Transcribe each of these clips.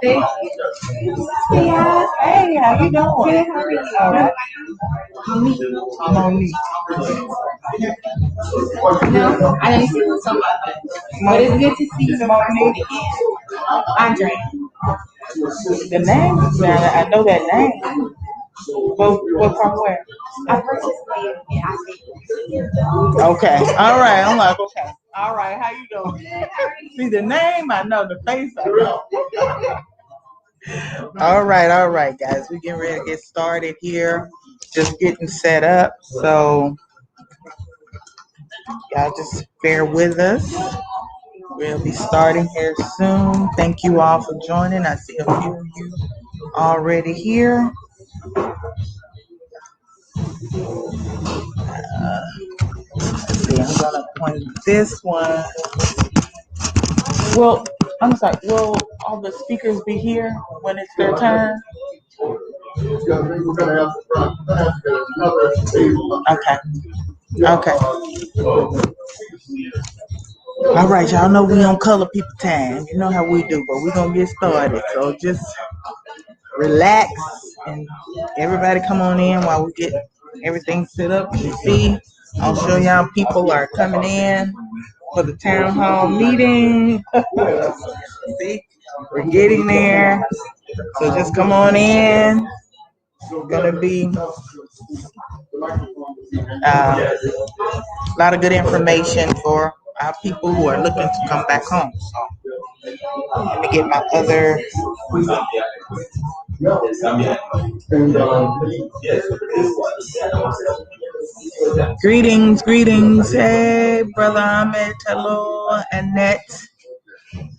Thank you. Yeah. Hey, how you doing? Good. How are you? All right. Monique. Monique. No, I didn't see you so much. But it's good to see you, Monique. Andre. The name, man, I know that name. What from where? I purchased land in I Okay. All right. I'm like, okay. All right. How you doing? See the name, I know. The face, I know. All right, guys. We're getting ready to get started here. Just getting set up. So y'all just bear with us. We'll be starting here soon. Thank you all for joining. I see a few of you already here. Let's see, I'm gonna point this one. Well, I'm sorry. Will all the speakers be here when it's their turn? Okay. Okay. All right, y'all know we on color people time. You know how we do, but we're gonna get started. So just relax and everybody come on in while we get everything set up. You see, I'll show y'all people are coming in for the town hall meeting. See, we're getting there. So just come on in. It's gonna be a lot of good information for our people who are looking to come back home. So let me get my other. Greetings, greetings. Hey, brother Ahmed, hello, Annette.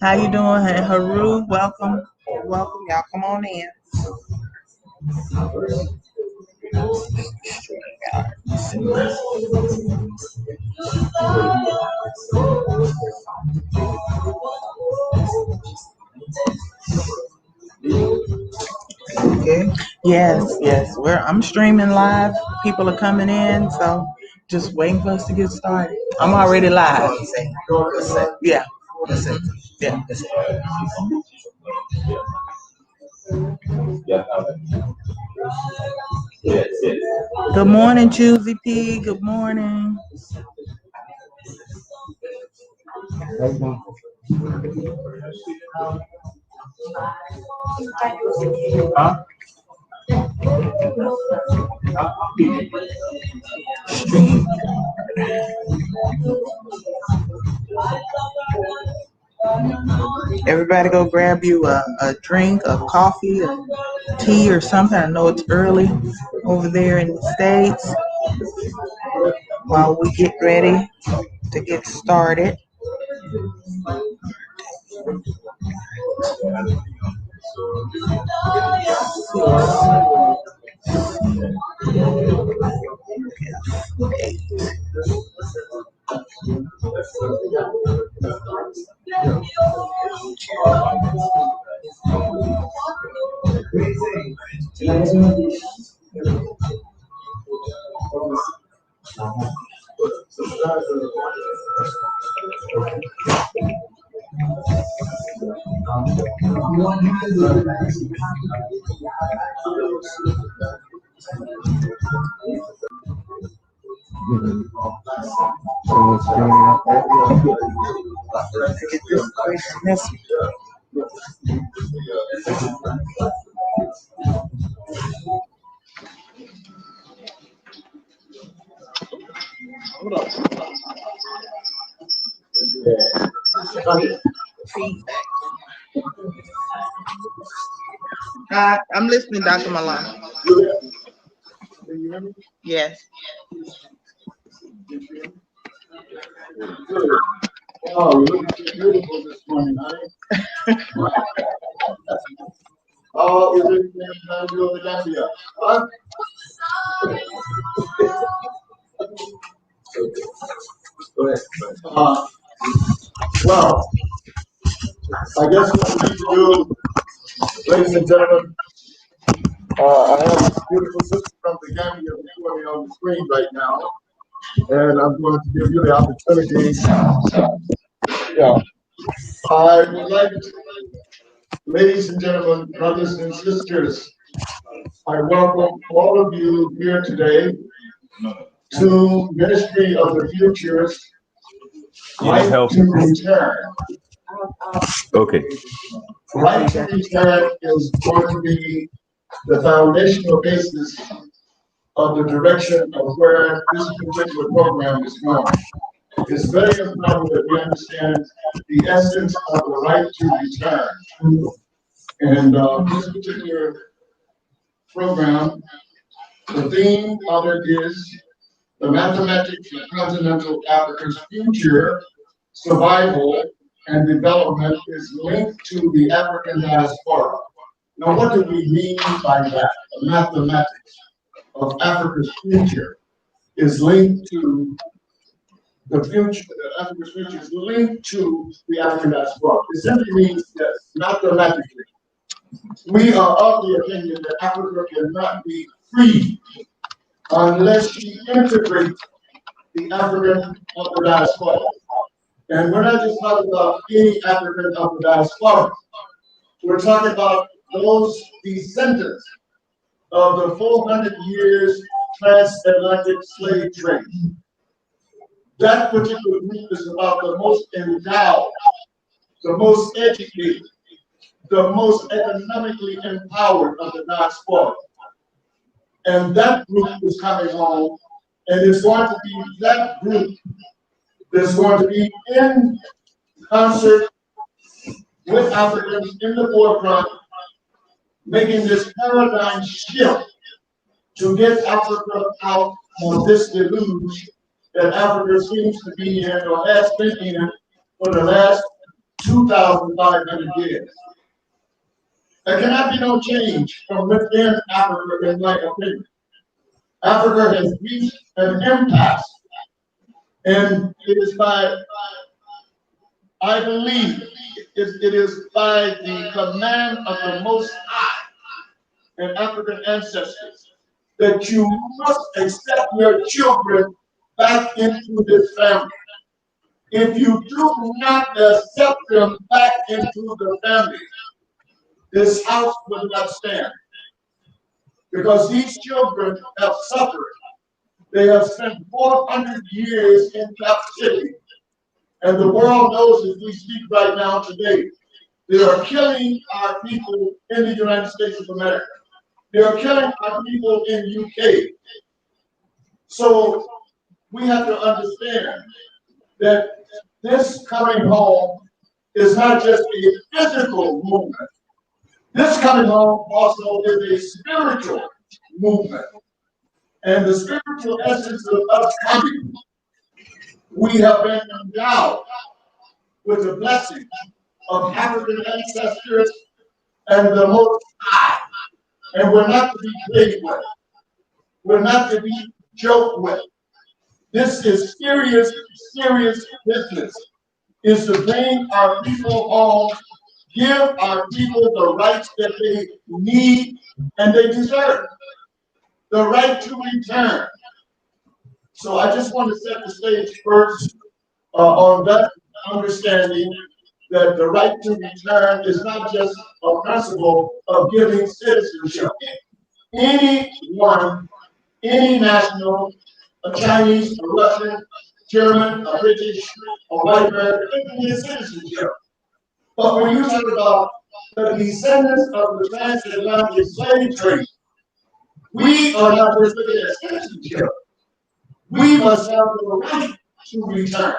How you doing? Hey, Haru, welcome. Welcome, y'all. Come on in. Okay. Yes. I'm streaming live. People are coming in, so just waiting for us to get started. I'm already live. Yeah. Yeah. Good morning, Juicy P. Good morning. Huh? Everybody go grab you a drink, a coffee, a tea, or something. I know it's early over there in the States. While we get ready to get started. Hold on. I'm listening, Dr. Maulana. Yes. Oh, you're looking beautiful this morning, honey. Oh, is it over Gambia? Huh? Well, I guess what we need to do, ladies and gentlemen, I have this beautiful sister from the Gambia before me on the screen right now, and I'm going to give you the opportunity. Yeah, I would like Ladies and gentlemen, brothers and sisters, I welcome all of you here today to Ministry of the Future's Right to Return. Okay. Right to Return is going to be the foundational basis of the direction of where this particular program is going. It's very important that we understand the essence of the right to return. And this particular program, the theme of it is the mathematics of continental Africa's future, survival, and development is linked to the African diaspora. Now, what do we mean by that? The mathematics of Africa's future is linked to the future, Africa's future is linked to the African diaspora. It simply means this, mathematically. We are of the opinion that Africa cannot be free unless she integrates the African of the diaspora. And we're not just talking about any African of the diaspora. We're talking about those descendants of the 400 years transatlantic slave trade. That particular group is about the most endowed, the most educated, the most economically empowered of the diaspora. And that group is coming home, and it's going to be that group that's going to be in concert with Africans in the forefront, making this paradigm shift to get Africa out of this deluge that Africa seems to be in or has been in for the last 2,500 years. There cannot be no change from within Africa, in my opinion. Africa has reached an impasse, and it is by, I believe, it is by the command of the Most High and African ancestors that you must accept your children back into this family. If you do not accept them back into the family, this house will not stand. Because these children have suffered. They have spent 400 years in captivity. And the world knows as we speak right now today, they are killing our people in the United States of America. They are killing our people in UK. So we have to understand that this coming home is not just a physical movement. This coming home also is a spiritual movement. And the spiritual essence of us coming, we have been endowed with the blessing of African ancestors and the Most High. And we're not to be played with. We're not to be joked with. This is serious, serious business, is to bring our people home, give our people the rights that they need and they deserve. The right to return. So I just want to set the stage first on that understanding that the right to return is not just a principle of giving citizenship. Anyone, any national, a Chinese, a Russian, German, a British, a white American, they can get citizenship. But when you talk about the descendants of the transatlantic slave trade, we are not just looking at citizenship. We must have the right to return.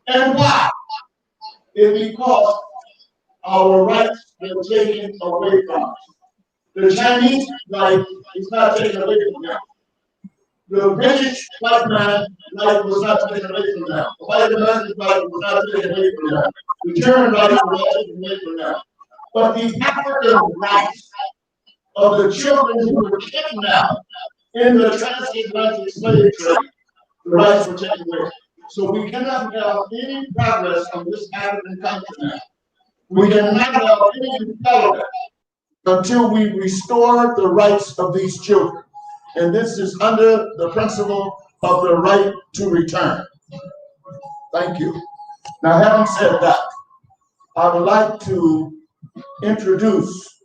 And why? It's because our rights were taken away from us. The Chinese right is not taken away from them. The British white man right was not taken away from them. The white American right was not taken away from them. The German right was not taken away from them. But the African rights of the children who were kidnapped in the transatlantic slave trade, the rights were taken away. So we cannot have any progress on this African continent. We cannot have any development until we restore the rights of these children. And this is under the principle of the right to return. Thank you. Now, having said that, I would like to introduce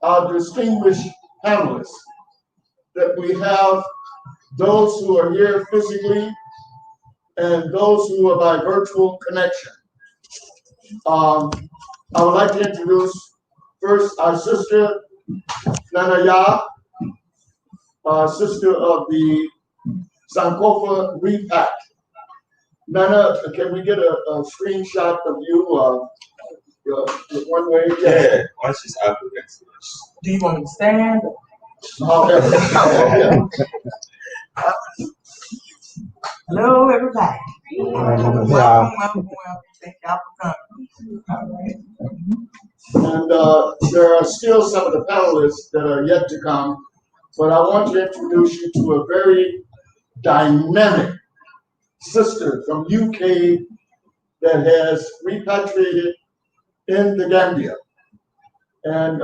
our distinguished panelists, that we have those who are here physically and those who are by virtual connection. I would like to introduce first our sister, Nana Ya, sister of the Sankofa Repack. Nana, can we get a screenshot of you one way? Yeah, once she's African. Do you want me to stand? Hello, everybody. Welcome. Thank y'all for coming. And there are still some of the panelists that are yet to come, but I want to introduce you to a very dynamic sister from UK that has repatriated in the Gambia. And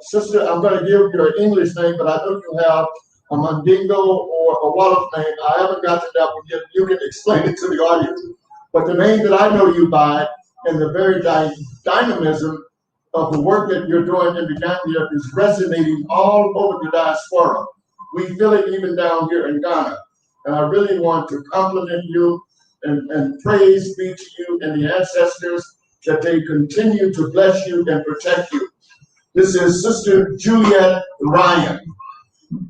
sister, I'm going to give your English name, but I know you have a Mandingo or a Wolof name. I haven't gotten that one yet. You can explain it to the audience. But the name that I know you by, and the very dynamism of the work that you're doing in the Gambia is resonating all over the diaspora. We feel it even down here in Ghana. And I really want to compliment you and praise be to you and the ancestors that they continue to bless you and protect you. This is Sister Juliet Ryan.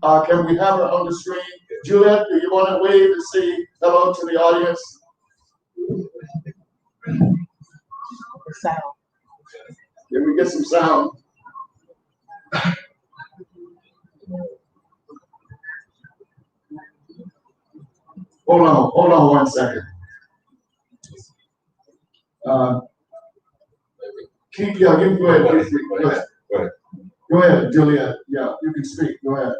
Can we have her on the screen? Juliet, do you want to wave and say hello to the audience? Sound. Can we get some sound? Hold on 1 second. Go ahead, please speak. Go ahead. Go ahead, Juliet. Yeah, you can speak. Go ahead.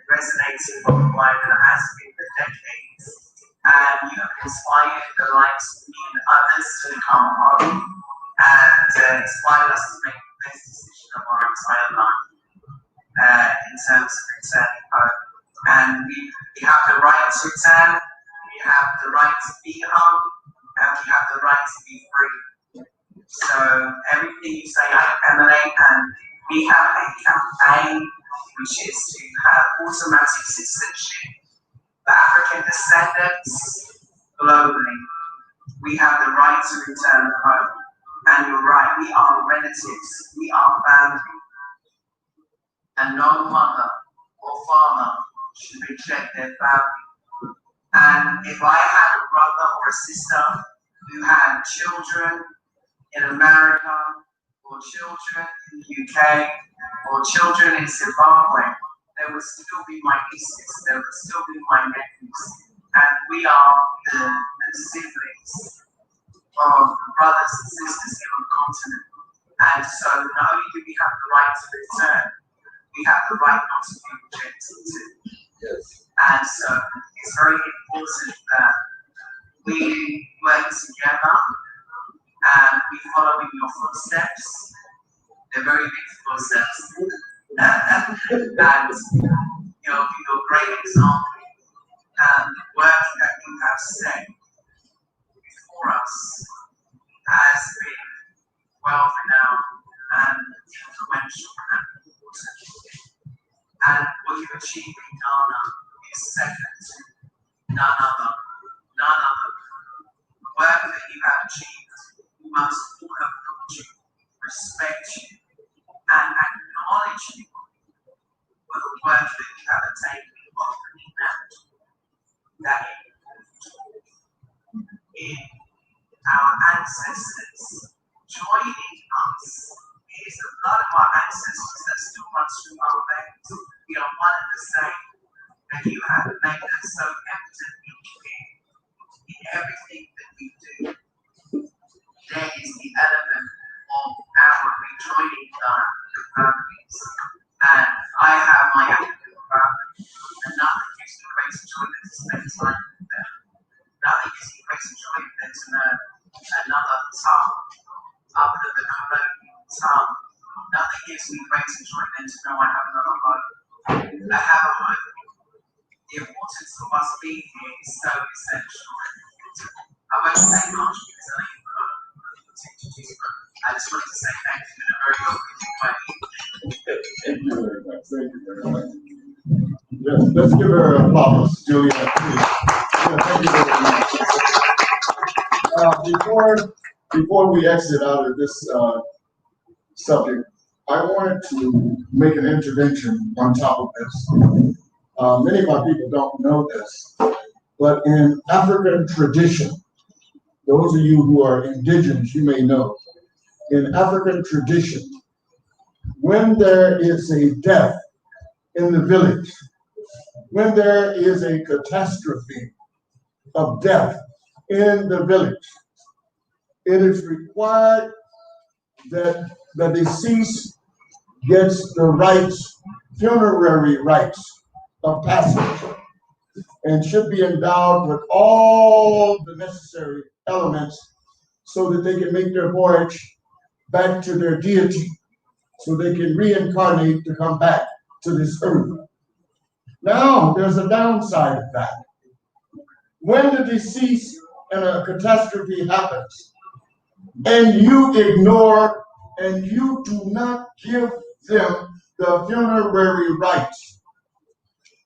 Resonating with mine that has been for decades, and you have inspired the likes of me and others to come home and inspired us to make the best decision of our entire life in terms of returning home. And we have the right to return, we have the right to be home, and we have the right to be free. So everything you say, I emanate, and we have a campaign which is to have automatic citizenship for African descendants globally. We have the right to return home. And you're right, we are relatives, we are family. And no mother or father should reject their family. And if I had a brother or a sister who had children in America, or children in the UK, or children in Zimbabwe, they would still be my nieces, they would still be my nephews. And we are the siblings of brothers and sisters here on the continent. And so not only do we have the right to return, we have the right not to be rejected too. Yes. And so it's very important that we work together and we follow in your footsteps. They're very big footsteps. And you're a great example. And the work that you have set before us has been well renowned and influential and important. And what you've achieved in Ghana is second to none other. The work that you have achieved, we must all applaud you, respect you, and acknowledge you for the work that you have attained in opening out that in our ancestors joining us. It is the blood of our ancestors that still runs through our veins. We are one and the same, and you have made that so evidently clear in Nothing gives me greater joy than to know I have another home. I have a home. The importance of us being here is so essential. I won't say much because I know you've got to introduce, but I just wanted to say thank you in a very open way. Thank you very much. Thank you very much. Yes, let's give her an applause, Juliet. Yeah, thank you very much. Before we exit out of this subject, I wanted to make an intervention on top of this. Many of my people don't know this, but in African tradition, those of you who are indigenous, you may know, in African tradition, when there is a death in the village, when there is a catastrophe of death in the village, it is required that the deceased gets the rights, funerary rites of passage, and should be endowed with all the necessary elements so that they can make their voyage back to their deity, so they can reincarnate to come back to this earth. Now, there's a downside of that. When the deceased and a catastrophe happens, and you ignore and you do not give them the funerary rites,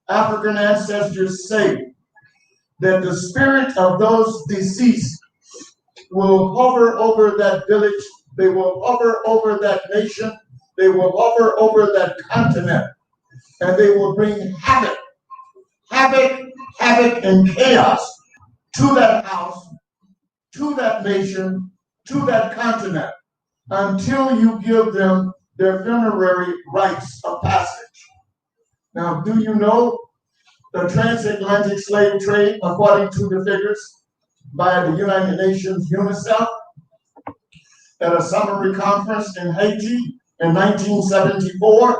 African ancestors say that the spirit of those deceased will hover over that village, they will hover over that nation, they will hover over that continent, and they will bring havoc, and chaos to that house, to that nation, to that continent, until you give them their funerary rites of passage. Now, do you know the transatlantic slave trade, according to the figures by the United Nations UNICEF, at a summary conference in Haiti in 1974,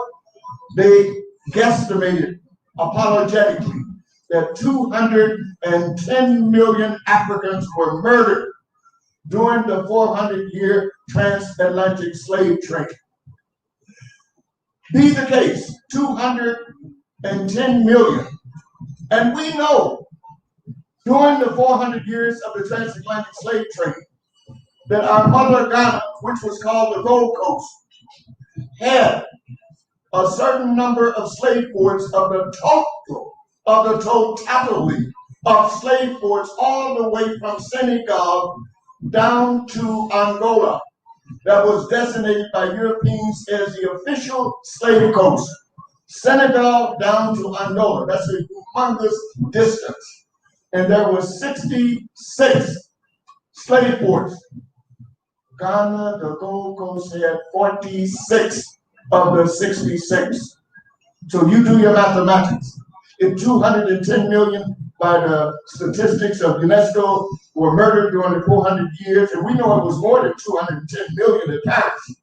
they guesstimated apologetically that 210 million Africans were murdered during the 400-year transatlantic slave trade. Be the case, 210 million. And we know during the 400 years of the transatlantic slave trade that our mother Ghana, which was called the Gold Coast, had a certain number of slave ports of the totality of slave ports all the way from Senegal down to Angola, that was designated by Europeans as the official slave coast. Senegal down to Angola, that's a humongous distance. And there were 66 slave ports. Ghana, the Gold Coast, had 46 of the 66. So you do your mathematics. If 210 million by the statistics of UNESCO were murdered during the 400 years, and we know it was more than 210 million at Paris.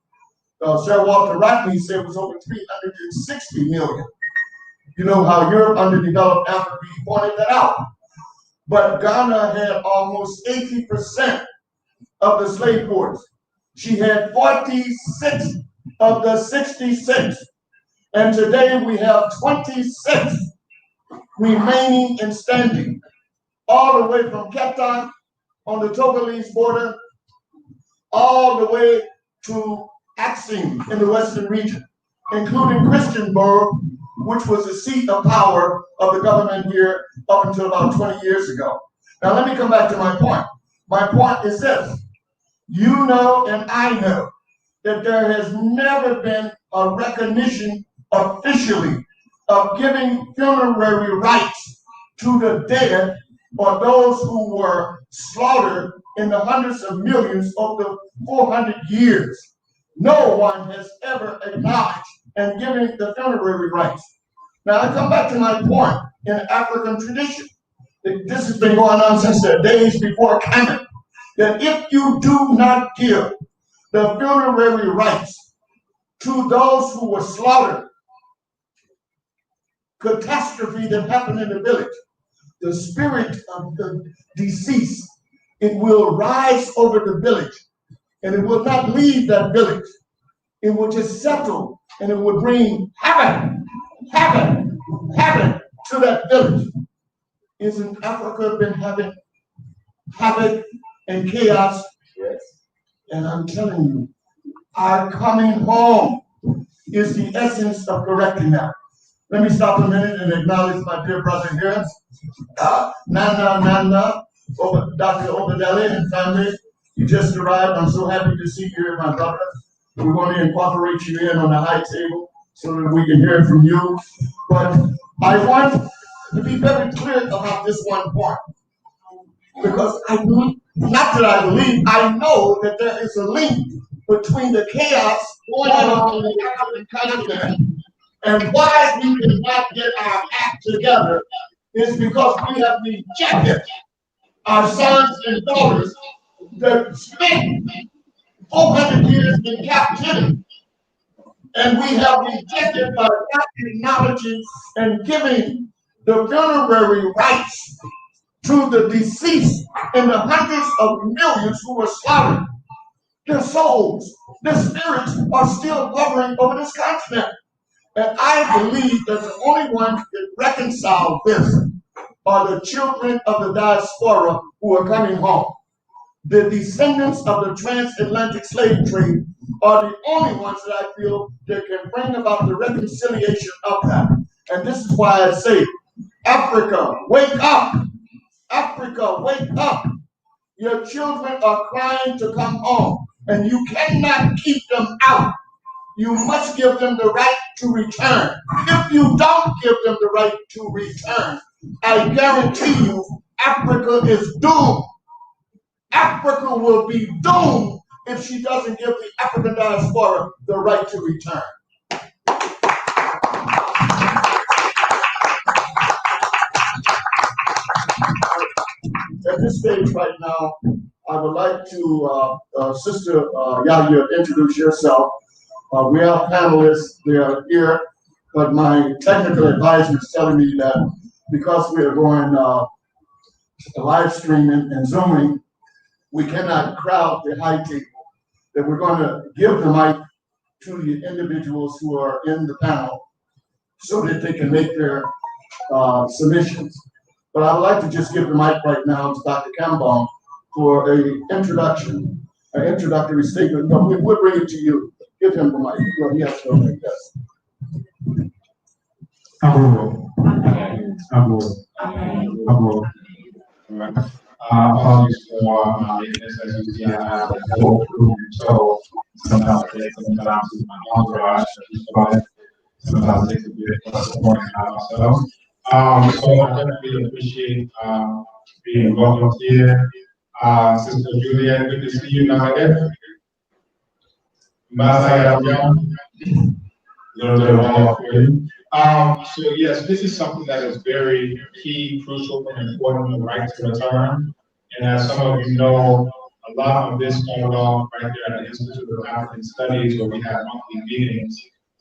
Sir Walter Rodney said it was over 360 million. You know how Europe, underdeveloped Africa, he pointed that out. But Ghana had almost 80% of the slave ports. She had 46 of the 66. And today we have 26 remaining and standing, all the way from Cape Town on the Togolese border, all the way to Axum in the western region, including Christiansborg, which was the seat of power of the government here up until about 20 years ago. Now let me come back to my point. My point is this. You know and I know that there has never been a recognition officially of giving funerary rites to the dead or those who were slaughtered in the hundreds of millions of the 400 years. No one has ever acknowledged and given the funerary rites. Now I come back to my point in African tradition. This has been going on since the days before Kambon, that if you do not give the funerary rites to those who were slaughtered, catastrophe that happened in the village, the spirit of the deceased, it will rise over the village and it will not leave that village it will just settle and it will bring havoc to that village. Isn't Africa been having havoc and chaos? Yes. And I'm telling you, our coming home is the essence of correcting that. Let me stop a minute and acknowledge my dear brother here, Nana, Dr. Obadele and family. You just arrived. I'm so happy to see you here, my brother. We want to incorporate you in on the high table so that we can hear from you. But I want to be very clear about this one point. Because I know, not that I believe, I know that there is a link between the chaos going on in the African continent and why we cannot get our act together is because we have rejected our sons and daughters that spent 400 years in captivity. And we have rejected by not acknowledging and giving the funerary rights to the deceased and the hundreds of millions who were slaughtered. Their souls, their spirits are still hovering over this continent. And I believe that the only ones that can reconcile this are the children of the diaspora who are coming home. The descendants of the transatlantic slave trade are the only ones that I feel that can bring about the reconciliation of that. And this is why I say, Africa, wake up. Africa, wake up. Your children are crying to come home, and you cannot keep them out. You must give them the right to return. If you don't give them the right to return, I guarantee you, Africa is doomed. Africa will be doomed if she doesn't give the African diaspora the right to return. At this stage right now, I would like to, Sister Yahya, introduce yourself. We have panelists, they are here, but my technical advisor is telling me that because we are going live streaming and Zooming, we cannot crowd the high table, that we're going to give the mic to the individuals who are in the panel so that they can make their submissions. But I would like to just give the mic right now to Dr. Kambon for an introductory statement. No, we'll bring it to you. Give him the mic. Well, he has to go like this. Apologies for my lateness. As you see, I have a full room, so sometimes it takes my entourage, but sometimes it takes a bit of support out myself. So I definitely appreciate being welcomed here. Sister Juliet, good to see you now again. So yes, this is something that is very key, crucial, and important, the right to return. And as some of you know, a lot of this started off right there at the Institute of African Studies, where we have monthly meetings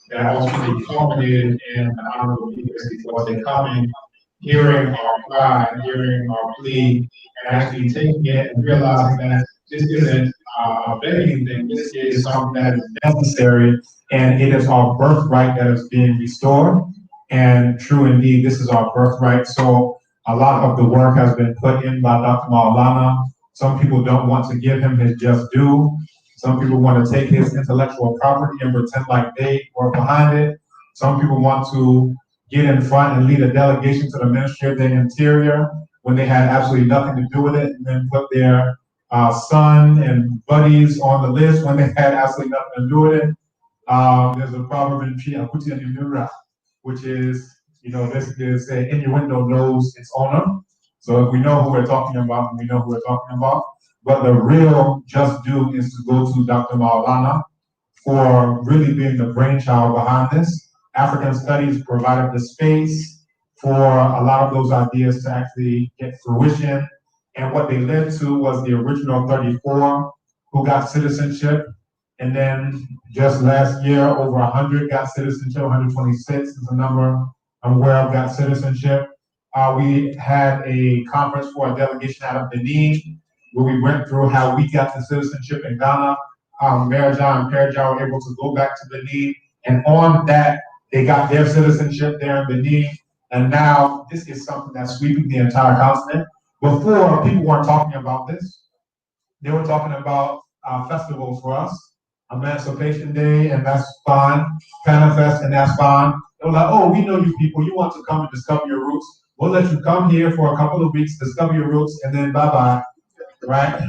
that ultimately culminated in the Honorable People's before they come in, hearing our cry, hearing our plea, and actually taking it and realizing that this isn't a begging thing, this is something that is necessary, and it is our birthright that is being restored. And true indeed, this is our birthright. So a lot of the work has been put in by Dr. Maulana. Some people don't want to give him his just due. Some people want to take his intellectual property and pretend like they were behind it. Some people want to get in front and lead a delegation to the Ministry of the Interior when they had absolutely nothing to do with it, and then put their son and buddies on the list when they had absolutely nothing to do with it. There's a proverb in Chia, which is, this is an innuendo knows its owner. So if we know who we're talking about, we know who we're talking about. But the real just due is to go to Dr. Maulana for really being the brainchild behind this. African Studies provided the space for a lot of those ideas to actually get fruition. And what they led to was the original 34 who got citizenship. And then just last year, over 100 got citizenship, 126 is the number I'm aware of got citizenship. We had a conference for a delegation out of Benin, where we went through how we got the citizenship in Ghana. Mayor John and Perja were able to go back to Benin, and on that, they got their citizenship there in Benin, and now this is something that's sweeping the entire continent. Before, people weren't talking about this. They were talking about festivals for us, Emancipation Day, and that's fine, Panafest, and that's fine. They were like, oh, we know you people, you want to come and discover your roots. We'll let you come here for a couple of weeks, discover your roots, and then bye-bye, right?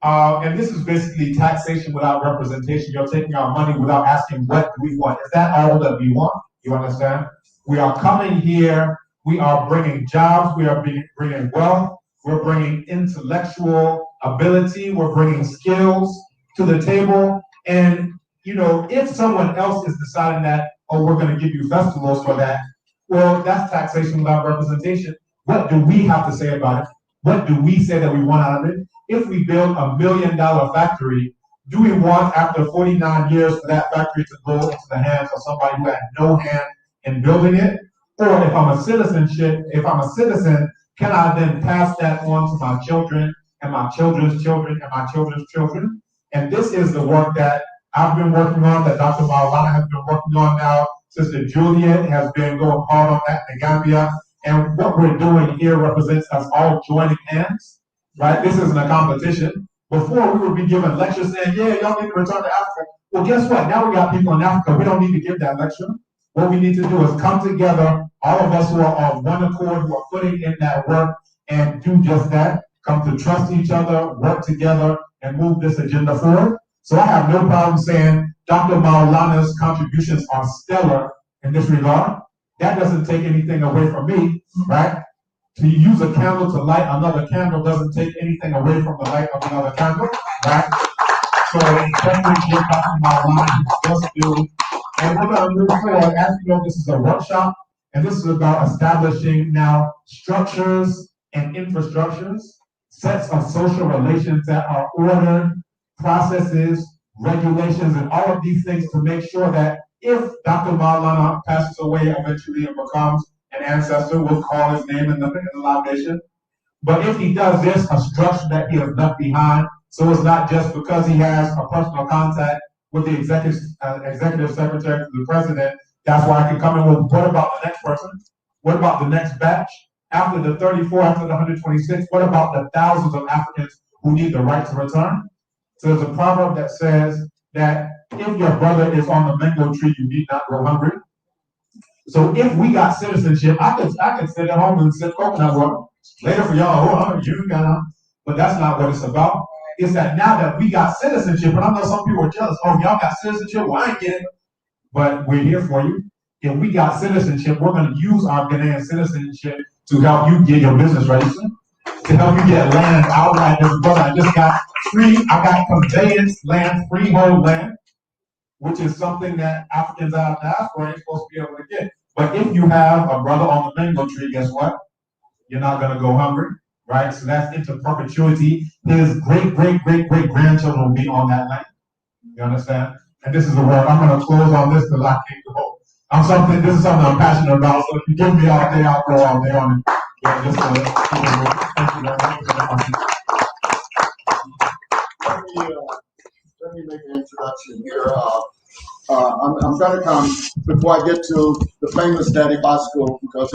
And this is basically taxation without representation. You're taking our money without asking what do we want. Is that all that we want? You understand? We are coming here, we are bringing jobs, we are bringing wealth, we're bringing intellectual ability, we're bringing skills to the table. And, you know, if someone else is deciding that, oh, we're going to give you festivals for that, well, that's taxation without representation. What do we have to say about it? What do we say that we want out of it? If we build $1 million factory, do we want after 49 years for that factory to go into the hands of somebody who had no hand in building it? Or if I'm a citizen, can I then pass that on to my children and my children's children and my children's children? And this is the work that I've been working on, that Dr. Maulana has been working on now. Sister Juliet has been going hard on that in Gambia. And what we're doing here represents us all joining hands, right? This isn't a competition. Before, we would be giving lectures saying, yeah, y'all need to return to Africa. Well, guess what? Now we got people in Africa. We don't need to give that lecture. What we need to do is come together, all of us who are on one accord, who are putting in that work, and do just that. Come to trust each other, work together, and move this agenda forward. So I have no problem saying Dr. Maulana's contributions are stellar in this regard. That doesn't take anything away from me, right? To use a candle to light another candle doesn't take anything away from the light of another candle, right? So definitely give Dr. Maulana his just due. And we're going to move forward. As you know, this is a workshop, and this is about establishing now structures and infrastructures, sets of social relations that are ordered, processes, regulations, and all of these things to make sure that if Dr. Maulana passes away eventually and becomes an ancestor, we'll call his name in the libation. But if he does, there's a structure that he has left behind. So it's not just because he has a personal contact with the executive secretary to the president. That's why I can come in with, what about the next person? What about the next batch? After the 34, after the 126, what about the thousands of Africans who need the right to return? So there's a proverb that says that if your brother is on the mango tree, you need not go hungry. So if we got citizenship, I could sit at home and sip coconut water. Later for y'all, oh, you got, but that's not what it's about. It's that now that we got citizenship, and I know some people are jealous, oh, y'all got citizenship, well, I ain't getting it. But we're here for you. If we got citizenship, we're going to use our Ghanaian citizenship to help you get your business registered, to help you get land outright. Brother, I just got conveyance land, freehold land, which is something that Africans out of diaspora ain't supposed to be able to get. But if you have a brother on the mango tree, guess what? You're not going to go hungry, right? So that's into perpetuity. His great-great-great-great-grandchildren will be on that land. You understand? And this is the work. I'm going to close on this till I can't go. This is something I'm passionate about. So if you give me all day, I'll go all day on it. Yeah, just thank you very much. Let me make an introduction here. I'm going to come before I get to the famous Daddy Bosco, because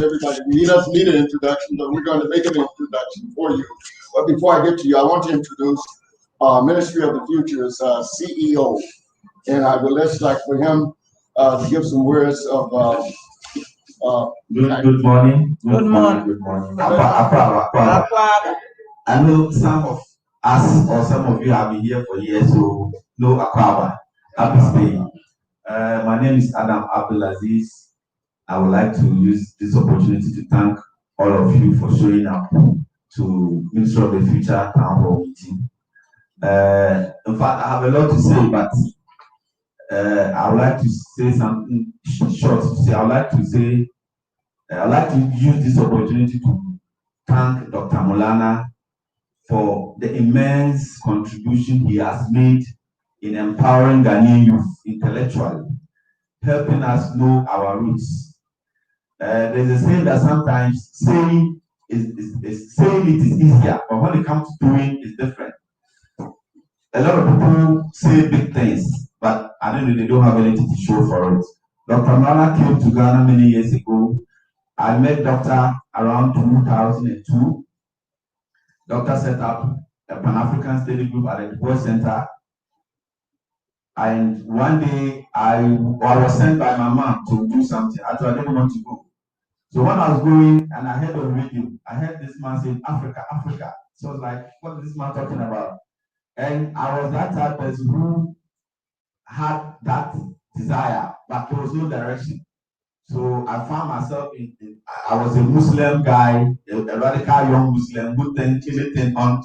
he doesn't need an introduction, but we're going to make an introduction for you. But before I get to you, I want to introduce Ministry of the Future's CEO. And I would just like for him to give some words of good morning. Good morning. I know some of us or some of you have been here for years, so no Accra. Happy staying. My name is Adam Abdulaziz. I would like to use this opportunity to thank all of you for showing up to Ministry of the Future Townhall meeting. In fact, I have a lot to say, but I would like to say something short. I would like to use this opportunity to thank Dr. Maulana for the immense contribution he has made in empowering Ghanaian youth intellectually, helping us know our roots. There's a saying that sometimes saying it is easier, but when it comes to doing, it's different. a lot of people say big things, but I don't know, they don't have anything to show for it. Dr. Maulana came to Ghana many years ago. I met Doctor around 2002. Doctor set up a Pan-African study group at the Boys Center. And one day I was sent by my mom to do something. Actually, I didn't want to go. So when I was going and I heard on the radio, I heard this man say, Africa, Africa. So I was like, what is this man talking about? And I was that type of person who had that desire, but there was no direction. So I found myself I was a Muslim guy, a radical young Muslim, who turned anything on.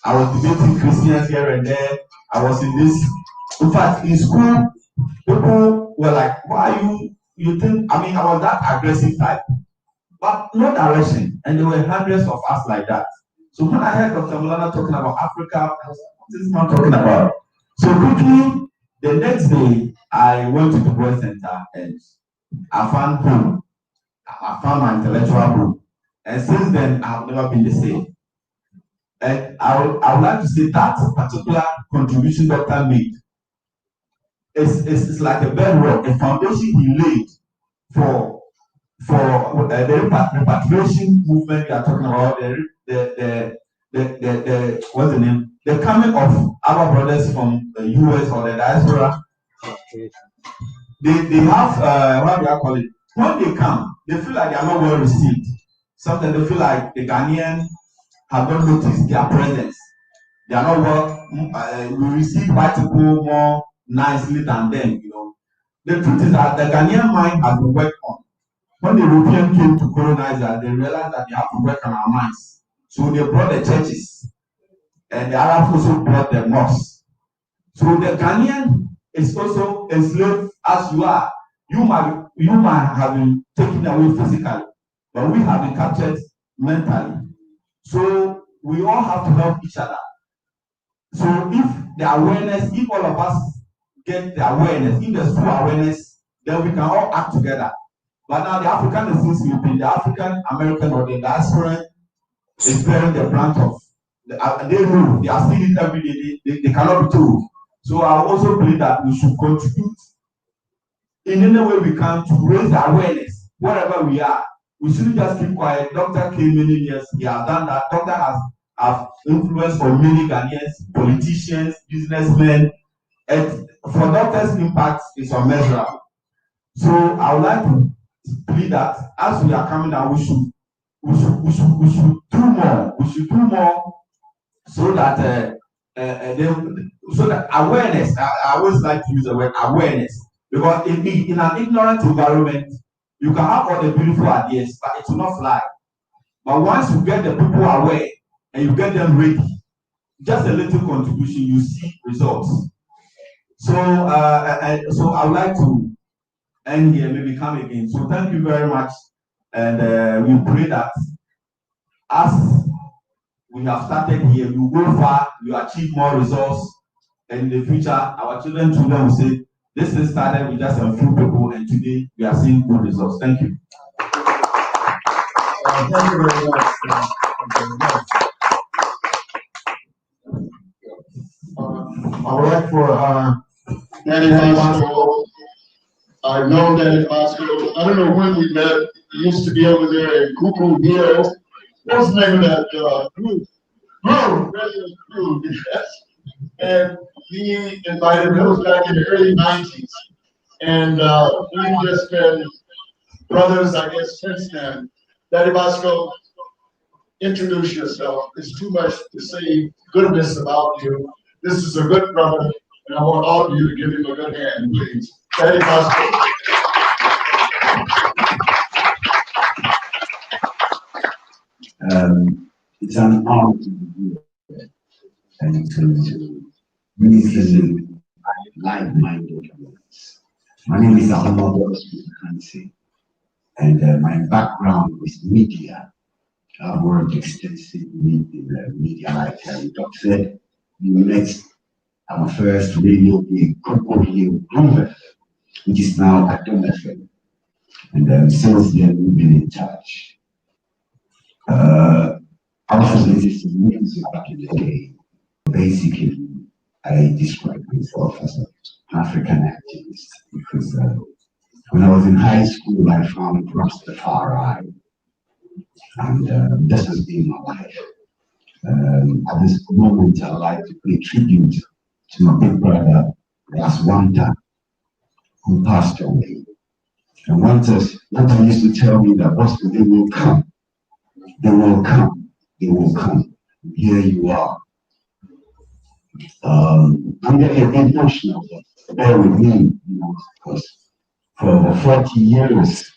I was debating Christians here and there. I was in this. In fact, in school, people were like, why you think, I mean, I was that aggressive type, but no direction. And there were hundreds of us like that. So when I heard Dr. Maulana talking about Africa, I was like, what is this man talking about? So quickly, the next day, I went to the Boys Center and I found home. I found my intellectual home. And since then, I have never been the same. And I would like to say that particular contribution Dr. made is like a bedrock, a foundation he laid for the repatriation movement we are talking about, the what's the name? The coming of our brothers from the US or the diaspora. They have what do I call it? When they come, they feel like they are not well received. Sometimes they feel like the Ghanaian have not noticed their presence. They are not well. We receive white people more nicely than them. You know, the truth is that the Ghanaian mind has been worked on. When the Europeans came to colonize us, they realized that they have to work on our minds. So they brought the churches, and the Arabs also brought the mosques. So the Ghanaian is also enslaved as you are. You might have been taken away physically, but we have been captured mentally. So we all have to help each other. So if all of us get the awareness, if there's full awareness, then we can all act together. But now the African is still sleeping. The African American or the diaspora is bearing the brunt of. They know they are seeing it every day. They cannot be told. So I also believe that we should contribute in any way we can to raise the awareness wherever we are. We shouldn't just keep quiet. Doctor came many years. He has done that. Doctor has influence for many Ghanaians, politicians, businessmen. And for doctor's impact is unmeasurable. So I would like to plead that as we are coming down, we should do more. We should do more so that awareness. I always like to use the word awareness because in an ignorant environment, you can have all the beautiful ideas, but it will not fly. But once you get the people aware and you get them ready, just a little contribution, you see results. So I would like to end here, maybe come again. So thank you very much, and we pray that as we have started here, we go far, we achieve more results, and in the future, our children will say, this is started with just a few people, and today we are seeing good results. Thank you. Thank you very much. I would like for Daddy Bosco. I've known Daddy Bosco. I don't know when we met. He used to be over there in Cuckoo Hill. What's the name of that group? Group, yes. And he invited us back in the early 90s. And we've just been brothers, I guess, since then. Daddy Bosco, introduce yourself. There's too much to say goodness about you. This is a good brother, and I want all of you to give him a good hand, please. Daddy Bosco. It's an honor to be here and to minister like-minded ones. My name is Paloma, and my background is media. I've worked extensively in the media, like Doc said. Next, I'm a first radio in Crocodile Groove, which is now at Townhall. And since then, we've been in touch. I also listened to music back in the day. Basically, I describe myself as an African activist because when I was in high school, I found Rastafari, and this has been my life. At this moment, I'd like to pay tribute to my big brother, Raswanta, who passed away. And one time used to tell me that, Bosco, they will come, they will come, they will come. Here you are. I'm getting emotional, but bear with me, because for over 40 years,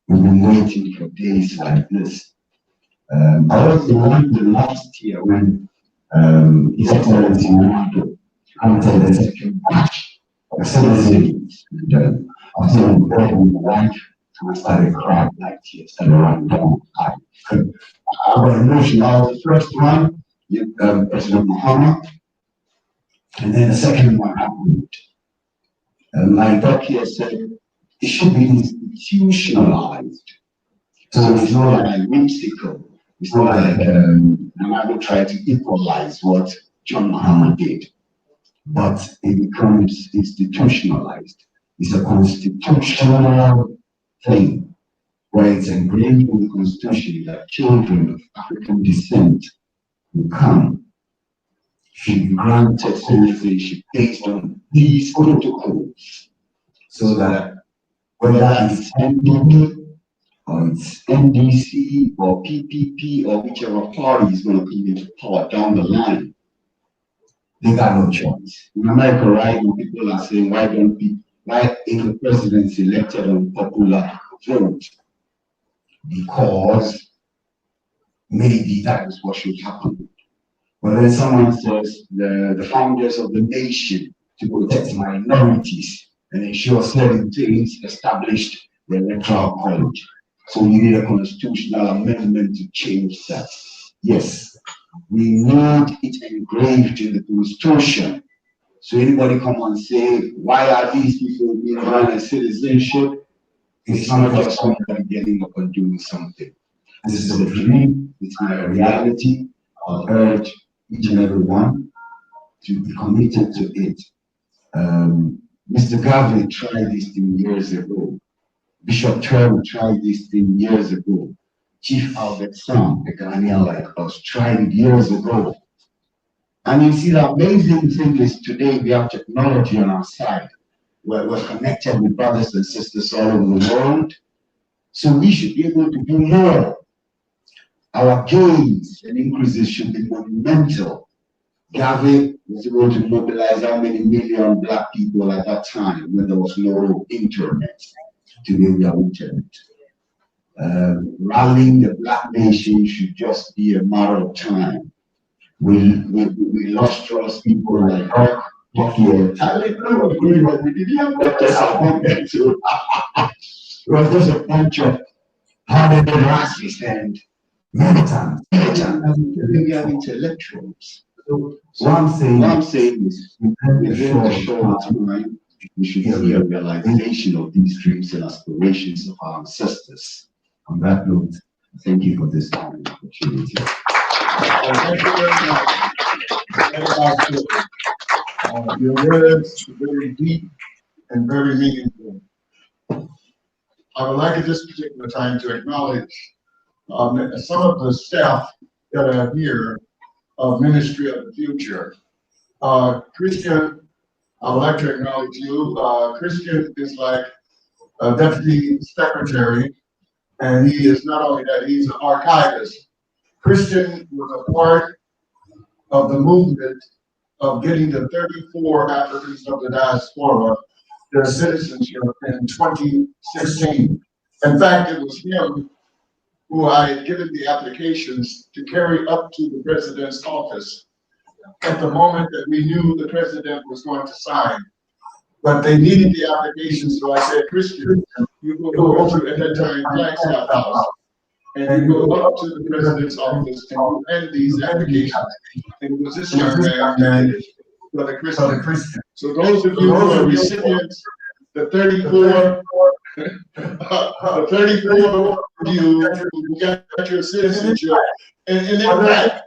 we've been waiting for days like this. I was in London last year when His Excellency Moulana entered the second batch of citizens. And after I'm bed with my wife, I started crying like tears started running down my eyes. I got emotional. I was the first one, President Maulana, and then the second one happened. My doc here said it should be institutionalized. So it's not like whimsical. It's not like Ronaldo tried to equalize what John Mahama did, but it becomes institutionalized. It's a constitutional thing where it's engraved in the Constitution that children of African descent who come should be granted citizenship based on these protocols, so that whether it's NDP or it's NDC or PPP or whichever party is going to come into power down the line, they got no choice. In America, right, when people are saying, why ain't the president elected on popular vote? Because maybe that is what should happen. But then someone says the founders of the nation to protect minorities and ensure certain things established the electoral college. So we need a constitutional amendment to change that. Yes, we need it engraved in the Constitution. So anybody come and say, why are these people being granted citizenship? It's not just somebody getting up and doing something. This is a dream, it's not a reality. I'll urge each and every one to be committed to it. Mr. Garvey tried this thing years ago. Bishop Trevor tried this thing years ago. Chief Albert Sam, a Ghanaian like us, tried it years ago. And you see, the amazing thing is today we have technology on our side. We're connected with brothers and sisters all over the world. So we should be able to do more. Our gains and increases should be monumental. Garvey was able to mobilize how many million black people at that time when there was no internet. Today we have internet. Rallying the black nation should just be a matter of time. We illustrious people like here. I don't agree, but we didn't have that disappointment too. It was just a bunch of hard-headed racists and militants. We have intellectuals. So what I'm saying is, within a short time, we should see a realization of these dreams and aspirations of our ancestors. On that note, thank you for this time and opportunity. Thank you very much. Your words are very deep and very meaningful. I would like at this particular time to acknowledge some of the staff that are here of Ministry of the Future. Christian, I would like to acknowledge you. Christian is like a deputy secretary, and he is not only that, he's an archivist. Christian was a part of the movement of getting the 34 Africans of the diaspora their citizenship in 2016. In fact, it was him who I had given the applications to carry up to the president's office at the moment that we knew the president was going to sign. But they needed the applications, so I said, Christian, you go over to, at that time, Flagstaff House, and you go up to the president's office and you end these applications. And it was this young man, Brother Christian. So those of you who are recipients, the 34 of you who got your citizenship, and in fact,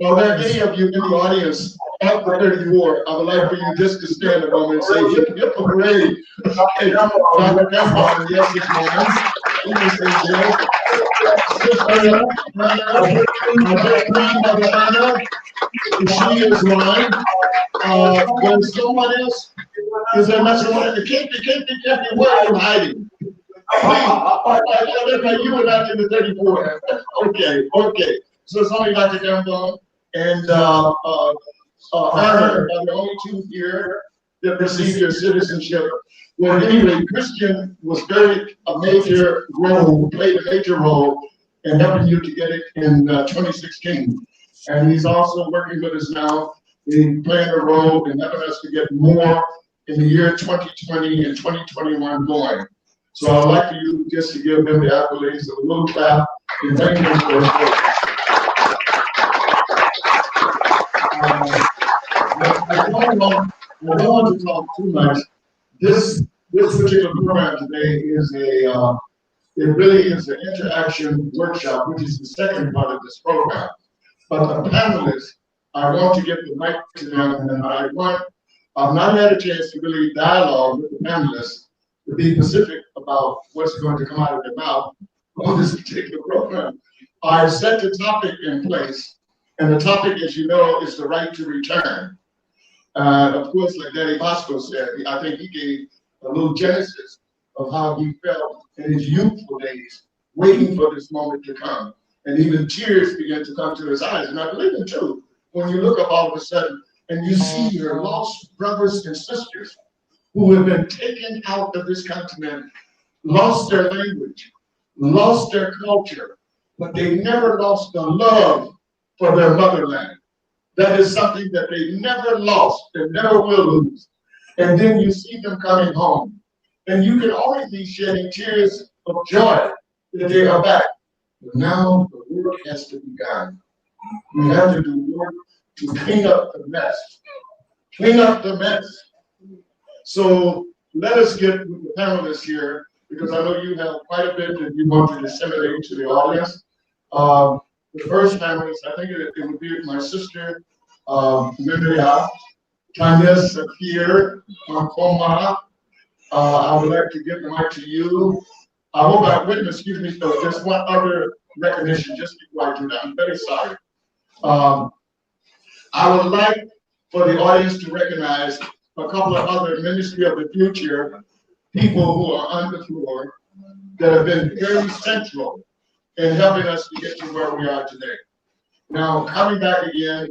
are there any of you in the audience up to 34, I would like for you just to stand a moment and say, hip, hip, hooray. Okay, Dr. Kambon, yes, it's mine. You can say yes. Sister Anna, she is mine. There's someone else. Is there not someone? It can't be where are you hiding? Please, you were not in the 34. Okay. So it's only Dr. Kambon and Anna are the only two here that received their citizenship. Well, anyway, Christian was played a major role in helping you to get it in 2016. And he's also working with us now in playing a role in helping us to get more in the year 2020 and 2021 going. So I'd like for you just to give them the accolades of a little clap and thank them for his work. I don't want to talk too much. This particular program today is it really is an interaction workshop, which is the second part of this program. But the panelists, I want to give the mic to them, and I've not had a chance to really dialogue with the panelists to be specific about what's going to come out of their mouth on this particular program. I've set the topic in place, and the topic, as you know, is the right to return. Of course, like Daddy Bosco said, I think he gave a little genesis of how he felt in his youthful days, waiting for this moment to come. And even tears began to come to his eyes. And I believe it too, when you look up all of a sudden and you see your lost brothers and sisters who have been taken out of this continent, lost their language, lost their culture, but they never lost the love for their motherland. That is something that they never lost and never will lose. And then you see them coming home. And you can always be shedding tears of joy that they are back. But now the work has to be done. We have to do work to clean up the mess. Clean up the mess. So let us get with the panelists here, because I know you have quite a bit that you want to disseminate to the audience. The first panelist, I think it would be my sister, Maria, Tanya Safir, Sankoma. I would like to give the mic to you. I hope I witnessed, excuse me, so just one other recognition, just before I do that. I'm very sorry. I would like for the audience to recognize a couple of other Ministry of the Future people who are on the floor that have been very central in helping us to get to where we are today. Now, coming back again,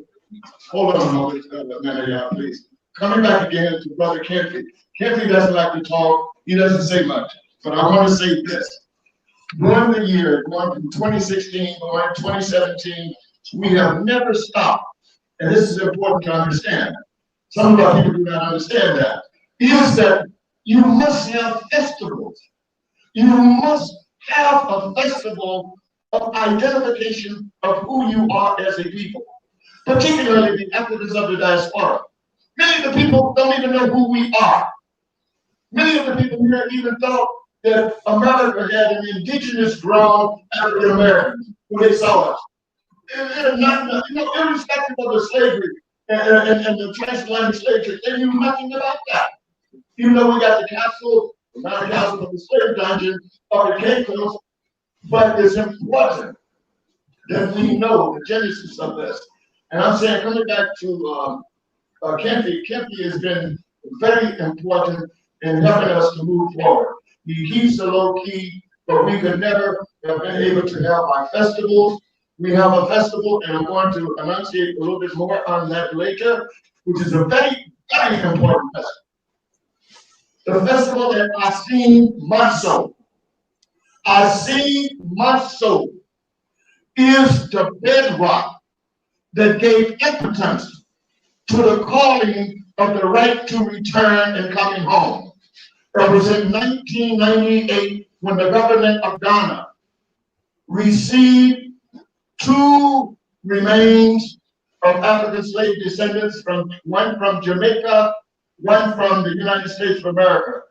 hold on a moment, please. Coming back again to Brother Kempy. Kempy doesn't like to talk, he doesn't say much, but I want to say this. During the year, going from 2016, going to 2017, we have never stopped, and this is important to understand. Some of our people do not understand that. Is that you must have festivals. You must have a festival of identification of who you are as a people, particularly the Africans of the diaspora. Many of the people don't even know who we are. Many of the people here even thought that America had an indigenous grown African Americans when they saw us. Irrespective of the slavery and the transatlantic slave trade, they knew nothing about that. Even though we got the castle, not the castle, but the slave dungeon of the Cape Coast, but it's important that we know the genesis of this. And I'm saying, coming back to Kempy has been very important in helping us to move forward. He keeps the low key, but we could never have been able to have our festivals. We have a festival, and I'm going to enunciate a little bit more on that later, which is a very, very important festival. The festival at Asin Matso. Asin Matso is the bedrock that gave impetus to the calling of the right to return and coming home. It was in 1998 when the government of Ghana received 2 remains of African slave descendants, one from Jamaica, one from the United States of America,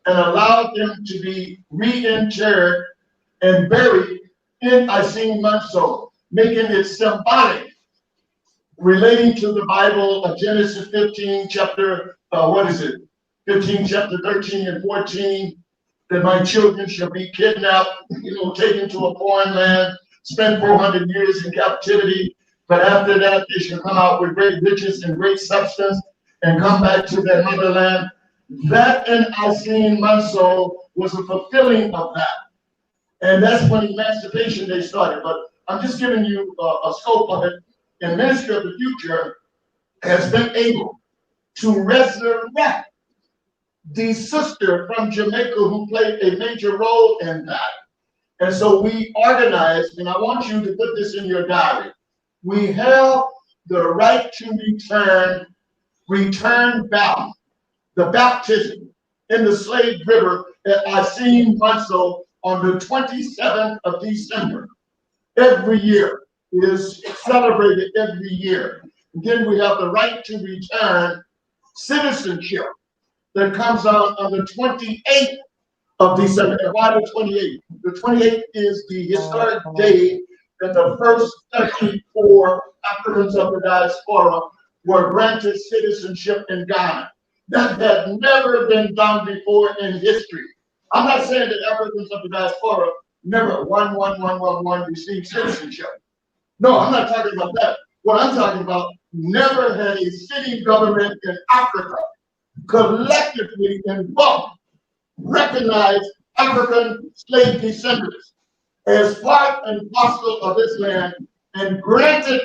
and allowed them to be reinterred and buried in Asin Matso, making it symbolic relating to the Bible of Genesis 15, chapter, 15, chapter 13 and 14, that my children shall be kidnapped, taken to a foreign land, spend 400 years in captivity, but after that they shall come out with great riches and great substance and come back to their motherland. That in Asin Manso was a fulfilling of that. And that's when Emancipation Day started. But I'm just giving you a scope of it. And Ministry of the Future has been able to resurrect the sister from Jamaica who played a major role in that. And so we organized, and I want you to put this in your diary. We have the right to return back, the baptism in the Slave River at Asin Manso on the 27th of December. Every year. It is celebrated every year. And then we have the right to return citizenship that comes out on the 28th of December. And why the 28th? The 28th is the historic day that the first 34 Africans of the diaspora were granted citizenship in Ghana. That had never been done before in history. I'm not saying that Africans of the diaspora never received citizenship. No, I'm not talking about that. What I'm talking about, never had a sitting government in Africa collectively in bulk recognized African slave descendants as part and parcel of this land and granted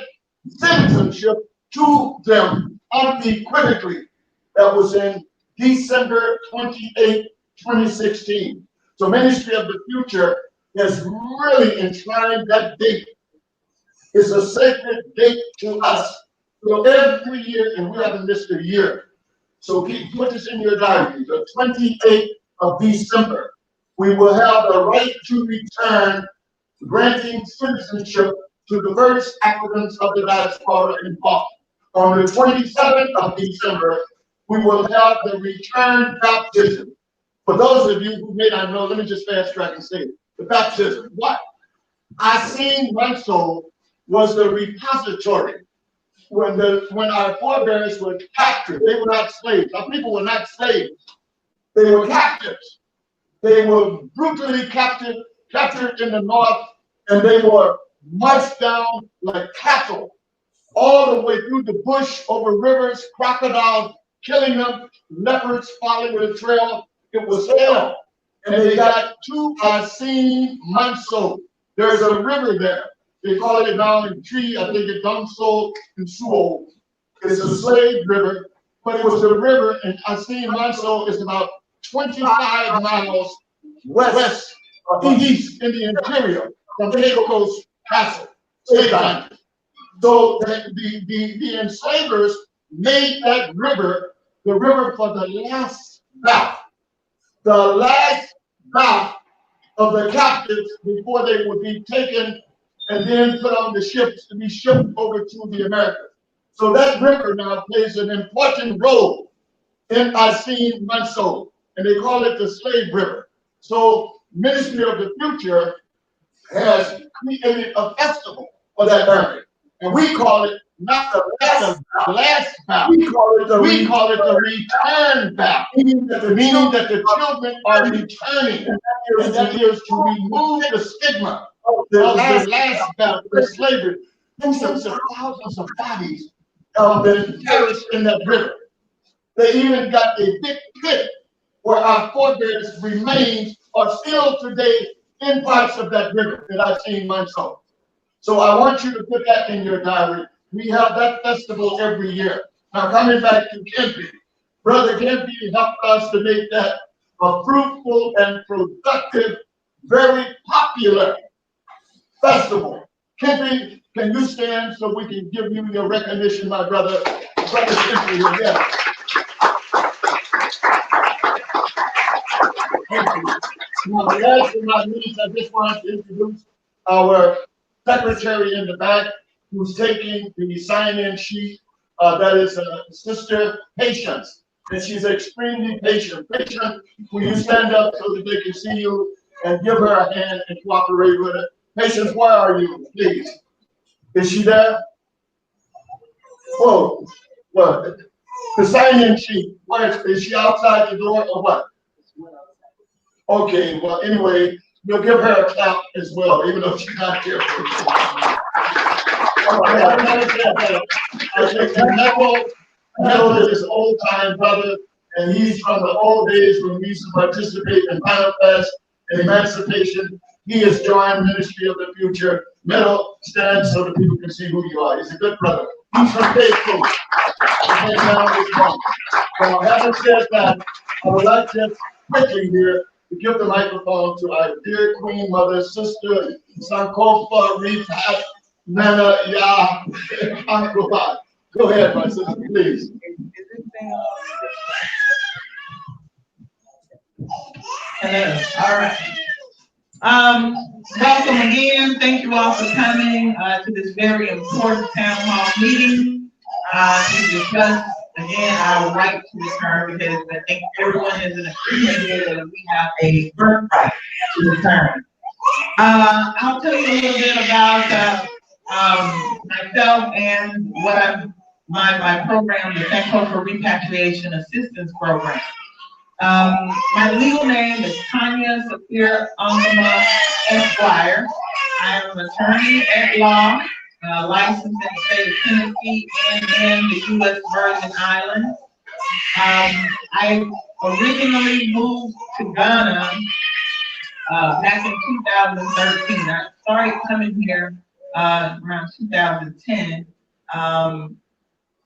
citizenship to them unequivocally. That was in December 28, 2016. So Ministry of the Future has really enshrined that date. It's a sacred date to us. So every year, and we haven't missed a year. So put this in your diary, the 28th of December, we will have the right to return, granting citizenship to the first Africans of the diaspora involved. On the 27th of December, we will have the return baptism. For those of you who may not know, let me just fast track and say it. The baptism. What? Asin Manso was the repository when our forebears were captured. They were not slaves. Our people were not slaves. They were captives. They were brutally captured in the north, and they were marched down like cattle all the way through the bush, over rivers, crocodiles killing them, leopards following the trail. It was hell. And they got to Asin Manso. There's a river there. They call it now in Tree, I think it's Domso and Suo. It's a slave river, but it was a river, and Asin Manso is about 25 miles west, east in the interior from Cape Castle, State Island. So the enslavers made that river the river for the last bout. The last bout of the captives before they would be taken and then put on the ships to be shipped over to the Americas. So that river now plays an important role in Asin Manso, and they call it the Slave River. So Ministry of the Future has created a festival for that area, and we call it not the last bout. We call it the return bout, meaning that the children are returning, and that is to remove the stigma. The last bout of slavery. Tens of thousands of bodies have been perished in that river. They even got a big pit where our forebears' remains are still today in parts of that river that I've seen myself. So I want you to put that in your diary. We have that festival every year. Now coming back to Kempi, Brother Kempi helped us to make that a fruitful and productive, very popular festival. Kempi, can you stand so we can give you your recognition, my brother? Brother Kempi, yes. Thank you. Now, last but not least, I just want to introduce our secretary in the back who's taking the sign-in sheet. That is Sister Patience, and she's extremely patient. Patient, will you stand up so that they can see you and give her a hand and cooperate with it? Patience, where are you, please? Is she there? Whoa, what? The sign-in sheet, where is she outside the door or what? Okay, well, anyway, we'll give her a clap as well, even though she's not here. All right, I think Neville is his old-time brother, and he's from the old days when we used to participate in manifest and emancipation. He has joined Ministry of the Future. Metal, stand so that people can see who you are. He's a good brother. He's from Faithful. Well, having said that, I would like just quickly here to give the microphone to our dear Queen Mother, Sister Sankofa, Repat, Nana, Ya, Sankofa. Go ahead, my sister, please. Hello. All right. Welcome again. Thank you all for coming to this very important town hall meeting to discuss again our right to return, because I think everyone is in agreement here that we have a birthright to return. I'll tell you a little bit about myself and what my program, the Sankofa Repatriation Assistance Program. My legal name is Tanya Sapir Ongama Esquire. I am an attorney at law, licensed in the state of Tennessee and in the U.S. Virgin Islands. I originally moved to Ghana back in 2013. I started coming here around 2010,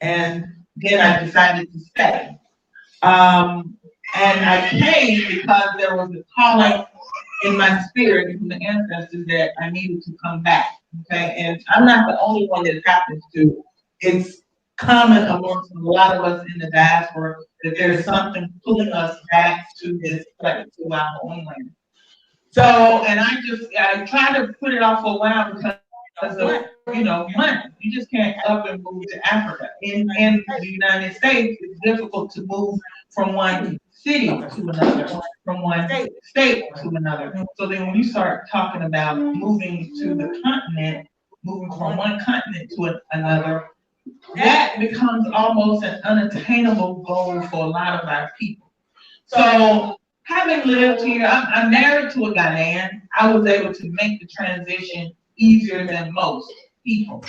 and then I decided to stay. And I came because there was a calling in my spirit from the ancestors that I needed to come back. Okay, and I'm not the only one that it happens to. It's common amongst a lot of us in the diaspora that there's something pulling us back to this place, to our homeland. So, and I tried to put it off for a while because of, money. You just can't up and move to Africa. In the United States, it's difficult to move from one city to another, from one state to another. So then when you start talking about moving to the continent, moving from one continent to another, that becomes almost an unattainable goal for a lot of our people. So having lived here, I'm married to a Ghanaian. I was able to make the transition easier than most people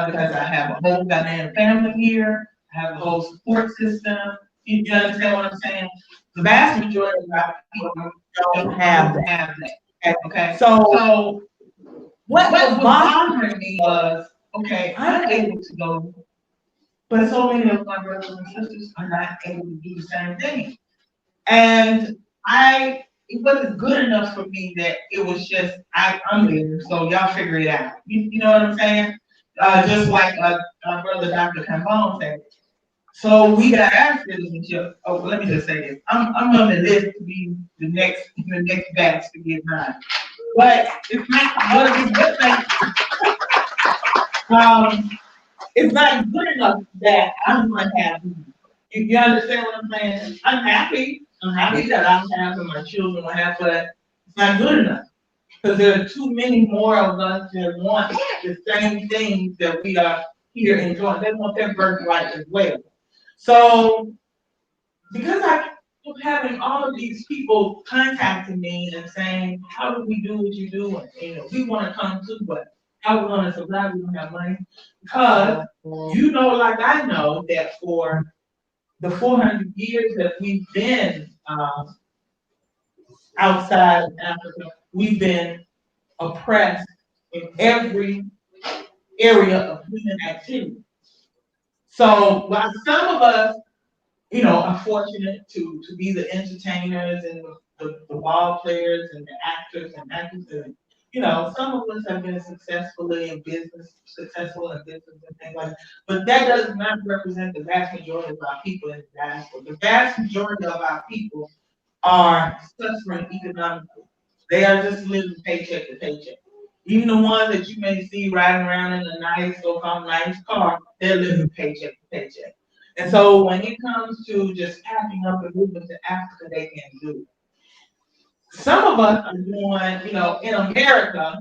because I have a whole Ghanaian family here. I have a whole support system. You understand what I'm saying? The vast majority of our people don't have that. Okay. So what was bothering me was, okay, I'm able to go, but so many of my brothers and sisters are not able to do the same thing. And it wasn't good enough for me that it was just, I'm there, so y'all figure it out. You know what I'm saying? Just like our brother Dr. Kambon said. So we got our citizenship. Oh, let me just say this. I'm on the list to be the next batch to get mine. But it's not it's not good enough that I'm unhappy. You understand what I'm saying? I'm happy that I'm happy and my children are happy, but it's not good enough. Because there are too many more of us that want the same things that we are here enjoying. They want their birthright as well. So, because I keep having all of these people contacting me and saying, how do we do what you do? And, we want to come too, but how are we going to survive? We don't have money. Because like I know that for the 400 years that we've been outside of Africa, we've been oppressed in every area of human activity. So while some of us, are fortunate to be the entertainers and the ball players and the actors and actresses, some of us have been successful in business and things like that. But that does not represent the vast majority of our people in the diaspora. The vast majority of our people are suffering economically. They are just living paycheck to paycheck. Even the ones that you may see riding around in a nice, so-called nice car, they're living paycheck to paycheck. And so when it comes to just packing up and moving to Africa, they can't do it. Some of us are doing, in America,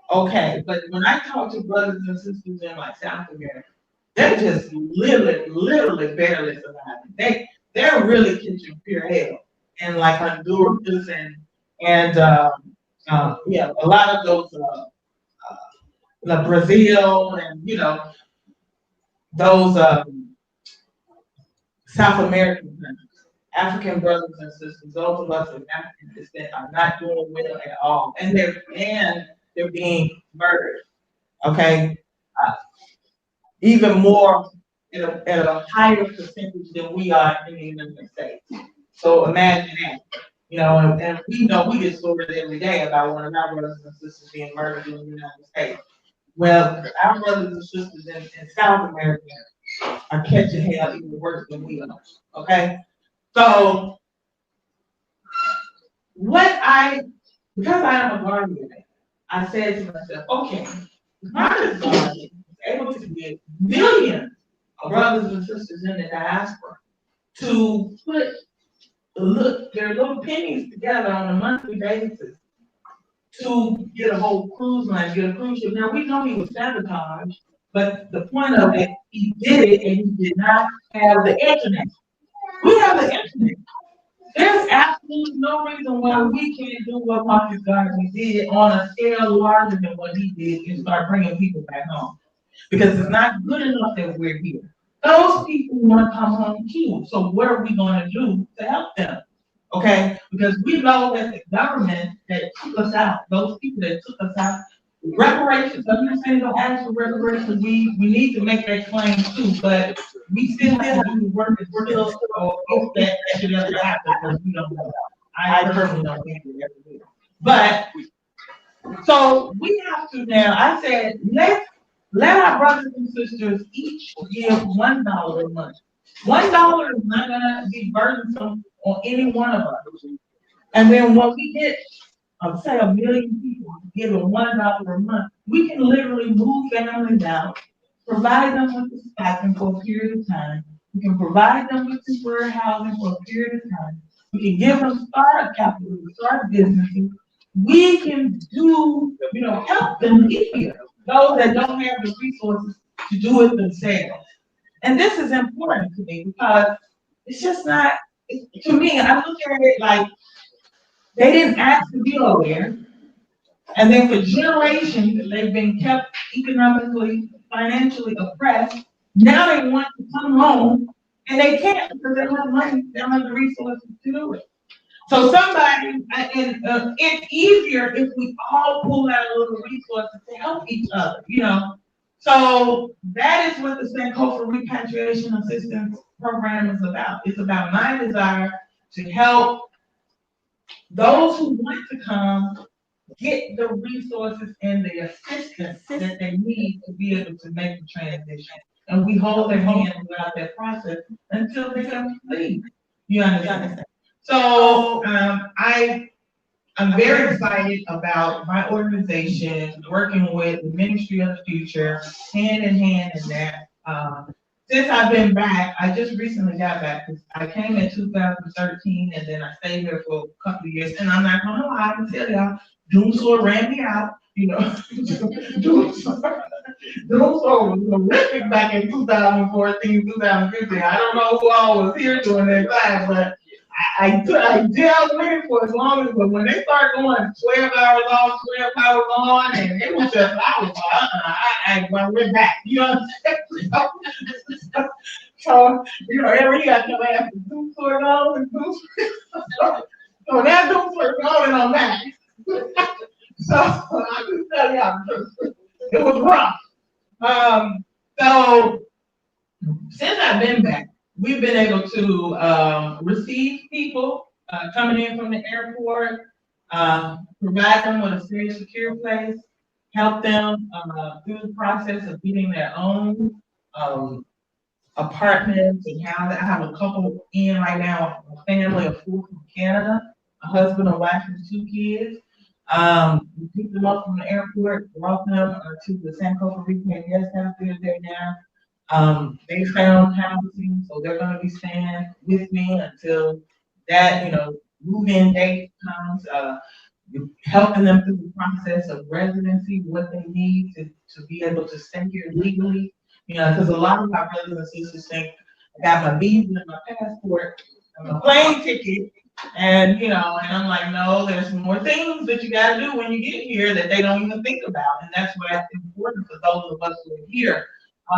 okay, but when I talk to brothers and sisters in like South America, they're just literally barely surviving. They're really catching pure hell. And like Honduras and yeah, a lot of those like Brazil and those South American countries, African brothers and sisters, those of us of African descent are not doing well at all, and they're being murdered. Okay, uh, even more at a higher percentage than we are in the United States. So imagine that. And we know we get stories every day about one of our brothers and sisters being murdered in the United States. Well, our brothers and sisters in South America are catching hell even worse than we are. Okay? So because I am a guardian, I said to myself, okay, if my guardian is able to get millions of brothers and sisters in the diaspora to put their little pennies together on a monthly basis to get a whole cruise line, get a cruise ship. Now we know he was sabotaged, but the point of it, he did it and he did not have the internet. We have the internet. There's absolutely no reason why we can't do what Marcus Garvey did on a scale larger than what he did and start bringing people back home. Because it's not good enough that we're here. Those people want to come home too. So what are we going to do to help them? Okay? Because we know that the government that took us out, those people that took us out, reparations, I'm not saying don't ask for reparations. We need to make that claim too, but we still have to do the work as well. So if that should ever happen, because we don't know. I personally don't think it ever will. But so we have to now, I said, let our brothers and sisters each give $1 a month. $1 is not gonna be burdensome on any one of us. And then when we get say 1 million people giving $1 a month, we can literally move families out, provide them with the stipend for a period of time. We can provide them with temporary housing for a period of time. We can give them startup capital, start businesses. We can help them here. Those that don't have the resources to do it themselves. And this is important to me because it's just not, to me, I look at it like they didn't ask to be over there. And then for generations, they've been kept economically, financially oppressed. Now they want to come home and they can't because they don't have money, they don't have the resources to do it. So it's easier if we all pull out a little resources to help each other, So that is what the Sankofa Repatriation Assistance Program is about. It's about my desire to help those who want to come get the resources and the assistance that they need to be able to make the transition. And we hold their hand throughout that process until they can leave. You understand? So I'm very excited about my organization working with the Ministry of the Future, hand in hand in that. Since I've been back, I just recently got back because I came in 2013 and then I stayed here for a couple of years. And I'm not gonna lie, I can tell y'all, Doomsor ran me out, Doomsor was horrific back in 2014, 2015. I don't know who all was here during that time, but I dealt with it for as long as, but when they start going 12 hours off, 12 hours on, and it was just, I was like, I went back, you know what I'm saying? So, every year I come after Doom Sword on and Doom Sword. So that Doom Sword going on that. So, I just tell y'all, it was rough. So, since I've been back, we've been able to receive people coming in from the airport, provide them with a safe, secure place, help them through the process of getting their own apartments and housing. I have a couple in right now, a family of 4 from Canada, a husband, a wife, and 2 kids. We picked them up from the airport, brought them to the Sankofa Repatriation Guest House. They're there now. They found housing, so they're going to be staying with me until that, move-in date comes. Helping them through the process of residency, what they need to be able to stay here legally. You know, because a lot of my brothers and sisters think I got my visa and my passport and my plane ticket, and you know, and I'm like, no, there's more things that you got to do when you get here that they don't even think about, and that's why it's important for those of us who are here,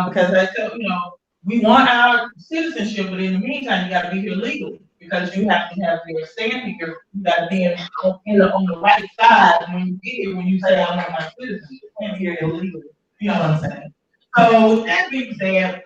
because I tell you know, we want our citizenship, but in the meantime, you got to be here legally because you have to have your stamp here. You got to be on the right side when you get here. When you say I want my citizenship, you can't be here illegally. You know what I'm saying? So with that being said,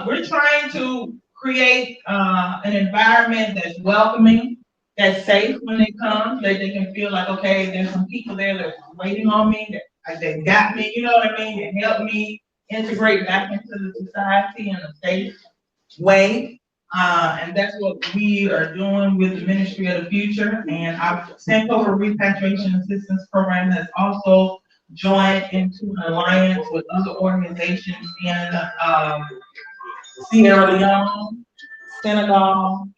we're trying to create an environment that's welcoming, that's safe when they come, that they can feel like, okay, there's some people there that are waiting on me, that got me, you know what I mean, that help me integrate back into the society in a safe way. And that's what we are doing with the Ministry of the Future. And our Sankofa Repatriation Assistance Program has also joined into an alliance with other organizations in Sierra Leone, Senegal.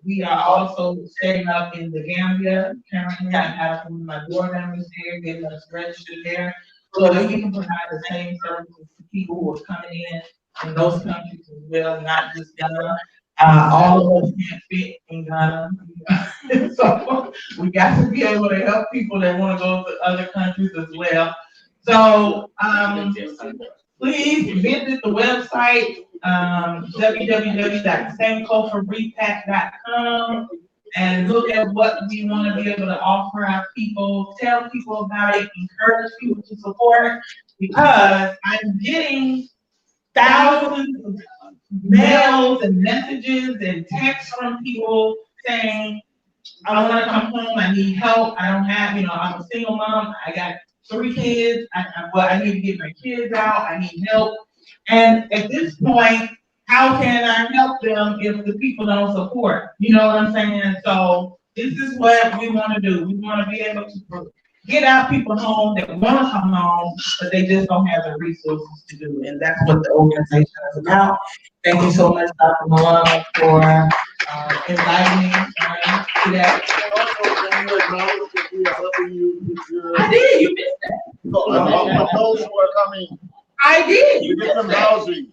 We are also setting up in the Gambia. Currently, I have one of my board members there, getting us registered there, so that we can provide the same services to people who are coming in those countries as well, not just Ghana. All of us can't fit in Ghana, so we got to be able to help people that want to go to other countries as well. So please visit the website, www.sankofarepack.com, and look at what we want to be able to offer our people, tell people about it, encourage people to support, because I'm getting thousands of mails and messages and texts from people saying, I want to come home, I need help, I don't have, you know, I'm a single mom, I got 3 kids, I need to get my kids out, I need help. And at this point, how can I help them if the people don't support? You know what I'm saying? So this is what we want to do. We want to be able to get our people home that want to come home, but they just don't have the resources to do it. And that's what the organization is about. Thank you so much, Dr. Maulana, for inviting me today. I did, you missed that. No, for those who are coming, I did. you get them housing.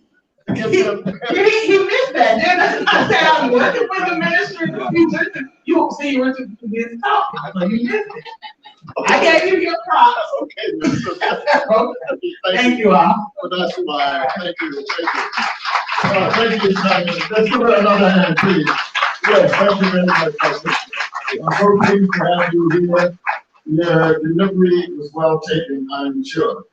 He missed that. Then I said I'm working with the ministry. You won't see you were to this talking, but you missed it. I gave you your props. Okay. Thank you all. Well, that's fine. Thank you. Thank you, Simon. Let's give it another hand, please. Yes, thank you very much. I'm so pleased to have you here. Your delivery was well taken, I'm sure.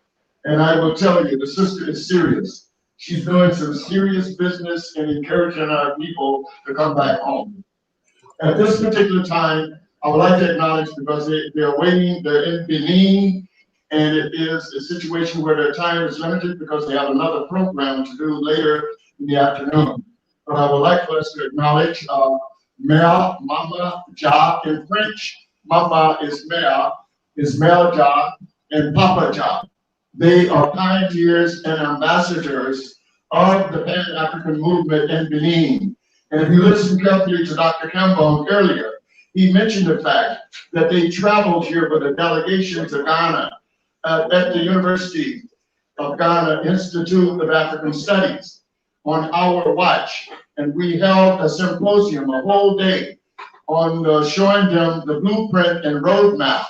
And I will tell you, the sister is serious. She's doing some serious business and encouraging our people to come back home. At this particular time, I would like to acknowledge, because they're waiting, they're in Benin, and it is a situation where their time is limited because they have another program to do later in the afternoon. But I would like for us to acknowledge Mère, Mama, Ja in French. Mama is Mère Ja, and Papa Ja. They are pioneers and ambassadors of the Pan-African movement in Benin. And if you listen carefully to Dr. Kambon earlier, he mentioned the fact that they traveled here with a delegation to Ghana at the University of Ghana Institute of African Studies on our watch. And we held a symposium, a whole day, on showing them the blueprint and roadmap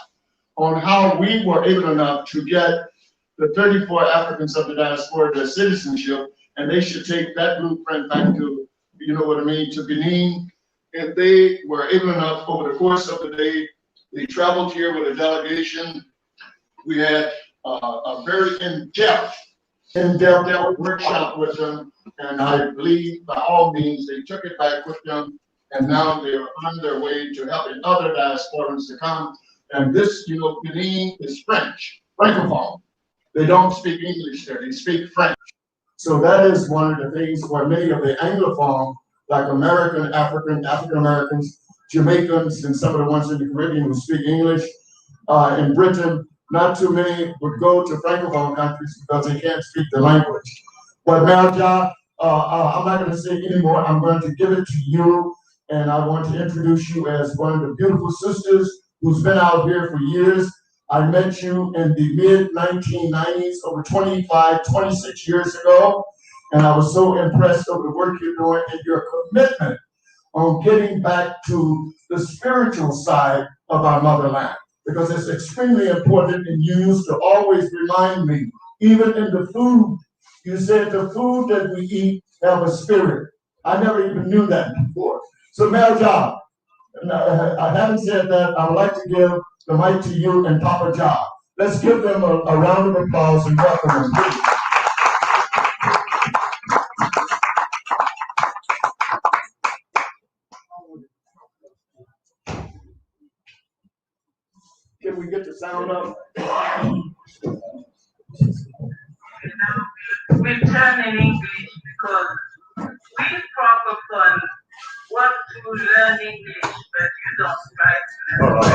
on how we were able enough to get the 34 Africans of the diaspora their citizenship, and they should take that blueprint back to, you know what I mean, to Benin. And they were able enough over the course of the day. They traveled here with a delegation. We had a very in-depth workshop with them, and I believe by all means they took it back with them, and now they're on their way to helping other diasporans to come. And this, you know, Benin is French, Francophone. They don't speak English there, they speak French. So that is one of the things where many of the Anglophone, like American, African Americans, Jamaicans, and some of the ones in the Caribbean who speak English, in Britain, not too many would go to Francophone countries because they can't speak the language. But Marja, I'm not going to say anymore. I'm going to give it to you, and I want to introduce you as one of the beautiful sisters who's been out here for years. I met you in the mid-1990s, over 25, 26 years ago, and I was so impressed over the work you're doing and your commitment on getting back to the spiritual side of our motherland, because it's extremely important, and you used to always remind me, even in the food, you said the food that we eat have a spirit. I never even knew that before. So Marja, I haven't said that. I would like to give the mic to you and Papa Jah. Let's give them a round of applause and welcome them, please. Can we get the sound up? We turn in English because we francophone want to learn English, but you don't try to learn.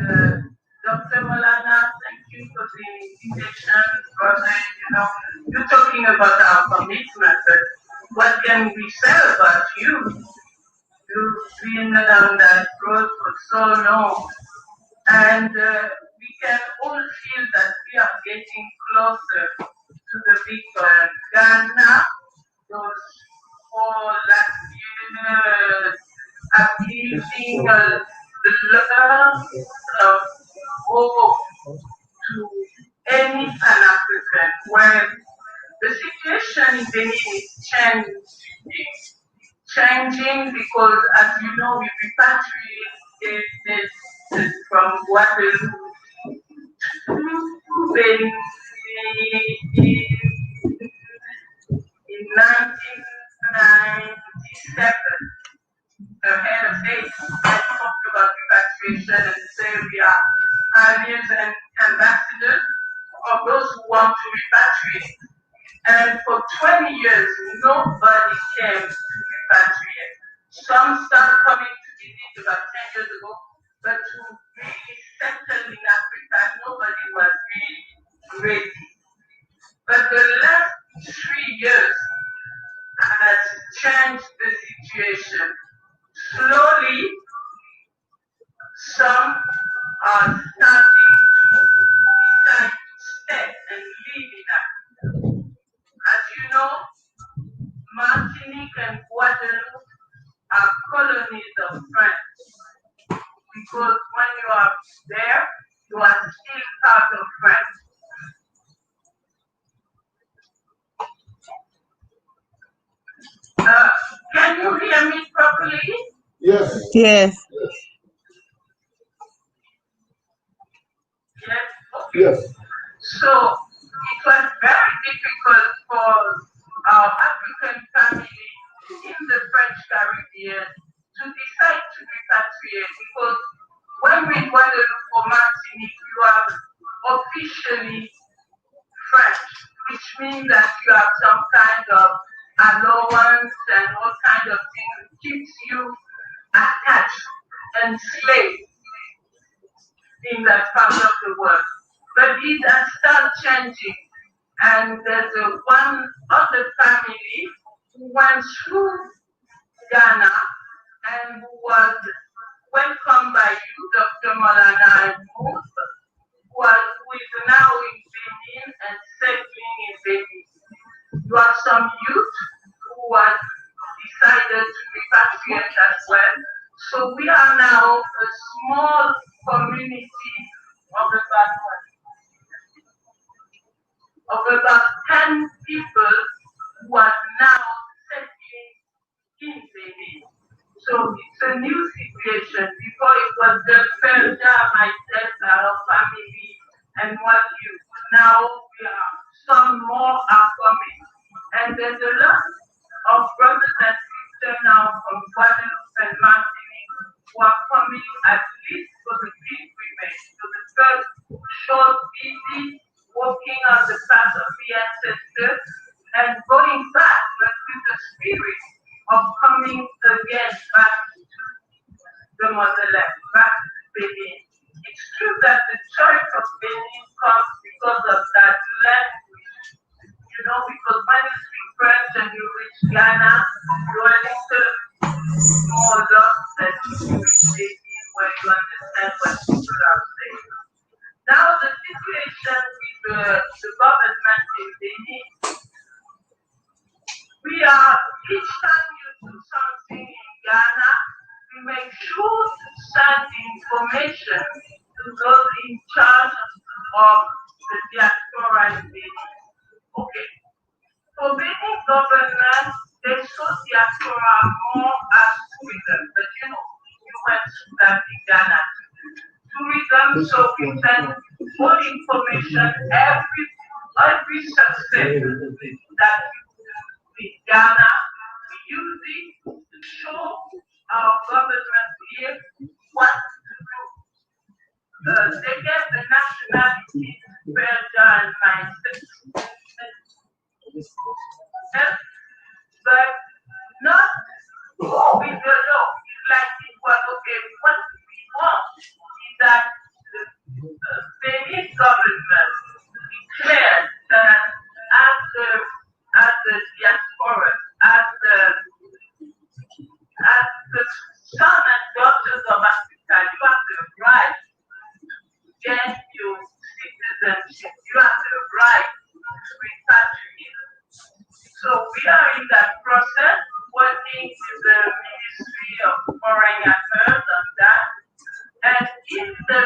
And Dr. Maulana, thank you for the invitation, brother. You know, you're talking about our commitment, but what can we say about you? You've been on that road for so long, and we can all feel that we are getting closer to the big Ghana. Those 4 last years, uplifting the love of hope to any Pan-African, where the situation in Benin is changing because, as you know, we repatriated from Obadele to Benin in 1997. Ahead of date, I talked about repatriation and say we are pioneers and ambassadors of those who want to repatriate. And for 20 years, nobody came to repatriate. Some started coming to visit about 10 years ago, but to really settle in Africa, nobody was really ready. But the last 3 years has changed the situation. Slowly, some are starting to decide to stay and live in Africa. As you know, Martinique and Guadeloupe are colonies of France, because when you are there, you are still part of France. Can you hear me properly? Yes. Yes. Yes. Okay. Yes. So it was very difficult for our African family in the French Caribbean to decide to repatriate, because when we Guadeloupe or Martinique, you are officially French, which means that you have some kind of allowance and all kind of things that keeps you attached and slave in that part of the world. But it has started changing, and there's one other family who went through Ghana and who was welcomed by you, Dr. Maulana, and who is now in Benin and settling in Benin. You have some youth who has decided to repatriate as well. So we are now a small community of about 10 people who are now settling in Benin. So it's a new situation. Before it was just Felda, myself, our family, and what you. Now we are, some more are coming. And there's a lot of brothers and sisters now from Guadeloupe and Martinique who are coming at least for the pilgrimage, to the first short visit, walking on the path of the ancestors, and going back, but with the spirit of coming again back to the motherland, back to Benin. It's true Benin comes because of that language. You know, because when you speak French and you reach Ghana, you're a little more lost than if you reach Benin where you understand what people are saying. Now the situation with the government in Benin, we are, each time you do something in Ghana, we make sure to send information to those in charge of the diaspora in Benin. Okay. For Benin government, they saw diaspora more as tourism, but you know, you went to that in Ghana. Tourism, so we send all information, every success that with Ghana, we use it to show our government here what to do. They get the nationality, Belgium and mindset. But not with the law. It's like it was okay. What we want is that the Benin government declared that as the diaspora, as the son and daughters of Africa, you have the right to get your citizenship. You have the right to repatriate. So we are in that process, working with the Ministry of Foreign Affairs on that. And in the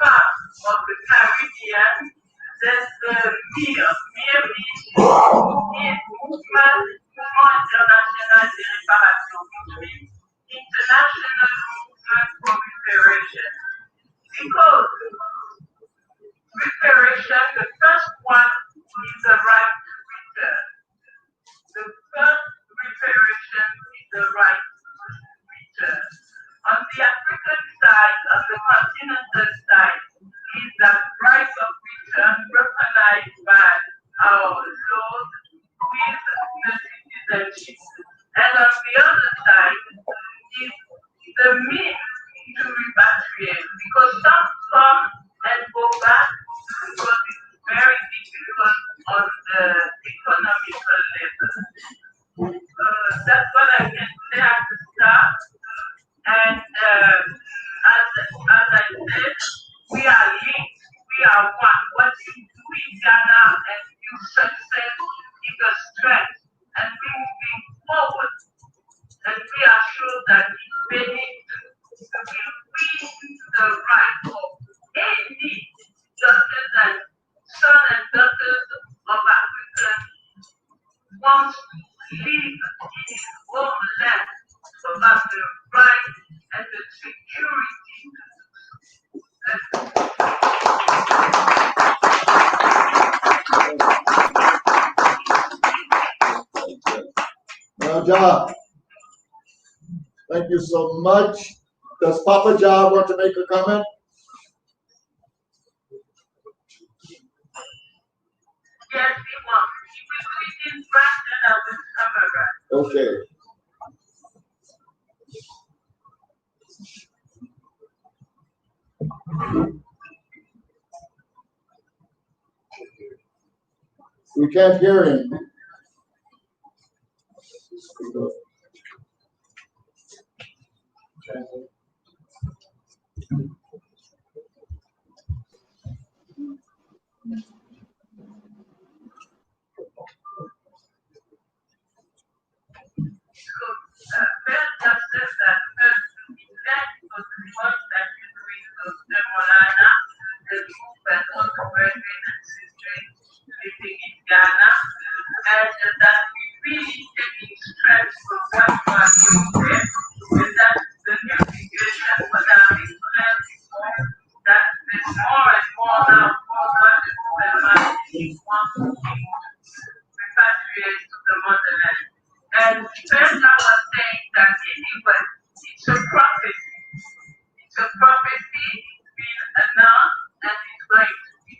part of the Caribbean, there's the MIR, is Mouvement International de Repatriation, which means International Movement for Reparation. Because reparation, the first one is the right to return. The first reparation is the right to return. On the African side, on the continental side, is that right of return recognized by our laws with the citizenship. And on the other side is the means to repatriate, because some come and go back because it's very difficult on the economical level. That's what I can say at the start. And as I said, we are linked, we are one. What you do in Ghana and your success is a strength, and we're moving forward. And we are sure that it's Benin will win the right of any daughters and sons and daughters of Africa wants to live in his homeland to have the right and the security to Now, Jah, thank you so much. Does Papa Jah want to make a comment? Yes, he wants. He will do it in French and I will summarize. Okay. We can't hear him. Bell just says that first to be led was the work that you doing to the Maulana, the group and all the brethren and sisters living in Ghana, and that we really taking strength from what you are doing there, and that the new situation, what I have explained before, that there's more and more now forward the humanity wants to repatriate to the motherland. And Sista was saying that anyway, it's a prophecy. It's a prophecy, it's been announced, and it's going to be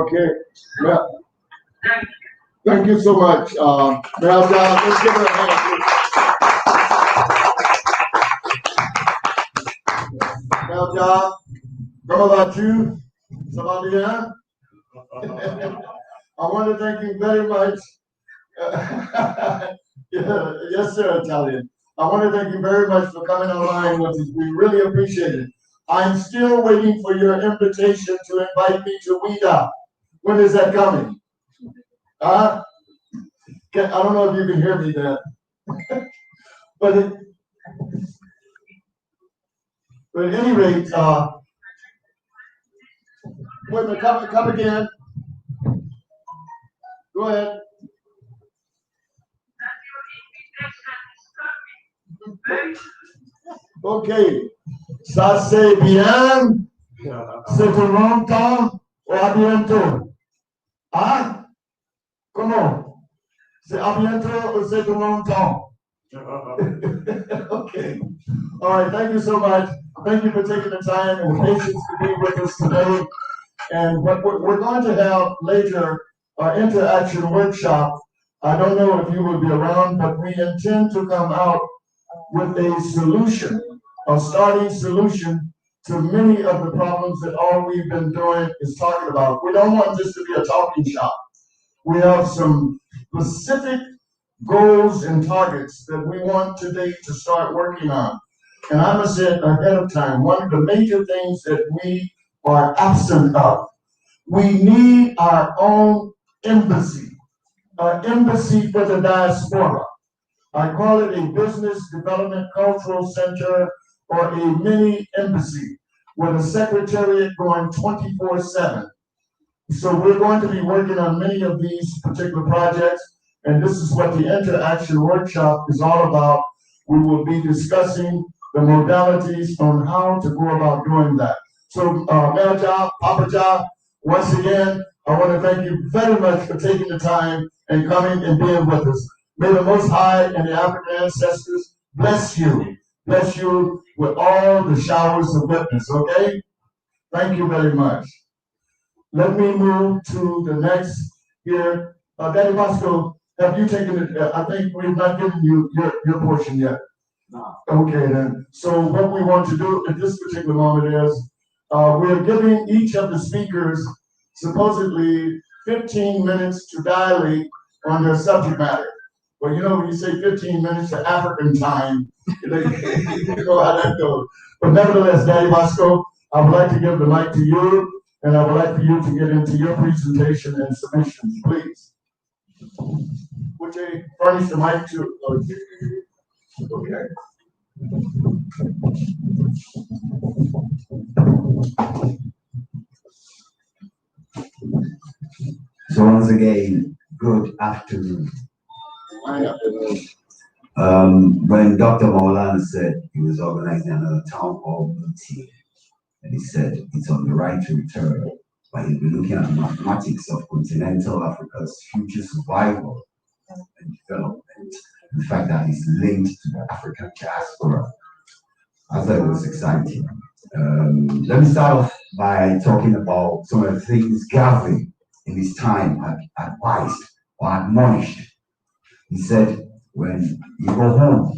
Okay. Yeah. Thank you so much. Let's give her a hand. Now, John, comment vas-tu? Ça va bien? I want to thank you very much. Yes, sir, Italian. I want to thank you very much for coming online with us. We really appreciate it. I'm still waiting for your invitation to invite me to Ouida. When is that coming? I don't know if you can hear me there. But at any rate, wait a minute, come again. Go ahead. Okay. Ça c'est bien. C'est un longtemps ou à bientôt? Hein? Comment? C'est à bientôt ou c'est un longtemps? Okay. All right. Thank you so much. Thank you for taking the time and the patience to be with us today. And what we're going to have later, our interaction workshop. I don't know if you will be around, but we intend to come out with a solution, a starting solution to many of the problems that all we've been doing is talking about. We don't want this to be a talking shop. We have some specific goals and targets that we want today to start working on. And I must say ahead of time, one of the major things that we are absent of, we need our own embassy, an embassy for the diaspora. I call it a business development cultural center or a mini embassy with a secretariat going 24/7. So we're going to be working on many of these particular projects, and this is what the interaction workshop is all about. We will be discussing the modalities on how to go about doing that. So, Melja, Papa Ja, once again, I want to thank you very much for taking the time and coming and being with us. May the Most High and the African ancestors bless you with all the showers of witness, okay? Thank you very much. Let me move to the next here. Daddy Bosco, have you taken it? I think we've not given you your portion yet. No. Okay, then. So what we want to do at this particular moment is we're giving each of the speakers supposedly 15 minutes to dilate on their subject matter. Well, you know, when you say 15 minutes to African time, you know how that goes. But nevertheless, Daddy Bosco, I would like to give the mic to you, and I would like for you to get into your presentation and submissions, please. Would you furnish the mic to? Okay. So once again, good afternoon. When Dr. Maulana said he was organizing another town hall meeting, and he said it's on the right to return, but he'll be looking at the mathematics of continental Africa's future survival and development, the fact that it's linked to the African diaspora. I thought it was exciting. Let me start off by talking about some of the things Gavin in his time had advised or admonished. He said, when you go home,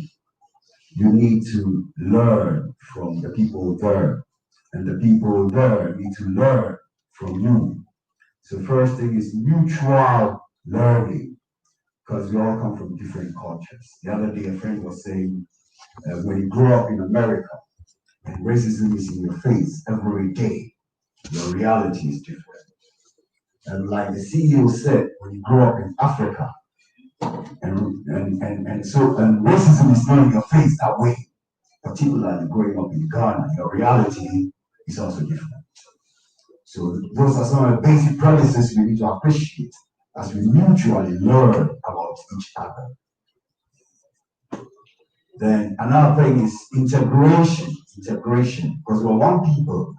you need to learn from the people there, and the people there need to learn from you. So first thing is mutual learning, because we all come from different cultures. The other day, a friend was saying, when you grow up in America, and racism is in your face every day, your reality is different. And like the CEO said, when you grow up in Africa, and racism is not in your face that way, particularly growing up in Ghana, your reality is also different. So those are some of the basic premises we need to appreciate as we mutually learn about each other. Then another thing is integration, because we're one people.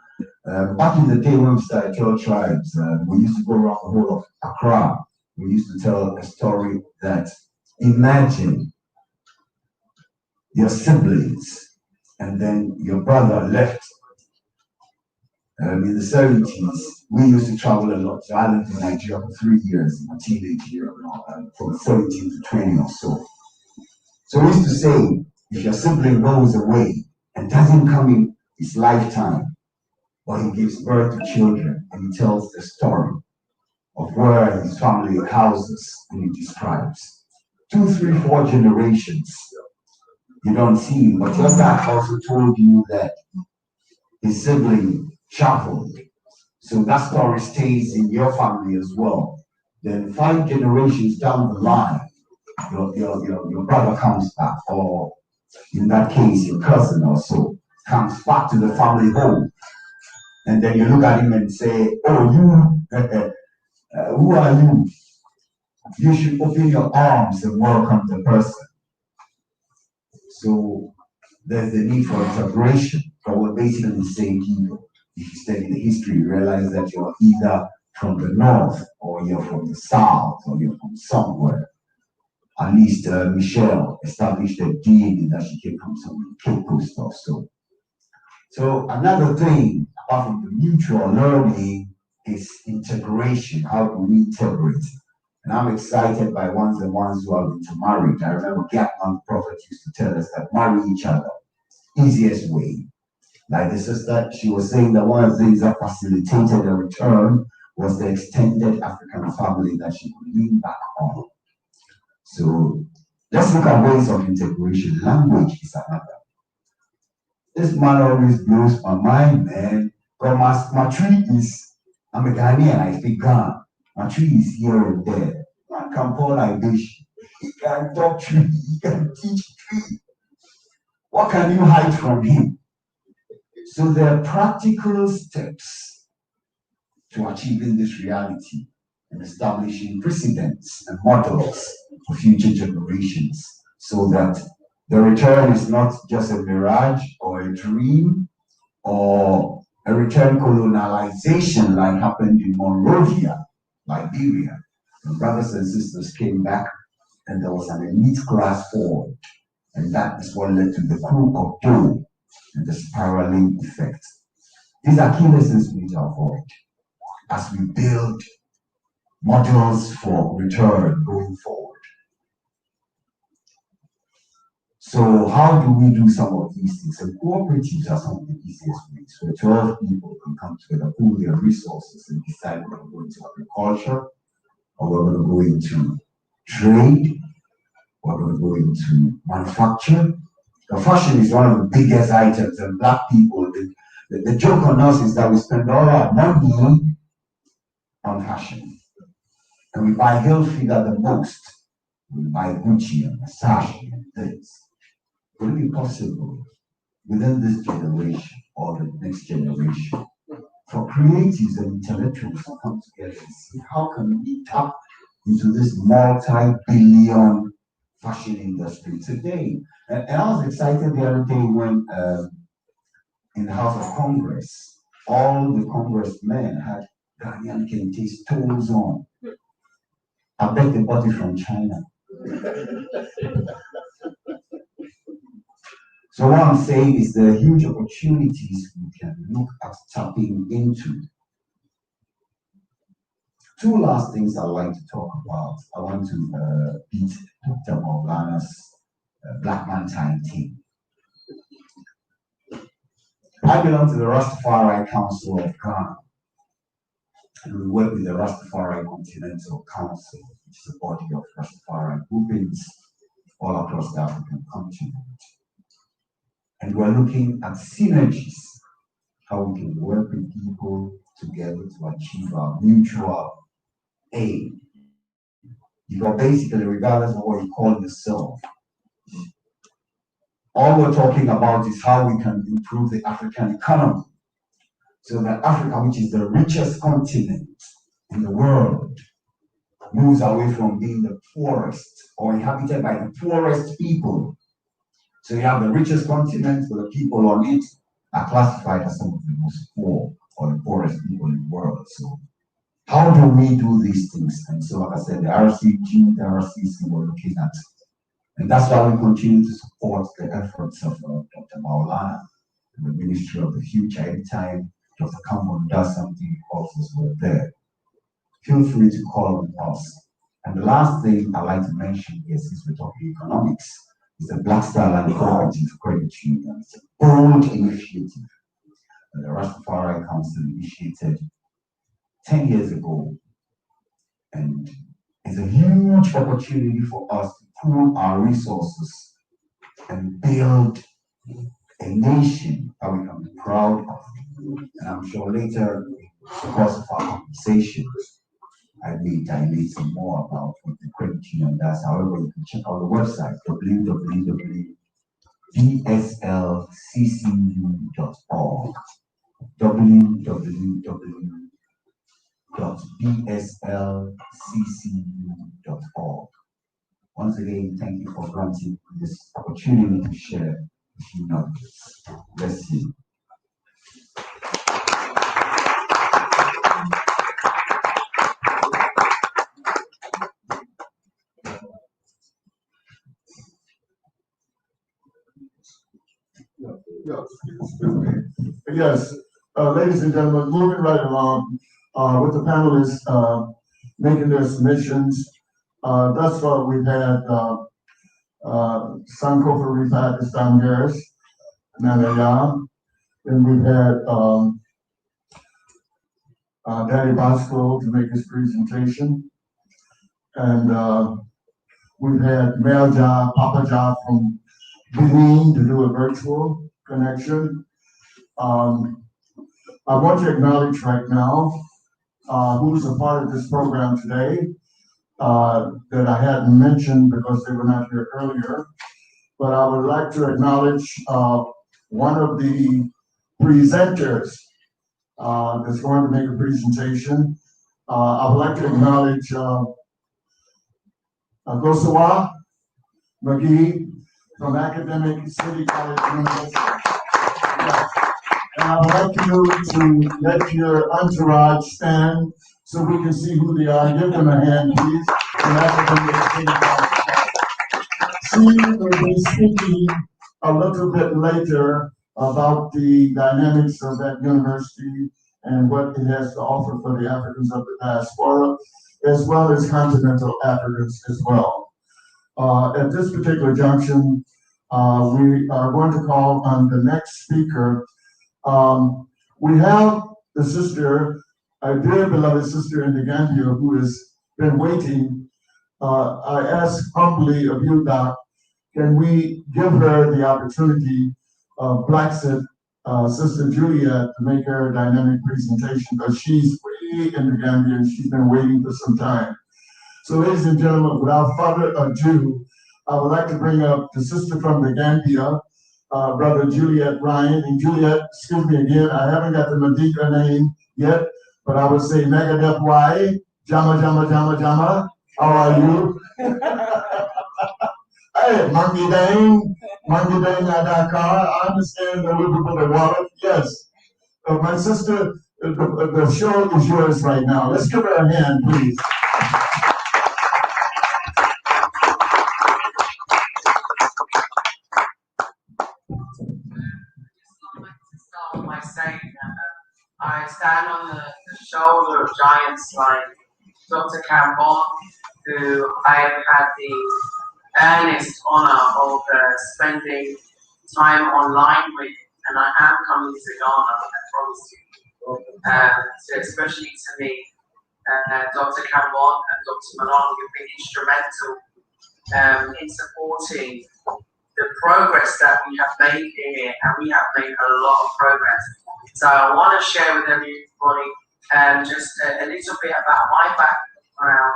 Back in the day when we started Tell Tribes, we used to go around the whole of Accra. We used to tell a story that imagine your siblings and then your brother left In the 70s, we used to travel a lot. So I lived in Nigeria for 3 years, in my teenage year, from 17 to 20 or so. So we used to say, if your sibling goes away and doesn't come in his lifetime, but he gives birth to children and he tells the story of where his family houses and he describes 2, 3, 4 generations. You don't see him, but your dad also told you that his sibling traveled. So that story stays in your family as well. Then 5 generations down the line, your brother comes back, or in that case, your cousin or so, comes back to the family home. And then you look at him and say, oh, you, who are you? You should open your arms and welcome the person. So there's the need for integration, but we're basically the same people. If you study the history, you realize that you're either from the north, or you're from the south, or you're from somewhere. At least Michelle established a DNA that she came from some Cape Coast or so. So another thing, apart from the mutual learning, is integration. How do we integrate? And I'm excited by the ones who are intermarried. I remember Gatman Prophet used to tell us that marry each other, easiest way. Like the sister, she was saying that one of the things that facilitated a return was the extended African family that she could lean back on. So let's look at ways of integration. Language is another. This man always blows my mind, man. Because my tree is, I'm a Ghanaian, I speak Ghana. My tree is here and there. Man can pour libation. He can talk tree. He can teach tree. What can you hide from him? So there are practical steps to achieving this reality and establishing precedents and models for future generations, so that the return is not just a mirage or a dream or a return colonialization like happened in Monrovia, Liberia. And brothers and sisters came back and there was an elite class formed. And that is what led to the coup of dough and the spiraling effect. These are key lessons we need to avoid as we build models for return going forward. So how do we do some of these things? And cooperatives are some of the easiest ways. Where 12 people can come together, pool their resources, and decide we're going to go into agriculture, or we're going to go into trade, or we're going to go into manufacture. The fashion is one of the biggest items, and black people, the joke on us is that we spend all our money on fashion. And we buy Hilfiger the most. We buy Gucci and Versace and things. Would it be possible within this generation or the next generation for creatives and intellectuals to come together and see how can we tap into this multi-billion fashion industry today? And I was excited the other day when in the House of Congress, all the congressmen had Ghanaian Kente's toes on. I bet they bought it from China. So what I'm saying is there are huge opportunities we can look at tapping into. 2 last things I'd like to talk about. I want to beat Dr. Maulana's Black Man Time team. I belong to the Rastafari Council of Ghana. And we work with the Rastafari Continental Council, which is a body of Rastafari groupings all across the African continent. And we're looking at synergies, how we can work with people together to achieve our mutual aim. Because basically, regardless of what you call yourself, all we're talking about is how we can improve the African economy. So that Africa, which is the richest continent in the world, moves away from being the poorest or inhabited by the poorest people. So you have the richest continent, but the people on it are classified as some of the most poor or the poorest people in the world. So how do we do these things? And so, like I said, the RCG, the RCC we're looking at. And that's why we continue to support the efforts of Dr. Maulana and the Ministry of the Future. Anytime Dr. Kambon does something also as well there, feel free to call on us. And the last thing I'd like to mention here, since we're talking economics, is the Black Star and Cooperative Credit Union. It's a bold initiative that the Rastafari Council initiated 10 years ago. And it's a huge opportunity for us to pool our resources and build a nation that we can be proud of. And I'm sure later, because of our conversation, I may dilate some more about what the credit union does. However, you can check out the website, www.bslccu.org. www.bslccu.org. Once again, thank you for granting this opportunity to share a few nuggets. Bless you. Yes, ladies and gentlemen, moving right along with the panelists making their submissions. Thus far, we've had Sankofa Repatriation down here, then we've had Daddy Bosco to make his presentation, and we've had Mayor Ja, Papa Ja from Benin to do a virtual connection. I want to acknowledge right now who's a part of this program today that I hadn't mentioned because they were not here earlier. But I would like to acknowledge one of the presenters that's going to make a presentation. I would like to acknowledge Gosawa McGee from Academic City College University. And I would like you to let your entourage stand so we can see who they are. Give them a hand, please. From Academic City College. She will be speaking a little bit later about the dynamics of that university and what it has to offer for the Africans of the diaspora, as well as continental Africans as well. At this particular junction, we are going to call on the next speaker. We have the sister, a dear beloved sister in the Gambia who has been waiting. I ask humbly of you, Doc, can we give her the opportunity of Blackset, Sister Juliet, to make her dynamic presentation, because she's way in the Gambia and she's been waiting for some time. So ladies and gentlemen, without further ado, I would like to bring up the sister from the Gambia, Brother Juliet Ryan. And Juliet, excuse me again, I haven't got the Madika name yet, but I would say Megadeth Y, Jama Jama Jama Jama. How are you? Hey, Monkey Dang Dakar. I understand a little bit of water. Yes. My sister, the show is yours right now. Let's give her a hand, please. By saying I stand on the shoulder of giants like Dr. Kambon, who I have had the earnest honor of spending time online with, and I am coming to Ghana, I promise you. So especially to me, Dr. Kambon and Dr. Maulana have been instrumental in supporting the progress that we have made here, and we have made a lot of progress. So I want to share with everybody just a little bit about my background.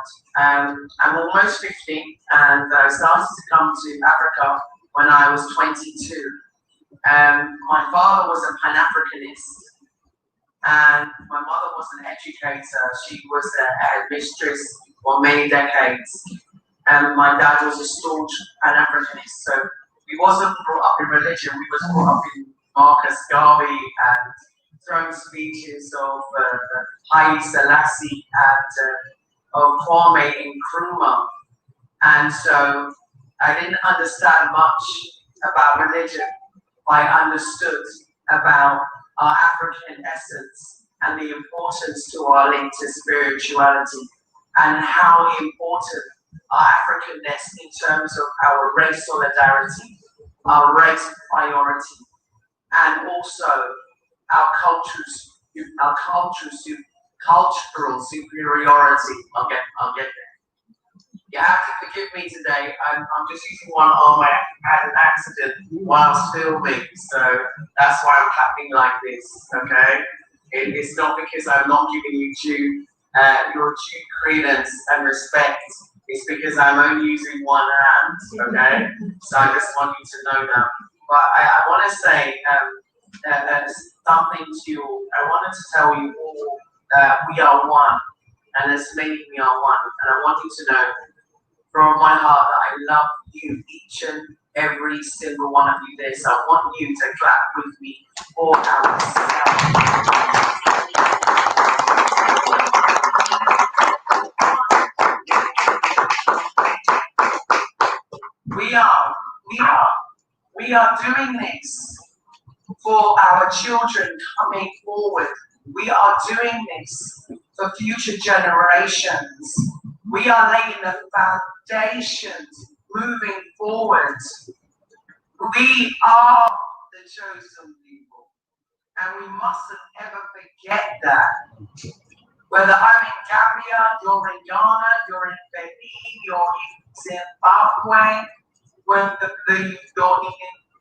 I'm almost 50, and I started to come to Africa when I was 22. My father was a Pan-Africanist, and my mother was an educator. She was a headmistress for many decades. And my dad was a staunch Pan-Africanist, so we wasn't brought up in religion, we was brought up in Marcus Garvey and throwing speeches of Haile Selassie and of Kwame Nkrumah. And so I didn't understand much about religion. I understood about our African essence and the importance to our link to spirituality, and how important our Africanness in terms of our race solidarity, our race priority, and also our cultural superiority. I'll get there. You have to forgive me today. I'm just using one arm. I had an accident whilst filming, so that's why I'm clapping like this. Okay, it's not because I'm not giving you your due credence and respect. It's because I'm only using one hand. Okay, so I just want you to know that. But I want to say something to you. I wanted to tell you all that we are one, and as many we are one, and I want you to know from my heart that I love you, each and every single one of you there. So I want you to clap with me for ourselves. We are doing this for our children coming forward. We are doing this for future generations. We are laying the foundations moving forward. We are the chosen people, and we mustn't ever forget that. Whether I'm in Gambia, you're in Ghana, you're in Benin, you're in Zimbabwe, whether you're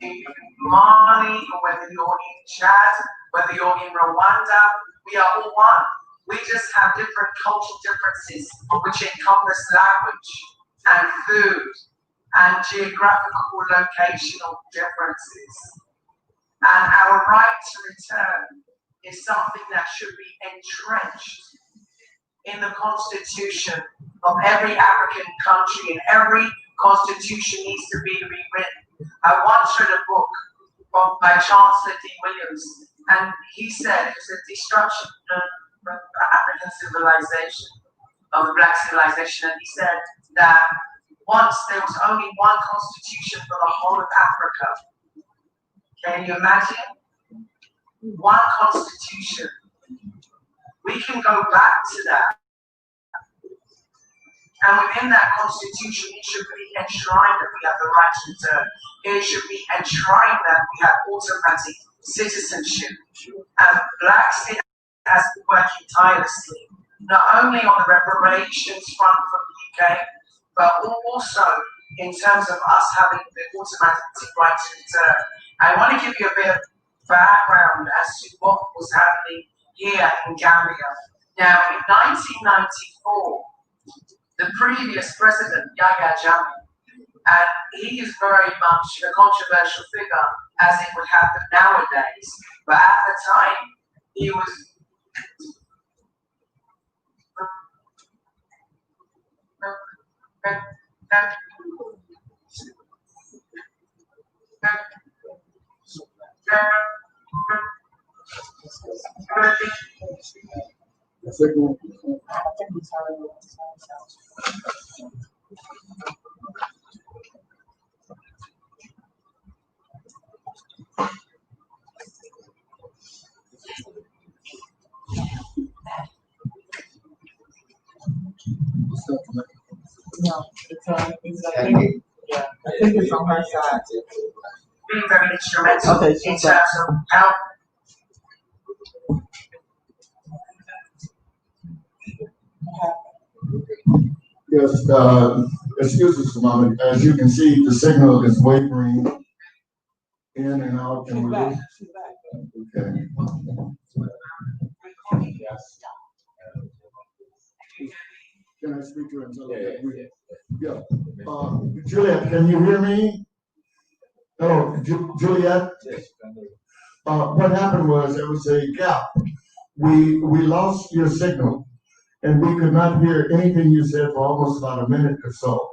in Mali, or whether you're in Chad, whether you're in Rwanda, we are all one. We just have different cultural differences, which encompass language and food and geographical locational differences. And our right to return is something that should be entrenched in the constitution of every African country, and every constitution needs to be rewritten. I once read a book by Chancellor D. Williams, and he said it's a destruction of African civilization, of the black civilization, and he said that once there was only one constitution for the whole of Africa. Can you imagine? One constitution. We can go back to that. And within that constitution, it should be enshrined that we have the right to return. It should be enshrined that we have automatic citizenship. And Black State has been working tirelessly, not only on the reparations front for the UK, but also in terms of us having the automatic right to return. I want to give you a bit of background as to what was happening here in Gambia. Now, in 1994, the previous president, Yahya Jammeh, and he is very much a controversial figure, as it would happen nowadays. But at the time, he was No, it's on. I think it's on her side. being very instrumental Okay, in she's terms of how. Yes, excuse us a moment. As you can see, the signal is wavering in and out. Can we lose? Okay. Can I speak to him? Yeah. Juliet, can you hear me? Hello, Juliet? What happened was there was a gap. We lost your signal, and we could not hear anything you said for almost about a minute or so.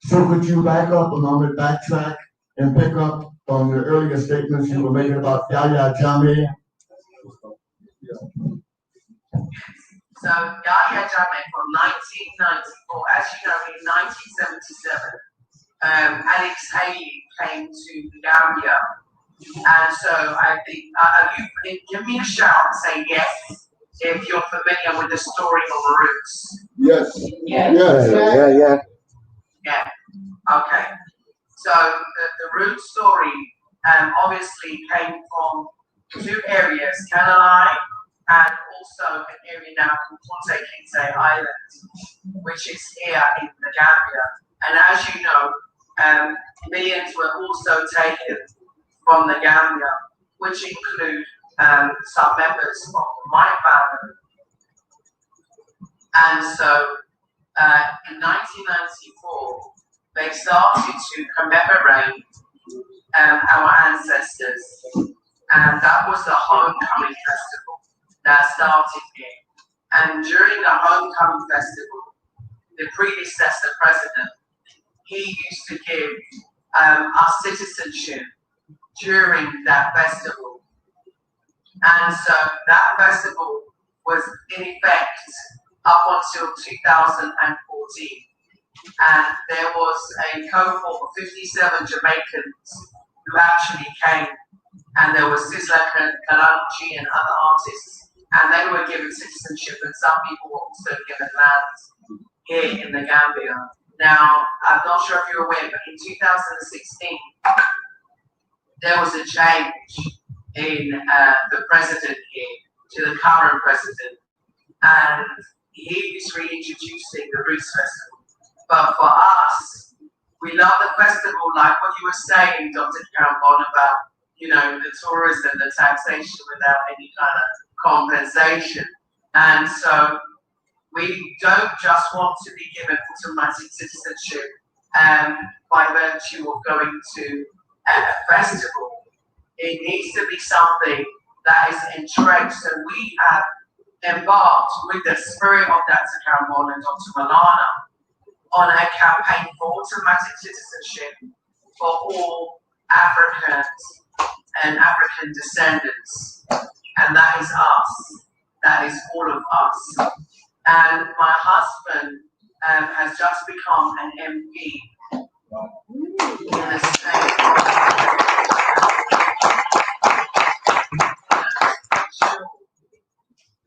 So could you back up a moment, backtrack, and pick up on the earlier statements you were making about Yahya Jammeh? So Yahya Jammeh from 1994, as you know, in 1977, Alex Haley came to the Gambia And so I think, you give me a shout and say yes if you're familiar with the story of the roots. Yes. Yes. Yeah. Okay. So the root story obviously came from two areas, Canalai and also an area now called Ponte Kinte Island, which is here in the Gambia. And as you know, millions were also taken from the Gambia, which include some members of my family. And so in 1994, they started to commemorate our ancestors. And that was the homecoming festival that started here. And during the homecoming festival, the predecessor president, he used to give us citizenship during that festival. And so that festival was in effect up until 2014. And there was a cohort of 57 Jamaicans who actually came, and there was Sista Kalanchi and other artists, and they were given citizenship, and some people were also given land here in the Gambia. Now, I'm not sure if you're aware, but in 2016, there was a change in the president here to the current president, and he is reintroducing the Roots Festival. But for us, we love the festival, like what you were saying, Dr. Kambon, about, you know, the tourism, the taxation without any kind of compensation. And so we don't just want to be given automatic citizenship by virtue of going to a festival. It needs to be something that is entrenched. So we have embarked with the spirit of Dr. Kambon and Dr. Maulana on a campaign for automatic citizenship for all Africans and African descendants. And that is us. That is all of us. And my husband has just become an MP in the state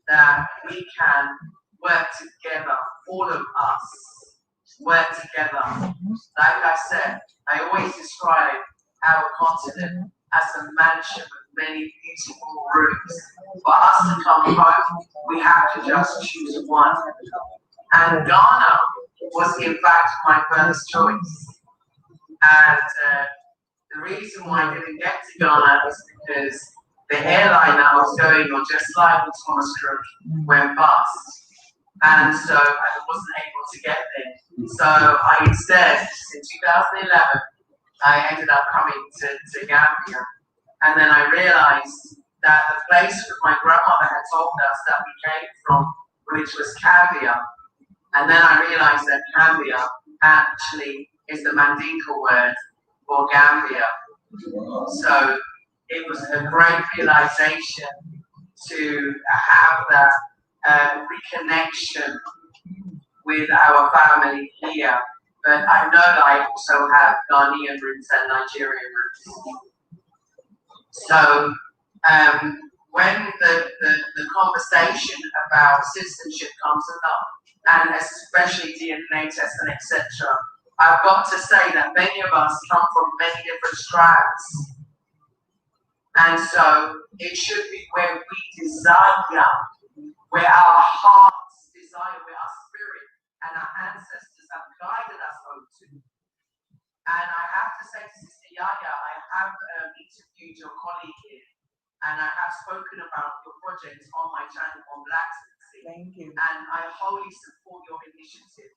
that we can work together, all of us work together. Like I said, I always describe our continent as a mansion with many beautiful rooms. For us to come home, we have to just choose one. And Ghana was in fact my first choice. And the reason why I didn't get to Ghana is because the airline that I was going on, just like Thomas Cook, went bust. And so I wasn't able to get there. So I instead, in 2011, I ended up coming to Gambia. And then I realized that the place that my grandmother had told us that we came from, which was Cambia, and then I realized that Cambia actually is the Mandinka word for Gambia. So it was a great realization to have that reconnection with our family here. But I know I also have Ghanaian roots and Nigerian roots. So when the conversation about citizenship comes up, and especially DNA testing, etc., I've got to say that many of us come from many different strands. And so it should be where we desire, where our hearts desire, where our spirit and our ancestors have guided us home to. And I have to say to Sister Yaya, I have interviewed your colleague here, and I have spoken about your project on my channel on Black Sexy. Thank you. And I wholly support your initiative.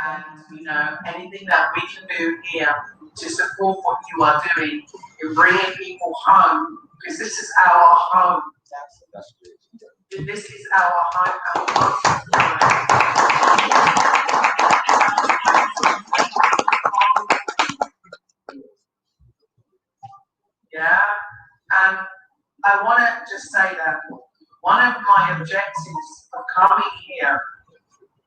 And you know, anything that we can do here to support what you are doing in bringing people home, because this is our home. This is our home. Yeah, and I want to just say that one of my objectives of coming here,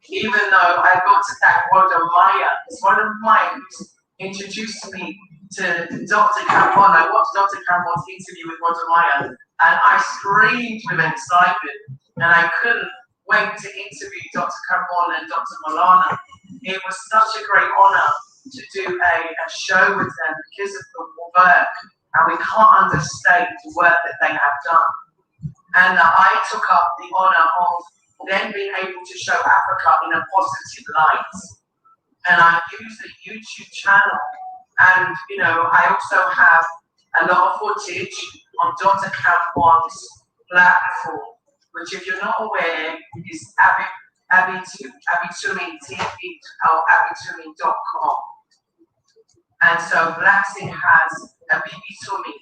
even though I got to thank Wanda Maya, is one of mine who's introduced me to Dr. Kambon. I watched Dr. Kambon's interview with Obadele, and I screamed with excitement, and I couldn't wait to interview Dr. Kambon and Dr. Maulana. It was such a great honor to do a show with them because of the work, and we can't understate the work that they have done. And I took up the honor of then being able to show Africa in a positive light. And I use the YouTube channel, and I also have a lot of footage on Dr. Kambon's platform, which, if you're not aware, is Abitumi TV or abitumi.com. And so Blacksing has a Abitumi.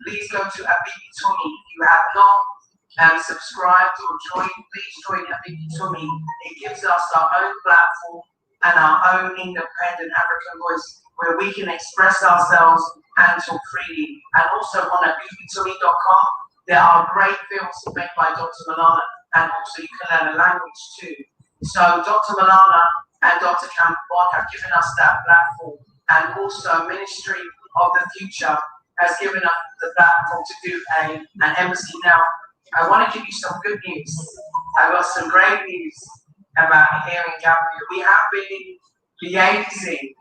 Please go to Abitumi. If you have not subscribed or joined, please join Abitumi. It gives us our own platform and our own independent African voice where we can express ourselves and talk freely. And also on abitumi.com, there are great films made by Dr. Maulana, and also you can learn a language too. So Dr. Maulana and Dr. Kambon have given us that platform, and also Ministry of the Future has given us the platform to do an embassy. Now, I want to give you some good news. I've got some great news about here in Gambia. We have been liaising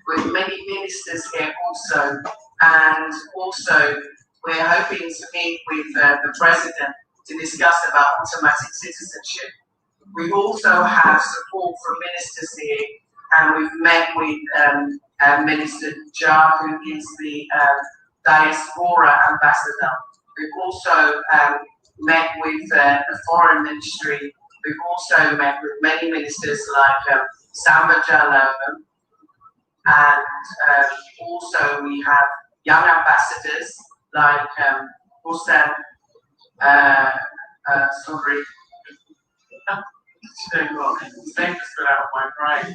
with many ministers here also, and also we're hoping to meet with the president to discuss about automatic citizenship. We also have support from ministers here, and we've met with Minister Ja, who is the diaspora ambassador. We've also met with the foreign ministry. We've also met with many ministers like Samba Jallo, and also we have young ambassadors like Hussein, sorry, his name just got out of my brain.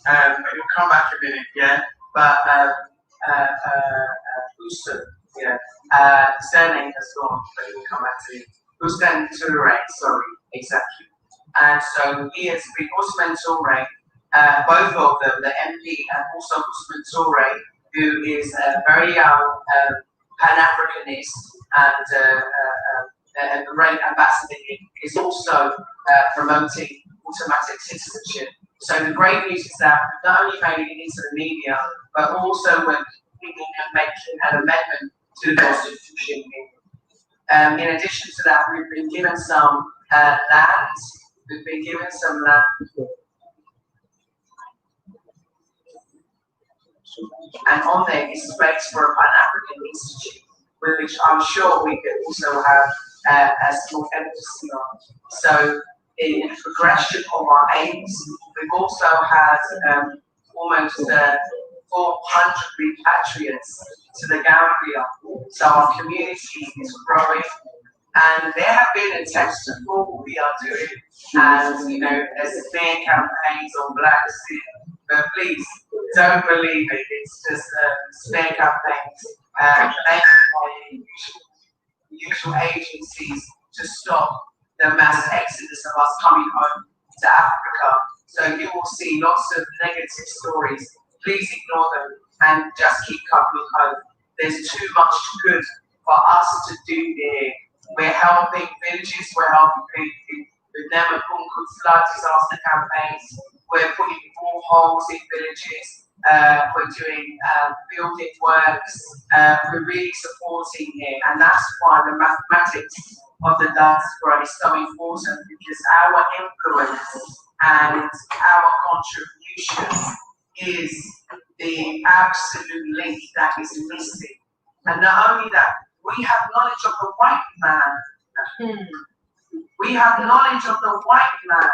It'll come back a minute, yeah. But Hussein, yeah, surname has gone, but it will come back to me. Hussein Toure, sorry, exactly. And so he has been Usman Toure, both of them, the MP and also Usman Toure, who is a very young Pan-Africanist and the great ambassador, is also promoting automatic citizenship. So the great news is that not only made it into the media, but also we're making an amendment to the Constitution. In addition to that, we've been given some land. We've been given some land. And on there is space for a Pan-African Institute, which I'm sure we could also have a small emphasis on. So in progression of our aims, we've also had almost 400 repatriates to the Gambia. So our community is growing, and there have been attempts to fool what we are doing, and there's smear campaigns on Black Sin, but please don't believe it. It's just smear campaigns made by usual agencies to stop the mass exodus of us coming home to Africa. So you will see lots of negative stories. Please ignore them and just keep coming home. There's too much good for us to do there. We're helping villages, we're helping people with Nema Kunkud flood disaster campaigns, we're putting boreholes in villages, we're doing building works, we're really supporting it, and that's why the mathematics of the diaspora is so important, because our influence and our contribution is the absolute link that is missing. And not only that, we have knowledge of the white man. We have knowledge of the white man.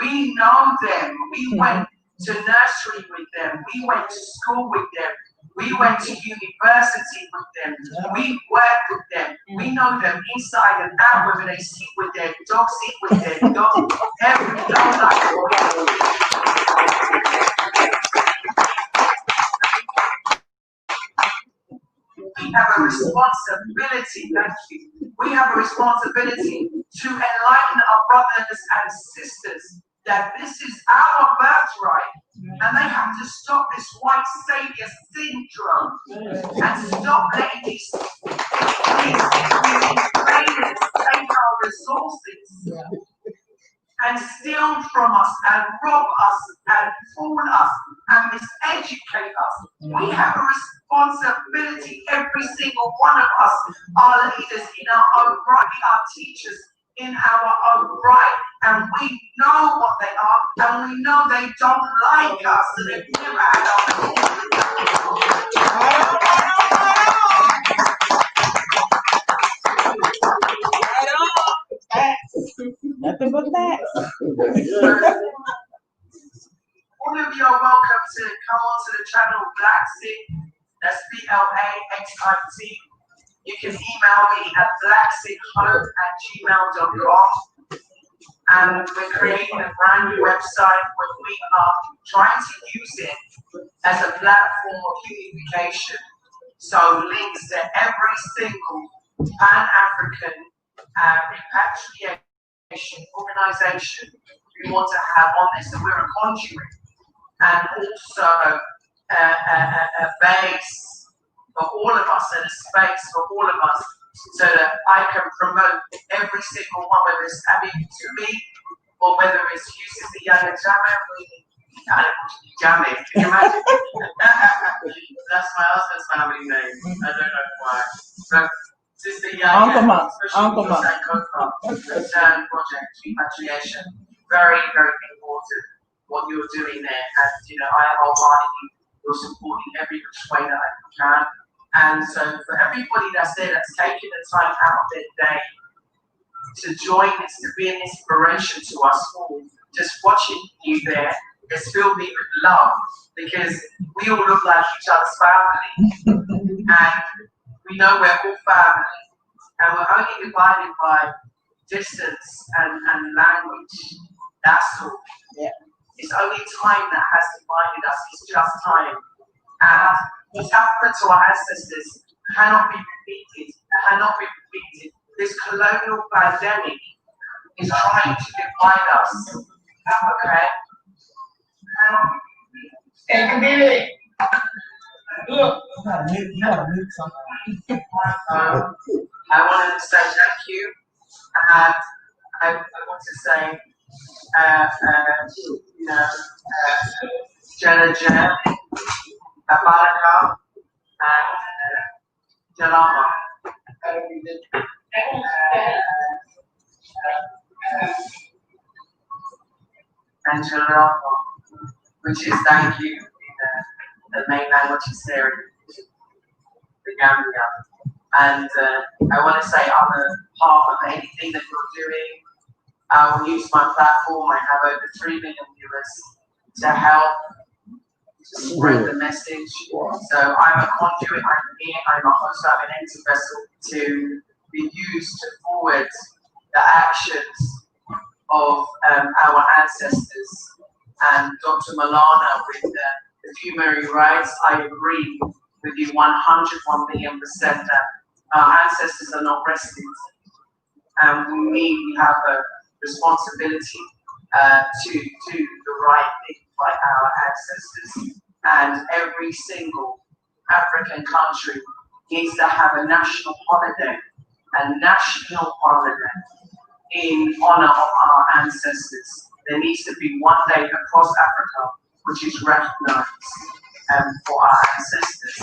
We know them. We went to nursery with them. We went to school with them. We went to university with them. We work with them. We know them inside and out, whether they sleep with their dogs, eat with their dogs, every dog. We have a responsibility, thank you. We have a responsibility to enlighten our brothers and sisters that this is our birthright. And they have to stop this white savior syndrome and stop letting these invaders take our resources and steal from us and rob us and fool us and miseducate us. We have a responsibility, every single one of us, our leaders in our own right, our teachers in our own right, and we know what they are, and we know they don't like us, and they've never had our Nothing but that. All of you are welcome to come onto the channel Blaxit. That's BLAXIT. You can email me at blaxithope@gmail.com. And we're creating a brand new website where we are trying to use it as a platform of unification. So links to every single Pan-African repatriation organization we want to have on this. So we're a conduit and also a base for all of us and a space for all of us, so that I can promote every single one, whether it's Abby to me or whether it's you, Sister Yaya Jame. Can you imagine? That's my husband's family name. I don't know why. But Sister Yaya, Uncle Ma. Sankofa, project, Repatriation. Very, very important what you're doing there. And, you know, I wholeheartedly will support in every which way that I can. And so for everybody that's there, that's taking the time out of their day to join us, to be an inspiration to us all, just watching you there has filled me with love, because we all look like each other's family. And we know we're all family. And we're only divided by distance and language. That's all. Yeah. It's only time that has divided us. It's just time. And what's happened to our ancestors cannot be repeated. Cannot be repeated. This colonial pandemic is trying to divide us. Okay? And it. Look. You gotta mute something. I wanted to say thank you. And I want to say, you know, Jenna, Abaraka, and Jalama. And Jalama, which is thank you in the main language is there in the Gambia. And I want to say I'm a part of anything that you're doing. I will use my platform. I have over 3 million viewers to help to spread the message. So I'm a conduit, I'm here, I'm a host, I'm an empty vessel to be used to forward the actions of our ancestors. And Dr. Maulana with the human rights, I agree with you 101 million% that our ancestors are not resting. And we have a responsibility to do the right thing by our ancestors. And every single African country needs to have a national holiday in honor of our ancestors. There needs to be one day across Africa which is recognized for our ancestors.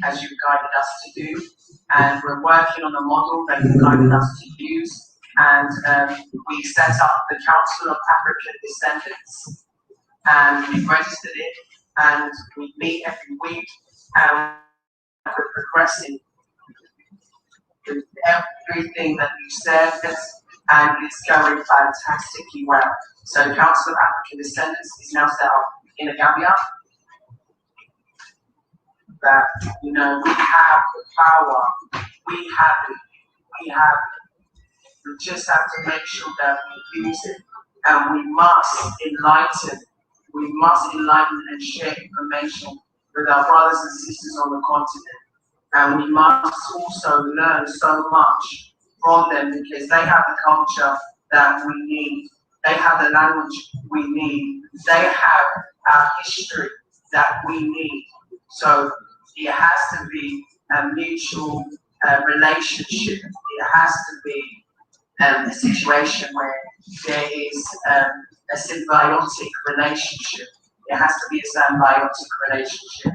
As you've guided us to do, and we're working on a model that you've guided us to use, and we set up the Council of African Descendants, and we registered it, and we meet every week, and we're progressing with everything that you said, and it's going fantastically well. So Council of African Descendants is now set up in the Gambia. That, you know, we have the power, we have it, we just have to make sure that we use it, and we must enlighten and share information with our brothers and sisters on the continent, and we must also learn so much from them, because they have the culture that we need. They have the language we need. They have our history that we need. So it has to be a mutual relationship. It has to be a situation where there is a symbiotic relationship. It has to be a symbiotic relationship.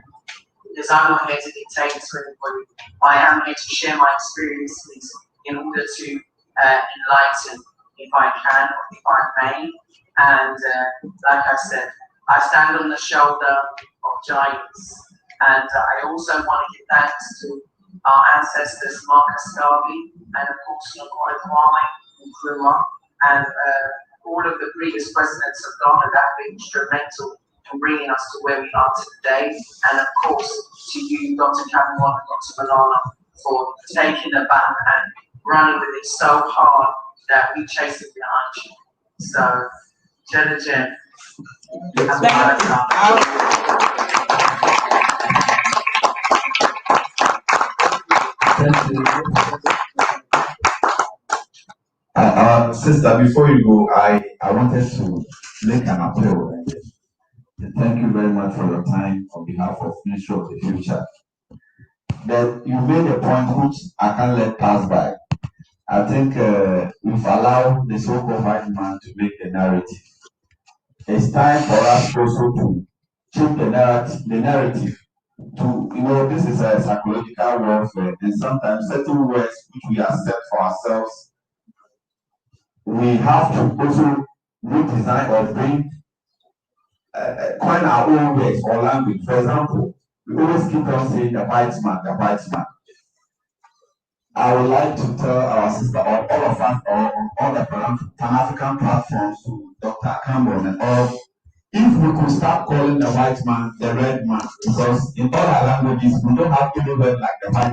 Because I'm not here to dictate to anybody. I am here to share my experiences in order to enlighten, if I can, or if I may. And like I said, I stand on the shoulder of giants. And I also want to give thanks to our ancestors, Marcus Garvey, and of course, Nkosi Nkrumah, and all of the previous presidents of Ghana that have been instrumental in bringing us to where we are today. And of course, to you, Dr. Kambon and Dr. Maulana, for taking the baton and running with it so hard that we chased it behind you. So, Jen, Sister, before you go, I wanted to make an appeal. Thank you very much for your time on behalf of Ministry of the Future. That you made a point which I can't let pass by. I think we've allowed the so-called white man to make the narrative. It's time for us also to change the narrative to, this is a psychological warfare, and sometimes certain words which we accept for ourselves, we have to also redesign or bring coin our own words or language. For example, we always keep on saying the white man, the white man. I would like to tell our sister, or all of us, or on all the Pan-African platforms, to Dr. Kambon and all, if we could start calling the white man the red man, because in all our languages, we don't have any word like the white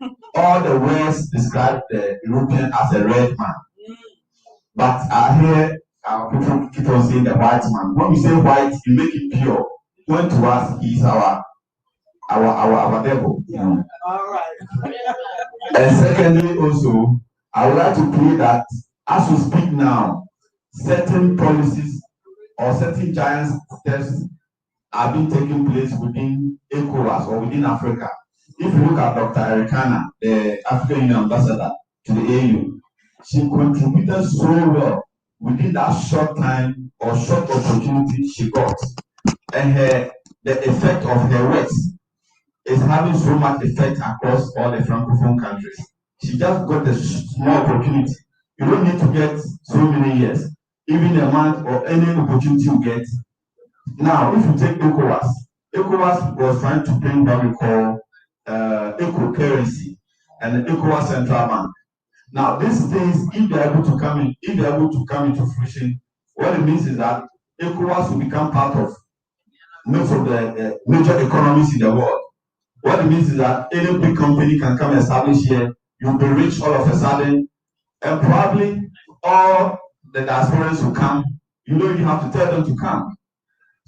man. All the words describe the European as a red man. But I hear our people keep on saying the white man. When we say white, we make it pure. When to us, he is our devil. All right. And secondly, also, I would like to pray that as we speak now, certain policies or certain giant steps are being taken place within ECOWAS or within Africa. If you look at Dr. Ericana, the African Union ambassador to the AU, she contributed so well within that short time or short opportunity she got. And the effect of her works is having so much effect across all the Francophone countries. She just got a small opportunity. You don't need to get so many years. Even a month or any opportunity you get. Now, if you take ECOWAS was trying to bring what we call eco currency and the ECOWAS central bank. Now, these things, if they're able to come into fruition, what it means is that ECOWAS will become part of most of the major economies in the world. What it means is that any big company can come establish here, you'll be rich all of a sudden, and probably all the diasporans will come. You don't even have to tell them to come.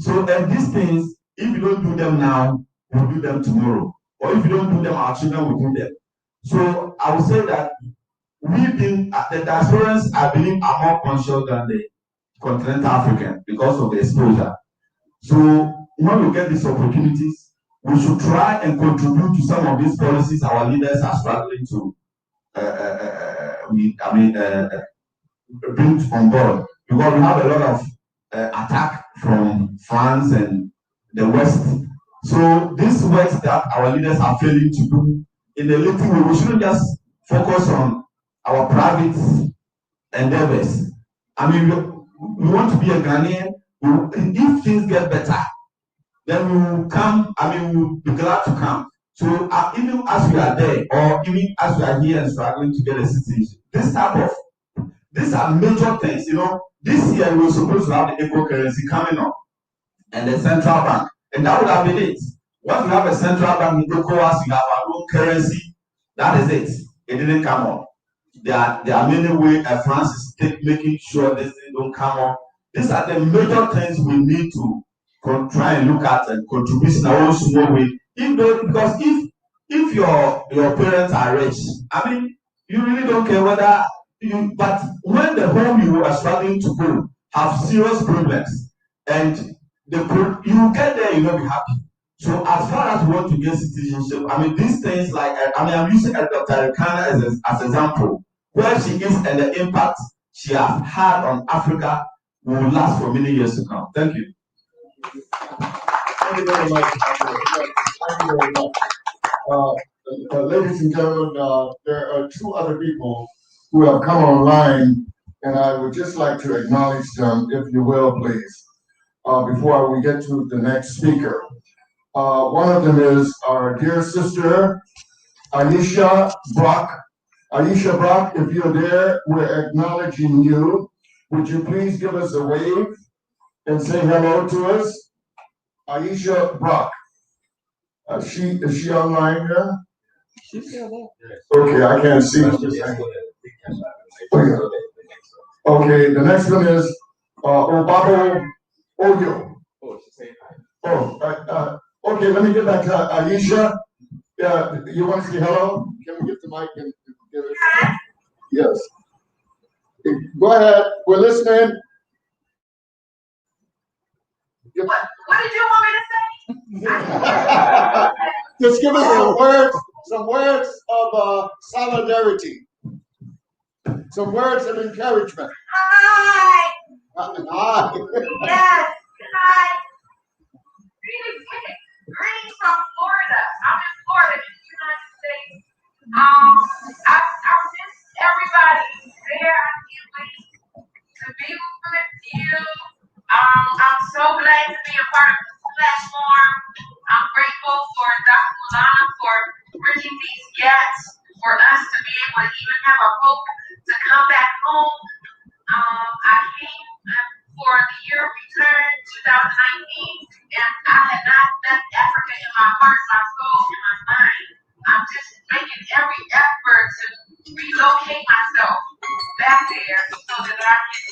So, and these things, if you don't do them now, we'll do them tomorrow. Or if you don't do them, our children will do them. So, I would say that the diasporans, I believe, are more conscious than the continental African because of the exposure. So, when we get these opportunities, we should try and contribute to some of these policies our leaders are struggling to bring on board. Because we have a lot of attack from France and the West. So these works that our leaders are failing to do in a little way, we shouldn't just focus on our private endeavors. I mean, we want to be a Ghanaian. If things get better, then we will come, we will be glad to come. So even as we are there, or even as we are here and struggling to get a citizenship, these are major things. This year we were supposed to have the eco currency coming up and the central bank, and that would have been it. Once we have a central bank in ECOWAS, we have our own currency. That is it. It didn't come up. There are many ways France is making sure this thing don't come up. These are the major things we need to try and look at and contribute in our own small way. Because if your parents are rich, you really don't care whether you, but when the home you are struggling to go have serious problems and you get there, you'll not be happy. So as far as we want to get citizenship, I mean, these things like, I'm using Dr. Rekana as example, where she is and the impact she has had on Africa will last for many years to come. Thank you. Thank you very much. Thank you very much. Ladies and gentlemen, there are two other people who have come online, and I would just like to acknowledge them, if you will, please, before we get to the next speaker. One of them is our dear sister, Aisha Brock. Aisha Brock, if you're there, we're acknowledging you. Would you please give us a wave and say hello to us? Aisha Brock. Is she online here? She's still there. Okay, I can't see. Okay, the next one is Obadele Oyo. Okay, let me get back to Aisha. You want to say hello? Can we get the mic and give it? Yes. Go ahead. We're listening. What did you want me to say? Just give us some words of solidarity. Some words of encouragement. Hi. Hi. Yes. Hi. Greetings from Florida. I'm in Florida, in the United States. I miss everybody there. I can't wait to be with you. I'm so glad to be a part of this platform. I'm grateful for Dr. Maulana for bridging these gaps for us to be able to even have a hope to come back home. I came for the year of return 2019, and I had not left Africa in my heart, my soul, and my mind. I'm just making every effort to relocate myself back there so that I can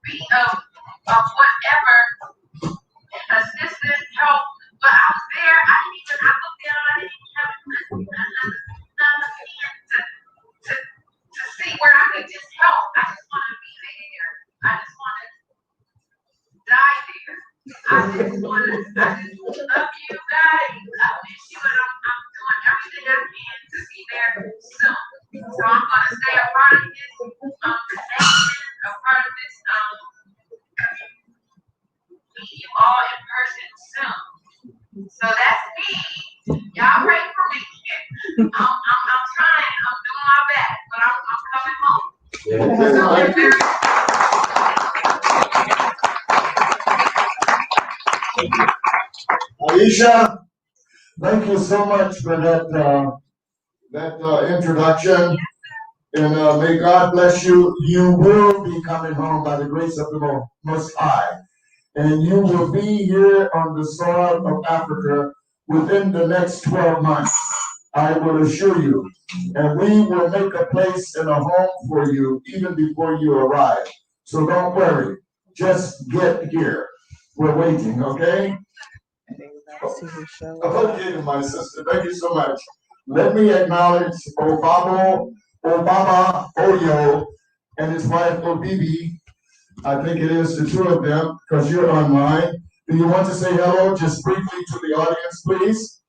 be of whatever assistance, help. But I was there, I looked down, I didn't have enough to see where I could just help. I just want to be there. I just want to die there. I just love you guys. I miss you, and I'm doing everything I can to be there soon. So I'm going to stay a part of this connection, a part of this meet you all in person soon. So that's me. Y'all pray for me. I'm trying. I'm doing my best, but I'm coming home. Aisha, thank you so much for that introduction. And may God bless you. You will be coming home by the grace of the Most High. And you will be here on the soil of Africa within the next 12 months. I will assure you. And we will make a place and a home for you even before you arrive. So don't worry. Just get here. We're waiting, okay? Okay, my sister. Thank you so much. Let me acknowledge Obaba Oyo and his wife Obibi. I think it is the two of them, because you're online. Do you want to say hello just briefly to the audience, please?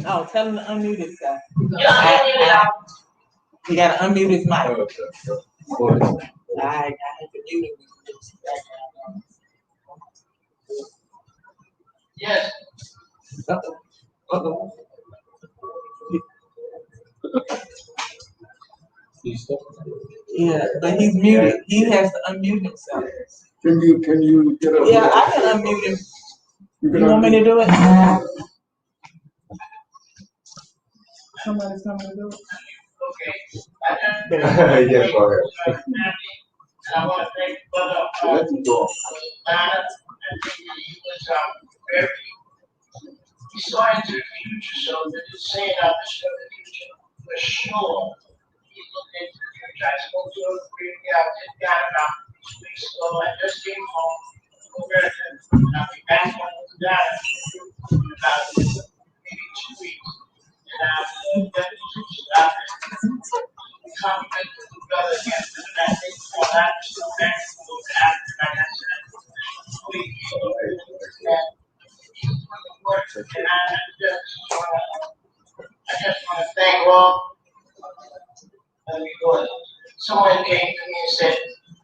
Oh, tell him to unmute himself. He got to unmute his mic. I had to mute him. Yes. Uh-oh. Yeah, but he's muted. He has to unmute himself. Can you get up? Yeah, I can unmute him. You want me to do it? Somebody's coming to do it. Okay. Yes, go ahead. I want to thank Brother Maulana and he was very he saw into the future, so that it's saying out the show the future for sure. He's looking into the future. I spoke to him briefly. I just got about 2 weeks ago. I just came home. I'll be back on the data in about maybe 2 weeks. And I compliment the brother again, and I think for that, so thanks for that, like I said, we that you put the work, and I just want to thank all. Let me go ahead. Someone came to me and said,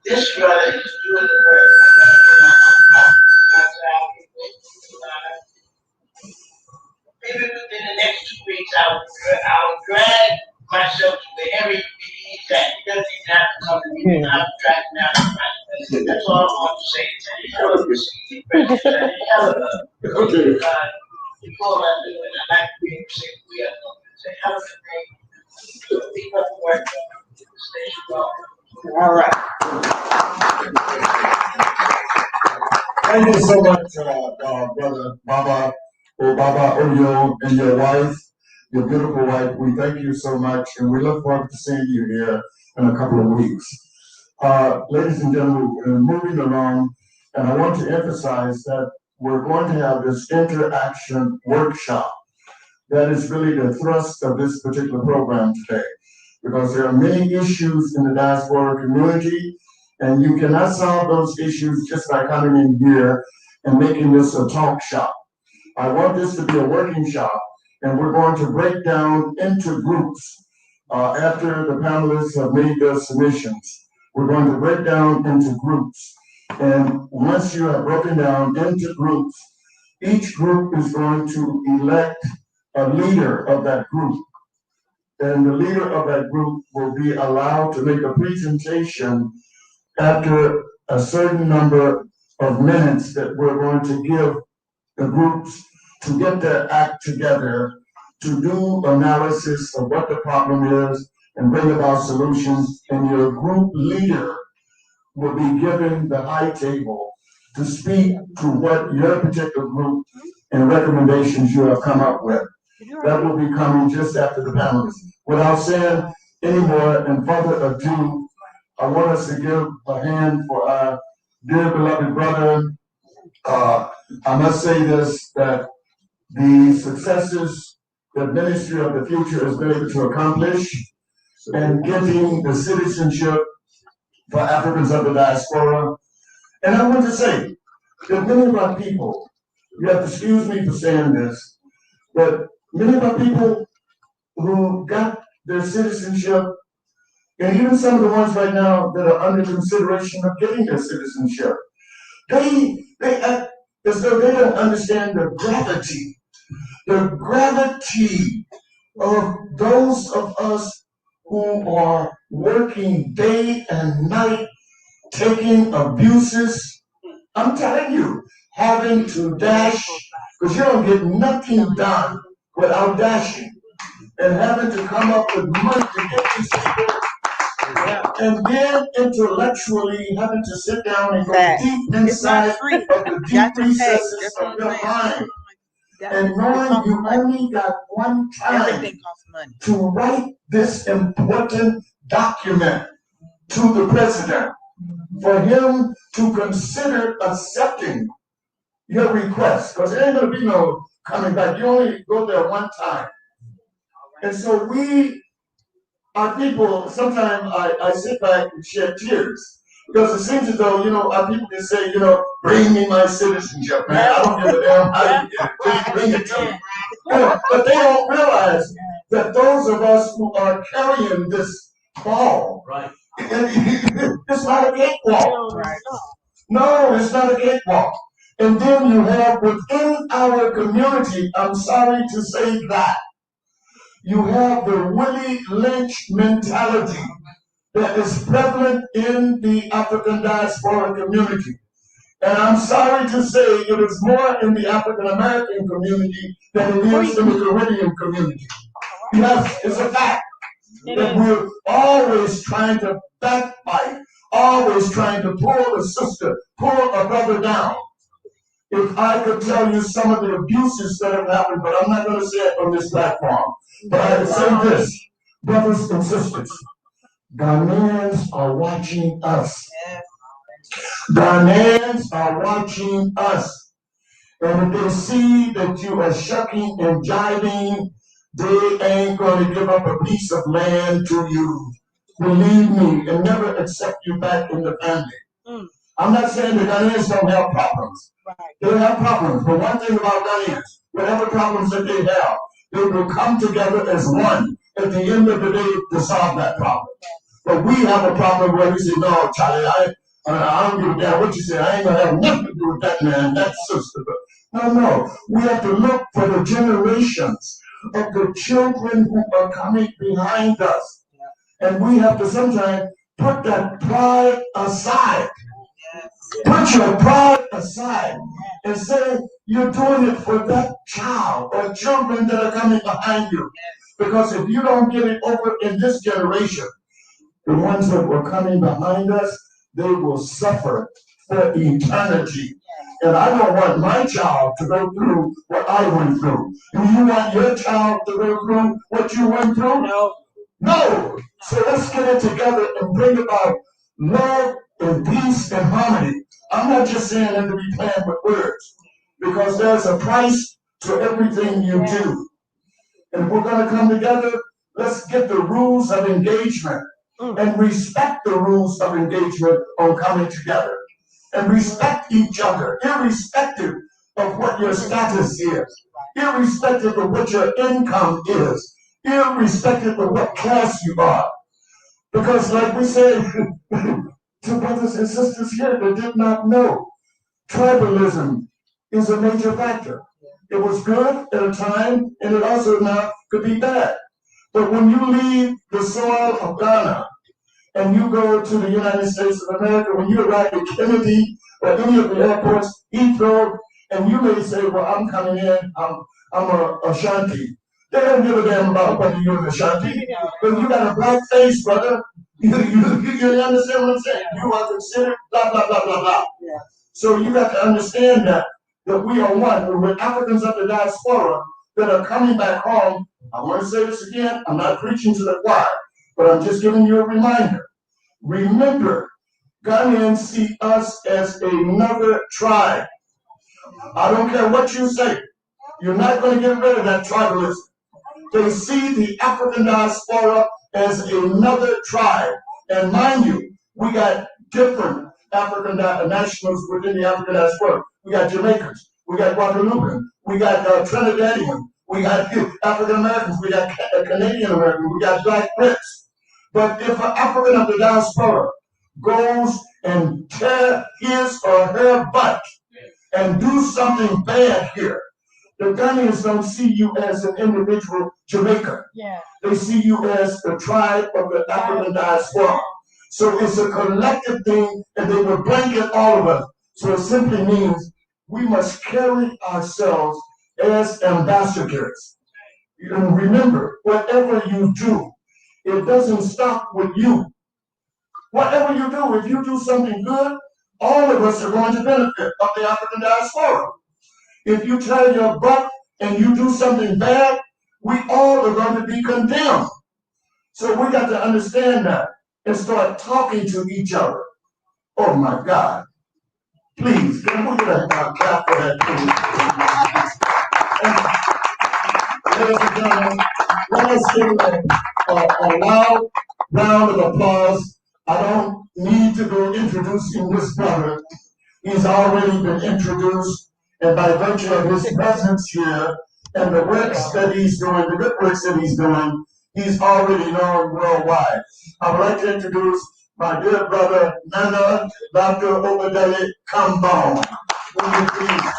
this brother is doing the work. Maybe within the next 2 weeks, I'll drag myself to wherever he's at. He doesn't even have to come to me. I'll drag him down. That's all I want to say. Okay. Before I do it, I'd like to be able to say we are going to say, have a good day. Keep up the work. Stay strong. All right. Thank you so much, Brother Baba, Baba Oyo, and your wife, your beautiful wife. We thank you so much, and we look forward to seeing you here in a couple of weeks. Ladies and gentlemen, we're moving along, and I want to emphasize that we're going to have this interaction workshop. That is really the thrust of this particular program today, because there are many issues in the diaspora community, and you cannot solve those issues just by coming in here and making this a talk shop. I want this to be a working shop, and we're going to break down into groups after the panelists have made their submissions. We're going to break down into groups, and once you have broken down into groups, each group is going to elect a leader of that group. And the leader of that group will be allowed to make a presentation after a certain number of minutes that we're going to give the groups to get their act together, to do analysis of what the problem is and bring about solutions. And your group leader will be given the high table to speak to what your particular group and recommendations you have come up with. That will be coming just after the panelists. Without saying any more and further ado, I want us to give a hand for our dear beloved brother. I must say this, that the successes that Ministry of the Future has been able to accomplish and getting the citizenship for Africans of the diaspora. And I want to say that many of our people, you have to excuse me for saying this, but many of our people who got their citizenship, and even some of the ones right now that are under consideration of getting their citizenship, they act as though they don't understand the gravity of those of us who are working day and night, taking abuses. I'm telling you, having to dash, because you don't get nothing done without dashing, and having to come up with money to get these people, and then intellectually having to sit down and go deep inside of the deep recesses of your mind, and knowing you only got one time to write this important document to the president for him to consider accepting your request, because there ain't going to be no coming back. You only go there one time. And so our people, sometimes I sit back and shed tears, because it seems as though, our people can say, bring me my citizenship, man. I don't give a damn how you get it. Just bring it to me. But they don't realize that those of us who are carrying this ball, right? It's not a cakewalk. No, it's not a cakewalk. And then you have within our community, I'm sorry to say that, you have the Willie Lynch mentality that is prevalent in the African diaspora community. And I'm sorry to say it is more in the African American community than it is in the Caribbean community. Yes, it's a fact that we're always trying to backbite, always trying to pull a sister, pull a brother down. If I could tell you some of the abuses that have happened, but I'm not going to say it on this platform. But I can say this, brothers and sisters, Ghanaians are watching us. Ghanaians are watching us. And if they see that you are shucking and jiving They ain't going to give up a piece of land to you. Believe me, and never accept you back in the family. I'm not saying the Ghanaians don't have problems. They have problems, but one thing about Ghanaians, whatever problems that they have, they will come together as one at the end of the day to solve that problem. But we have a problem where we say, no, Charlie, I don't give a damn what you say. I ain't going to have nothing to do with that man, that sister. No. We have to look for the generations of the children who are coming behind us. And we have to sometimes put that pride aside. Put your pride aside and say you're doing it for that child or children that are coming behind you. Because if you don't get it over in this generation, the ones that were coming behind us, they will suffer for eternity. And I don't want my child to go through what I went through. Do you want your child to go through what you went through? No. So let's get it together and bring about love and peace and harmony. I'm not just saying that to be playing with words, because there's a price to everything you do. And if we're going to come together, let's get the rules of engagement and respect the rules of engagement on coming together. And respect each other, irrespective of what your status is, irrespective of what your income is, irrespective of what class you are. Because like we said to brothers and sisters here that did not know, tribalism is a major factor. It was good at a time, and it also now could be bad. But when you leave the soil of Ghana and you go to the United States of America, when you arrive at Kennedy or any of the airports, Heathrow, and you may say, well, I'm coming in, I'm a Ashanti. They don't give a damn about whether you're an Ashanti. But you got a black face, brother. You understand what I'm saying? You are considered blah, blah, blah, blah, blah. So you got to understand that we are one. We're Africans of the diaspora that are coming back home. I want to say this again. I'm not preaching to the choir, but I'm just giving you a reminder. Remember, Ghanaians see us as another tribe. I don't care what you say. You're not going to get rid of that tribalism. They see the African diaspora as another tribe. And mind you, we got different African nationals within the African diaspora. We got Jamaicans, we got Guadeloupean, we got Trinidadian, we got African Americans, we got Canadian Americans, we got Black Brits. But if an African of the diaspora goes and tear his or her butt and do something bad here, the Ghanaians don't see you as an individual Jamaican. They see you as the tribe of the African diaspora. So it's a collective thing, and they will blanket all of us. So it simply means we must carry ourselves as ambassadors. And remember, whatever you do, it doesn't stop with you. Whatever you do, if you do something good, all of us are going to benefit of the African diaspora. If you tear your butt and you do something bad, we all are going to be condemned. So we got to understand that and start talking to each other. Oh my God. Please, can we get a clap for that, please? Ladies and gentlemen, let us give a loud round of applause. I don't need to go introducing this brother. He's already been introduced. And by virtue of his presence here and the works that he's doing, the good works that he's doing, he's already known worldwide. I would like to introduce my dear brother, Nana, Dr. Obadele Kambon. Will you please?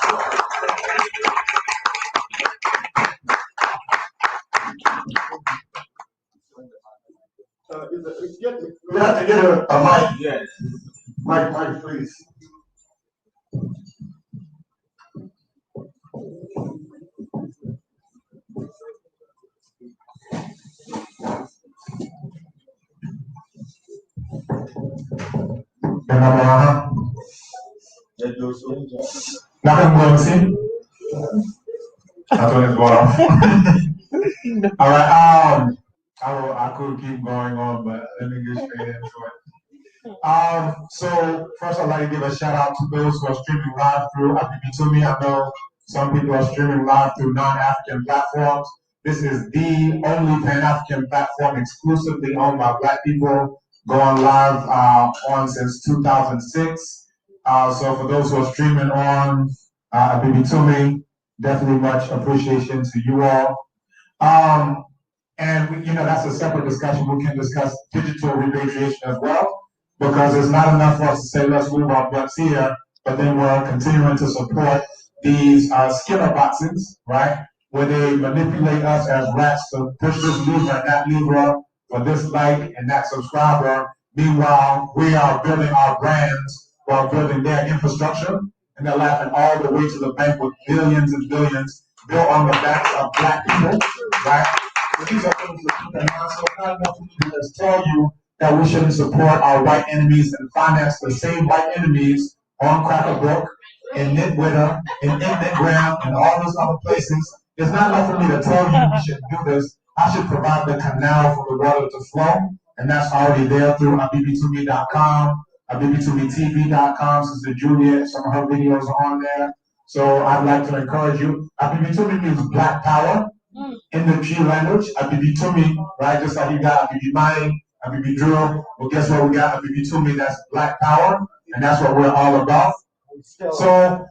You have to get a mic. Yes. Mic, please. Nothing going to see? That's what it's going on. All right, I could keep going on, but let me get straight into it. So first I'd like to give a shout out to those who are streaming live through IPB2Me. I know some people are streaming live through non-African platforms. This is the only Pan-African platform exclusively owned by Black people, going live on since 2006. So for those who are streaming on Bibi Tumi, definitely much appreciation to you all. And that's a separate discussion. We can discuss digital repatriation as well, because it's not enough for us to say, let's move our butts here, but then we're continuing to support these skinner boxes, right? Where they manipulate us as rats to push this lever and that lever for this like and that subscriber. Meanwhile, we are building our brands while building their infrastructure, and they're laughing all the way to the bank with billions and billions built on the backs of Black people, right? So these are things to keep in mind. So not enough to just tell you that we shouldn't support our white enemies and finance the same white enemies on Cracker Brook, in Nitwitter, in Instagram, and all those other places. It's not enough for me to tell you we should do this. I should provide the canal for the water to flow, and that's already there through abibitumi.com, abibitumitv.com. Sister Juliet, some of her videos are on there. So I'd like to encourage you. Abibitumi means Black Power in the G language. Abibitumi, right? Just like you got Abibi Mining, Abibi Drill. Well, guess what? We got Abibitumi, that's Black Power, and that's what we're all about. So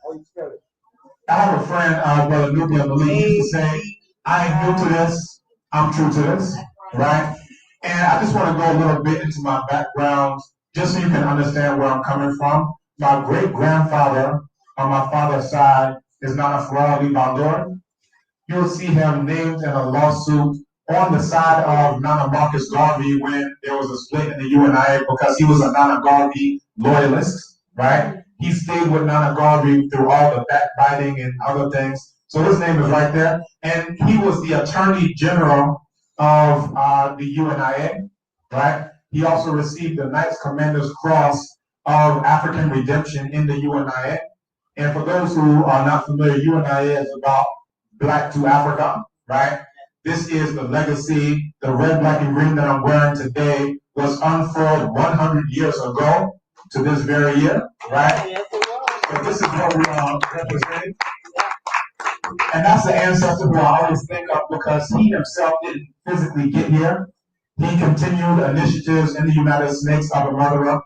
I have a friend, Brother Nubia Malik, he used to say, I ain't new to this, I'm true to this, right? And I just want to go a little bit into my background, just so you can understand where I'm coming from. My great-grandfather on my father's side is Nana Farali Bandor. You'll see him named in a lawsuit on the side of Nana Marcus Garvey when there was a split in the UNIA because he was a Nana Garvey loyalist, right? He stayed with Nana Garvey through all the backbiting and other things. So his name is right there. And he was the Attorney General of the UNIA, right? He also received the Knights Commander's Cross of African Redemption in the UNIA. And for those who are not familiar, UNIA is about Black to Africa, right? This is the legacy. The red, black, and green that I'm wearing today was unfurled 100 years ago to this very year, right? So this is what we are representing. And that's the ancestor who I always think of because he himself didn't physically get here. He continued initiatives in the United States of America.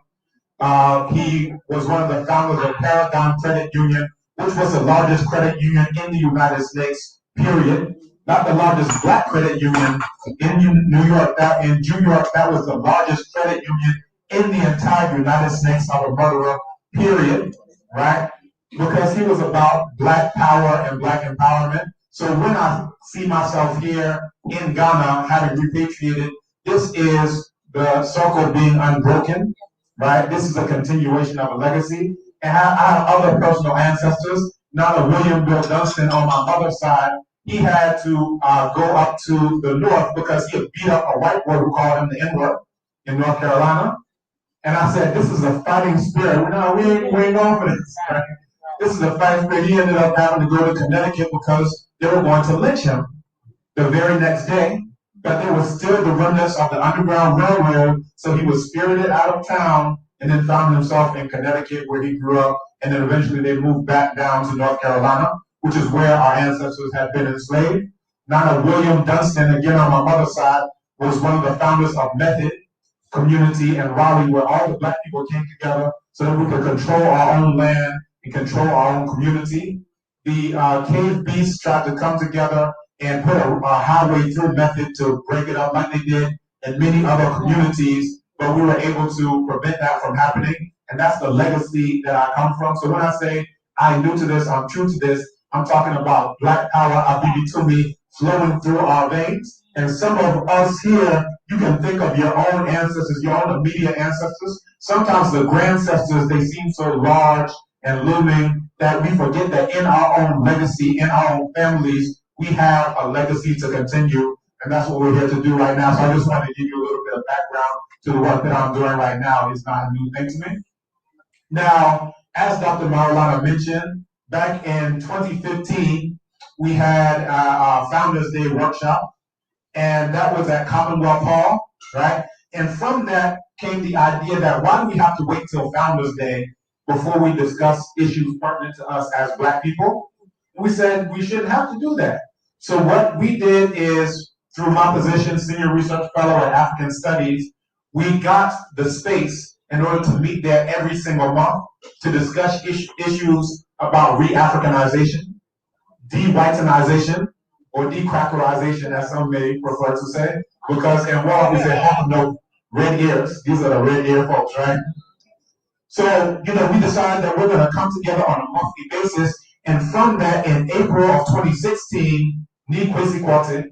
He was one of the founders of Paradigm Credit Union, which was the largest credit union in the United States, period. Not the largest Black credit union in New York. In New York, that was the largest credit union in the entire United States of America, period, right? Because he was about Black power and Black empowerment. So when I see myself here in Ghana having repatriated, this is the circle being unbroken, right? This is a continuation of a legacy. And I have other personal ancestors. Now, William Bill Dunstan on my mother's side, he had to go up to the north because he had beat up a white boy who called him the N-word in North Carolina. And I said, this is a fighting spirit. No, we ain't going for this. Right? This is a fighting spirit. He ended up having to go to Connecticut because they were going to lynch him the very next day. But there was still the remnants of the Underground Railroad, so he was spirited out of town and then found himself in Connecticut where he grew up. And then eventually they moved back down to North Carolina, which is where our ancestors had been enslaved. Nana William Dunstan, again on my mother's side, was one of the founders of Method Community in Raleigh, where all the Black people came together so that we could control our own land and control our own community. The cave beasts tried to come together and put a highway through Method to break it up like they did in many other communities, but we were able to prevent that from happening. And that's the legacy that I come from. So when I say I'm new to this, I'm true to this, I'm talking about Black power, Abibitumi, flowing through our veins. And some of us here, you can think of your own ancestors, your own immediate ancestors. Sometimes the grandcestors, they seem so large and looming that we forget that in our own legacy, in our own families, we have a legacy to continue. And that's what we're here to do right now. So I just wanted to give you a little bit of background to the work that I'm doing right now. It's not a new thing to me. Now, as Dr. Maulana mentioned, back in 2015, we had our Founders Day workshop, and that was at Commonwealth Hall, right? And from that came the idea that why do we have to wait till Founders Day before we discuss issues pertinent to us as Black people? And we said we shouldn't have to do that. So what we did is, through my position, Senior Research Fellow at African Studies, we got the space in order to meet there every single month to discuss issues about re-Africanization, de-whitenization, or de-crackerization, as some may prefer to say, because in Wall we say, oh no, red ears. These are the red ear folks, right? So, we decided that we're going to come together on a monthly basis, and from that, in April of 2016, Kwesi Kwarteng,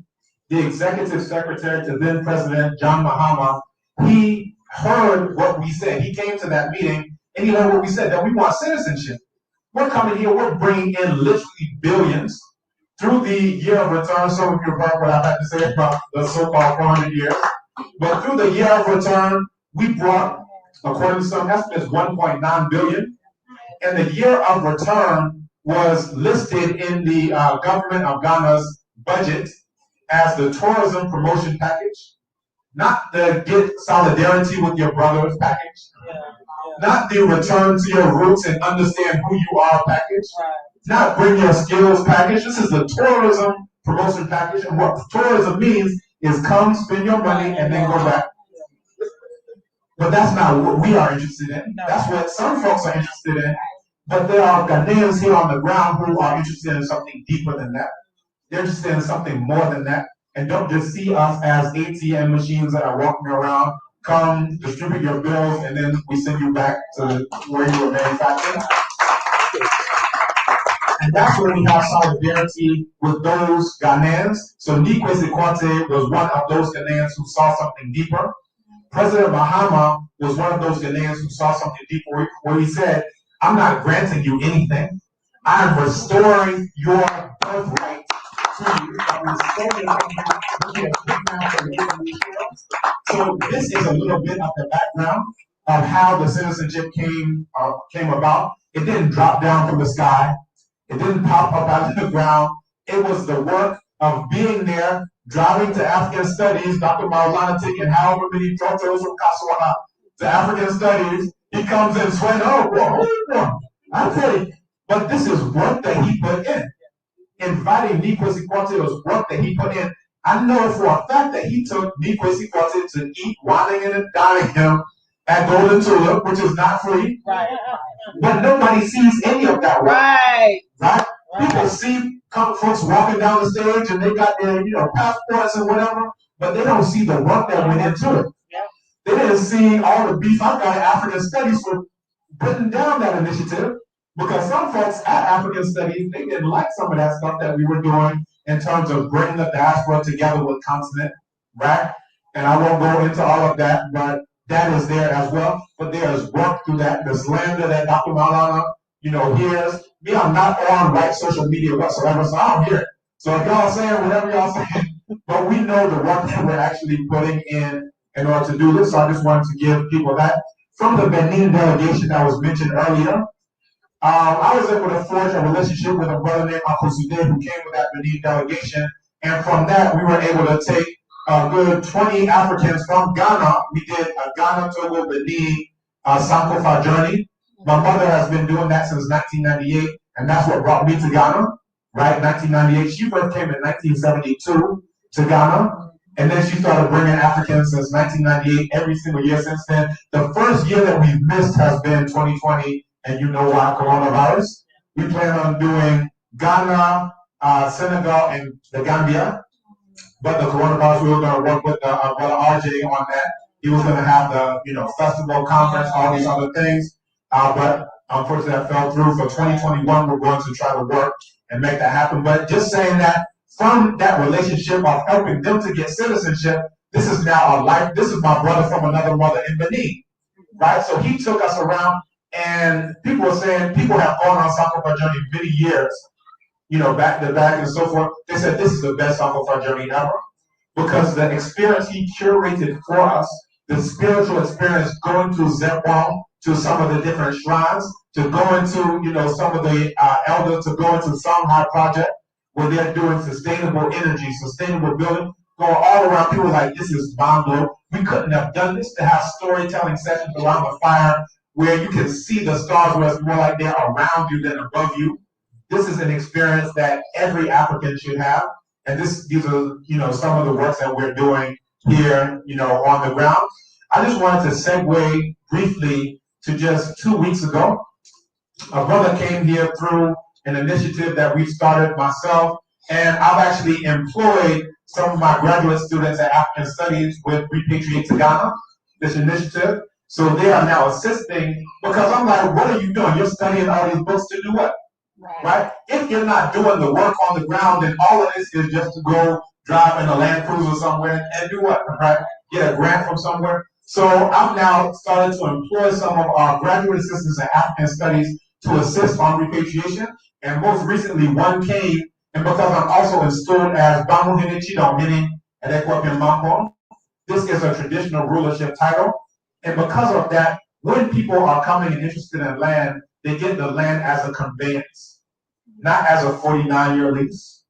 the executive secretary to then President John Mahama, he heard what we said. He came to that meeting, and he heard what we said, that we want citizenship. We're coming here, we're bringing in literally billions through the year of return. Some of you have heard what I've had to say about the so-called 400 years. But through the year of return, we brought, according to some estimates, 1.9 billion. And the year of return was listed in the government of Ghana's budget as the tourism promotion package, not the get solidarity with your brothers package, not the return to your roots and understand who you are package, not bring your skills package. This is the tourism promotion package. And what tourism means is come, spend your money, and then go back. But that's not what we are interested in. That's what some folks are interested in. But there are Ghanaians here on the ground who are interested in something deeper than that. They're interested in something more than that. And don't just see us as ATM machines that are walking around. Come, distribute your bills, and then we send you back to where you were manufactured. And that's where we have solidarity with those Ghanaians. So Kwesi Kwarteng was one of those Ghanaians who saw something deeper. President Mahama was one of those Ghanaians who saw something deeper, where he said, I'm not granting you anything. I'm restoring your birthright to you. So this is a little bit of the background of how the citizenship came about. It didn't drop down from the sky. It didn't pop up out of the ground. It was the work of being there, driving to African Studies, Dr. Maulana taking however many photos from Kaswana to African Studies. He comes in sweating, whoa. I tell you, but this is work that he put in. Inviting Kwesi Kwarteng was work that he put in. I know for a fact that he took Kwesi Kwarteng to eat, whining and dining him at Golden Tulip, which is not free. Right. But nobody sees any of that work. Right? People see folks walking down the stage and they got their, passports and whatever, but they don't see the work that went into it. They didn't see all the beef I got at African Studies for putting down that initiative, because some folks at African Studies, they didn't like some of that stuff that we were doing in terms of bringing the diaspora together with continent, right? And I won't go into all of that, but that is there as well. But there is work through that. The slander that Dr. Maulana, hears. Me, I'm not on right social media whatsoever, so I don't hear it. So if y'all saying whatever y'all saying, but we know the work that we're actually putting in order to do this. So I just wanted to give people that. From the Benin delegation that was mentioned earlier, I was able to forge a relationship with a brother named Uncle Sude who came with that Benin delegation. And from that, we were able to take a good 20 Africans from Ghana. We did a Ghana, Togo, Benin, Sankofa journey. My mother has been doing that since 1998, and that's what brought me to Ghana, right? 1998. She first came in 1972 to Ghana, and then she started bringing Africans since 1998, every single year since then. The first year that we've missed has been 2020, and you know why, coronavirus. We plan on doing Ghana, Senegal, and the Gambia, but the coronavirus, we were going to work with brother RJ on that. He was going to have the festival, conference, all these other things. But unfortunately, that fell through. For 2021, we're going to try to work and make that happen. But just saying that from that relationship of helping them to get citizenship, this is now a life. This is my brother from another mother in Benin, right? So he took us around, and people were saying people have gone on Sankofa journey many years, back to back and so forth. They said this is the best Sankofa journey ever, because the experience he curated for us, the spiritual experience, going to Zepwang, to some of the different shrines, to go into, some of the elders, to go into Townhall project, where they're doing sustainable energy, sustainable building, going all around. People like, this is mind-blowing. We couldn't have done this, to have storytelling sessions around the fire, where you can see the stars, where it's more like they're around you than above you. This is an experience that every African should have. and these are, some of the works that we're doing here, on the ground. I just wanted to segue briefly to just 2 weeks ago. A brother came here through an initiative that we started myself, and I've actually employed some of my graduate students at African Studies with Repatriate to Ghana, this initiative. So they are now assisting, because I'm like, what are you doing? You're studying all these books to do what? Right? If you're not doing the work on the ground, then all of this is just to go drive in a Land Cruiser somewhere and do what? Right? Get a grant from somewhere. So I've now started to employ some of our graduate assistants in African Studies to assist on repatriation. And most recently, one came, and because I'm also installed as Bamu Hene Chidon Hene at Ekwapian Mampon, this is a traditional rulership title. And because of that, when people are coming and interested in land, they get the land as a conveyance, not as a 49-year lease,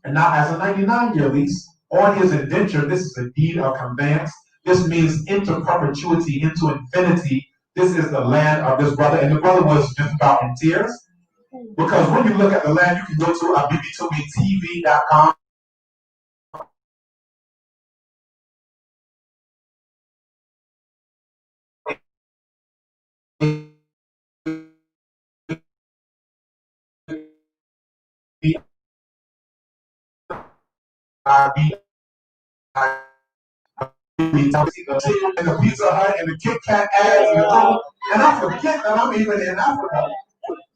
and not as a 99-year lease. On his indenture, this is a deed of conveyance. This means into perpetuity, into infinity. This is the land of this brother. And the brother was just about in tears. Because when you look at the land, you can go to abibitomitv.com. And the Pizza Hut and the Kit Kat ads and I forget that I'm even in Africa.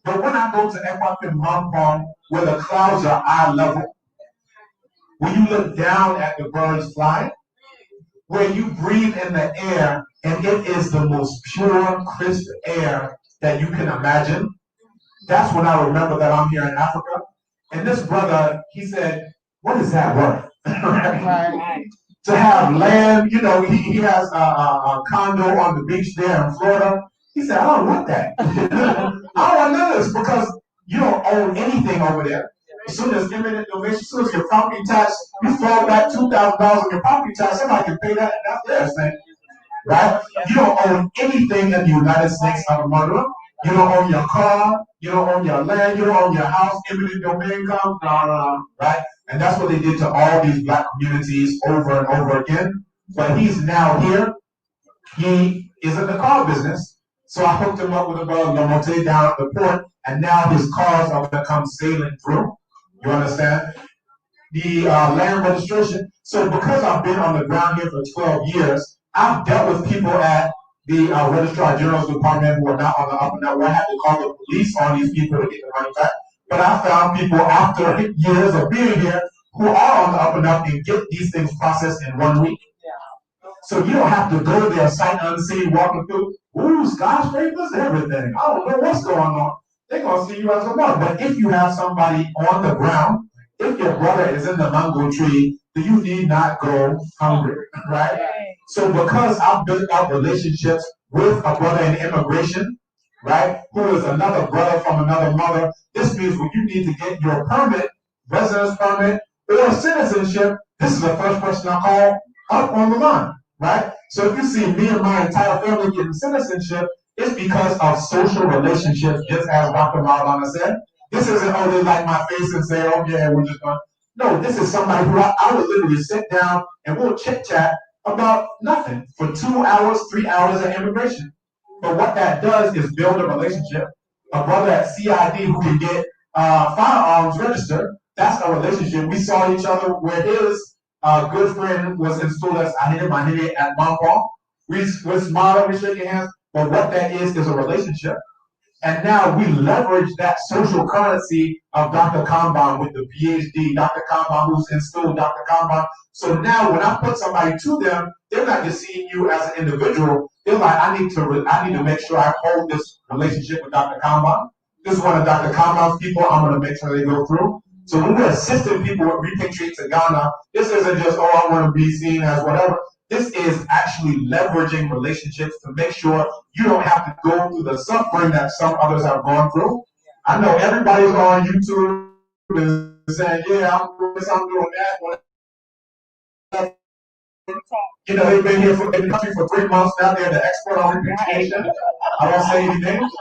But when I go to Ekwapian Mampong, where the clouds are eye level, when you look down at the birds flying, where you breathe in the air, and it is the most pure, crisp air that you can imagine, that's when I remember that I'm here in Africa. And this brother, he said, what is that worth? Right. To have land, he has a condo on the beach there in Florida. He said, I don't want that. I don't want none of this, because you don't own anything over there. As soon as imminent domination, as soon as your property tax, you fall back $2,000 on your property tax, somebody can pay that, and that's theirs, thing. Right? You don't own anything in the United States of America. You don't own your car, you don't own your land, you don't own your house, eminent domain comes, right? And that's what they did to all these black communities over and over again. But he's now here. He is in the car business. So I hooked him up with a Lamote down at the port, and now his cars are going to come sailing through. You understand? The land registration. So because I've been on the ground here for 12 years, I've dealt with people at the Registrar General's Department who are not on the up and down, where I had to call the police on these people to get the money back. But I found people after years of being here who are on the up and up and get these things processed in 1 week. So you don't have to go there sight unseen, walking through, ooh, skyscrapers, everything. I don't know what's going on. They're going to see you as a mother. But if you have somebody on the ground, if your brother is in the mango tree, then you need not go hungry, right? So because I've built up relationships with a brother in immigration, right, who is another brother from another mother, this means when you need to get your permit, residence permit, or citizenship, this is the first person I call up on the line, right? So if you see me and my entire family getting citizenship, it's because of social relationships, just as Dr. Maulana said. This isn't, oh, they like my face and say, oh, yeah, we're just going. No, this is somebody who I would literally sit down and we'll chit-chat about nothing for 2 hours, 3 hours of immigration. But what that does is build a relationship. A brother at CID who can get firearms registered, that's a relationship. We saw each other where his good friend was installed as Ahine at Mampong. We smile, we shake hands, but what that is a relationship. And now we leverage that social currency of Dr. Kambon with the PhD, Dr. Kambon who's installed Dr. Kambon. So now when I put somebody to them, they're not just seeing you as an individual. They're like, I need to make sure I hold this relationship with Dr. Kambon. This is one of Dr. Kambon's people. I'm going to make sure they go through. So when we're assisting people with Repatriate to Ghana, this isn't just, oh, I want to be seen as whatever. This is actually leveraging relationships to make sure you don't have to go through the suffering that some others have gone through. I know everybody's on YouTube and saying, yeah, I'm doing this, I'm doing that. You know, they've been here in the country for 3 months now. They're the expert on repatriation. I won't say any names.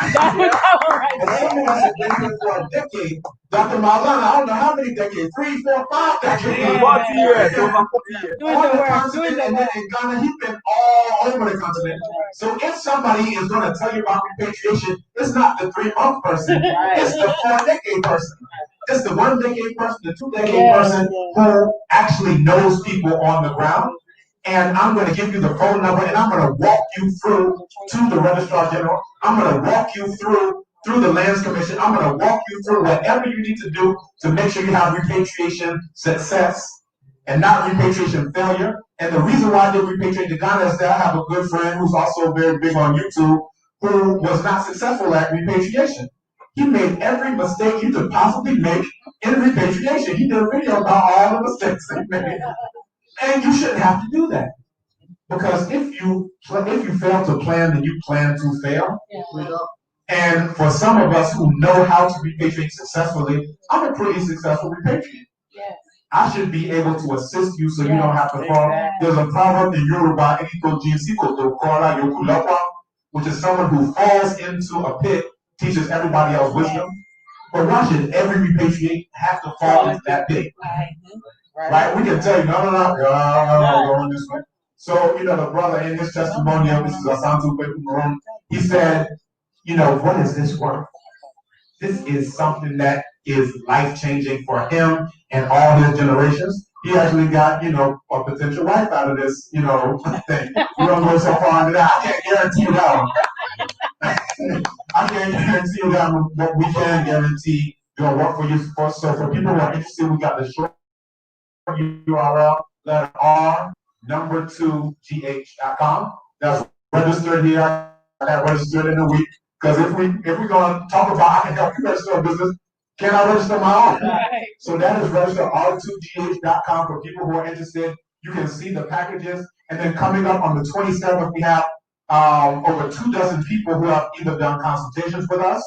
And some of us have been here for a decade. Dr. Maulana, I don't know how many decades, 3, 4, 5 decades. 40 years, over 40 years. On the continent, and then in Ghana, he's been all over the continent. So if somebody is going to tell you about repatriation, it's not the 3-month person, it's the 4-decade person. It's the 1-decade person, the 2-decade person who actually knows people on the ground. And I'm going to give you the phone number, and I'm going to walk you through to the Registrar General. I'm going to walk you through the Lands Commission. I'm going to walk you through whatever you need to do to make sure you have repatriation success and not repatriation failure. And the reason why I did repatriate to Ghana is that I have a good friend who's also very big on YouTube who was not successful at repatriation. He made every mistake you could possibly make in repatriation. He did a video about all the mistakes he made. And you shouldn't have to do that. Because if you fail to plan, then you plan to fail. And for some of us who know how to repatriate successfully, I'm a pretty successful repatriate. I should be able to assist you so you don't have to fall. There's a proverb in Yoruba, which is someone who falls into a pit, teaches everybody else wisdom. But why should every repatriate have to fall into that pit? Right? We can tell you, no, going this way. So, the brother in his testimonial, this is Sankofa, he said, what is this worth? This is something that is life-changing for him and all his generations. He actually got, a potential wife out of this, thing. We don't go so far into that. I can't guarantee you that one. I can't guarantee you that one, but we can guarantee it'll work for you. So for people who are interested, we got the short URL, letter R, number 2gh.com. That's registered here. I got registered in a week. Because if we're going to talk about I can help you register a business, can I register my own? Right. So that is register r2gh.com for people who are interested. You can see the packages. And then coming up on the 27th, we have over 24 people who have either done consultations with us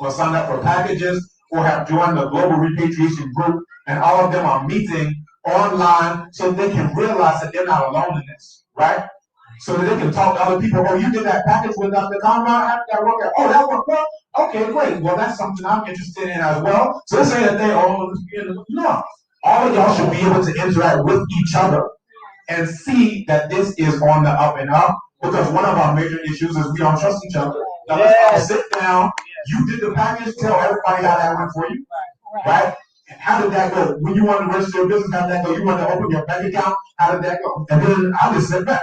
or signed up for packages or have joined the Global Repatriation Group. And all of them are meeting online so they can realize that they're not alone in this, right? So that they can talk to other people. Oh, you did that package with Dr. Kambon? How did that work out? Oh, that worked well? Okay, great. Well, that's something I'm interested in as well. So let's say that no. All of y'all should be able to interact with each other and see that this is on the up and up, because one of our major issues is we don't trust each other. Now let's all sit down. You did the package. Tell everybody how that went for you, right? How did that go? When you wanted to register your business, how did that go? You wanted to open your bank account, how did that go? And then I'll just sit back.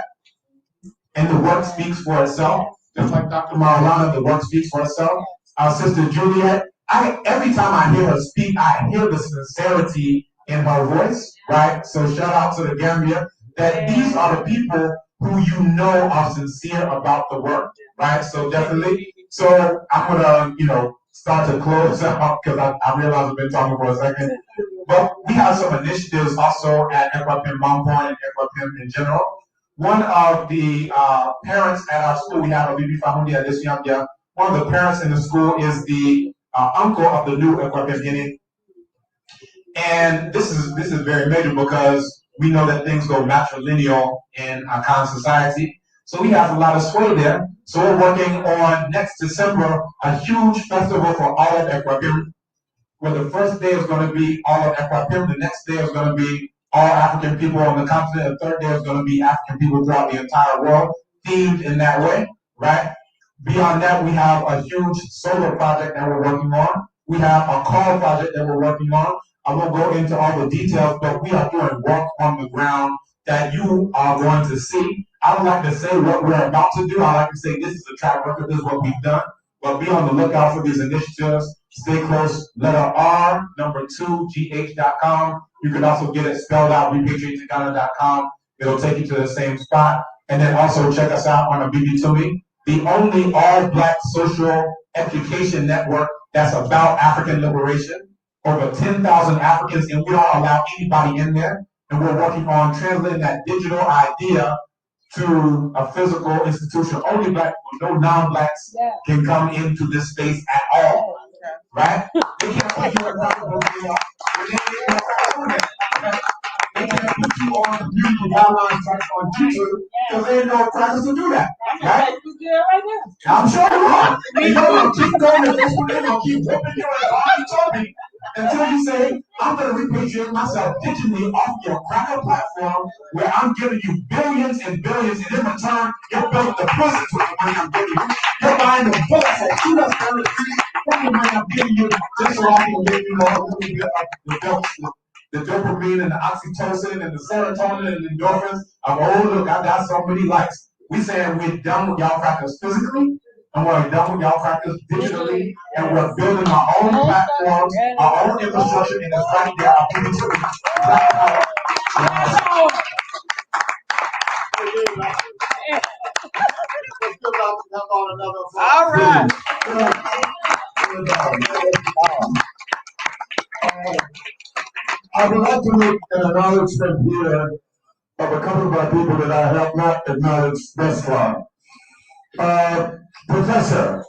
And the work speaks for itself. Just like Dr. Maulana, the work speaks for itself. Our sister Juliet, every time I hear her speak, I hear the sincerity in her voice, right? So shout out to the Gambia, that these are the people who you know are sincere about the work, right? So definitely. So I'm gonna, start to close out because I realize I've been talking for a second. But we have some initiatives also at Equipim Montpoint and Equipim in general. One of the parents at our school, we have a Bibi Famundi this young girl. One of the parents in the school is the uncle of the new Equipim Guinea. And this is very major because we know that things go matrilineal in our kind of society. So we have a lot of sway there. So we're working on next December a huge festival for all of Equipim, where the first day is going to be all of Equipim, the next day is going to be all African people on the continent, the third day is going to be African people throughout the entire world, themed in that way, right? Beyond that, we have a huge solar project that we're working on. We have a call project that we're working on. I won't go into all the details, but we are doing work on the ground that you are going to see. I don't like to say what we're about to do. I like to say this is a track record, this is what we've done. But be on the lookout for these initiatives. Stay close. Letter R, number 2gh.com. You can also get it spelled out, repatriateghana.com. It'll take you to the same spot. And then also check us out on a BB2Me, the only all-black social education network that's about African liberation. Over 10,000 Africans, and we don't allow anybody in there. And we're working on translating that digital idea to a physical institution. Only black people, no non-blacks can come into this space at all, right? They can't put you in they can't put you on community guidelines on YouTube because they ain't no practice to do that, right? jail right now. I'm sure you are. You're gonna keep going to Facebook, they're gonna keep whooping you as hard as you told me until you say, I'm gonna repatriate myself digitally off your cracker platform where I'm giving you billions and billions, and in return, you're building the prisons with the money I'm giving you. You're buying the bullets at $2 from the money I'm giving you just so I can give you all the dopamine and the oxytocin and the serotonin and the endorphins. I'm look, I got so many likes. We saying we're done with y'all crackers physically, and we're done with y'all crackers digitally, and we're building our own platforms, our own infrastructure, and it's right there. Our people to All right. I would like to make an acknowledgement here of a couple of our people that I have not acknowledged thus far. Professor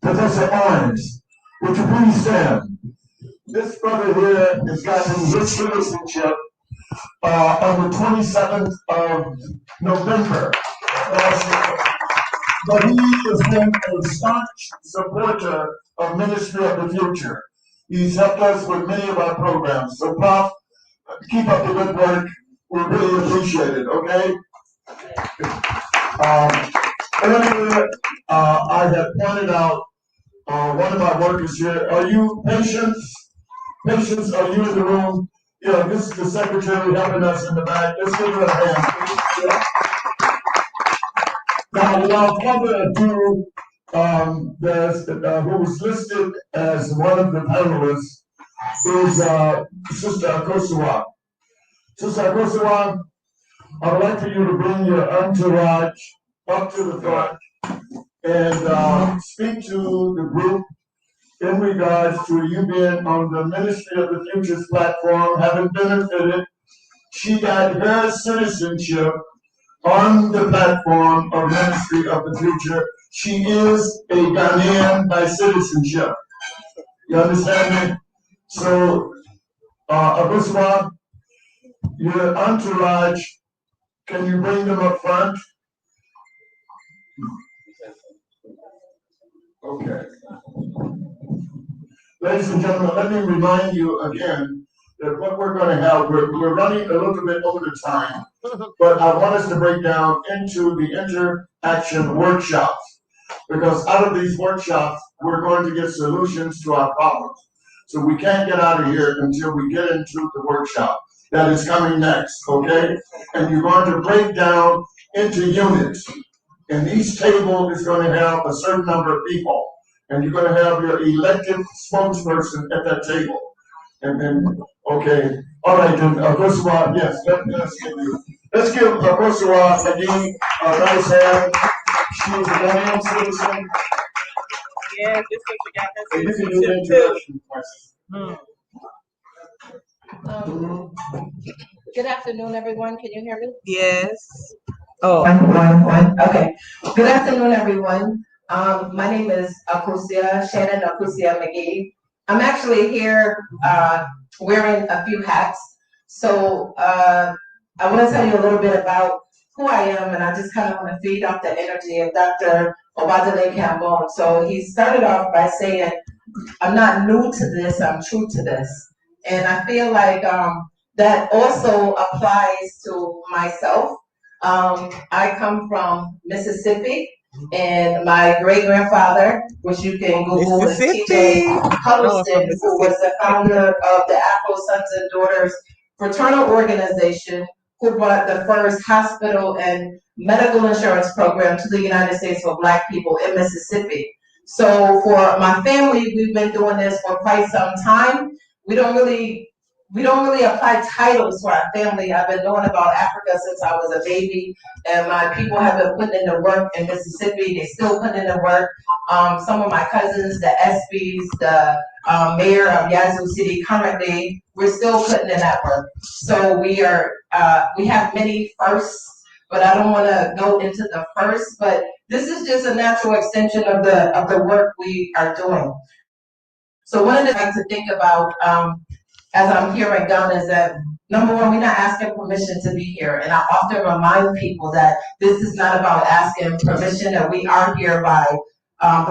Owens, would you please stand? This brother here has gotten his citizenship on the 27th of November. But he has been a staunch supporter of Ministry of the Future. He's helped us with many of our programs. So, Prof, keep up the good work. We really appreciate it, okay? Earlier, I had pointed out one of my workers here. Are you patients? Patients, are you in the room? Yeah, this is the secretary helping us in the back. Let's give her a hand. Yeah. Now, without further ado, who was listed as one of the panelists is Sista Akosua. Sista Akosua, I would like for you to bring your entourage up to the front and speak to the group in regards to you being on the Ministry of the Futures platform, having benefited. She got her citizenship on the platform of Ministry of the Future. She is a Ghanaian by citizenship. You understand me? So, Abuswa, your entourage, can you bring them up front? Okay. Ladies and gentlemen, let me remind you again that what we're going to have, we're running a little bit over the time, but I want us to break down into the interaction workshops, because out of these workshops, we're going to get solutions to our problems. So we can't get out of here until we get into the workshop that is coming next, okay? And you're going to break down into units. And each table is going to have a certain number of people. And you're going to have your elected spokesperson at that table. And then, okay, all right, then, Akosua, yes, let's give Akosua again a nice hand. She is a Ghanaian citizen. Yeah, this is the guy that's And you can do the introduction questions. Good afternoon, everyone. Can you hear me? Yes. Oh. One. Okay. Good afternoon, everyone. My name is Shannon Akusia McGee. I'm actually here wearing a few hats. So I want to tell you a little bit about who I am, and I just kind of want to feed off the energy of Dr. Obadele Kambon. So he started off by saying, I'm not new to this, I'm true to this. And I feel like that also applies to myself. I come from Mississippi, and my great-grandfather, which you can Google, is T.J. Huddleston, who was the founder of the Afro Sons and Daughters fraternal organization, who brought the first hospital and medical insurance program to the United States for Black people in Mississippi. So for my family, we've been doing this for quite some time. We don't really apply titles to our family. I've been knowing about Africa since I was a baby, and my people have been putting in the work in Mississippi. They still put in the work. Some of my cousins, the ESPYs, the mayor of Yazoo City currently, we're still putting in that work. So we have many firsts, but I don't want to go into the first, but this is just a natural extension of the work we are doing. So one of the things to think about as I'm here in Ghana is that Number one, we're not asking permission to be here. And I often remind people that this is not about asking permission, that we are here by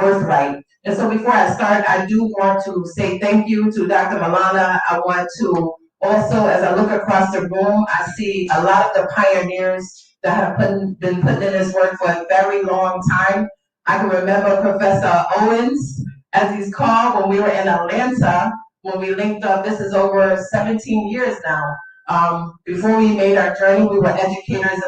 birthright. And so before I start, I do want to say thank you to Dr. Maulana. I want to also, as I look across the room, I see a lot of the pioneers that have been putting in this work for a very long time. I can remember Professor Owens, as he's called, when we were in Atlanta, when we linked up. This is over 17 years now. Before we made our journey, we were educators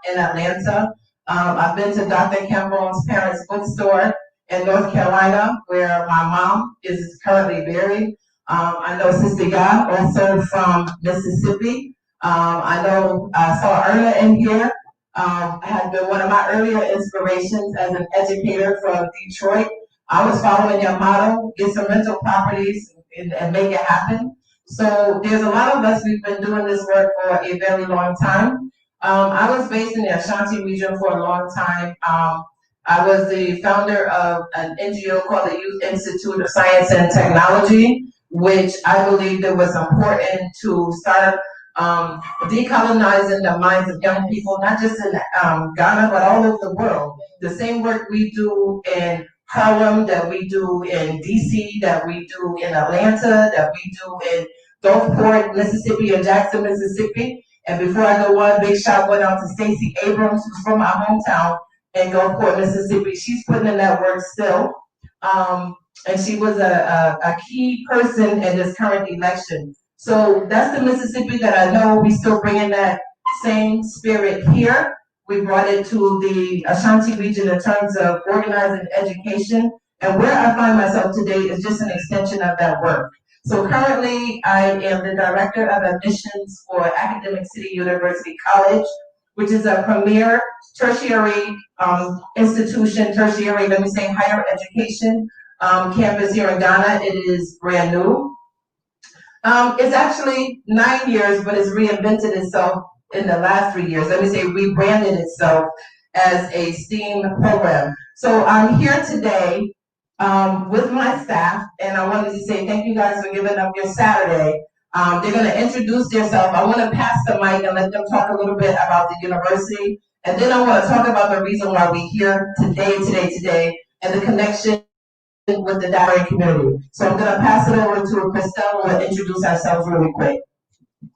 in Atlanta. I've been to Dr. Kambon's parents' bookstore in North Carolina, where my mom is currently buried. I know Sista also from Mississippi. I know I saw Erna in here. Had been one of my earlier inspirations as an educator from Detroit. I was following your motto, get some rental properties and make it happen. So there's a lot of us, we've been doing this work for a very long time. I was based in the Ashanti region for a long time. I was the founder of an NGO called the Youth Institute of Science and Technology, which I believed it was important to start decolonizing the minds of young people, not just in Ghana, but all over the world. The same work we do in Harlem, that we do in DC, that we do in Atlanta, that we do in Gulfport, Mississippi, and Jackson, Mississippi. And before I go on, big shout went out to Stacey Abrams, who's from my hometown in Gulfport, Mississippi. She's putting in that work still. And she was a key person in this current election. So that's the Mississippi that I know we still bring in that same spirit here. We brought it to the Ashanti region in terms of organizing education. And where I find myself today is just an extension of that work. So currently, I am the Director of Admissions for Academic City University College, which is a premier tertiary institution, let me say higher education campus here in Ghana. It is brand new. It's actually 9 years, but it's reinvented itself in the last 3 years. Let me say rebranded itself as a STEAM program. So I'm here today with my staff, and I wanted to say thank you guys for giving up your Saturday. They're going to introduce themselves. I want to pass the mic and let them talk a little bit about the university, and then I want to talk about the reason why we're here today, and the connection with the direct community. So I'm going to pass it over to Christelle, who will introduce ourselves really quick.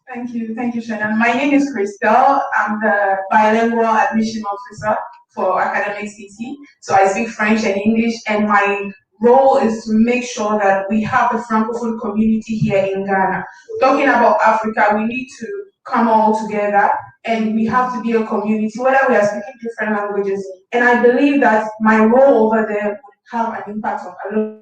Thank you, Shannon. My name is Christelle. I'm the bilingual admission officer for Academic City. So I speak French and English, and my role is to make sure that we have the Francophone community here in Ghana. Talking about Africa, we need to come all together, and we have to be a community, whether we are speaking different languages. And I believe that my role over there would have an impact on a lot.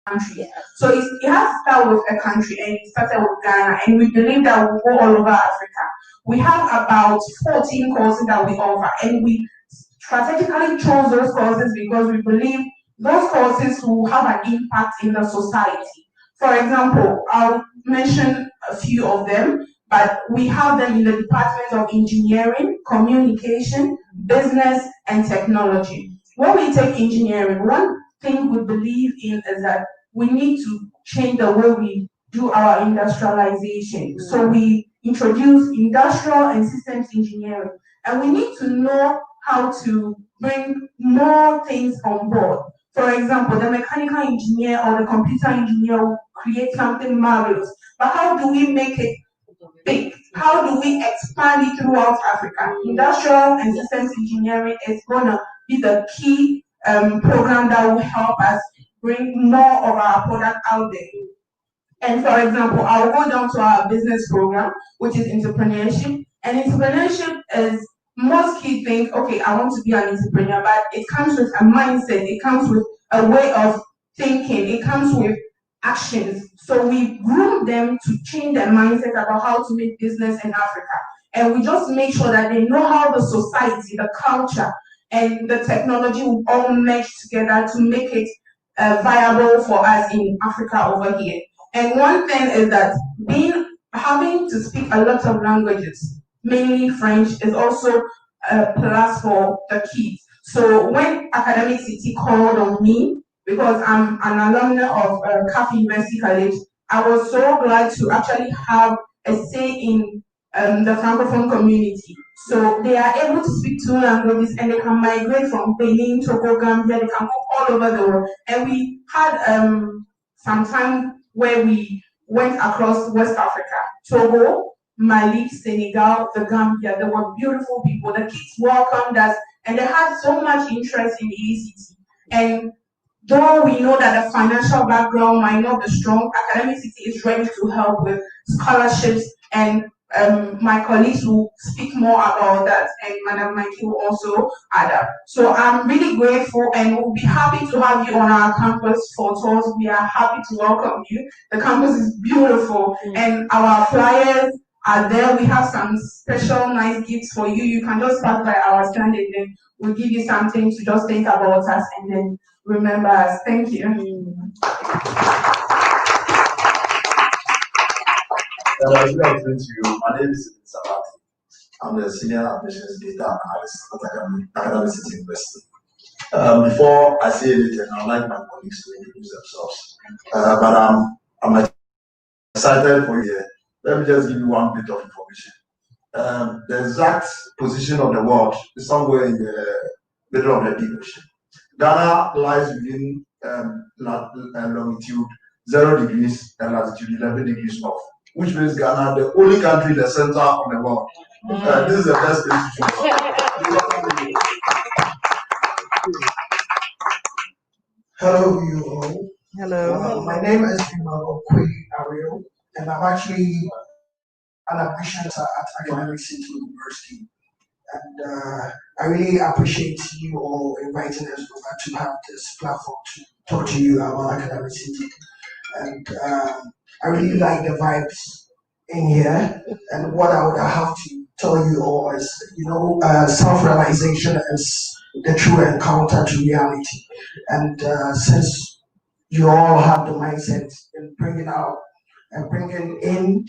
Country. So it has to start with a country, and it started with Ghana, and we believe that we'll go all over Africa. We have about 14 courses that we offer, and we strategically chose those courses because we believe those courses will have an impact in the society. For example, I'll mention a few of them, but we have them in the Department of Engineering, Communication, Business, and Technology. When we take engineering, one thing we believe in is that we need to change the way we do our industrialization. So we introduce industrial and systems engineering, and we need to know how to bring more things on board. For example, the mechanical engineer or the computer engineer will create something marvelous, but how do we make it big? How do we expand it throughout Africa? Industrial and systems engineering is gonna be the key program that will help us bring more of our product out there. And for example, I'll go down to our business program, which is entrepreneurship. And entrepreneurship is, most kids think, okay, I want to be an entrepreneur, but it comes with a mindset, it comes with a way of thinking. It comes with actions. So we groom them to change their mindset about how to make business in Africa. And we just make sure that they know how the society, the culture, and the technology will all mesh together to make it viable for us in Africa over here. And one thing is that having to speak a lot of languages, mainly French, is also a plus for the kids. So when Academic City called on me, because I'm an alumna of CAF University College, I was so glad to actually have a say in the Francophone community. So they are able to speak 2 languages and they can migrate from Benin, Togo, Gambia, they can go all over the world. And we had some time where we went across West Africa, Togo, Mali, Senegal, the Gambia. There were beautiful people. The kids welcomed us and they had so much interest in ACT. And though we know that the financial background might not be strong, Academic City is ready to help with scholarships, and my colleagues will speak more about that, and Madam Mikey will also add up. So I'm really grateful, and we'll be happy to have you on our campus for tours. We are happy to welcome you. The campus is beautiful, and our flyers are there. We have some special nice gifts for you. You can just pass by our stand and then we'll give you something to just think about us and then remember us. Thank you. Good afternoon to you. My name is Sista. I'm the Senior Admissions Data Analyst at Academic City University. Before I say anything, I'd like my colleagues to introduce themselves. But I'm excited for you. Let me just give you one bit of information. The exact position of the world is somewhere in the middle of the deep ocean. Ghana lies within longitude 0 degrees and latitude 11 degrees north, which makes Ghana the only country in the center of the world. This is the best place to show. Hello, you all. Hello. My name is Okwe Ariel, and I'm actually an admissions at Academic City University. And I really appreciate you all inviting us over to have this platform to talk to you about Academic City. And I really like the vibes in here. And what I would have to tell you all is, self-realization is the true encounter to reality. And since you all have the mindset in bringing out and bringing in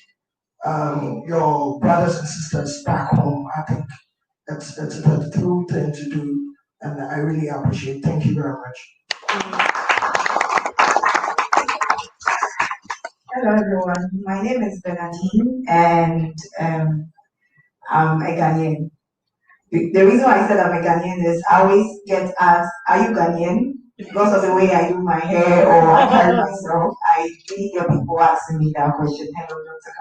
your brothers and sisters back home, I think that's the true thing to do, and I really appreciate it. Thank you very much. Hello everyone, my name is Bernadine and I'm a Ghanaian. The reason why I said I'm a Ghanaian is I always get asked, are you Ghanaian? Because of the way I do my hair or I carry myself, I really hear people asking me that question. Hello, Dr.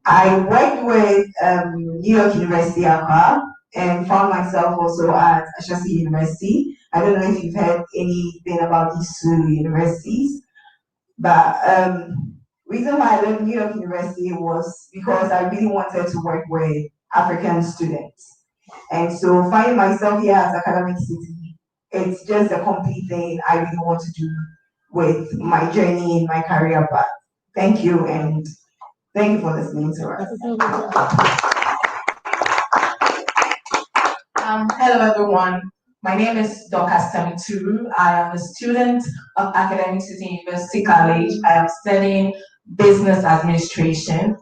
I worked with New York University, Accra, and found myself also at Ashesi University. I don't know if you've heard anything about these 2 universities, but reason why I left New York University was because I really wanted to work with African students. And so finding myself here at Academic City, it's just a complete thing I really want to do with my journey in my career path. Thank you, and thank you for listening to us. Hello everyone. My name is Dr. Stemtu. I am a student of Academic City University College. I am studying business administration.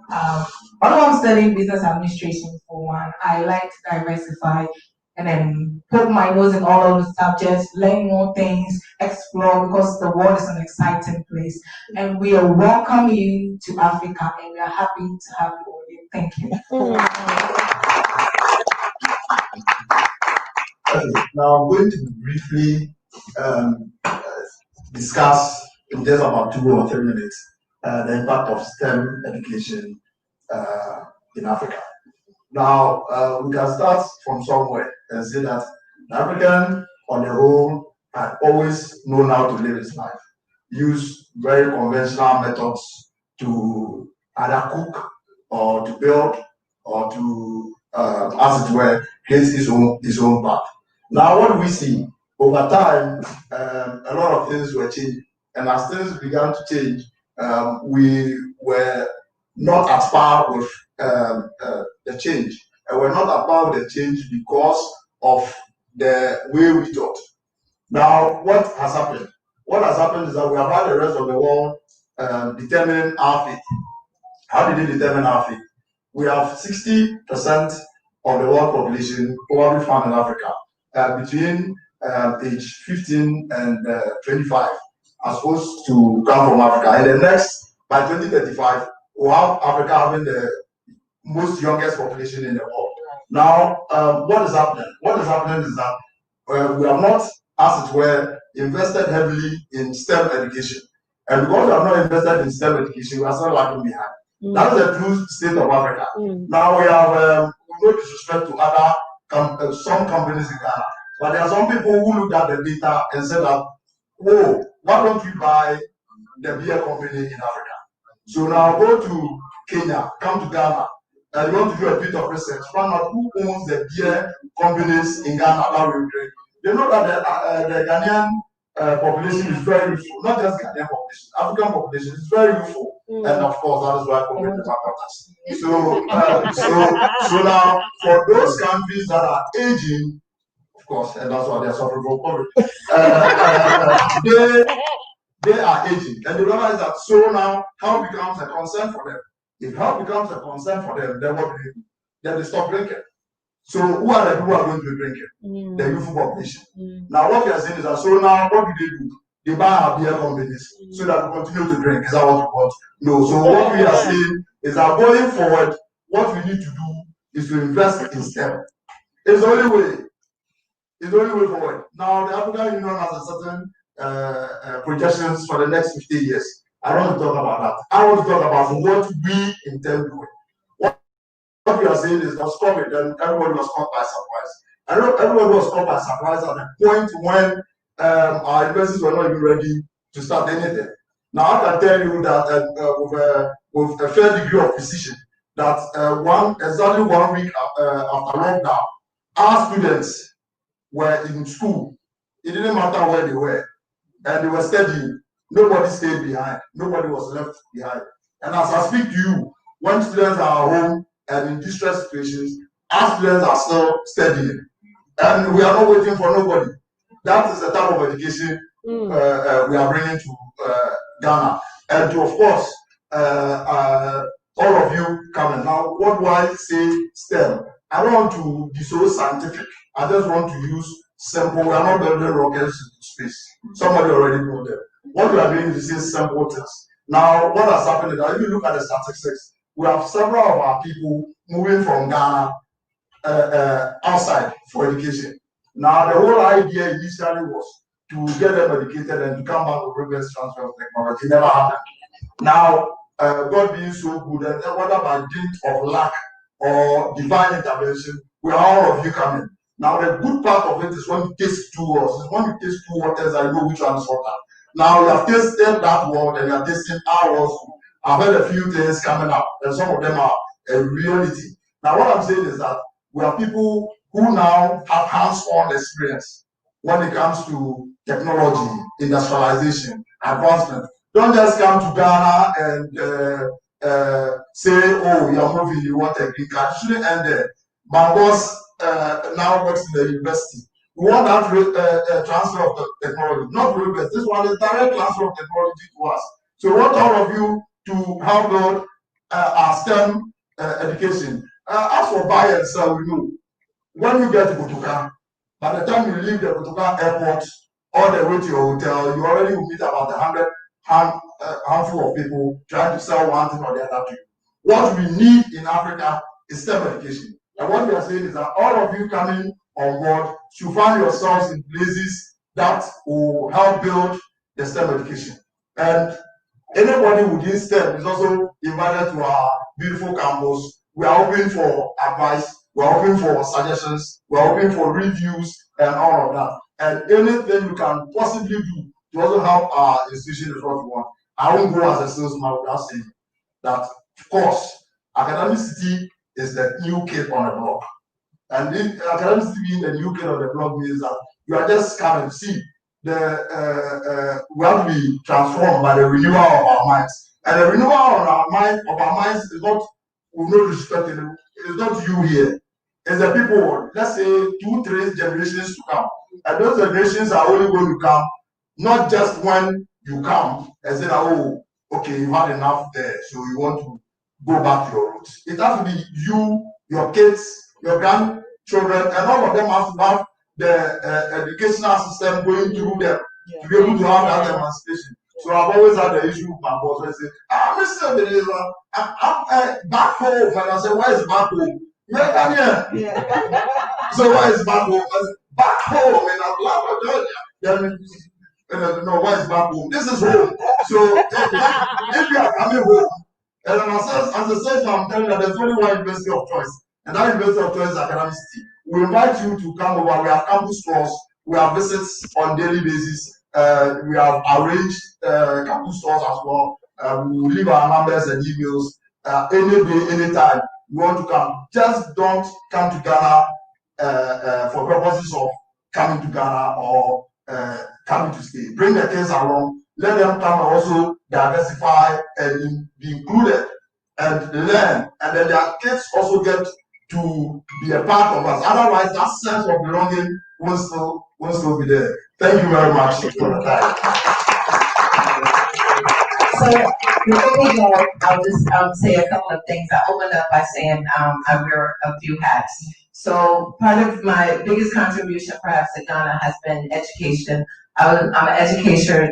Although I'm studying business administration for one, I like to diversify and then poke my nose in all of the subjects, learn more things, explore, because the world is an exciting place. And we are welcoming you to Africa, and we are happy to have you all here. Thank you. Okay, now I'm going to briefly discuss in just about 2 or 3 minutes the impact of STEM education in Africa. Now, we can start from somewhere and say that the African on the whole had always known how to live his life, use very conventional methods to either cook or to build or to, as it were, create his own path. Now, what do we see? over time, a lot of things were changing. And as things began to change, we were not at par with the change. And we're not at par with the change because of the way we thought. Now, what has happened? What has happened is that we have had the rest of the world determine our fate. How did they determine our fate? We have 60% of the world population probably found in Africa between age 15 and 25 are supposed to come from Africa. And the next, by 2035, we'll have Africa having the most youngest population in the world. Now, what is happening? What is happening is that we have not, as it were, invested heavily in STEM education. And because we have not invested in STEM education, we are still lagging behind. That is the true state of Africa. Now we have no disrespect to other some companies in Ghana, but there are some people who looked at the data and said that, oh, why don't we buy the beer company in Africa? So now go to Kenya, come to Ghana, and you want to do a bit of research, find out who owns the beer companies in Ghana that we drink. You know that the Ghanaian population is very useful, not just Ghanaian population, African population is very useful. And of course, that is why COVID is about us. So now, for those countries that are aging, of course, and that's why they are suffering from COVID, they are aging. And they realize that, so now, health becomes a concern for them. If health becomes a concern for them, then what do they do? Then they stop drinking. So who are the people who are going to be drinking? The youthful population. Now, what we are saying is that, so now, what do? They buy our beer companies so that we continue to drink. Is that what we want? No. So what we are saying is that going forward, what we need to do is to invest in STEM. It's the only way. It's the only way forward. Now, the African Union has a certain projections for the next 50 years. I don't want to talk about that. I want to talk about what we intend doing. What we are saying is that COVID, then everybody was caught by surprise. I know everybody was caught by surprise at the point when our universities were not even ready to start anything. Now I can tell you that with a fair degree of precision, that exactly 1 week after lockdown, our students were in school. It didn't matter where they were, and they were studying. Nobody stayed behind. Nobody was left behind. And as I speak to you, when students are at home and in distress situations, our students are still studying, and we are not waiting for nobody. That is the type of education we are bringing to Ghana. And to, of course, all of you coming. Now, what do I say STEM? I don't want to be so scientific. I just want to use simple. We are not building rockets into space. Somebody already know them. What we are doing is to say simple things. Now, what has happened is that if you look at the statistics, we have several of our people moving from Ghana outside for education. Now, the whole idea initially was to get them educated and to come back with reverse transfer of technology. It never happened. Now, God being so good, and whether by dint of luck or divine intervention, we are all of you coming. Now, the good part of it is when you taste two waters. It's when you taste two waters, I know which one is water. Now, you have tasted that word and you are tasting our words. I've heard a few things coming up, and some of them are a reality. Now, what I'm saying is that we are people who now have hands-on experience when it comes to technology, industrialization, advancement. Don't just come to Ghana and say, oh, you're moving, you want a green card. You shouldn't end there. My boss now works in the university. We want that transfer of the technology, not reverse. This one is direct transfer of technology to us. So we want all of you to help build our STEM education. As for buy and sell, we know. When you get to Botoka, by the time you leave the Botoka airport all the way to your hotel, you already will meet about 100 handful of people trying to sell one thing or the other to you. What we need in Africa is STEM education. And what we are saying is that all of you coming on board should find yourselves in places that will help build the STEM education. And anybody within STEM is also invited to our beautiful campus. We are open for advice. We are open for suggestions. We are open for reviews and all of that. And anything we can possibly do to also help our institution is what we want. I won't go as a salesman without saying that, of course, academicity is the new kid on the block. And in academic TV in the UK or the blog means that you are just coming. See, we have to be transformed by the renewal of our minds. And the renewal of our minds is not with no respect. It's not you here. It's the people, let's say 2-3 generations to come. And those generations are only going to come, not just when you come and say, oh, okay, you've had enough there, so you want to go back to your roots. It has to be you, your kids, your grandchildren, and all of them have to have the educational system going through them to be able to have that emancipation. So I've always had the issue with my boss when I say, Mr. Beleza, I'm back home. And I say, where is back home? Yeah. So where is back home? I said, back home in Atlanta, Georgia. Then, no, where is back home? This is home. So if you are coming home, and as a state, I'm telling you, there's only one university of choice, and that university of choice is Academic City. We invite you to come over. We have campus tours. We have visits on daily basis. We have arranged campus tours as well. We will leave our numbers and emails any day, anytime you want to come. Just don't come to Ghana for purposes of coming to Ghana or coming to stay. Bring the kids along. Let them come and also diversify and be included and learn. And then their kids also get to be a part of us. Otherwise, that sense of belonging will still be there. Thank you very much for the time. So before we go, I'll just say a couple of things. I opened up by saying I wear a few hats. So part of my biggest contribution perhaps to Ghana has been education. I'm an educator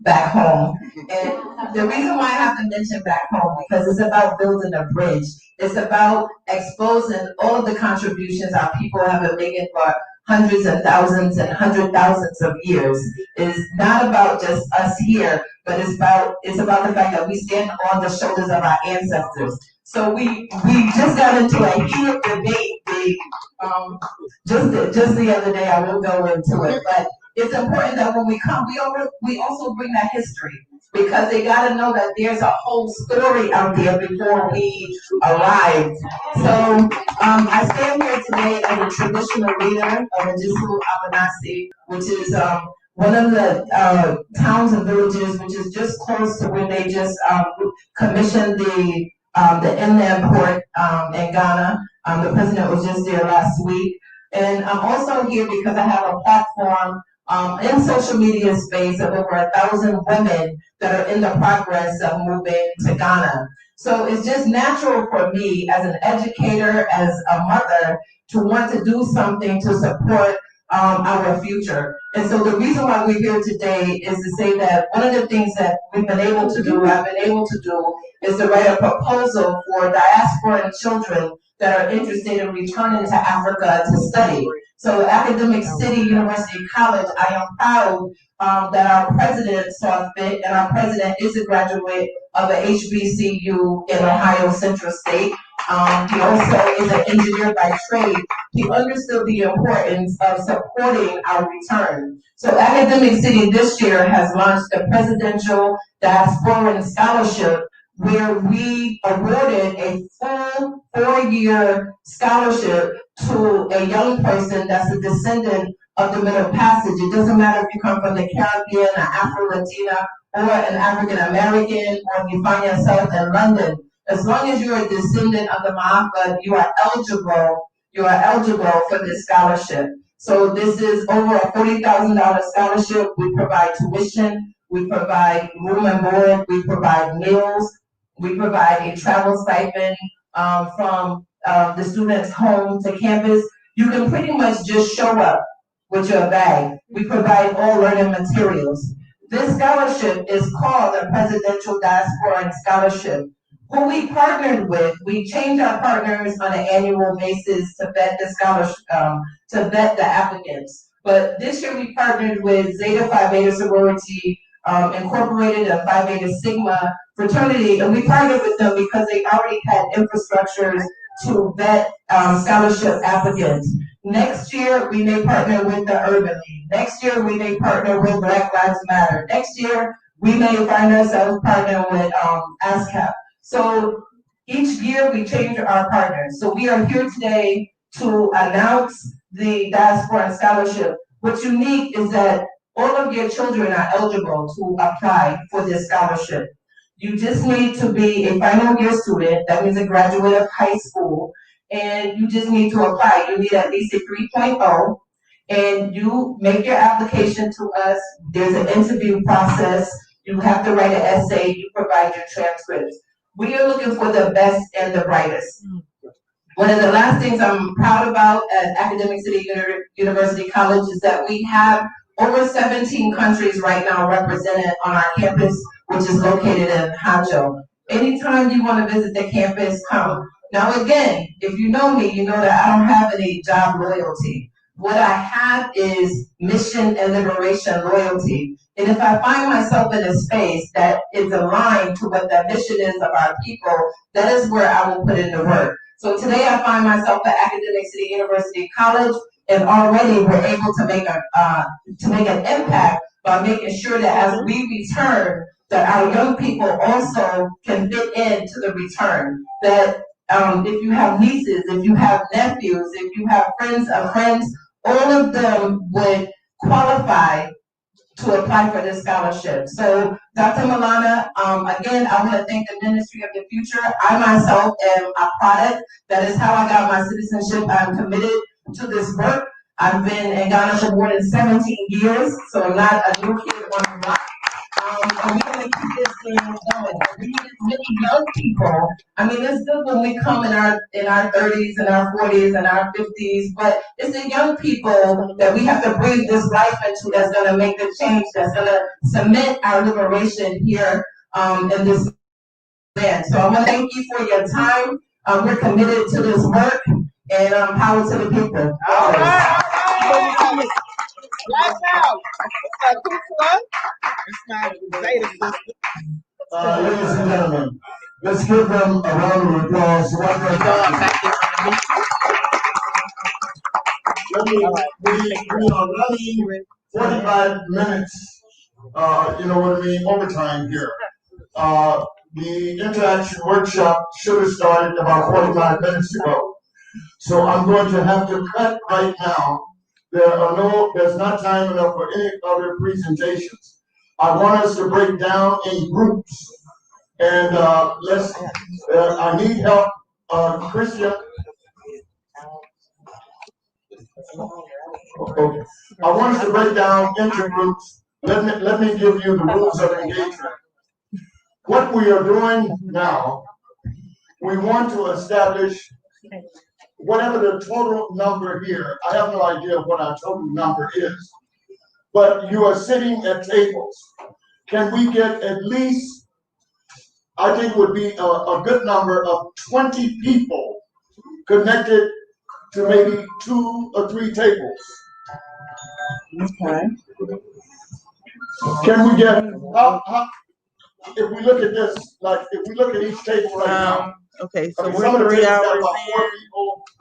back home. And the reason why I have to mention back home, because it's about building a bridge. It's about exposing all of the contributions our people have been making for hundreds and thousands and 100,000s of years. It's not about just us here, but it's about the fact that we stand on the shoulders of our ancestors. So we just got into a heated debate. Just the other day, I won't go into it, but it's important that when we come, we also bring that history, because they got to know that there's a whole story out there before we arrived. So I stand here today as a traditional leader of Ajisu Abanasi, which is one of the towns and villages which is just close to where they just commissioned the inland port in Ghana. The president was just there last week. And I'm also here because I have a platform in social media space of over 1,000 women that are in the progress of moving to Ghana. So it's just natural for me as an educator, as a mother, to want to do something to support our future. And so the reason why we're here today is to say that one of the things that we've been able to do, I've been able to do, is to write a proposal for diaspora and children that are interested in returning to Africa to study. So Academic City University College, I am proud that our president saw fit, and our president is a graduate of the HBCU in Ohio Central State. He also is an engineer by trade. He understood the importance of supporting our return. So Academic City this year has launched a presidential diasporan scholarship where we awarded a full 4-year scholarship to a young person that's a descendant of the Middle Passage. It doesn't matter if you come from the Caribbean, an Afro-Latina, or an African-American, or if you find yourself in London. As long as you're a descendant of the Ma'afa, you are eligible for this scholarship. So this is over a $40,000 scholarship. We provide tuition, we provide room and board, we provide meals, we provide a travel stipend from the student's home to campus. You can pretty much just show up with your bag. We provide all learning materials. This scholarship is called the Presidential Diaspora Scholarship. Who we partnered with, we change our partners on an annual basis to vet the scholarship, to vet the applicants. But this year we partnered with Zeta Phi Beta Sorority Incorporated, a Phi Beta Sigma fraternity, and we partnered with them because they already had infrastructures to vet scholarship applicants. Next year, we may partner with the Urban League. Next year, we may partner with Black Lives Matter. Next year, we may find ourselves partnering with ASCAP. So each year, we change our partners. So we are here today to announce the diaspora scholarship. What's unique is that all of your children are eligible to apply for this scholarship. You just need to be a final year student, that means a graduate of high school, and you just need to apply. You need at least a 3.0, and you make your application to us. There's an interview process. You have to write an essay, you provide your transcripts. We are looking for the best and the brightest. One of the last things I'm proud about at Academic City University College is that we have over 17 countries right now represented on our campus, which is located in Hajo. Anytime you want to visit the campus, come. Now again, if you know me, you know that I don't have any job loyalty. What I have is mission and liberation loyalty. And if I find myself in a space that is aligned to what the mission is of our people, that is where I will put in the work. So today I find myself at Academic City University College, and already we're able to make an impact by making sure that as we return, that our young people also can fit into the return. That if you have nieces, if you have nephews, if you have friends of friends, all of them would qualify to apply for this scholarship. So Dr. Maulana, again, I want to thank the Ministry of the Future. I myself am a product. That is how I got my citizenship. I'm committed to this work. I've been in Ghana for more than 17 years, so I'm not a new kid on the block. And we're going to keep this thing going. We need as many young people. I mean, it's good when we come in our 30s and our 40s and our 50s, but it's the young people that we have to breathe this life into that's going to make the change, that's going to cement our liberation here in this land. So I want to thank you for your time. We're committed to this work, and power to the people. All right. Last out. Ladies and gentlemen, let's give them a round of applause. We are running 45 minutes, you know what I mean, overtime here. The interaction workshop should have started about 45 minutes ago. So I'm going to have to cut right now. There's not time enough for any other presentations. I want us to break down in groups, and I need help, Christian. Okay. I want us to break down into groups. Let me give you the rules of engagement. What we are doing now, we want to establish whatever the total number here. I have no idea what our total number is. But you are sitting at tables. Can we get at least, I think would be a good number of 20 people connected to maybe 2 or 3 tables? Okay. Can we get, if we look at this, like if we look at each table right now. Okay, so we're 3 hours in.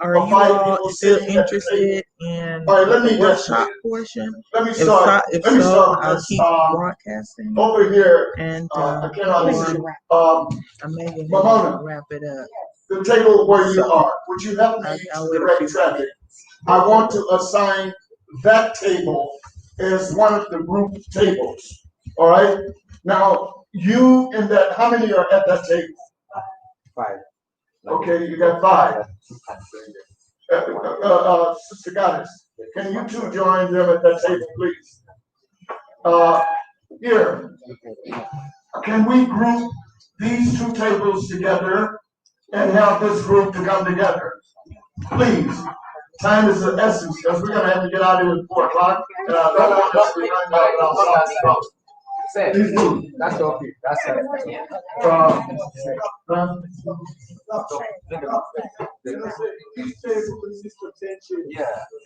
Are you all still interested in the workshop portion? If so, I'll keep broadcasting. Over here, and I cannot see. Maulana, wrap it up. The table where you are, would you help me direct traffic? I want to assign that table as one of the group tables. All right. Now, you and that, how many are at that table? 5. Okay, you got 5. Sister Goddess, can you 2 join them at that table, please? Here, can we group these 2 tables together and have this group to come together? Please. Time is of essence because we're going to have to get out of here at 4 o'clock. And I don't want us to run out of That's okay. That's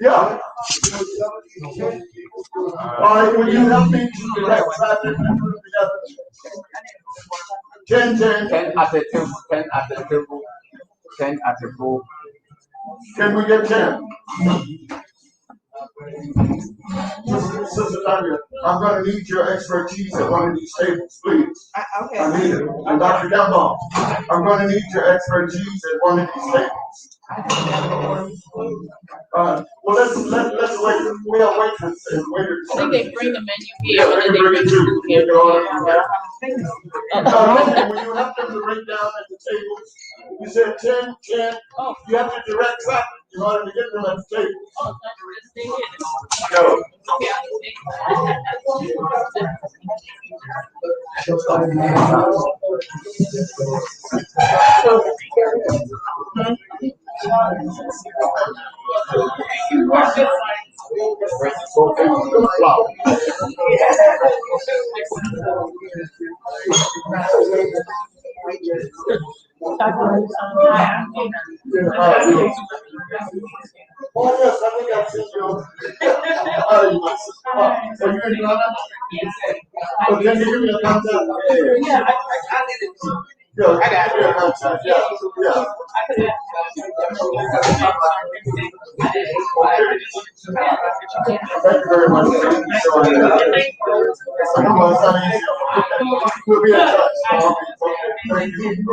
yeah. All right, will you help me to direct traffic? 10 at the table. 10 at the table. 10 at the table. Can we get 10? Sister Tanya, I'm going to need your expertise at one of these tables, please. Okay. I need it. And Dr. Kambon, I'm going to need your expertise at one of these tables. Well, let's wait. We have waiters and waiters. I think they bring the menu here. Yeah, they can bring it too. Here. When you have them to break down at the tables, you said 10, 10. You have to direct traffic in order to get them at the table. Go. Oh yes, I think I've seen you. So you're in Ghana? Oh, can you give me a contact? Yeah, I did it. Yeah, I got it. Yeah, yeah. Thank you very much. We'll be in touch. Thank you.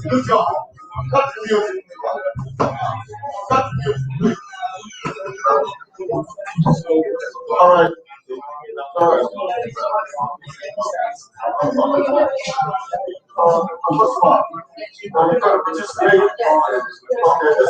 Good job. Cut the music. Cut the music. All right. All right. First of all, you're going to participate on this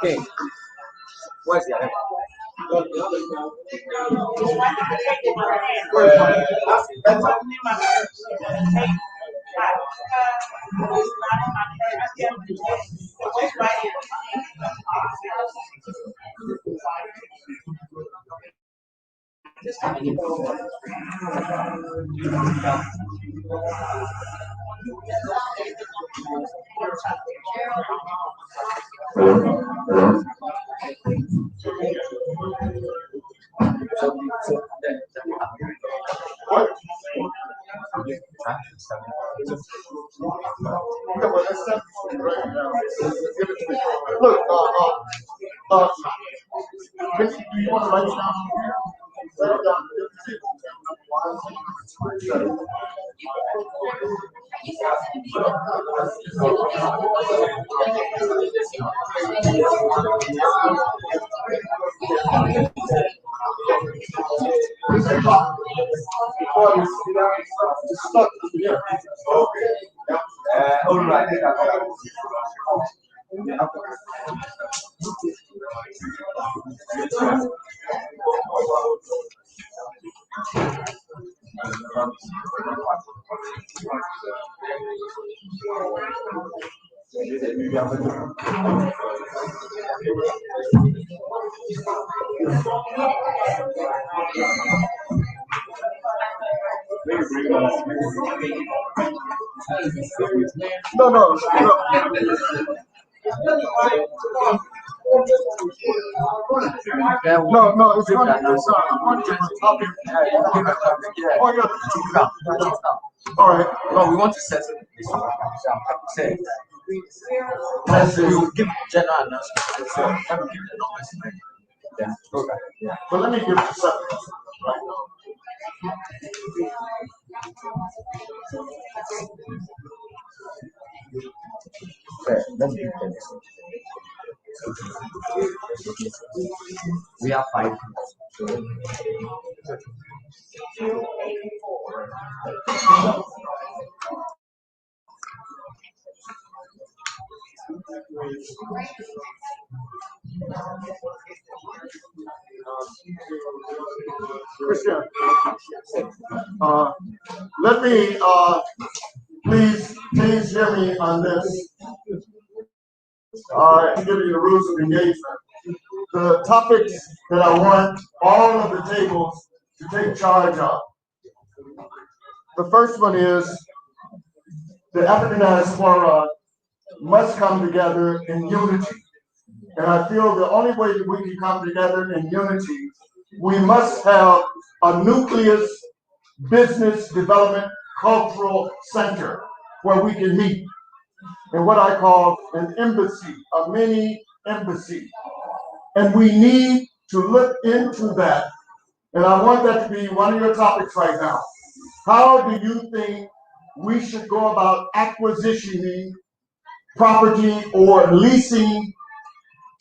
Okay. Where's the other? Look, do you want to write it down? Write it down. All right. No. No, it's funny. Oh, yeah. All right. Well, we want to settle this one. We'll give general announcement. So, that will give the numbers. Yeah. Okay. Yeah. But let me give you something right now. Okay, let's give them. We have 5 people. Christian, let me please hear me on this. To give you the rules of engagement. The topics that I want all of the tables to take charge of. The first one is the African diaspora must come together in unity. And I feel the only way that we can come together in unity, we must have a nucleus business development cultural center where we can meet in what I call an embassy, a mini embassy. And we need to look into that. And I want that to be one of your topics right now. How do you think we should go about acquisitioning property or leasing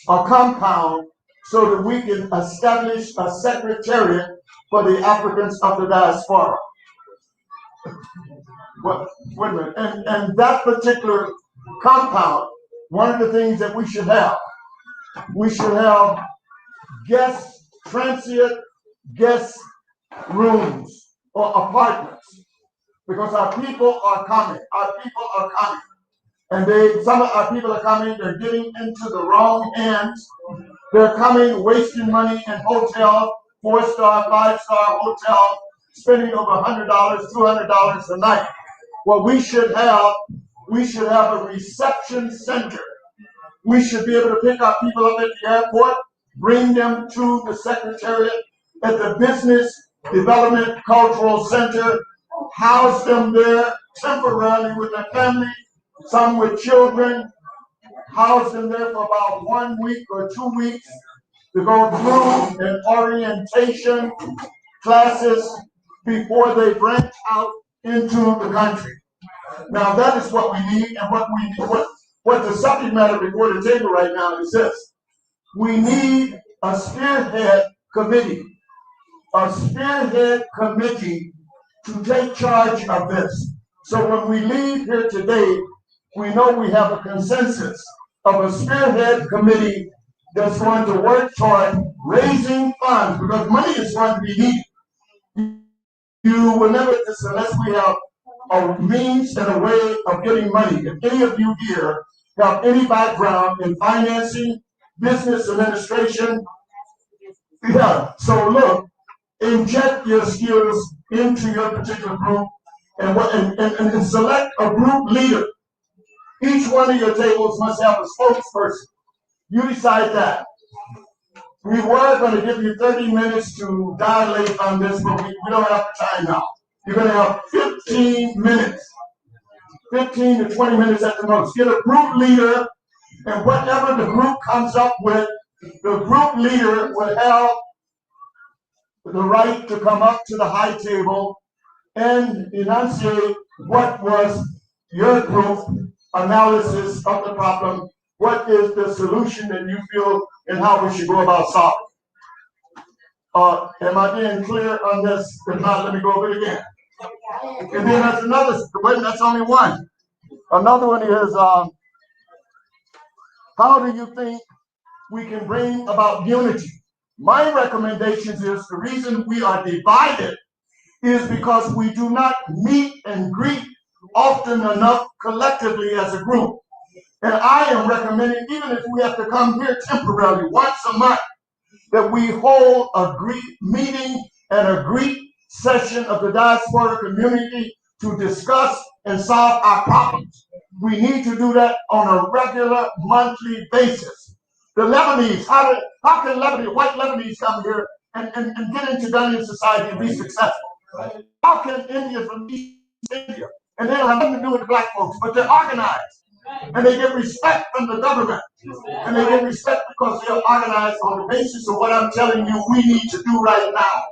a compound so that we can establish a secretariat for the Africans of the diaspora? Well, wait a minute. And that particular compound, one of the things that we should have transient guest rooms or apartments, because our people are coming. And some of our people are coming, they're getting into the wrong hands. They're coming, wasting money in hotels, 4-star, 5-star hotels, spending over $100, $200 a night. What we should have a reception center. We should be able to pick our people up at the airport, bring them to the secretariat at the Business Development Cultural Center, house them there temporarily with their family, some with children, house them there for about 1 week or 2 weeks to go through an orientation classes before they branch out into the country. Now that is what we need, and what the subject matter before the table right now is this. We need a spearhead committee to take charge of this. So when we leave here today, we know we have a consensus of a spearhead committee that's going to work toward raising funds, because money is going to be needed. You will never get this unless we have a means and a way of getting money. If any of you here have any background in financing, business administration, yeah. So look, inject your skills into your particular group and select a group leader. Each one of your tables must have a spokesperson. You decide that. We were going to give you 30 minutes to dilate on this, but we don't have the time now. You're going to have 15 minutes, 15 to 20 minutes at the most. Get a group leader, and whatever the group comes up with, the group leader will have the right to come up to the high table and enunciate what was your group analysis of the problem, what is the solution that you feel, and how we should go about solving. Am I being clear on this? If not, let me go over it again. And then there's another, wait, that's only one. Another one is, how do you think we can bring about unity? My recommendations is the reason we are divided is because we do not meet and greet often enough collectively as a group. And I am recommending, even if we have to come here temporarily once a month, that we hold a greet meeting and a greet session of the diaspora community to discuss and solve our problems. We need to do that on a regular monthly basis. The Lebanese, how can white Lebanese come here and get into Ghanaian society and be successful? How can Indians from East India, and they don't have nothing to do with the black folks, but they're organized. And they get respect from the government. And they get respect because they're organized on the basis of what I'm telling you we need to do right now.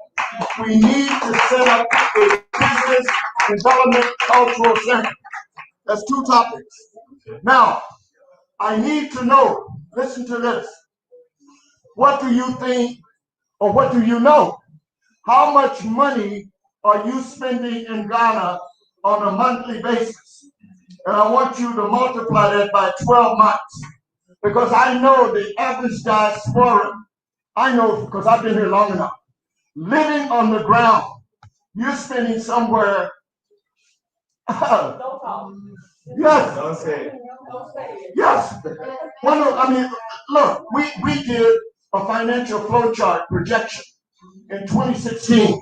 We need to set up a business development cultural center. That's two topics. Now, I need to know, listen to this. What do you think, or what do you know? How much money are you spending in Ghana on a monthly basis? And I want you to multiply that by 12 months. Because I know the average diaspora, I know because I've been here long enough, living on the ground, you're spending somewhere. Yes. Don't say it. Yes. Well, I mean, look, we did a financial flow chart projection in 2016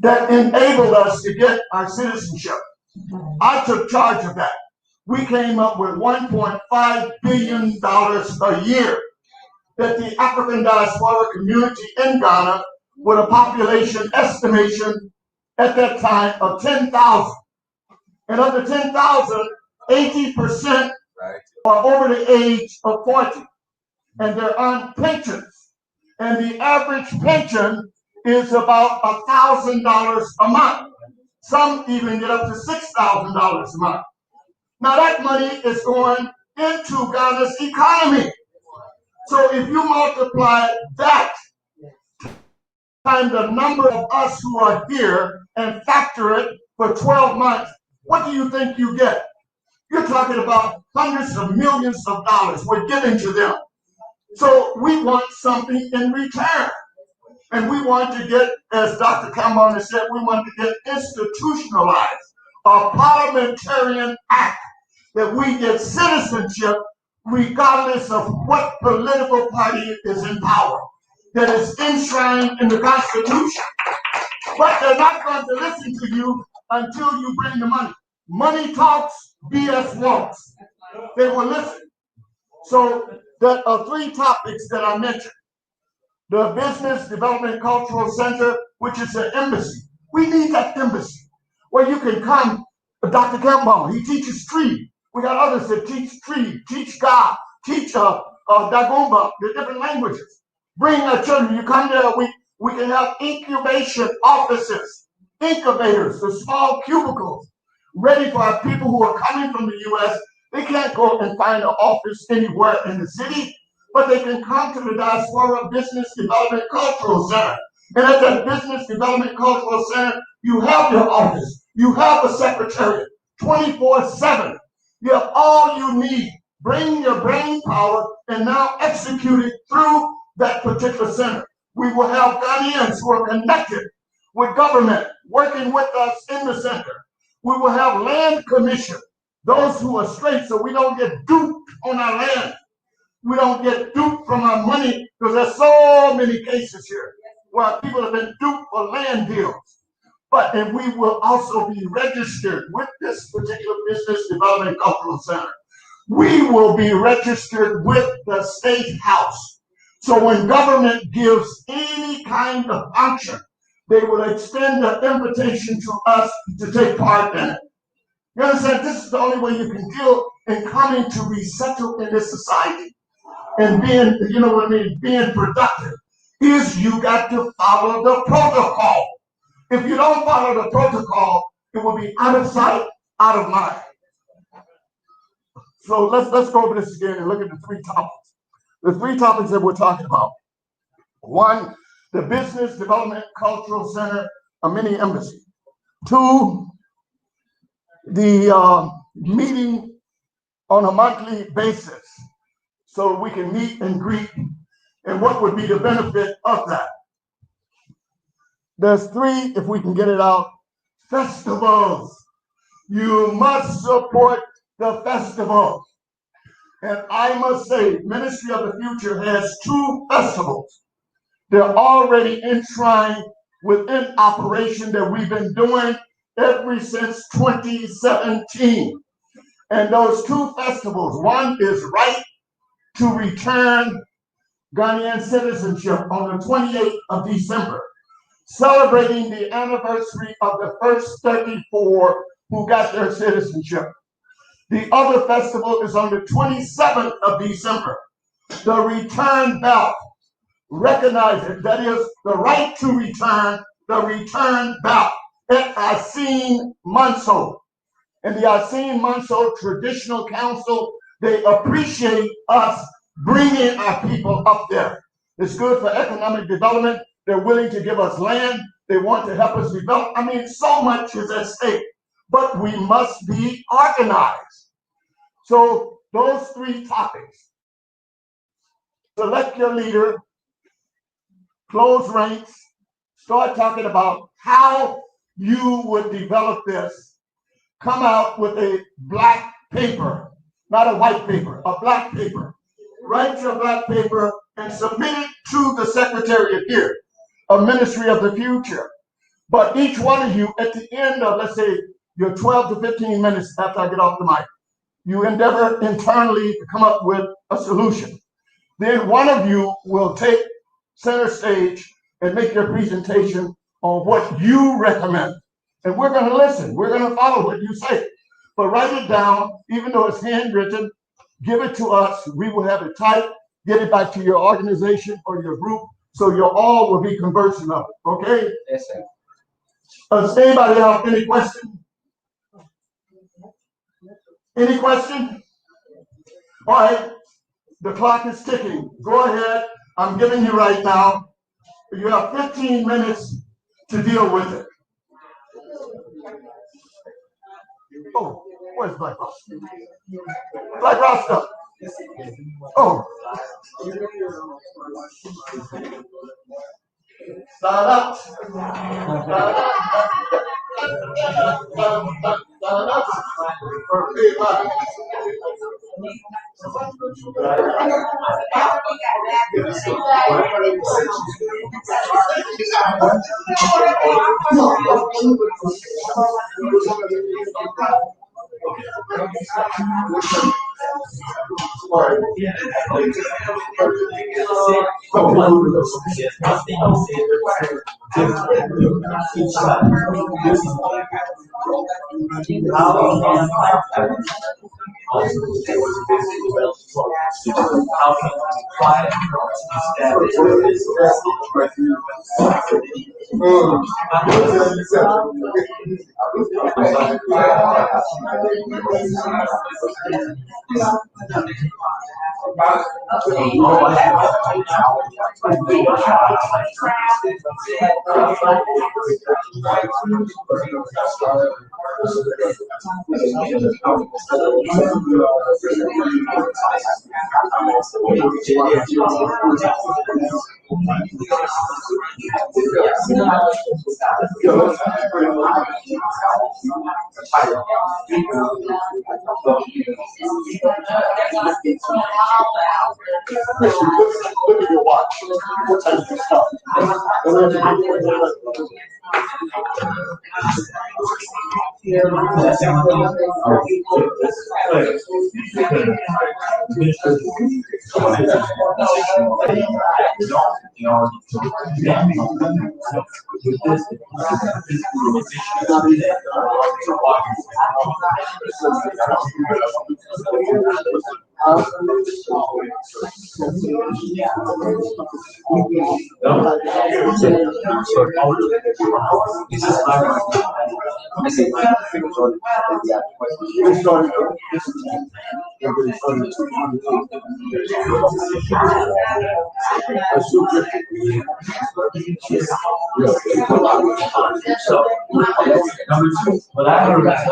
that enabled us to get our citizenship. I took charge of that. We came up with $1.5 billion a year that the African diaspora community in Ghana, with a population estimation at that time of 10,000. And of the 10,000, 80% are over the age of 40. And they're on pensions. And the average pension is about $1,000 a month. Some even get up to $6,000 a month. Now that money is going into Ghana's economy. So if you multiply that times the number of us who are here and factor it for 12 months, what do you think you get? You're talking about hundreds of millions of dollars we're giving to them. So we want something in return. And we want to get, as Dr. Kambon has said, we want to get institutionalized a parliamentarian act that we get citizenship regardless of what political party is in power, that is enshrined in the Constitution. But they're not going to listen to you until you bring the money. Money talks, BS walks. They will listen. So there are three topics that I mentioned. The Business Development Cultural Center, which is an embassy. We need that embassy where you can come. Dr. Kambon, he teaches tree. We got others that teach tree, teach God, teach Dagomba, the different languages. Bring our children. You come there, we can have incubation offices, incubators, the small cubicles, ready for our people who are coming from the U.S. They can't go and find an office anywhere in the city, but they can come to the Diaspora Business Development Cultural Center. And at that Business Development Cultural Center, you have your office, you have a secretariat, 24/7. You have all you need. Bring your brain power and now execute it through that particular center. We will have Ghanaians who are connected with government, working with us in the center. We will have land commission, those who are straight, so we don't get duped on our land. We don't get duped from our money, because there's so many cases here where people have been duped for land deals. And we will also be registered with this particular Business Development Cultural Center. We will be registered with the State House. So when government gives any kind of function, they will extend the invitation to us to take part in it. You understand? This is the only way you can deal in coming to be settled in this society and being, you know what I mean, being productive, is you got to follow the protocol. If you don't follow the protocol, it will be out of sight, out of mind. So let's go over this again and look at the three topics. The three topics that we're talking about. One, the Business Development Cultural Center, a mini embassy. Two, the meeting on a monthly basis so we can meet and greet, and what would be the benefit of that. There's three, if we can get it out, festivals. You must support the festivals. And I must say, Ministry of the Future has 2 festivals. They're already enshrined within operation that we've been doing ever since 2017. And those 2 festivals, one is Right to Return Ghanaian Citizenship on the 28th of December, celebrating the anniversary of the first 34 who got their citizenship. The other festival is on the 27th of December. The return belt. Recognize it. That is the right to return, the return belt at Asin Manso. And the Asin Manso Traditional Council, they appreciate us bringing our people up there. It's good for economic development. They're willing to give us land. They want to help us develop. I mean, so much is at stake, but we must be organized. So those three topics: select your leader, close ranks, start talking about how you would develop this, come out with a black paper, not a white paper, a black paper. Write your black paper and submit it to the Secretariat here, a Ministry of the Future. But each one of you, at the end of, let's say, your 12 to 15 minutes after I get off the mic, you endeavor internally to come up with a solution. Then one of you will take center stage and make your presentation on what you recommend. And we're going to listen. We're going to follow what you say. But write it down, even though it's handwritten, give it to us. We will have it typed, get it back to your organization or your group, so you all will be conversant of it. Okay? Yes, sir. Does anybody have any question? Any question? All right. The clock is ticking. Go ahead. I'm giving you right now. You have 15 minutes to deal with it. Oh, where's Black Rasta? Black Rasta. Oh. Stand up. Look at your watch. What time is it start? Number two, what I heard about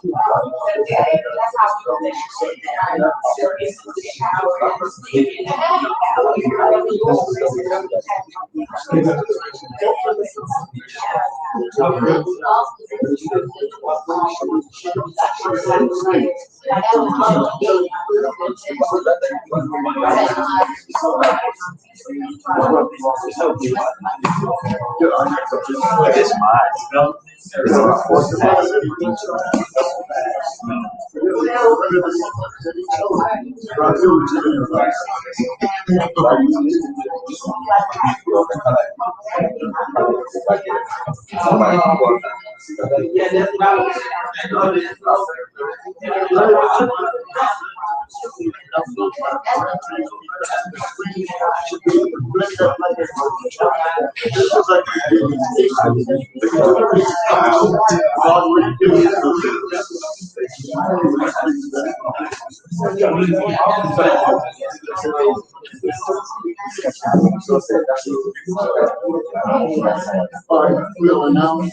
That's how people that are serious with the power and speaking and It's mine, you know? We'll announce.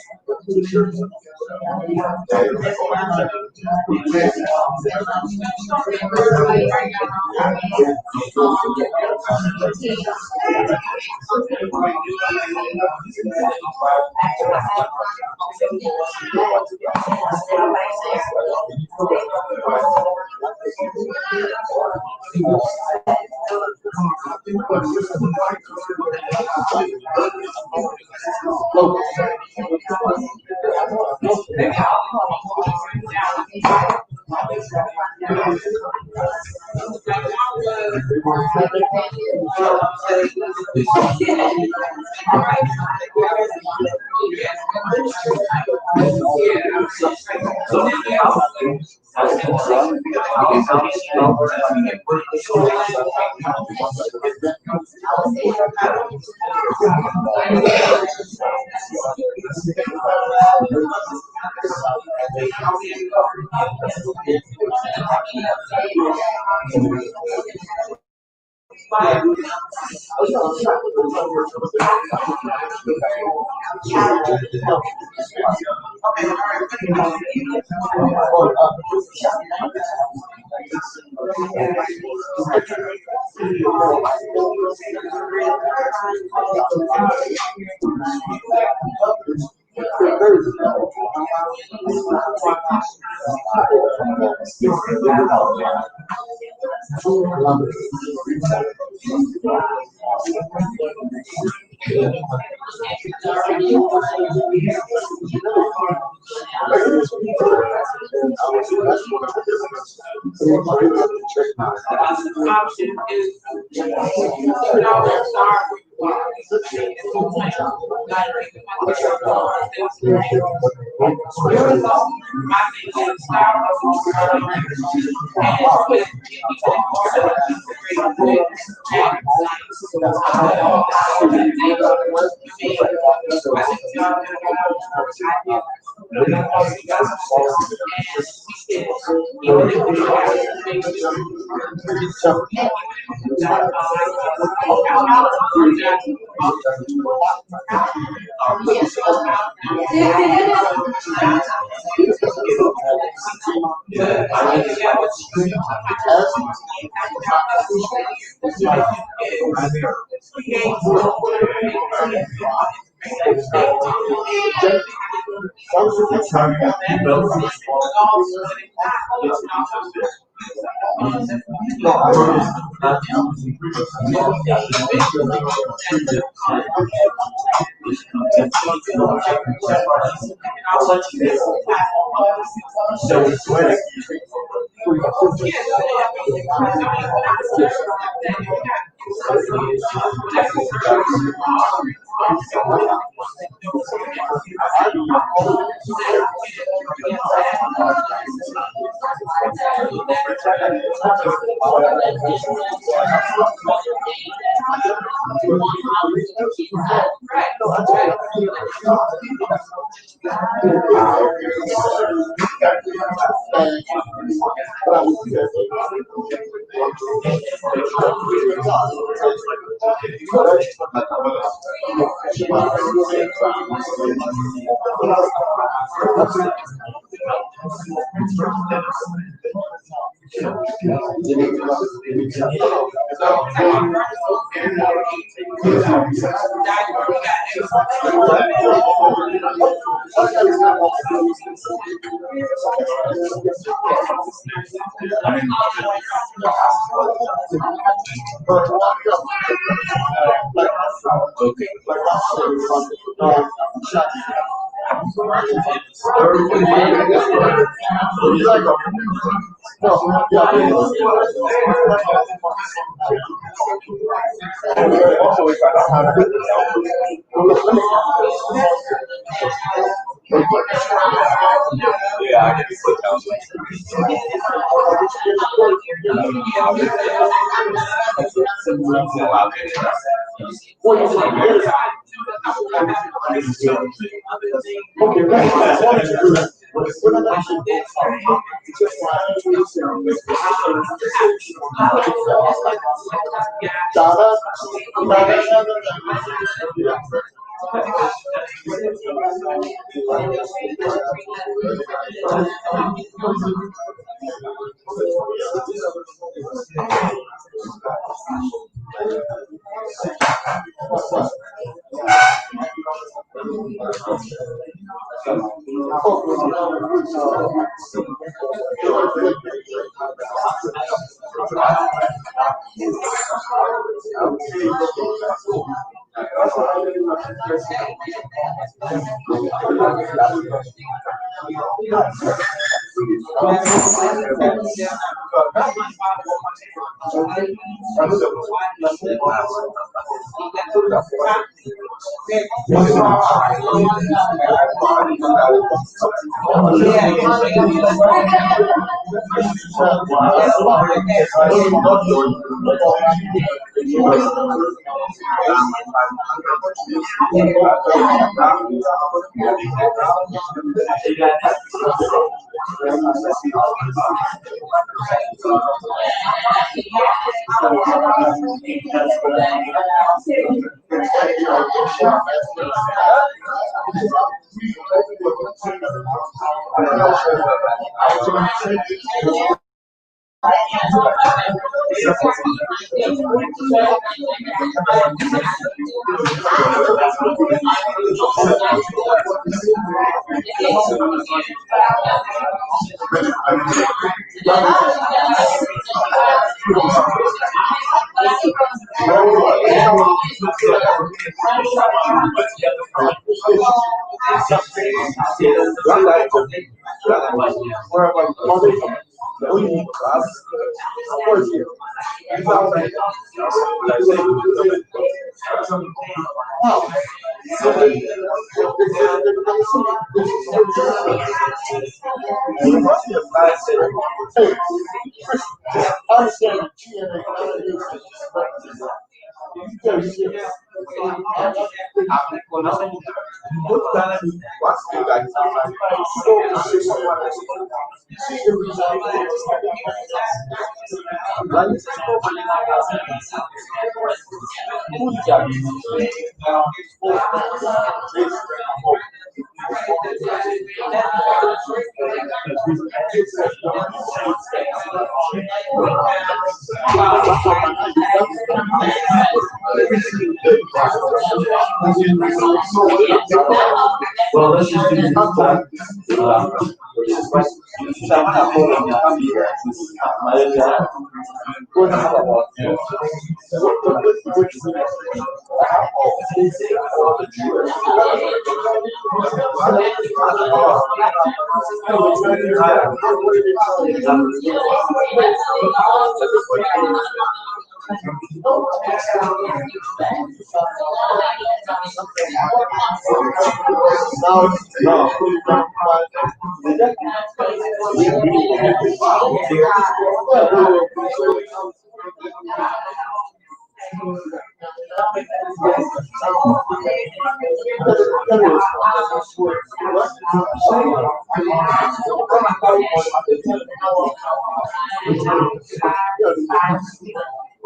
Well, let's just do this time.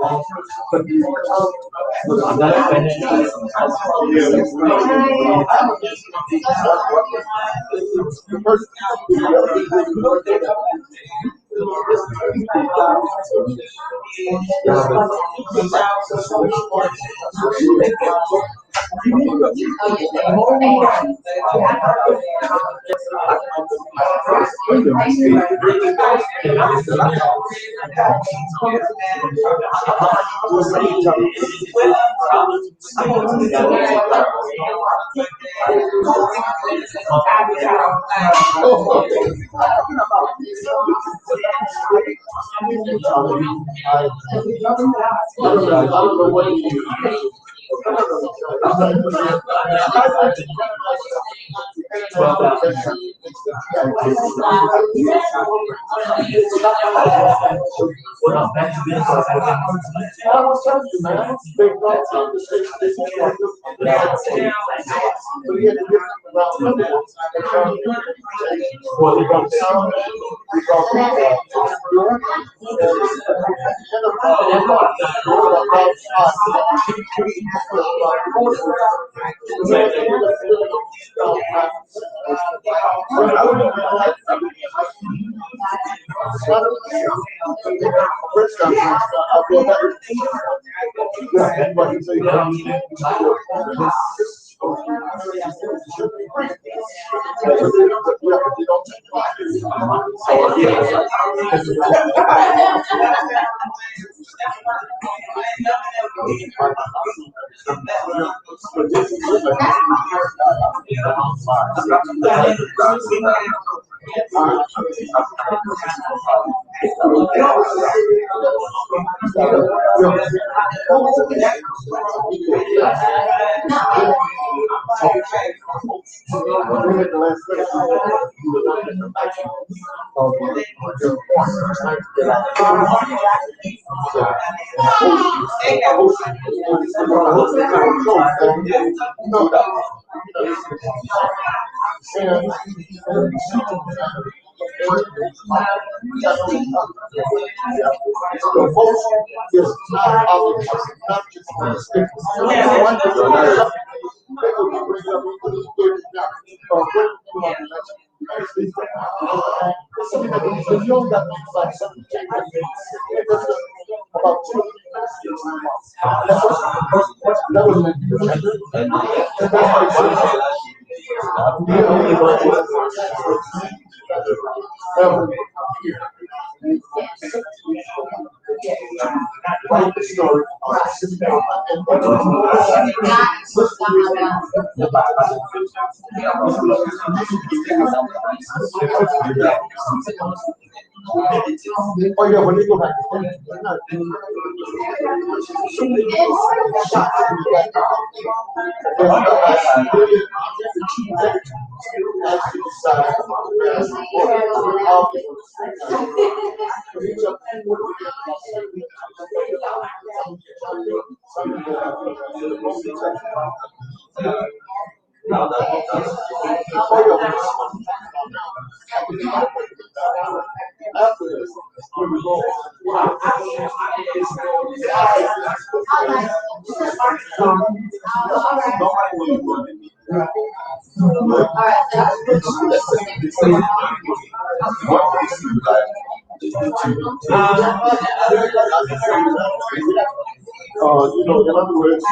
In other words,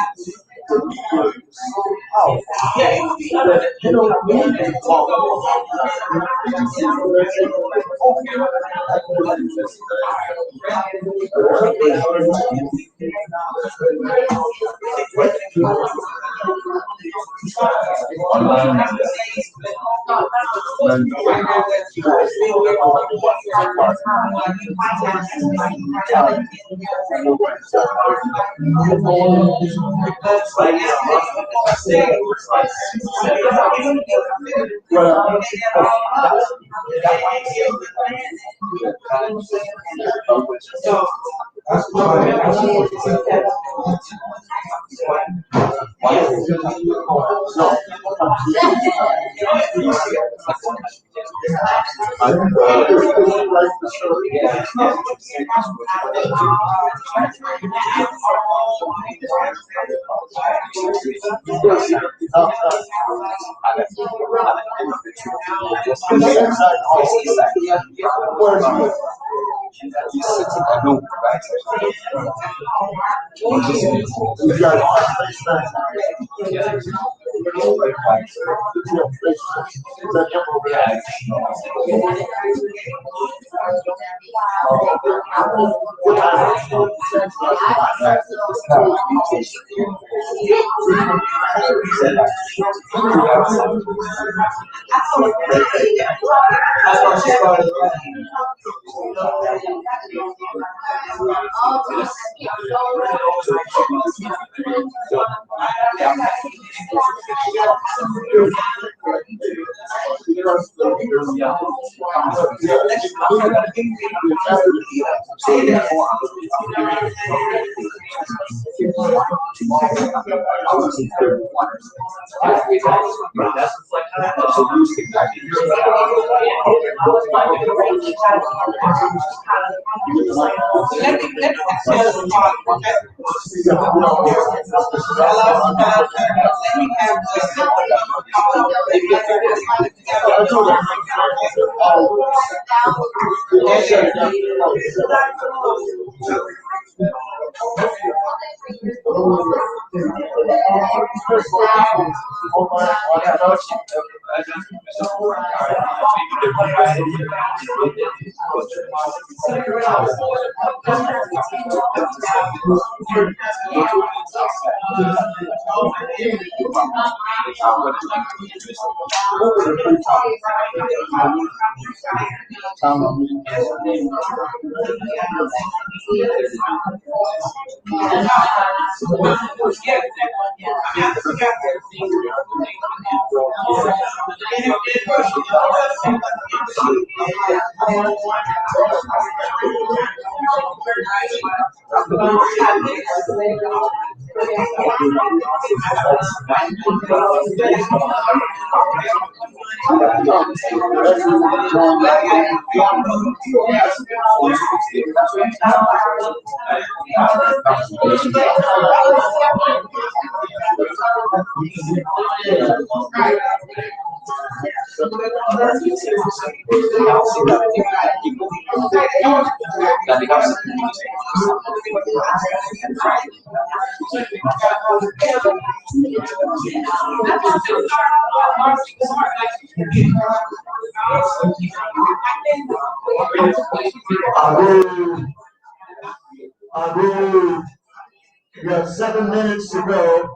You have 7 minutes to go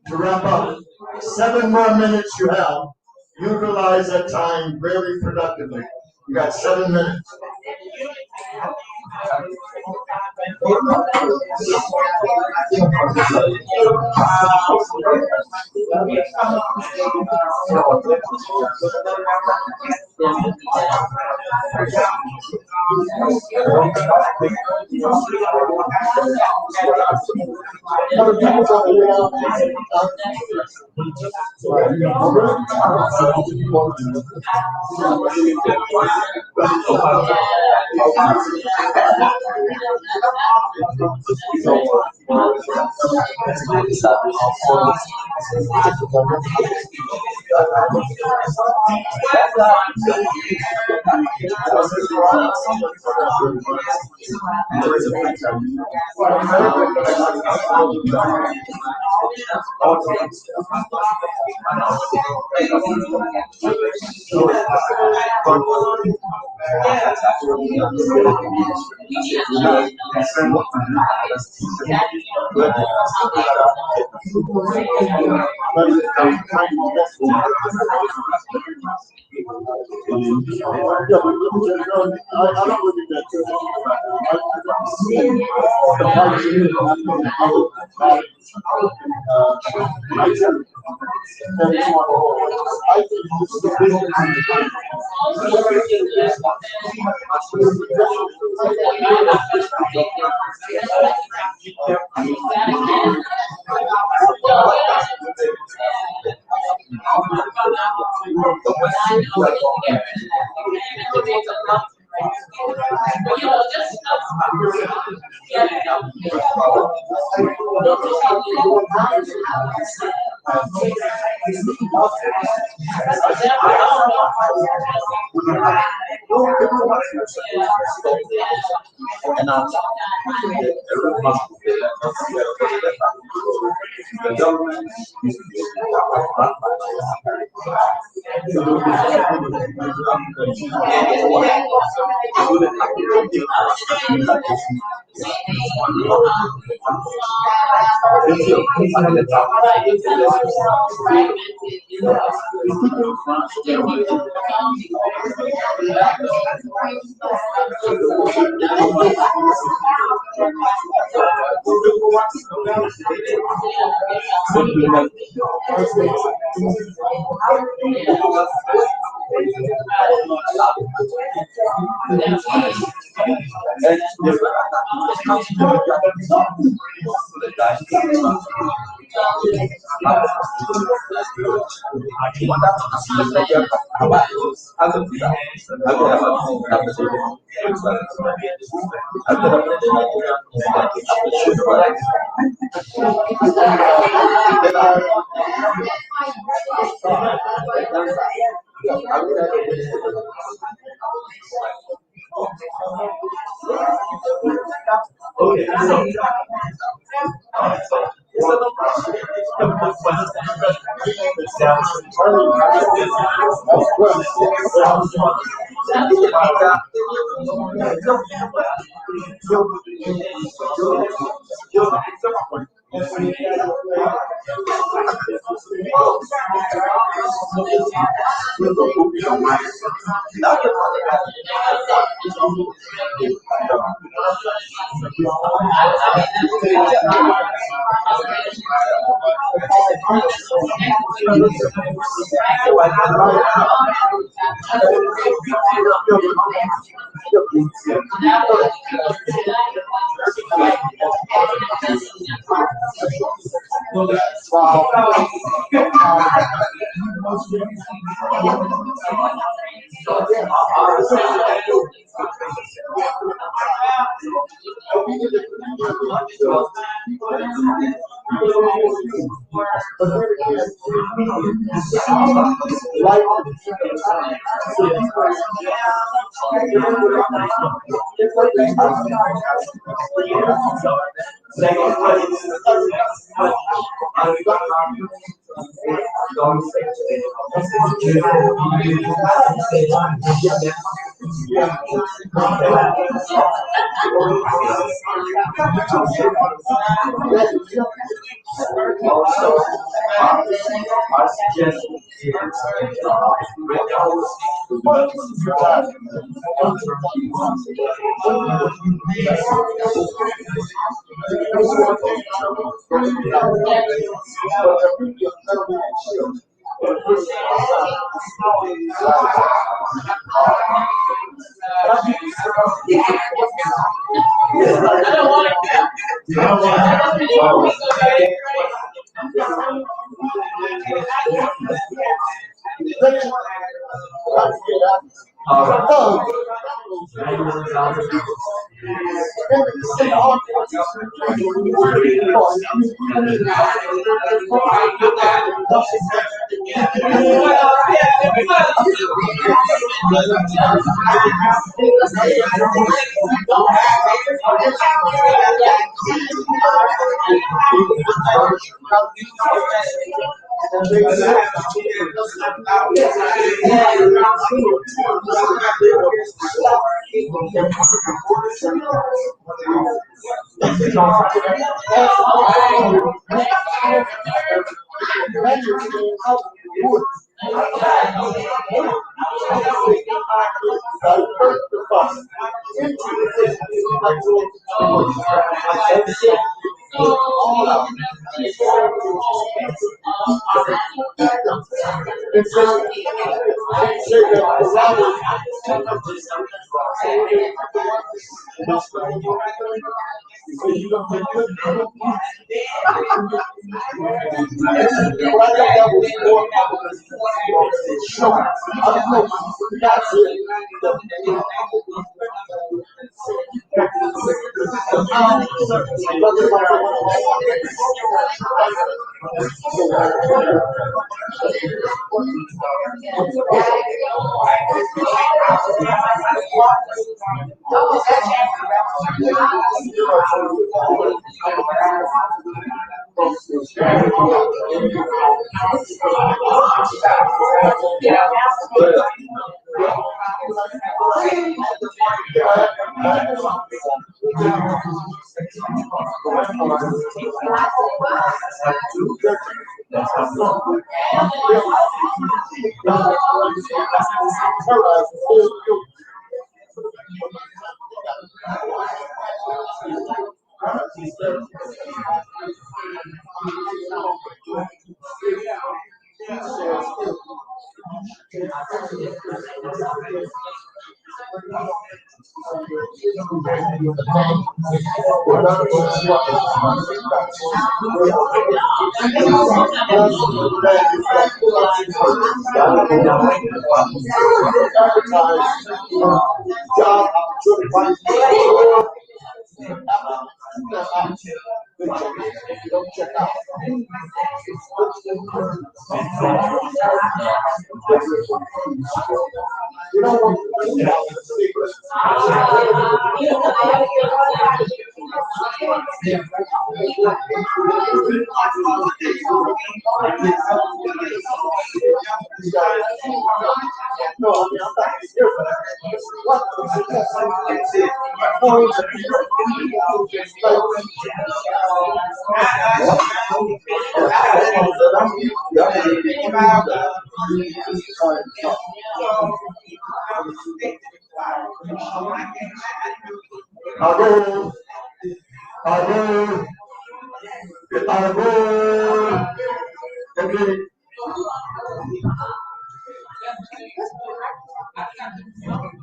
to wrap up. 7 more minutes you have. Utilize that time very productively. You got 7 minutes.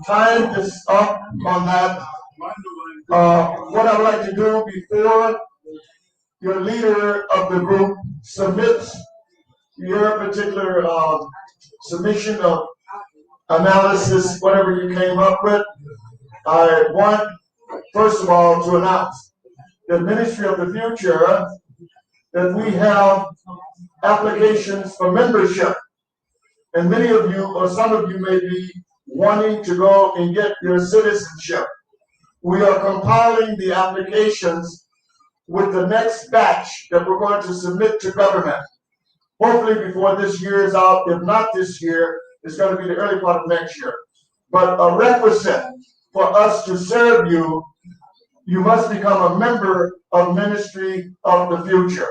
Time is up on that. What I would like to do before your leader of the group submits your particular submission of analysis, whatever you came up with, I want, first of all, to announce the Ministry of the Future that we have applications for membership. And many of you, or some of you, may be wanting to go and get your citizenship. We are compiling the applications with the next batch that we're going to submit to government. Hopefully before this year is out. If not this year, it's going to be the early part of next year. But a requisite for us to serve you, you must become a member of Ministry of the Future.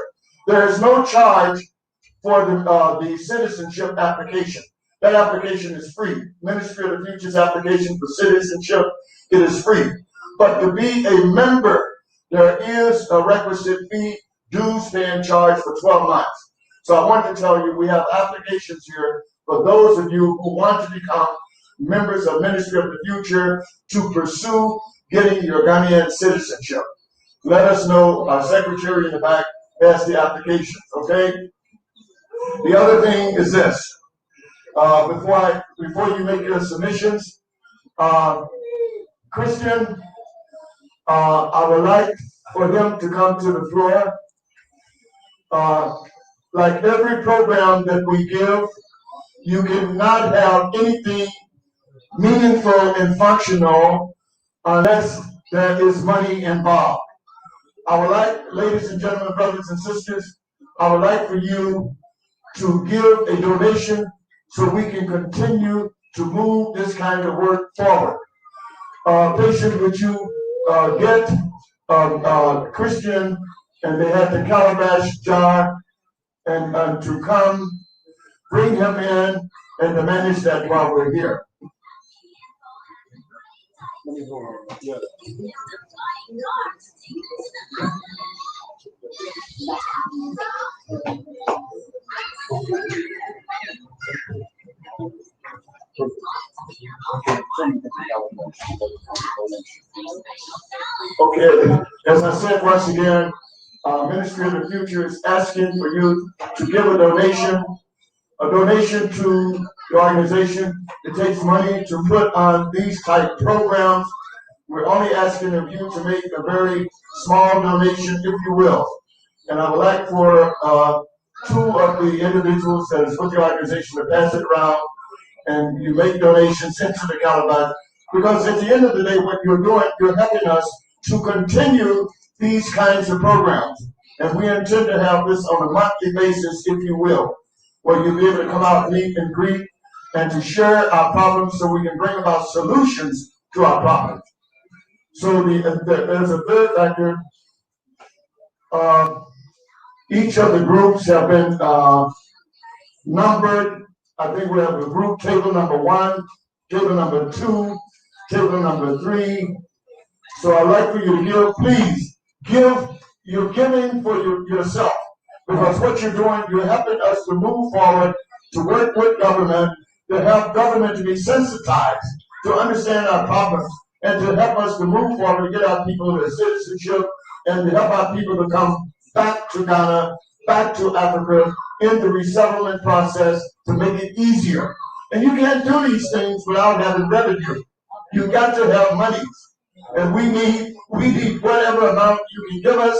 There is no charge for the citizenship application. That application is free. Ministry of the Future's application for citizenship, it is free. But to be a member, there is a requisite fee, dues paying charge for 12 months. So I want to tell you, we have applications here for those of you who want to become members of Ministry of the Future to pursue getting your Ghanaian citizenship. Let us know. Our secretary in the back has the applications, okay? The other thing is this. Before you make your submissions, Christian, I would like for them to come to the floor. Like every program that we give, you cannot have anything meaningful and functional unless there is money involved. I would like, ladies and gentlemen, brothers and sisters, I would like for you to give a donation so we can continue to move this kind of work forward. Patient, would you get Christian, and they have the calabash jar, and to come bring him in and to manage that while we're here. Okay, as I said once again, Ministry of the Future is asking for you to give a donation to the organization. It takes money to put on these type programs. We're only asking of you to make a very small donation, if you will. And I would like for two of the individuals that is with the organization to pass it around, and you make donations into the calabash. Because at the end of the day, what you're doing, you're helping us to continue these kinds of programs. And we intend to have this on a monthly basis, if you will, where you'll be able to come out, meet and greet, and to share our problems so we can bring about solutions to our problems. So there's a third factor. Each of the groups have been numbered. I think we have a group table number 1, table number 2, table number 3. So I'd like for you to give, please, you're giving for yourself. Because what you're doing, you're helping us to move forward, to work with government, to help government to be sensitized, to understand our problems, and to help us to move forward, to get our people their citizenship, and to help our people to come back to Ghana, back to Africa, in the resettlement process to make it easier. And you can't do these things without having revenue. You got to have money. And we need whatever amount you can give us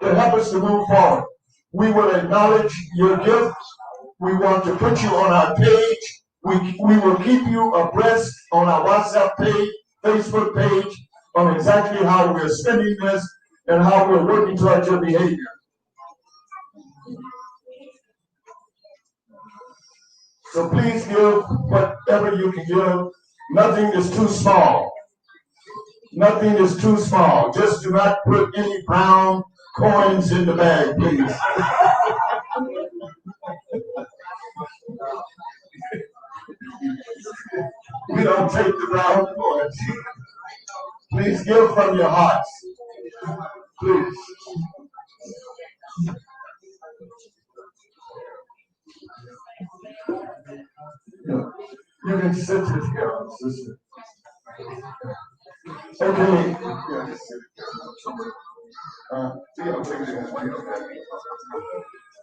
to help us to move forward. We will acknowledge your gift. We want to put you on our page. We will keep you abreast on our WhatsApp page, Facebook page, on exactly how we're spending this and how we're working towards your behavior. So please give whatever you can give. Nothing is too small. Nothing is too small. Just do not put any brown coins in the bag, please. We don't take the brown coins. Please give from your hearts. Please. You can sit here, sister. Okay.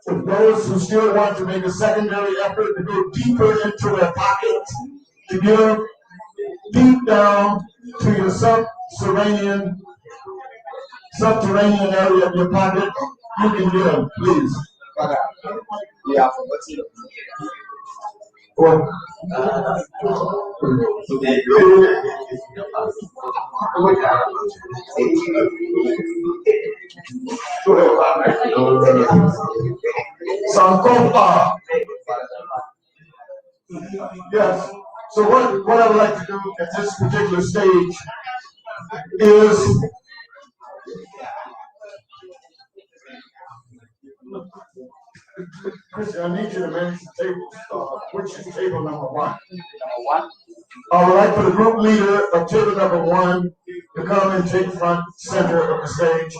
For those who still want to make a secondary effort to go deeper into their pockets, to give deep down to your subterranean area of your pocket, you can give, please. Yeah. What? Sankofa. Yes. So what I would like to do at this particular stage is Chris, I need you to manage the table, which is table number 1. I would like for the group leader of table number 1 to come and take front center of the stage.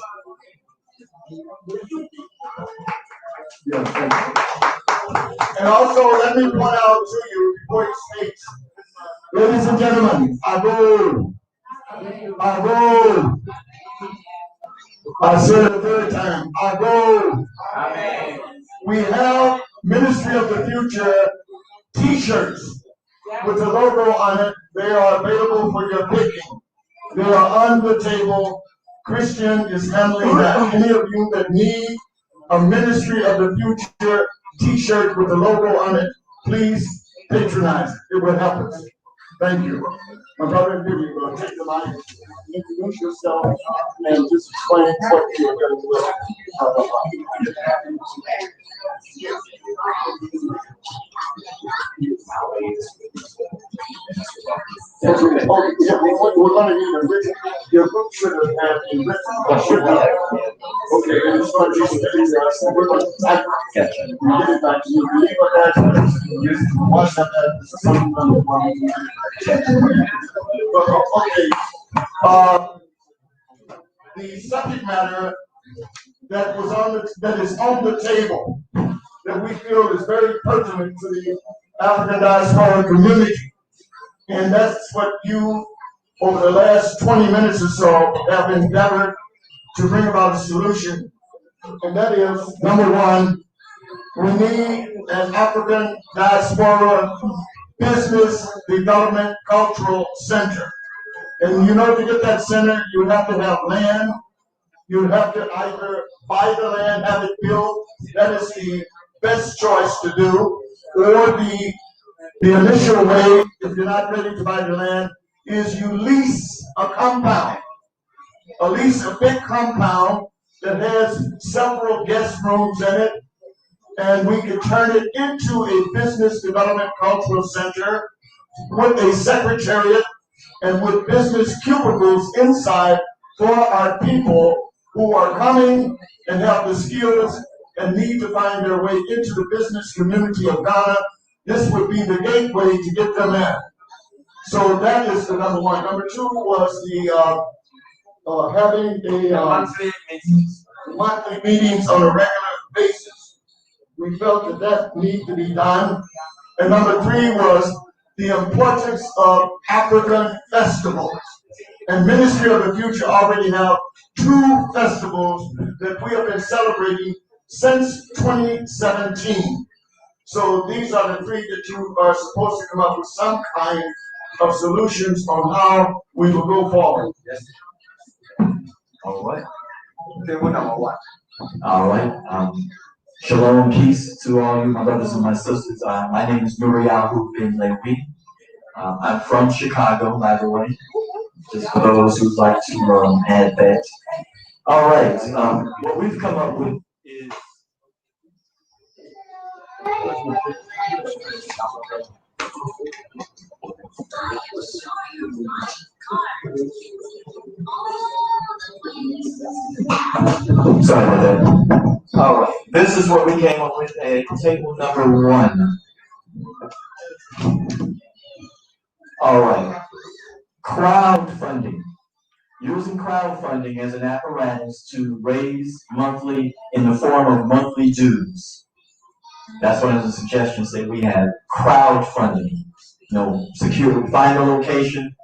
Yes, thank you. And also, let me point out to you before you speak, ladies and gentlemen, I said it a third time, Amen. We have Ministry of the Future t-shirts with the logo on it. They are available for your picking. They are on the table. Christian is handling that. Any of you that need a Ministry of the Future t-shirt with the logo on it, please patronize it. It will help us. Thank you. My brother and you will take the mic, introduce yourself, and just explain what you are going to do. We're going to need a written. Your group should have had a written. Okay, and it's going to be we're going to type it. Get it back to you. Leave it back. Watch that. Okay. The subject matter that is on the table that we feel is very pertinent to the African diaspora community. And that's what you, over the last 20 minutes or so, have endeavored to bring about a solution. And that is, number one, we need an African diaspora business development cultural center. And you know, to get that center, you have to have land. You have to either buy the land, have it built. That is the best choice to do. Or the initial way, if you're not ready to buy the land, is you lease a compound. Lease a big compound that has several guest rooms in it, and we can turn it into a business development cultural center with a secretariat and with business cubicles inside for our people who are coming and have the skills and need to find their way into the business community of Ghana. This would be the gateway to get them in. So that is the number one. Number two was the having monthly meetings on a regular basis. We felt that needed to be done. And number three was the importance of African festivals. And Ministry of the Future already have 2 festivals that we have been celebrating since 2017. So these are the 3 that you are supposed to come up with some kind of solutions on how we will go forward. Yes. All right. All right. Shalom, peace to all you, my brothers and my sisters. My name is Nuriyahu bin Lewi. I'm from Chicago, by the way, just for those who'd like to add that. All right. What we've come up with is sorry about that. All right. This is what we came up with at table number 1. All right. Crowdfunding. Using crowdfunding as an apparatus to raise monthly in the form of monthly dues. That's one of the suggestions that we have. Crowdfunding. Secure, find a location,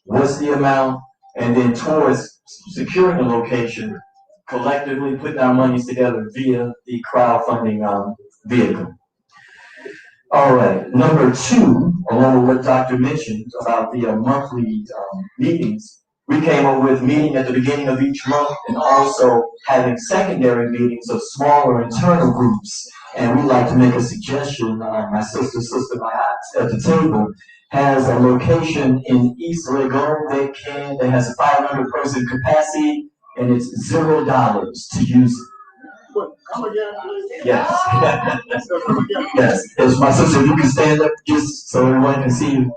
what's the amount, and then towards securing a location, collectively putting our monies together via the crowdfunding vehicle. All right, number 2, along with what Dr. mentioned about the monthly meetings, we came up with meeting at the beginning of each month and also having secondary meetings of smaller internal groups. And we'd like to make a suggestion. My sister at the table has a location in East Legon that has a 500-person capacity, and it's $0 to use it. Come again, please. Yes. Yes. Yes, my sister, you can stand up just so everyone can see you.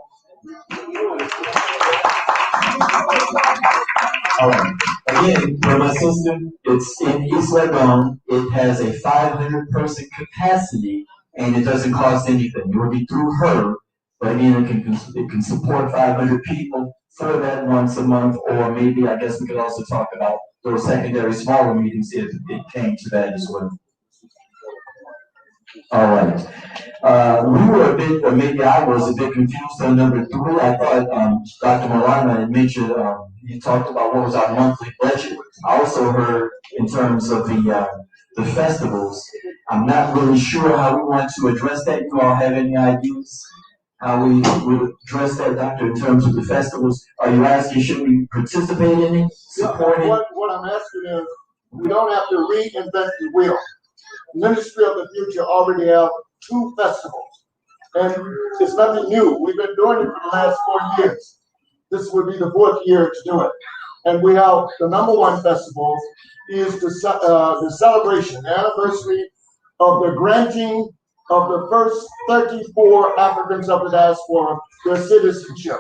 All right. Again, for my sister, it's in East Legon. It has a 500-person capacity, and it doesn't cost anything. It will be through her, but again, it can support 500 people for that once a month, or maybe I guess we could also talk about those secondary smaller meetings if it came to that as well. All right. We were a bit, or maybe I was a bit confused on number 3. I thought Dr. Maulana had mentioned, he talked about what was our monthly budget. I also heard in terms of the festivals. I'm not really sure how we want to address that. You all have any ideas how we would address that, Doctor, in terms of the festivals? Are you asking, should we participate in it, support it? What I'm asking is, we don't have to reinvent the wheel. Ministry of the Future already have 2 festivals, and it's nothing new. We've been doing it for the last 4 years. This would be the 4th year to do it. And we have the number 1 festival is the celebration, the anniversary of the granting of the first 34 Africans of the diaspora their citizenship.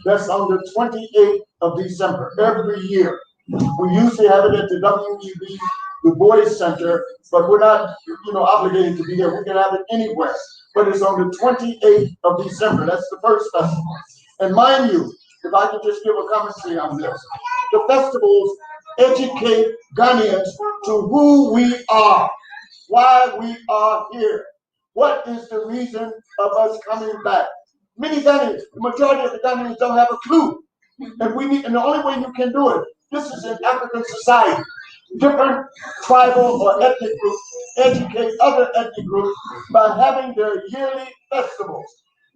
That's on the 28th of December every year. We usually have it at the WEB Du Bois Center, but we're not, obligated to be there. We can have it anywhere. But it's on the 28th of December. That's the first festival. And mind you, if I could just give a commentary on this, the festivals educate Ghanaians to who we are, why we are here. What is the reason of us coming back? Many Ghanaians, the majority of the Ghanaians don't have a clue. And the only way you can do it, this is in African society. Different tribal or ethnic groups educate other ethnic groups by having their yearly festivals.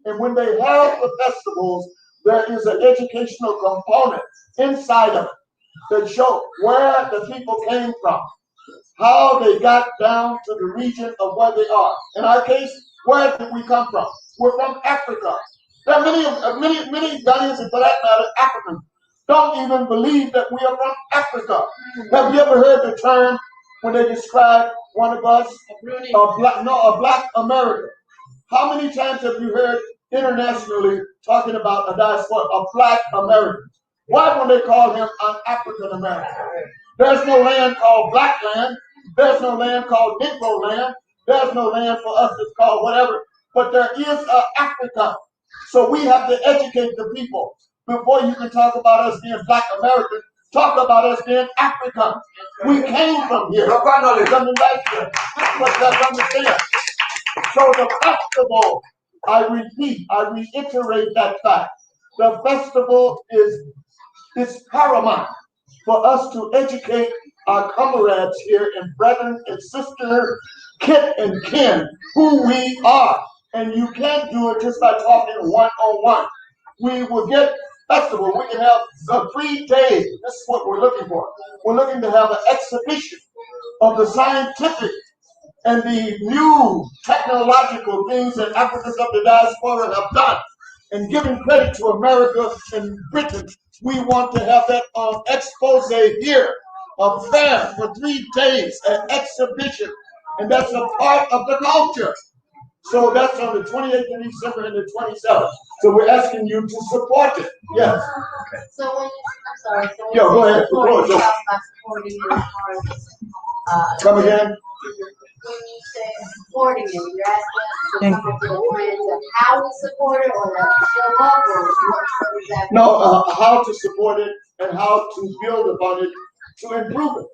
And when they have the festivals, there is an educational component inside of it that show where the people came from, how they got down to the region of where they are. In our case, where did we come from? We're from Africa. There are many Ghanaians, and for that matter, Africans, don't even believe that we are from Africa. Have you ever heard the term when they describe one of us, a black American? How many times have you heard internationally talking about a diaspora, a black American? Why would they call him an African American? There's no land called black land. There's no land called Negro land. There's no land for us that's called whatever. But there is an Africa. So we have to educate the people. Before you can talk about us being black Americans, talk about us being African. We came from here. Coming back here. This is what you have to understand. So the festival, I repeat, I reiterate that fact. The festival is paramount for us to educate our comrades here and brethren and sisters, kith and kin, who we are. And you can't do it just by talking one-on-one. We will get festival. We can have 3 days. This is what we're looking for. We're looking to have an exhibition of the scientific and the new technological things that Africans of the diaspora have done. And giving credit to America and Britain, we want to have that expose here, a fair for 3 days, an exhibition. And that's a part of the culture. So that's on the 28th of December and the 27th. So we're asking you to support it. Yes. Okay. So when I'm sorry. So when Go ahead. supporting it as far as Come again. When you say supporting it, you're asking us to come up with a plan of how to support it, or to show up, or what exactly? No, how to support it and how to build upon it to improve it.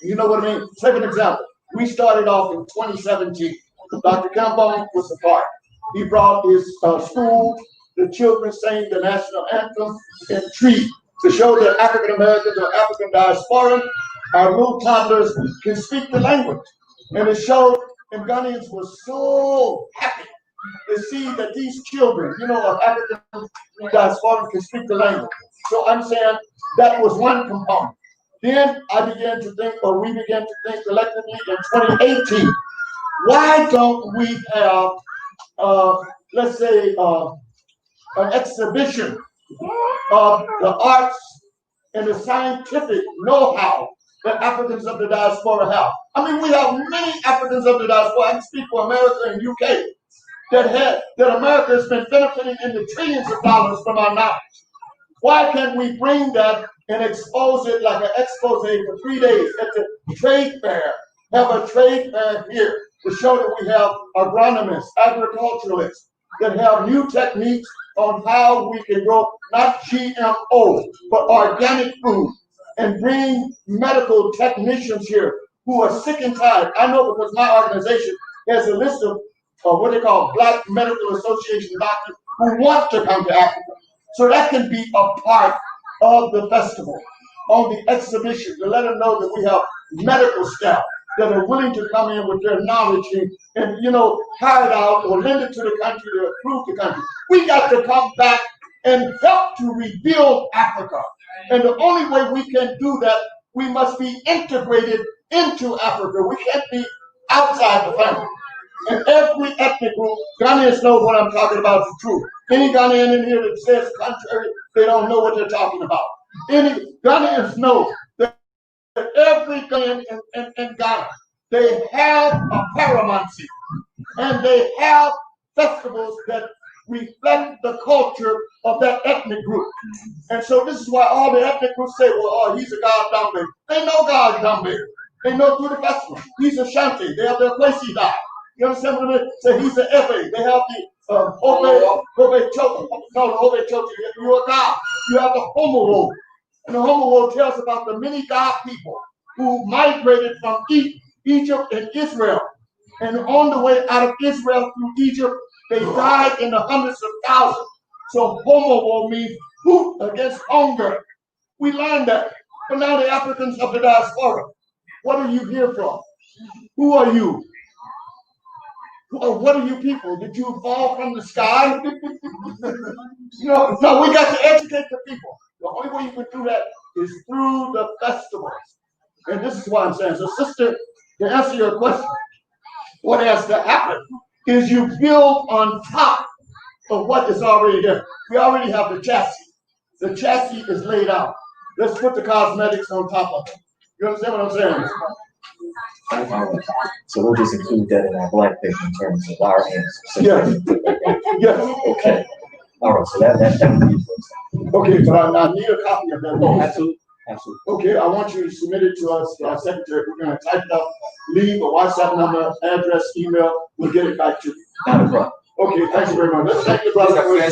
You know what I mean? Take an example. We started off in 2017. Dr. Kambon was a part. He brought his school, the children sang the national anthem in Tree to show that African Americans or African diaspora, our little toddlers, can speak the language. And it showed, and Ghanaians were so happy to see that these children, of African diaspora can speak the language. So I'm saying that was one component. Then I began to think, or we began to think collectively in 2018, why don't we have, let's say, an exhibition of the arts and the scientific know-how that Africans of the diaspora have? I mean, we have many Africans of the diaspora. I can speak for America and UK that America has been benefiting in the trillions of dollars from our knowledge. Why can't we bring that and expose it like an expose for 3 days at the trade fair? Have a trade fair here to show that we have agronomists, agriculturalists that have new techniques on how we can grow not GMO, but organic food, and bring medical technicians here who are sick and tired. I know because my organization has a list of what they call Black Medical Association doctors who want to come to Africa. So that can be a part of the festival, on the exhibition, to let them know that we have medical staff that are willing to come in with their knowledge and hire it out or lend it to the country to improve the country. We got to come back and help to rebuild Africa. And the only way we can do that, we must be integrated into Africa. We can't be outside the family. And every ethnic group, Ghanaians know what I'm talking about is true. Any Ghanaian in here that says contrary, they don't know what they're talking about. Any Ghanaians know that every Ghanaian in Ghana, they have a paramountcy, and they have festivals that reflect the culture of that ethnic group. And so this is why all the ethnic groups say, well, oh, he's a God down there. They know God down there. They know through the festival. He's a Shanti. They have their place he died. You understand what I mean? So he's an Efe. They have the Obe Choti. No, Obe Choti. You're a God. You have the Homolo. And the Homo tells about the many God people who migrated from Egypt and Israel. And on the way out of Israel through Egypt, they died in the hundreds of thousands. So Homo means hoot against hunger. We learned that. But now the Africans of the diaspora, what are you here from? Who are you? What are you people? Did you fall from the sky? No, we got to educate the people. The only way you can do that is through the festivals. And this is what I'm saying. So, sister, to answer your question, what has to happen is you build on top of what is already there. We already have the chassis. The chassis is laid out. Let's put the cosmetics on top of it. You understand what I'm saying? So we'll just include that in our black paper in terms of our answers. Yes. Yes. Okay. All right. So that would be okay. So I need a copy of that. Oh, absolutely. Absolutely. Okay. I want you to submit it to us, our secretary. We're going to type it up, leave a WhatsApp number, address, email. We'll get it back to you. Not a problem. Okay. Thank you very much. Let's thank you, brother. Okay.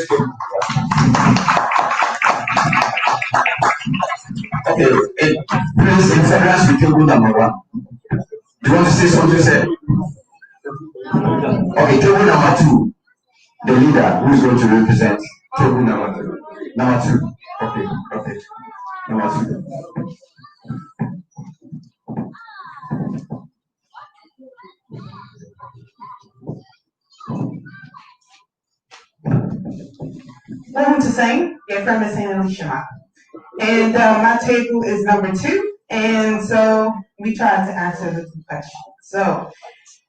Please, in fairness to table number 1. You want to say something, sir? Okay, table number 2. The leader who is going to represent table number 2. Number 2. Okay, perfect. Number 2. Welcome to Saint. Your friend is Saint Alicia. And my table is number 2. And so we tried to answer the 2 questions. So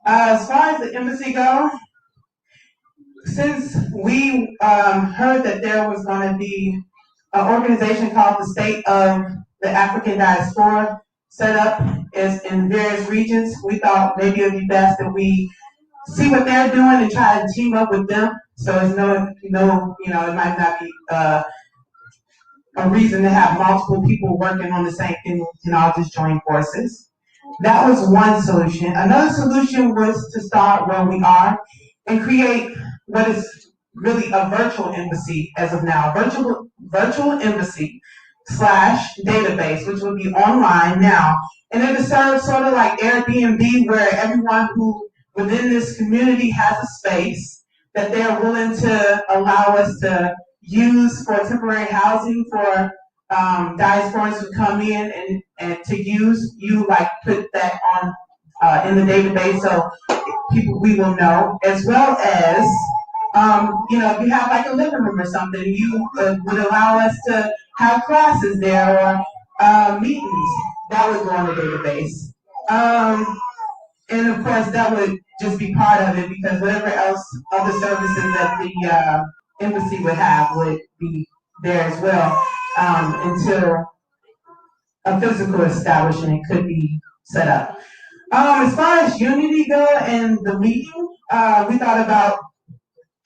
as far as the embassy goes, since we heard that there was going to be an organization called the State of the African Diaspora set up in various regions, we thought maybe it would be best that we see what they're doing and try to team up with them. So it's it might not be a reason to have multiple people working on the same thing and all just join forces. That was one solution. Another solution was to start where we are and create what is really a virtual embassy as of now. Virtual embassy / database, which will be online now. And it will serve sort of like Airbnb, where everyone who within this community has a space that they're willing to allow us to use for temporary housing for diasporans who come in and to use. You put that on in the database so we will know, as well as if you have a living room or something, you would allow us to have classes there or meetings. That would go on the database. And of course, that would just be part of it, because whatever else other services that the embassy would have would be there as well, until a physical establishment could be set up. As far as unity go and the meeting, we thought about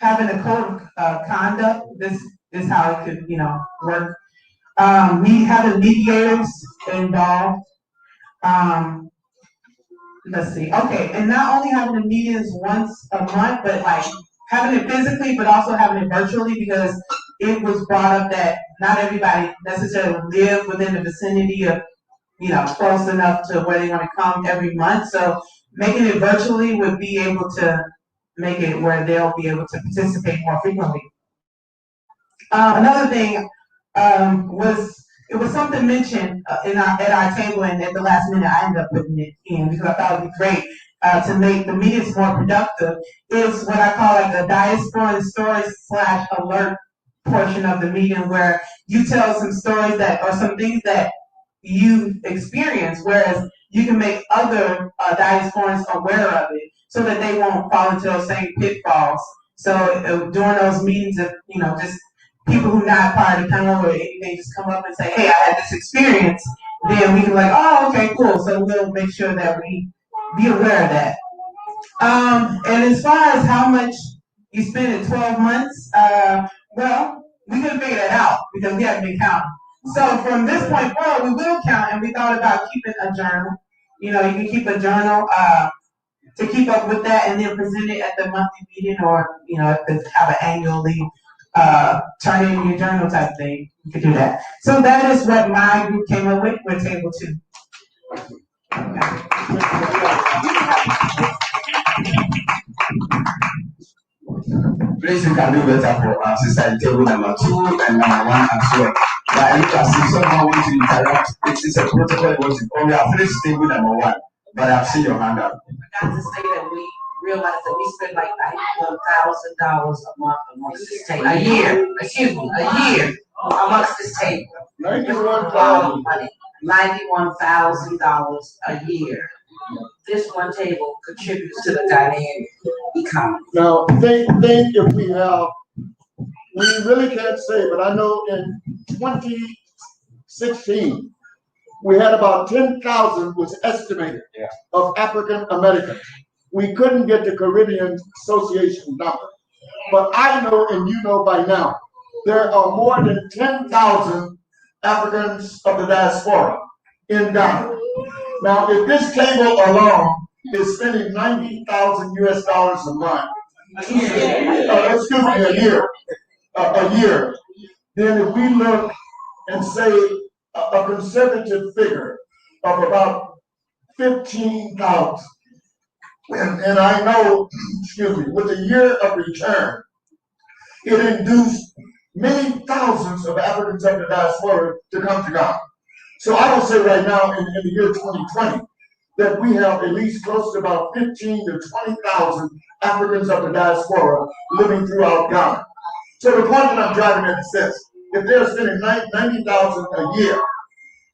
having a code of conduct. This is how it could, work. We having mediators involved. Let's see. Okay, and not only having the meetings once a month, but having it physically, but also having it virtually, because it was brought up that not everybody necessarily live within the vicinity of, close enough to where they want to come every month. So making it virtually would be able to make it where they'll be able to participate more frequently. Another thing it was something mentioned at our table, and at the last minute I ended up putting it in because I thought it would be great to make the meetings more productive. Is what I call a diaspora story / alert portion of the meeting, where you tell some stories or some things that you experience, whereas you can make other diasporans aware of it so that they won't fall into those same pitfalls. So during those meetings, of just people who not part of the panel or anything just come up and say, hey, I had this experience, then we can oh, okay, cool. So we'll make sure that we be aware of that. And as far as how much you spend in 12 months, well, we couldn't figure that out because we haven't been counting. So from this point forward, we will count, and we thought about keeping a journal. You can keep a journal to keep up with that, and then present it at the monthly meeting, or if it's have an annually turn in your journal type thing. You could do that. So that is what my group came up with. We're table 2. Please, you can do better for our sister in table number 2 and number 1 as well. But I look as if someone wants to interact. It's a protocol. We have finished table number 1, but I've seen your hand up. I got to say that we realize that we spend like $91,000 a month amongst this table. A year, excuse me, a year amongst this table. $91,000 a year. This one table contributes to the Ghanaian economy. Now, think if we have, we really can't say, but I know in 2016, we had about 10,000 was estimated of African Americans. We couldn't get the Caribbean Association number. But I know, and you know by now, there are more than 10,000 Africans of the diaspora in Ghana. Now, if this table alone is spending $90,000 US a month, excuse me, a year, then if we look and say a conservative figure of about 15,000, and I know, excuse me, with a year of return, it induced many thousands of Africans of the diaspora to come to Ghana. So I will say right now in the year 2020 that we have at least close to about 15 to 20,000 Africans of the diaspora living throughout Ghana. So the point that I'm driving at is this: if they're spending $90,000 a year,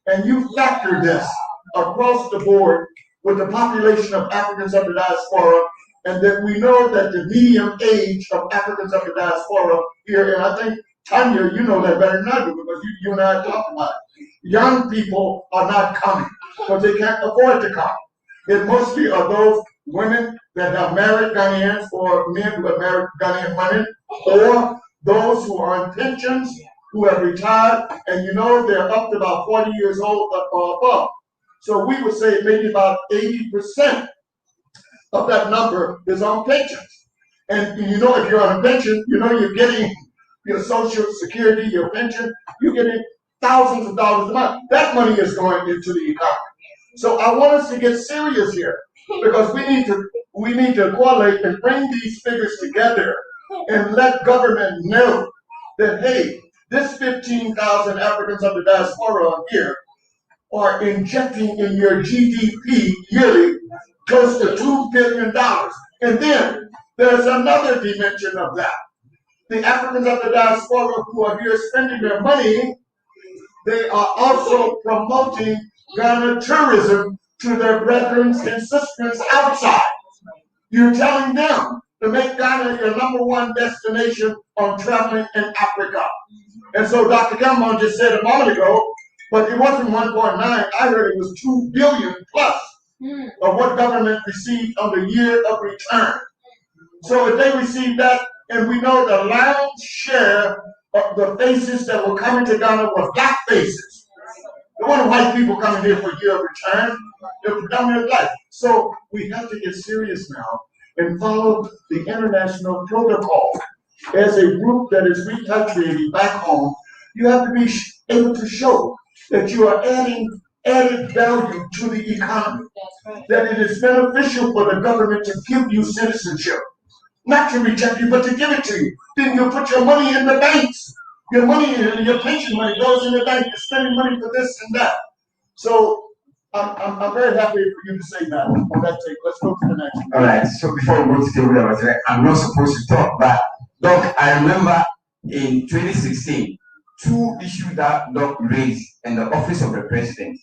and you factor this across the board with the population of Africans of the diaspora, and that we know that the median age of Africans of the diaspora here, and I think Tanya, you know that better than I do because you and I talked about it. Young people are not coming because they can't afford to come. It mostly are those women that have married Ghanaians or men who have married Ghanaian women, or those who are on pensions, who have retired, and you know they're up to about 40 years old or above. So we would say maybe about 80% of that number is on pensions. And you know if you're on a pension, you know you're getting your Social Security, your pension, you're getting thousands of dollars a month. That money is going into the economy. So I want us to get serious here because we need to correlate and bring these figures together and let government know that, hey, this 15,000 Africans of the diaspora on here are injecting in your GDP yearly close to $2 billion. And then there's another dimension of that. The Africans of the diaspora who are here spending their money, they are also promoting Ghana tourism to their brethren and sisters outside. You're telling them to make Ghana your #1 destination on traveling in Africa. And so Dr. Kambon just said a moment ago, but it wasn't 1.9, I heard it was 2 billion plus of what government received on the year of return. So if they receive that, and we know the lion's share of the faces that were coming to Ghana were black faces. There weren't white people coming here for a year of return. They were predominantly black. So we have to get serious now and follow the international protocol. As a group that is repatriating back home, you have to be able to show that you are adding added value to the economy. That it is beneficial for the government to give you citizenship. Not to reject you, but to give it to you. Then you put your money in the banks. Your money, your pension money goes in the bank. You're spending money for this and that. So I'm very happy for you to say that on that tape. Let's go to the next one. All right. So before we go to table number 3, I'm not supposed to talk, but Doc, I remember in 2016, 2 issues that Doc raised in the office of the president,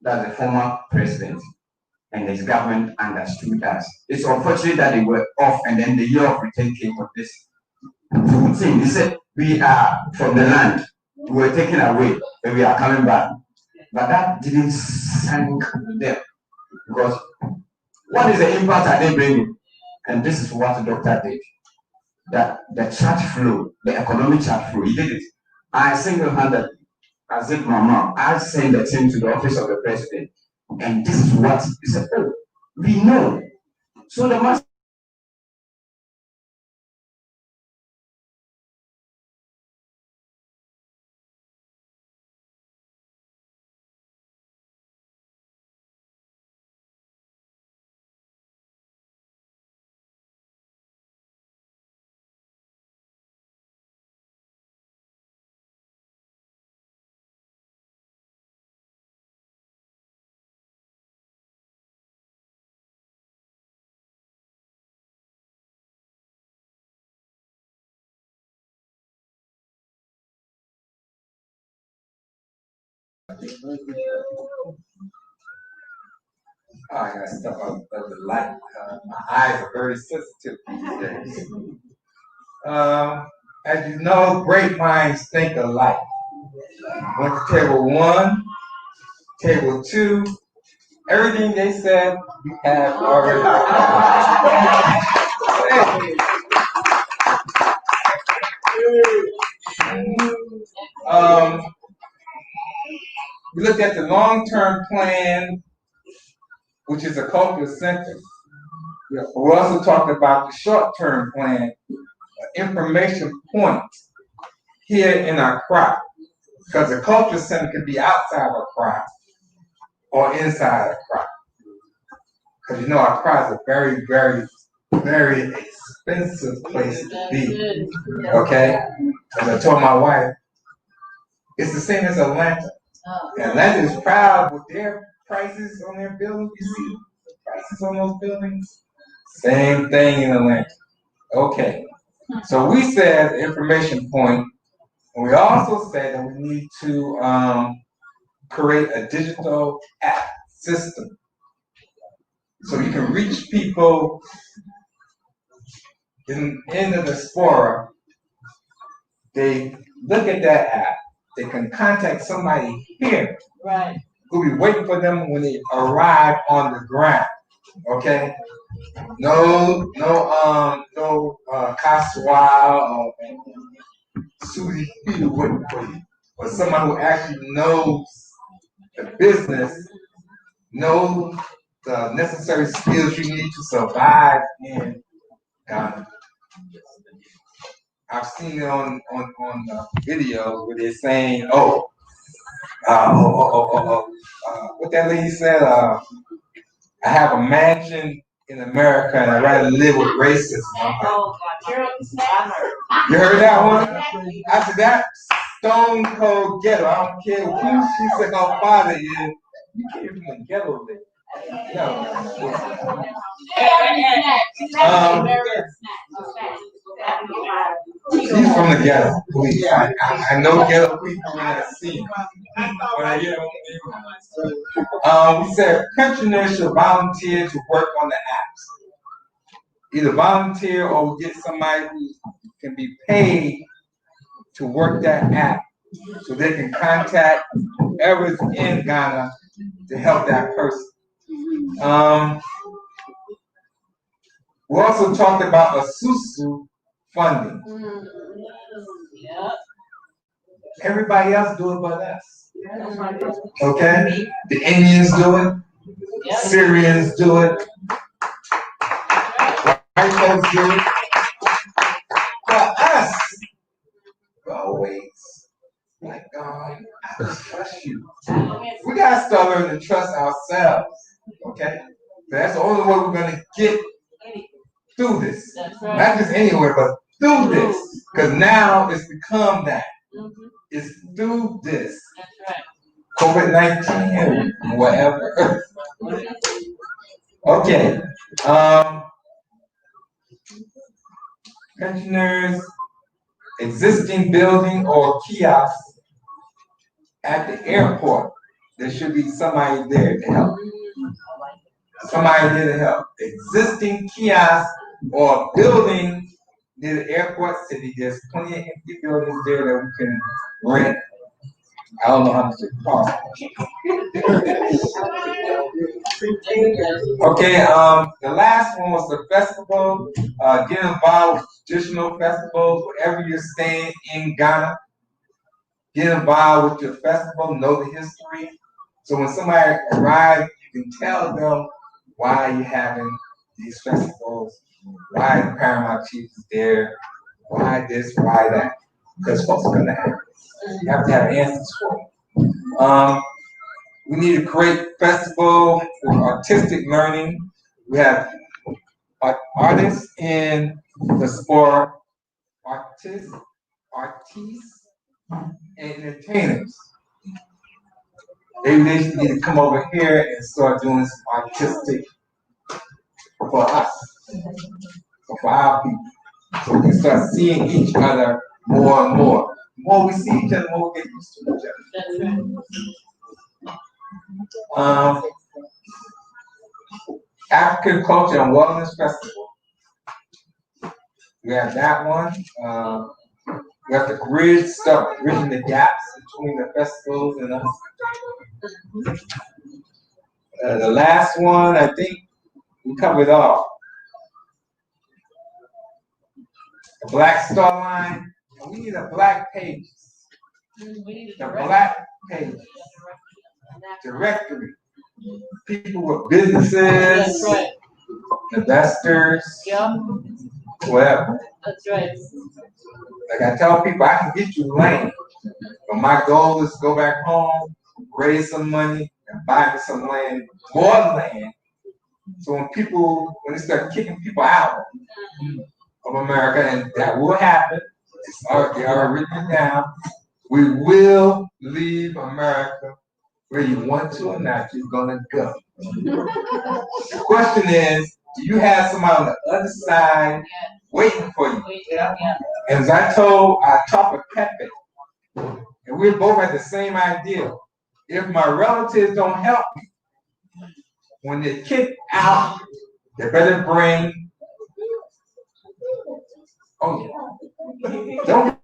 that's the former president, and his government understood us. It's unfortunate that they were off, and then the year of return came for this 2 things. They said, we are from the land, we were taken away, and we are coming back. But that didn't sink them, because what is the impact are they bringing? And this is what the doctor did. That the chart flow, the economic chart flow, he did it. I single-handedly, as if my mom, I sent the team to the office of the president, and this is what he said. Oh, we know. So the master I got stuff up of the light. My eyes are very sensitive these days. As you know, great minds think alike. Went to table 1, table 2. Everything they said, we have already. We looked at the long-term plan, which is a cultural center. We also talked about the short-term plan, information point here in Accra, because the cultural center could be outside of Accra or inside Accra. Because you know Accra is a very, very, very expensive place to be. Okay? As I told my wife, it's the same as Atlanta. Atlanta is proud with their prices on their buildings. You see the prices on those buildings? Same thing in Atlanta. Okay. So we said information point, and we also said that we need to create a digital app system so you can reach people in the diaspora. They look at that app, they can contact somebody here who'll be waiting for them when they arrive on the ground. Okay? No Kaswa or Susie Peter waiting for you. But someone who actually knows the business, knows the necessary skills you need to survive in Ghana. I've seen it on videos where they're saying, what that lady said, I have a mansion in America and I'd rather live with racism. You heard that one? After that, stone cold ghetto. I don't care who she said her father is. You can't even from the ghetto there. No. She's from the ghetto. Please. I know ghetto people when I see them. When I hear them. We said pensioners should volunteer to work on the apps. Either volunteer or we get somebody who can be paid to work that app so they can contact whoever's in Ghana to help that person. We also talked about Asusu funding. Everybody else do it but us. Okay? The Indians do it. Syrians do it. White folks do it. For us, we always like, God, I just trust you. We gotta start learning to trust ourselves. Okay? That's the only way we're gonna get through this. Not just anywhere, but through this. Because now it's become that. It's through this. COVID-19 or whatever. Okay. Pensioners, existing building or kiosk at the airport. There should be somebody there to help. Somebody there to help. Existing kiosk or building near the airport city. There's plenty of empty buildings there that we can rent. I don't know how much it costs. Okay, the last one was the festival. Get involved with traditional festivals wherever you're staying in Ghana. Get involved with your festival, know the history. So when somebody arrives, you can tell them why you're having these festivals, why the Paramount Chief is there, why this, why that. Because folks are gonna have this. You have to have answers for it. We need to create festival for artistic learning. We have artists in the sport, artists, and entertainers. They need to come over here and start doing some artistic for us, for our people. So we can start seeing each other more and more. The more we see each other, the more we get used to each other. African Culture and Wellness Festival. We have that one. We have the bridge stuff, bridging the gaps between the festivals and us. The last one, I think we covered all. The Black Star Line. We need a black page. The black page. Directory. People with businesses, right. Investors, whatever. That's right. Like I tell people, I can get you land, but my goal is to go back home, raise some money, and buy me some land, more land. So when they start kicking people out of America, and that will happen, they already written it down, we will leave America. Whether you want to or not, you're gonna go. The question is, do you have somebody on the other side waiting for you? And as I talked with Pepe, and we both had the same idea. If my relatives don't help me, when they kick out, they better bring, don't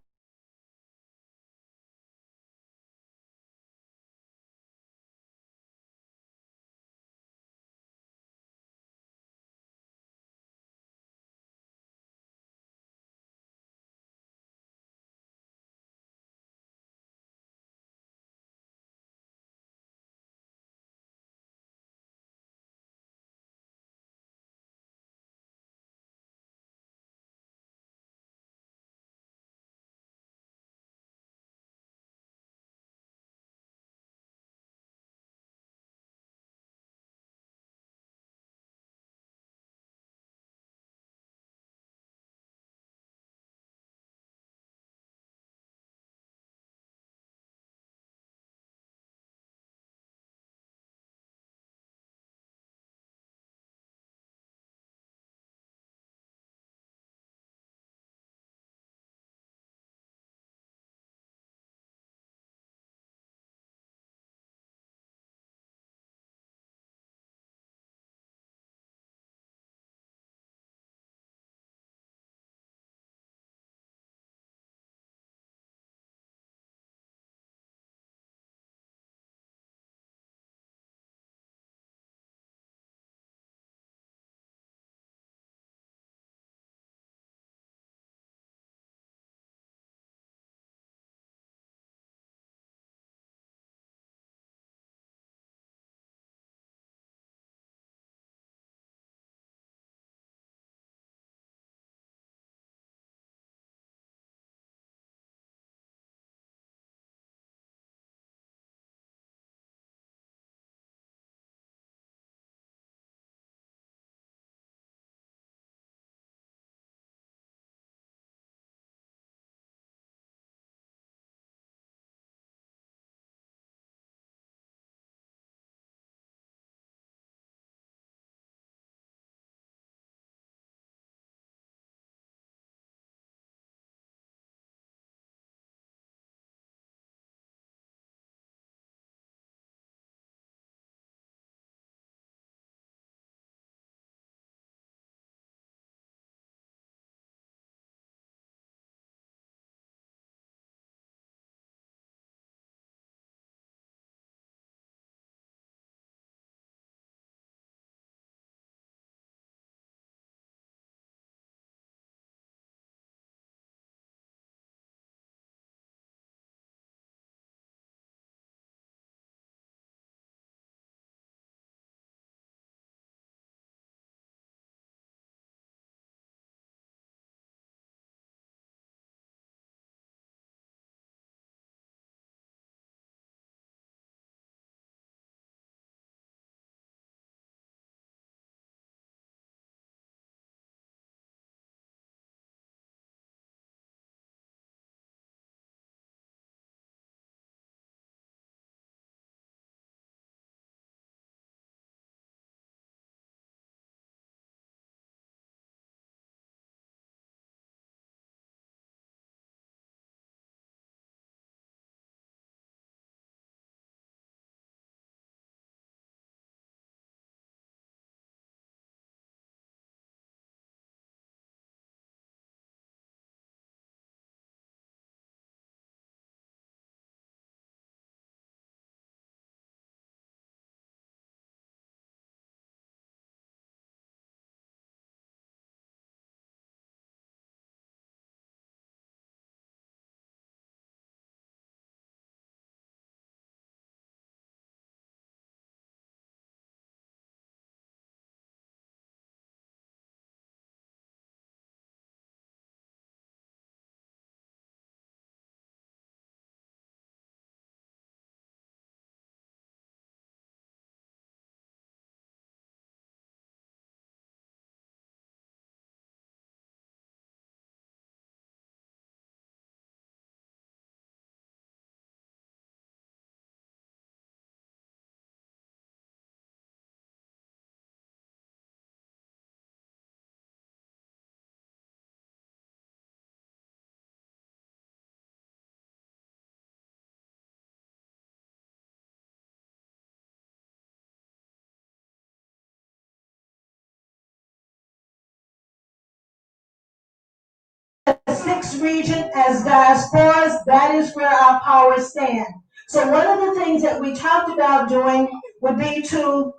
6 region as diasporas, that is where our power stands. So one of the things that we talked about doing would be to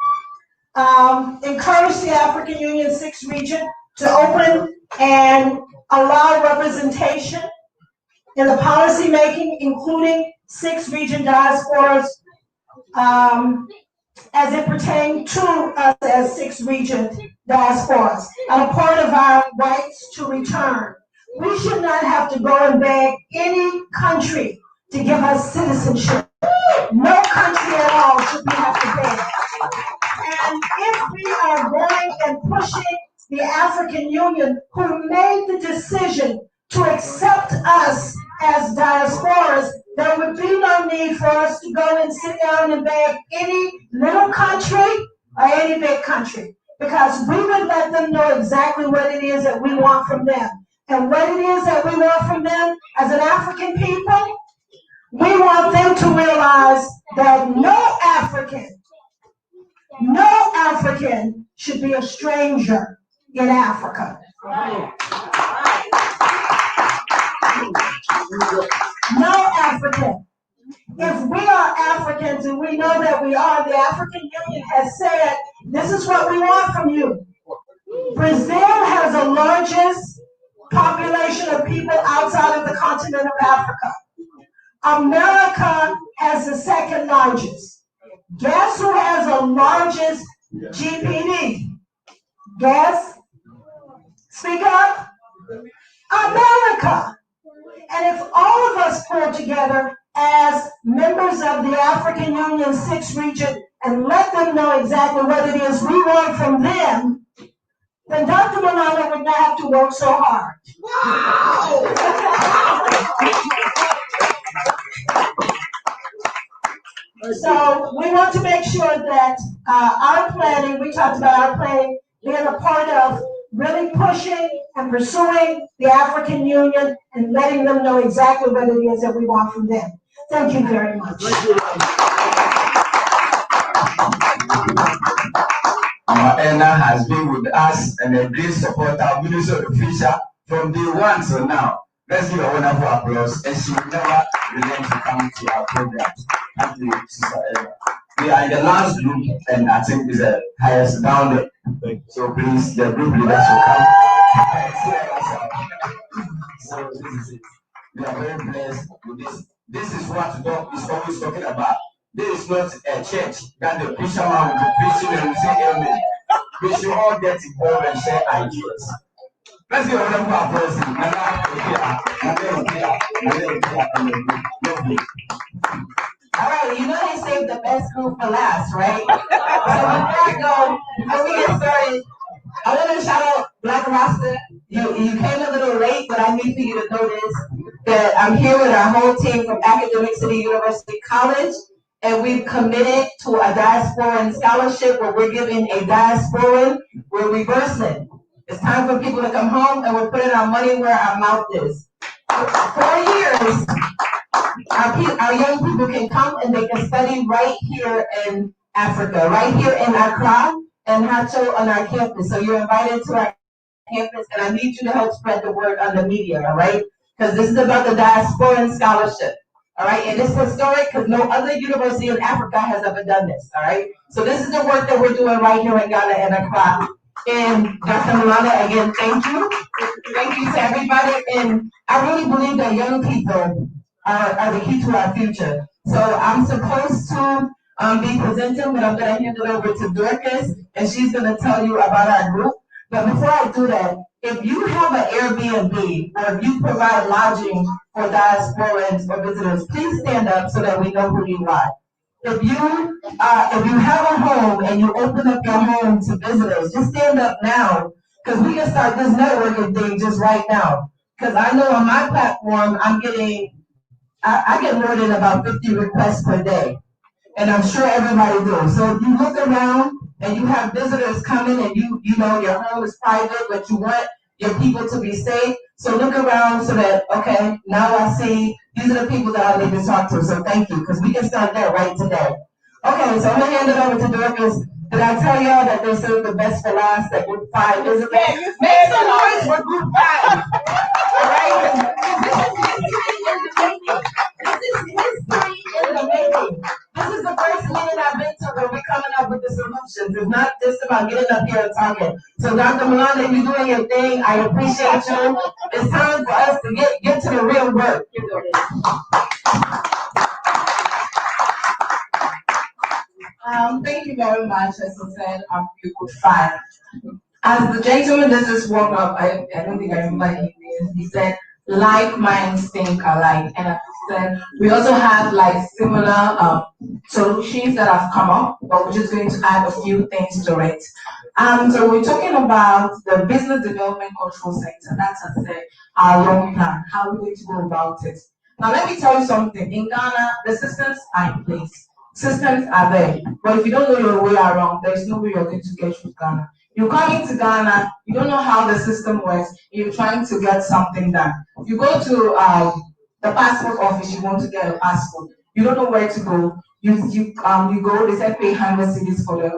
encourage the African Union 6 region to open and allow representation in the policy making, including 6 region diasporas, as it pertains to us as 6 region diasporas, and a part of our rights to return. We should not have to go and beg any country to give us citizenship. No country at all should we have to beg. And if we are going and pushing the African Union, who made the decision to accept us as diasporas, there would be no need for us to go and sit down and beg any little country or any big country, because we would let them know exactly what it is that we want from them. And what it is that we want from them as an African people, we want them to realize that no African should be a stranger in Africa. No African. If we are Africans, and we know that we are, the African Union has said, this is what we want from you. Brazil has the largest population of people outside of the continent of Africa. America has the 2nd largest. Guess who has the largest GPD? Guess? Speak up. America. And if all of us pull together as members of the African Union 6 region and let them know exactly what it is we want from them, then Dr. Maulana would not have to work so hard. So we want to make sure that our planning, we talked about our planning being a part of really pushing and pursuing the African Union and letting them know exactly what it is that we want from them. Thank you very much. Maulana has been with us and a great supporter of Minister of the Future from day 1 till now. Let's give a wonderful applause, and she will never relent to come to our program. Thank you, Sister Eva. We are in the last group, and I think it's the highest down there. So please, the group leaders will come. So this is it. We are very blessed with this. This is what God is always talking about. This is not a church that the fisherman will be preaching and say amen. We should all get involved and share ideas. Let's give a round of applause. All right, you know they saved the best group for last, right? Before we get started, I want to shout out Black Rasta. You came a little late, but I need for you to notice that I'm here with our whole team from Academic City University College, and we've committed to a diasporan scholarship where we're giving a diasporan, we're reversing. It's time for people to come home, and we're putting our money where our mouth is. For 4 years, our young people can come and they can study right here in Africa, right here in Accra and Hacho on our campus. So you're invited to our campus, and I need you to help spread the word on the media, all right? Because this is about the diasporan scholarship, all right? And it's historic because no other university in Africa has ever done this, all right? So this is the work that we're doing right here in Ghana and Accra. And Dr. Maulana, again, thank you. Thank you to everybody. And I really believe that young people are the key to our future. So I'm supposed to be presenting, but I'm going to hand it over to Dorcas, and she's going to tell you about our group. But before I do that, if you have an Airbnb or if you provide lodging for diasporans or visitors, please stand up so that we know who you are. If you have a home and you open up your home to visitors, just stand up now, because we can start this networking thing just right now. Because I know on my platform, I get more than about 50 requests per day, and I'm sure everybody does. So if you look around and you have visitors coming and you know your home is private, but you want your people to be safe, so look around so that, okay, now I see these are the people that I need to talk to, so thank you, because we can start there right today. Okay, so I'm going to hand it over to Dorcas. Did I tell y'all that they serve the best for last, that group 5 is? Yeah, make some noise for group 5. All right? This is the first meeting I've been to where we're coming up with the solutions. It's not just about getting up here and talking. So Dr. Maulana, you're doing your thing. I appreciate you. It's time for us to get to the real work. Thank you very much. As I said, you could find. As the gentleman that just walked up, I don't think I remember his name. He said, like minds think alike. And as I said, we also have like similar solutions that have come up, but we're just going to add a few things to it. So we're talking about the Business Development Control Center. That's, as I said, our long plan. How are we going to go about it? Now, let me tell you something. In Ghana, the systems are in place. Systems are there. But if you don't know your way around, there's no way you're going to get through Ghana. You come into Ghana, you don't know how the system works, you're trying to get something done. You go to the passport office, you want to get a passport. You don't know where to go. You go, they said pay 100 cedis for the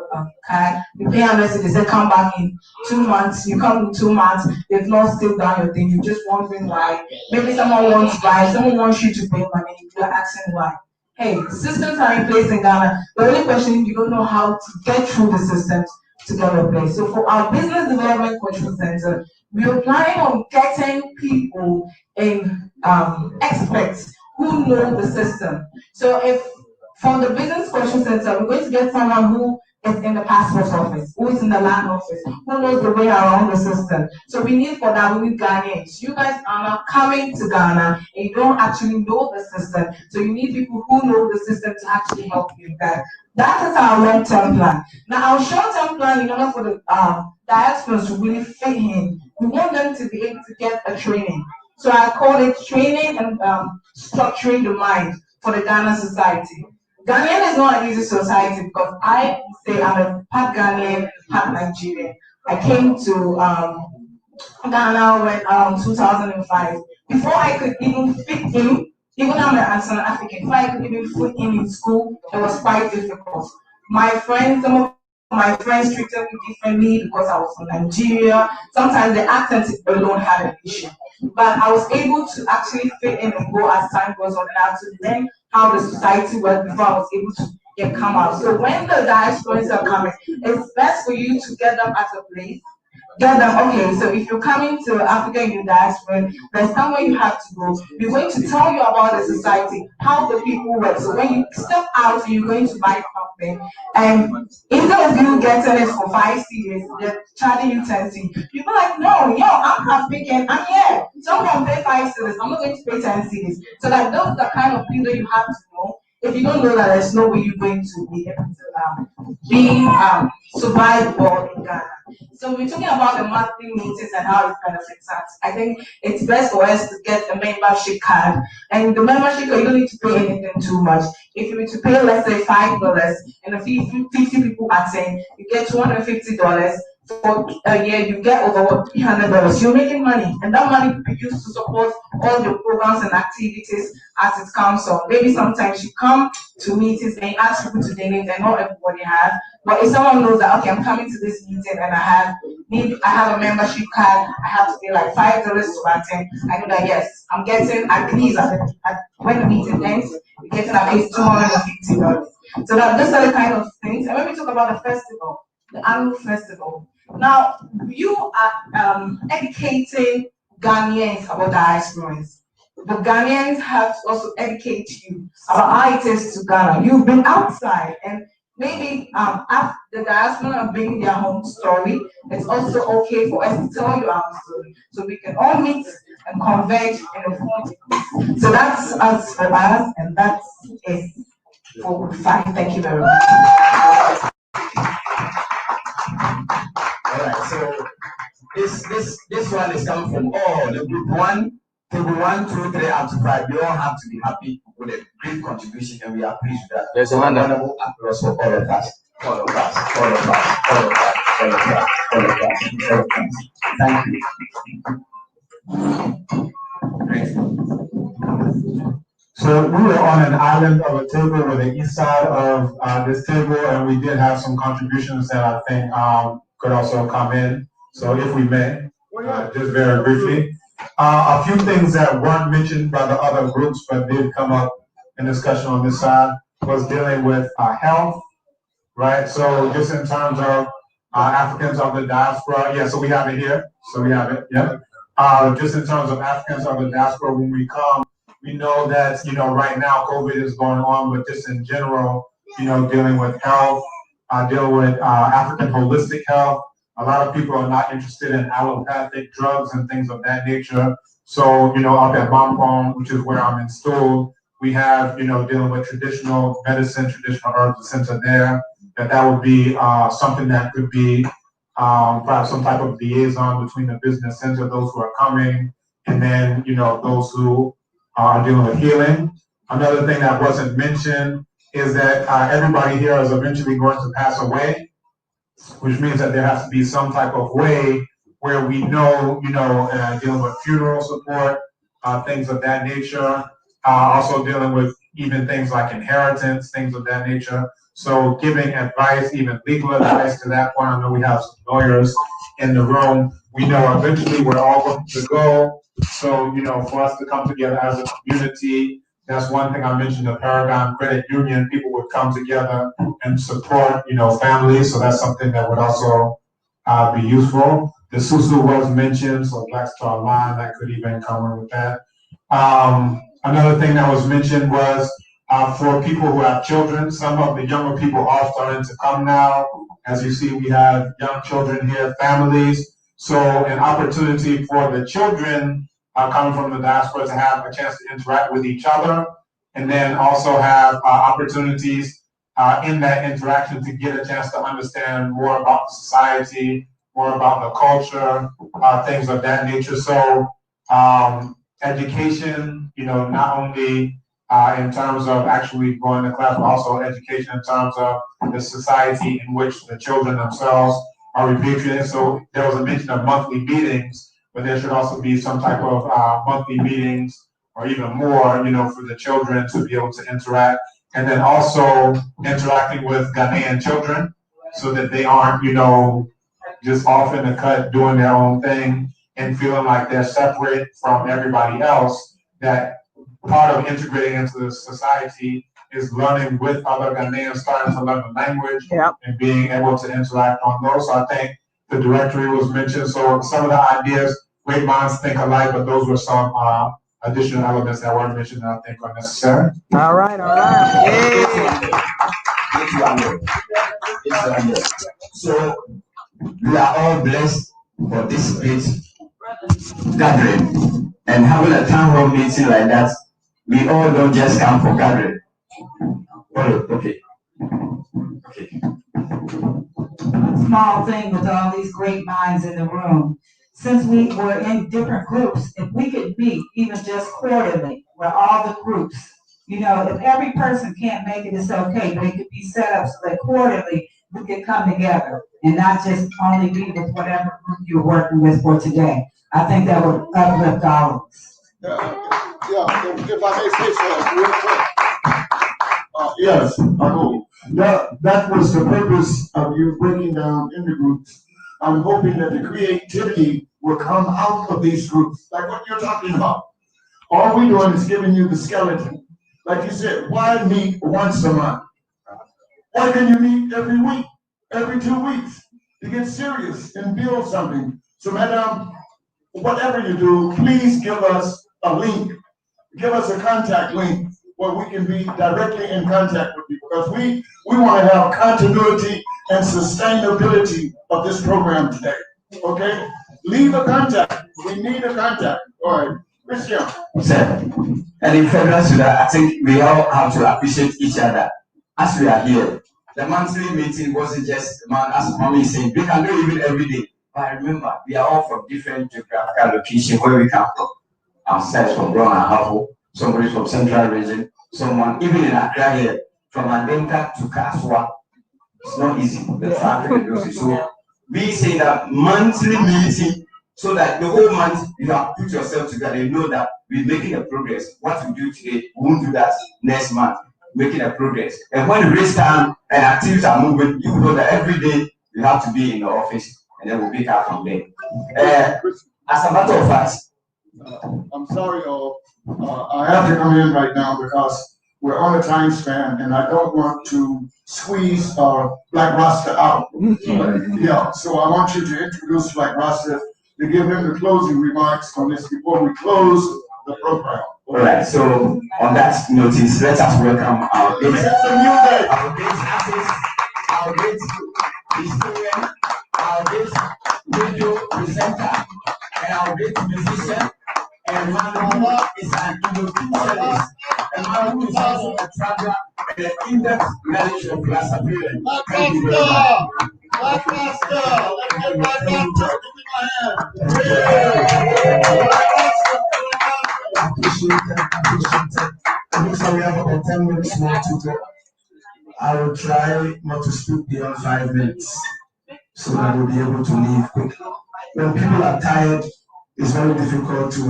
card. You pay 100 cedis, they say come back in 2 months. You come in 2 months, they've not still done your thing. You're just wondering why. Maybe someone wants why, someone wants you to pay money, you're asking why. Hey, systems are in place in Ghana. The only question is you don't know how to get through the systems to get a place. So for our Business Development Control Center, we are planning on getting people in experts who know the system. So if for the Business Control Center, we're going to get someone who is in the passport office, who is in the land office, who knows the way around the system. So we need for that, we need Ghanaians. You guys are not coming to Ghana and you don't actually know the system. So you need people who know the system to actually help you with that. That is our long-term plan. Now, our short-term plan, in order for the diasporas to really fit in, we want them to be able to get a training. So I call it training and structuring the mind for the Ghana society. Ghanaian is not an easy society because I say I'm a part Ghanaian, part Nigerian. I came to Ghana when 2005. Before I could even fit in, even though I'm an African, before I could even fit in school, it was quite difficult. My friends, some of my friends treated me differently because I was from Nigeria. Sometimes the accent alone had an issue. But I was able to actually fit in and go as time goes on, and I had to learn how the society worked before I was able to come out. So when the diasporas are coming, it's best for you to get them at a place. Get them, okay, so if you're coming to Africa in your diaspora, there's somewhere you have to go. We're going to tell you about the society, how the people work. So when you step out, you're going to buy something, and instead of you getting it for 5 cedis, they're charging you 10 cedis. You're like, no, I'm African, I'm here. So I'm going to pay 5 cedis, I'm not going to pay 10 cedis. So that those are the kind of things that you have to know. If you don't know that, there's no way you're going to be able to survive well in Ghana. So we're talking about the monthly meetings and how it benefits us. I think it's best for us to get a membership card. And the membership card, you don't need to pay anything too much. If you were to pay, let's say, $5, and if 50 people attend, you get $250. For a year, you get over $300. You're making money, and that money will be used to support all your programs and activities as it comes on. Maybe sometimes you come to meetings and you ask people to donate, and not everybody has. But if someone knows that, okay, I'm coming to this meeting and I have a membership card, I have to pay like $5 to attend. I know that yes, I'm getting at least when the meeting ends, you're getting at least $250. So that those are the kind of things. And when we talk about the festival, the annual festival. Now, you are educating Ghanaians about diasporas. But Ghanaians have to also educate you about how it is to Ghana. You've been outside, and maybe after the diaspora bring their home story, it's also okay for us to tell you our story. So we can all meet and converge in a forum. So that's us for us, and that's it for 5. Thank you very much. Alright, so this one is coming from all the group 1, table 1, 2, 3 up to 5. We all have to be happy with a great contribution, and we are pleased with that. There's a wonderful applause for all of us. All of us, all of us, all of us, all of us, all of us, all of us. Thank you. Great. So we were on an island of a table with the east side of this table, and we did have some contributions that I think could also come in. So if we may, just very briefly. A few things that weren't mentioned by the other groups but did come up in discussion on this side was dealing with health, right? So just in terms of Africans of the diaspora, yeah, so we have it here. So we have it, yeah. Just in terms of Africans of the diaspora, when we come, we know that, right now COVID is going on, but just in general, dealing with health, dealing with African holistic health. A lot of people are not interested in allopathic drugs and things of that nature. So, up at Kambon, which is where I'm installed, we have, dealing with traditional medicine, traditional herbs center there. That would be something that could be perhaps some type of liaison between the business center, those who are coming, and then, those who are dealing with healing. Another thing that wasn't mentioned is that everybody here is eventually going to pass away, which means that there has to be some type of way where we know, dealing with funeral support, things of that nature, also dealing with even things like inheritance, things of that nature. So giving advice, even legal advice to that point. I know we have some lawyers in the room. We know eventually we're all going to go. So, for us to come together as a community, that's one thing I mentioned, the Paragon Credit Union, people would come together and support, families. So that's something that would also be useful. The Susu was mentioned, so Black Star Line, that could even come in with that. Another thing that was mentioned was for people who have children, some of the younger people are starting to come now. As you see, we have young children here, families. So an opportunity for the children coming from the diaspora to have a chance to interact with each other, and then also have opportunities in that interaction to get a chance to understand more about the society, more about the culture, things of that nature. So education, not only in terms of actually going to class, but also education in terms of the society in which the children themselves are repatriated. So there was a mention of monthly meetings, but there should also be some type of monthly meetings or even more, for the children to be able to interact. And then also interacting with Ghanaian children so that they aren't, just off in the cut doing their own thing and feeling like they're separate from everybody else. That part of integrating into the society is learning with other Ghanaians, starting to learn the language and being able to interact on those. So I think the directory was mentioned. So some of the ideas, great minds think alike, but those were some additional elements that weren't mentioned that I think are necessary. All right. So we are all blessed for this great gathering, and having a town hall meeting like that, we all don't just come for gathering. Okay. Small thing with all these great minds in the room. Since we were in different groups, if we could meet even just quarterly with all the groups, if every person can't make it, it's okay, but it could be set up so that quarterly we could come together and not just only be with whatever group you're working with for today. I think that would uplift all of us. If I may say so, real quick. Yes, I know. That was the purpose of you breaking down in the groups. I'm hoping that the creativity will come out of these groups, like what you're talking about. All we're doing is giving you the skeleton. Like you said, why meet once a month? Why can you meet every week, every 2 weeks, to get serious and build something? So, madam, whatever you do, please give us a link. Give us a contact link where we can be directly in contact with you, because we want to have continuity and sustainability of this program today. Okay? Leave a contact. We need a contact. All right. Christian. Sir, and in further to that, I think we all have to appreciate each other as we are here. The monthly meeting wasn't just, as mommy is saying, we can do it even every day. But remember, we are all from different geographical locations where we come from. Outside from Brown and Havo, somebody from Central Region, someone even in Accra here, from Andenka to Kaswa. It's not easy. The traffic is so. We say that monthly meeting, so that the whole month you have put yourself together. You know that we're making a progress. What we do today, we won't do that next month. Making a progress. And when the race time and activities are moving, you know that every day you have to be in the office, and then we'll pick up from there. As a matter of fact, I'm sorry, y'all. I have to come in right now because we're on a time span, and I don't want to squeeze Black Rasta out. Yeah, so I want you to introduce Black Rasta to give him the closing remarks on this before we close the program. All right. So on that notice, let us welcome our guest artist, our guest historian, our guest radio presenter, and our guest musician. And Maulana is an innovationist, a man who is also a traveler and an in-depth knowledge of Rastafari. Thank you very much. Black Rasta! Let's get Black Rasta! Appreciate it. It looks like we have about 10 minutes more to go. I will try not to speak beyond 5 minutes so that we'll be able to leave quickly. When people are tired, it's very difficult to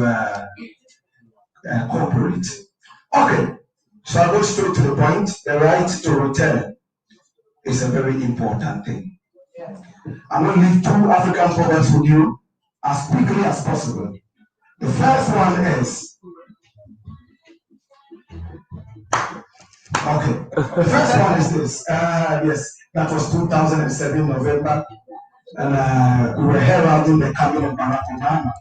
cooperate. Okay, so I'll go straight to the point. The right to return is a very important thing. I'm going to leave 2 African proverbs with you as quickly as possible. The first one is, okay, the first one is this. Yes, that was 2007 November, and we were heralding the coming of Barack Obama.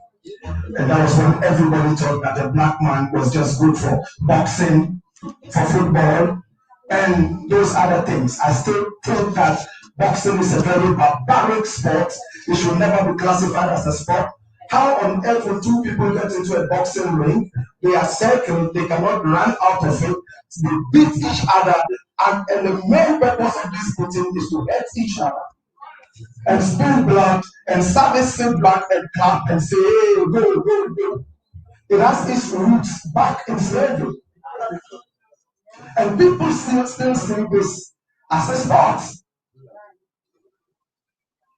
And that was when everybody thought that a black man was just good for boxing, for football, and those other things. I still think that boxing is a very barbaric sport. It should never be classified as a sport. How on earth will 2 people get into a boxing ring? They are circled, they cannot run out of it, they beat each other, and the main purpose of this beating is to hurt each other. And spill blood, and service sit back and clap and say, hey, go, go, go. It has its roots back in slavery. And people still see this as a sport.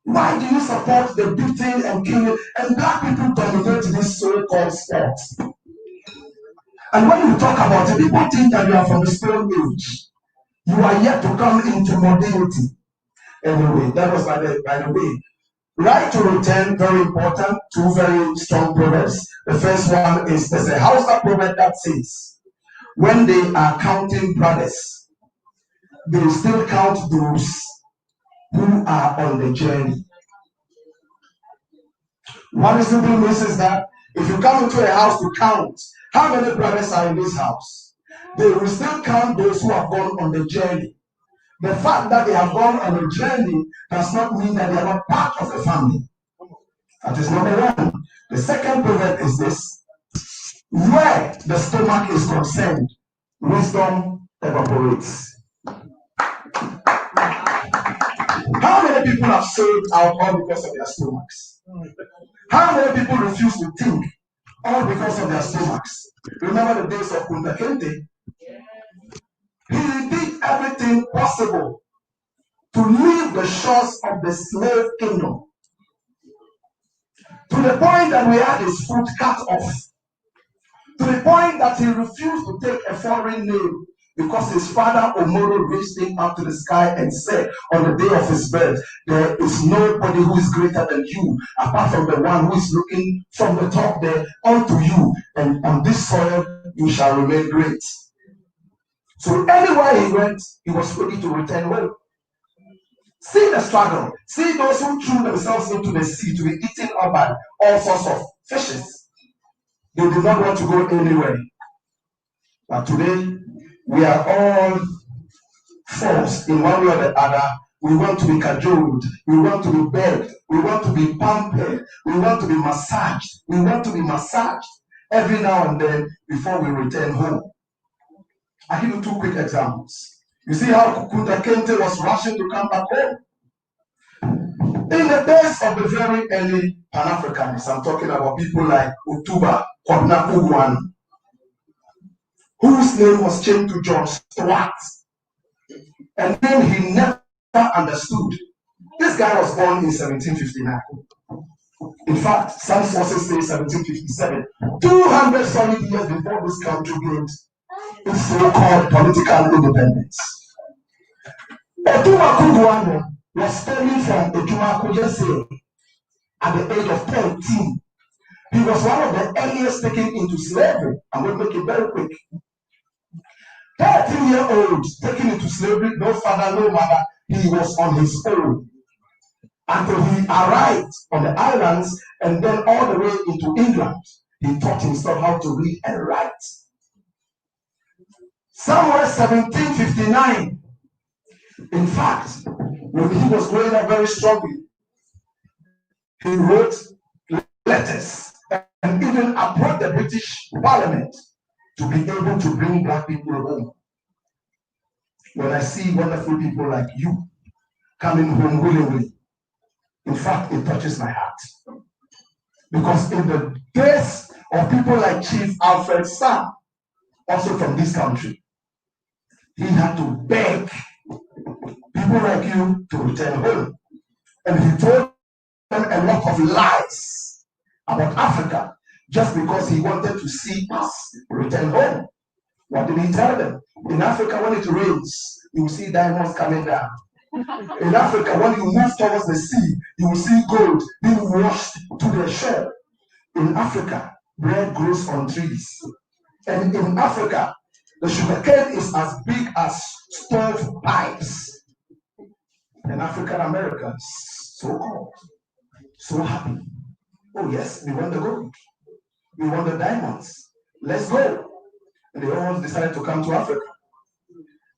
Why do you support the beating and killing? And black people dominate this so-called sport. And when you talk about it, people think that you are from the Stone Age. You are yet to come into modernity. Anyway, that was by the way. Right to return, very important, 2 very strong proverbs. The first one is, there's a Hausa proverb that says, when they are counting brothers, they still count those who are on the journey. What it simply means is that if you come into a house to count how many brothers are in this house, they will still count those who have gone on the journey. The fact that they have gone on a journey does not mean that they are not part of the family. That is number 1. The second proverb is this: where the stomach is concerned, wisdom evaporates. How many people have sold alcohol because of their stomachs? How many people refuse to think, all because of their stomachs? Remember the days of Kunta Kinte? He did everything possible to leave the shores of the slave kingdom, to the point that we had his foot cut off, to the point that he refused to take a foreign name because his father Omoro reached him up to the sky and said on the day of his birth, there is nobody who is greater than you apart from the one who is looking from the top there unto you, and on this soil you shall remain great. So anywhere he went, he was ready to return well. See the struggle. See those who threw themselves into the sea to be eaten up by all sorts of fishes. They did not want to go anywhere. But today, we are all forced in one way or the other. We want to be cajoled. We want to be begged. We want to be pampered. We want to be massaged. We want to be massaged every now and then before we return home. I'll give you 2 quick examples. You see how Kunta Kinte was rushing to come back home? In the days of the very early Pan-Africanists, I'm talking about people like Otuba, Kwabena Ugwan, whose name was changed to John Stuart, and then he never understood. This guy was born in 1759. In fact, some sources say 1757, 200 solid years before this country gained its so-called political independence. Otuba Ugwan was stemming from Ejuma Kujese at the age of 13. He was one of the earliest taken into slavery. I'm going to make it very quick. 13-year-old taken into slavery, no father, no mother. He was on his own until he arrived on the islands and then all the way into England. He taught himself how to read and write. Somewhere 1759, in fact, when he was growing up very strongly, he wrote letters and even approached the British Parliament to be able to bring black people home. When I see wonderful people like you coming home willingly, in fact, it touches my heart. Because in the days of people like Chief Alfred Sam, also from this country, he had to beg people like you to return home. And he told them a lot of lies about Africa just because he wanted to see us return home. What did he tell them? In Africa, when it rains, you will see diamonds coming down. In Africa, when you move towards the sea, you will see gold being washed to the shore. In Africa, bread grows on trees. And in Africa, the sugarcane is as big as stove pipes. And African Americans, so called, so happy. Oh yes, we want the gold. We want the diamonds. Let's go. And they all decided to come to Africa.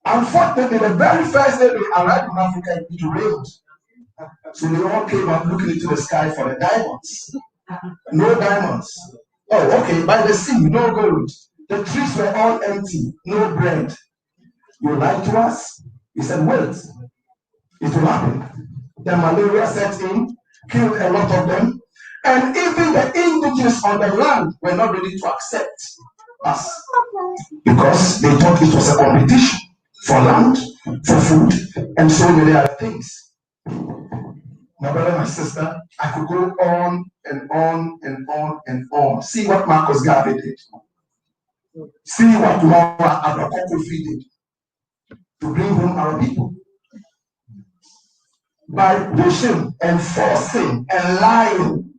Unfortunately, the very first day they arrived in Africa, it rained. So they all came up looking into the sky for the diamonds. No diamonds. Oh, okay, by the sea, no gold. The trees were all empty, no bread. You lied to us? He said, wait, it will happen. The malaria set in, killed a lot of them, and even the indigenous on the land were not ready to accept us because they thought it was a competition for land, for food, and so many other things. My brother, my sister, I could go on and on and on and on. See what Marcus Garvey did. See what Laura Abrakofi did to bring home our people. By pushing and forcing and lying,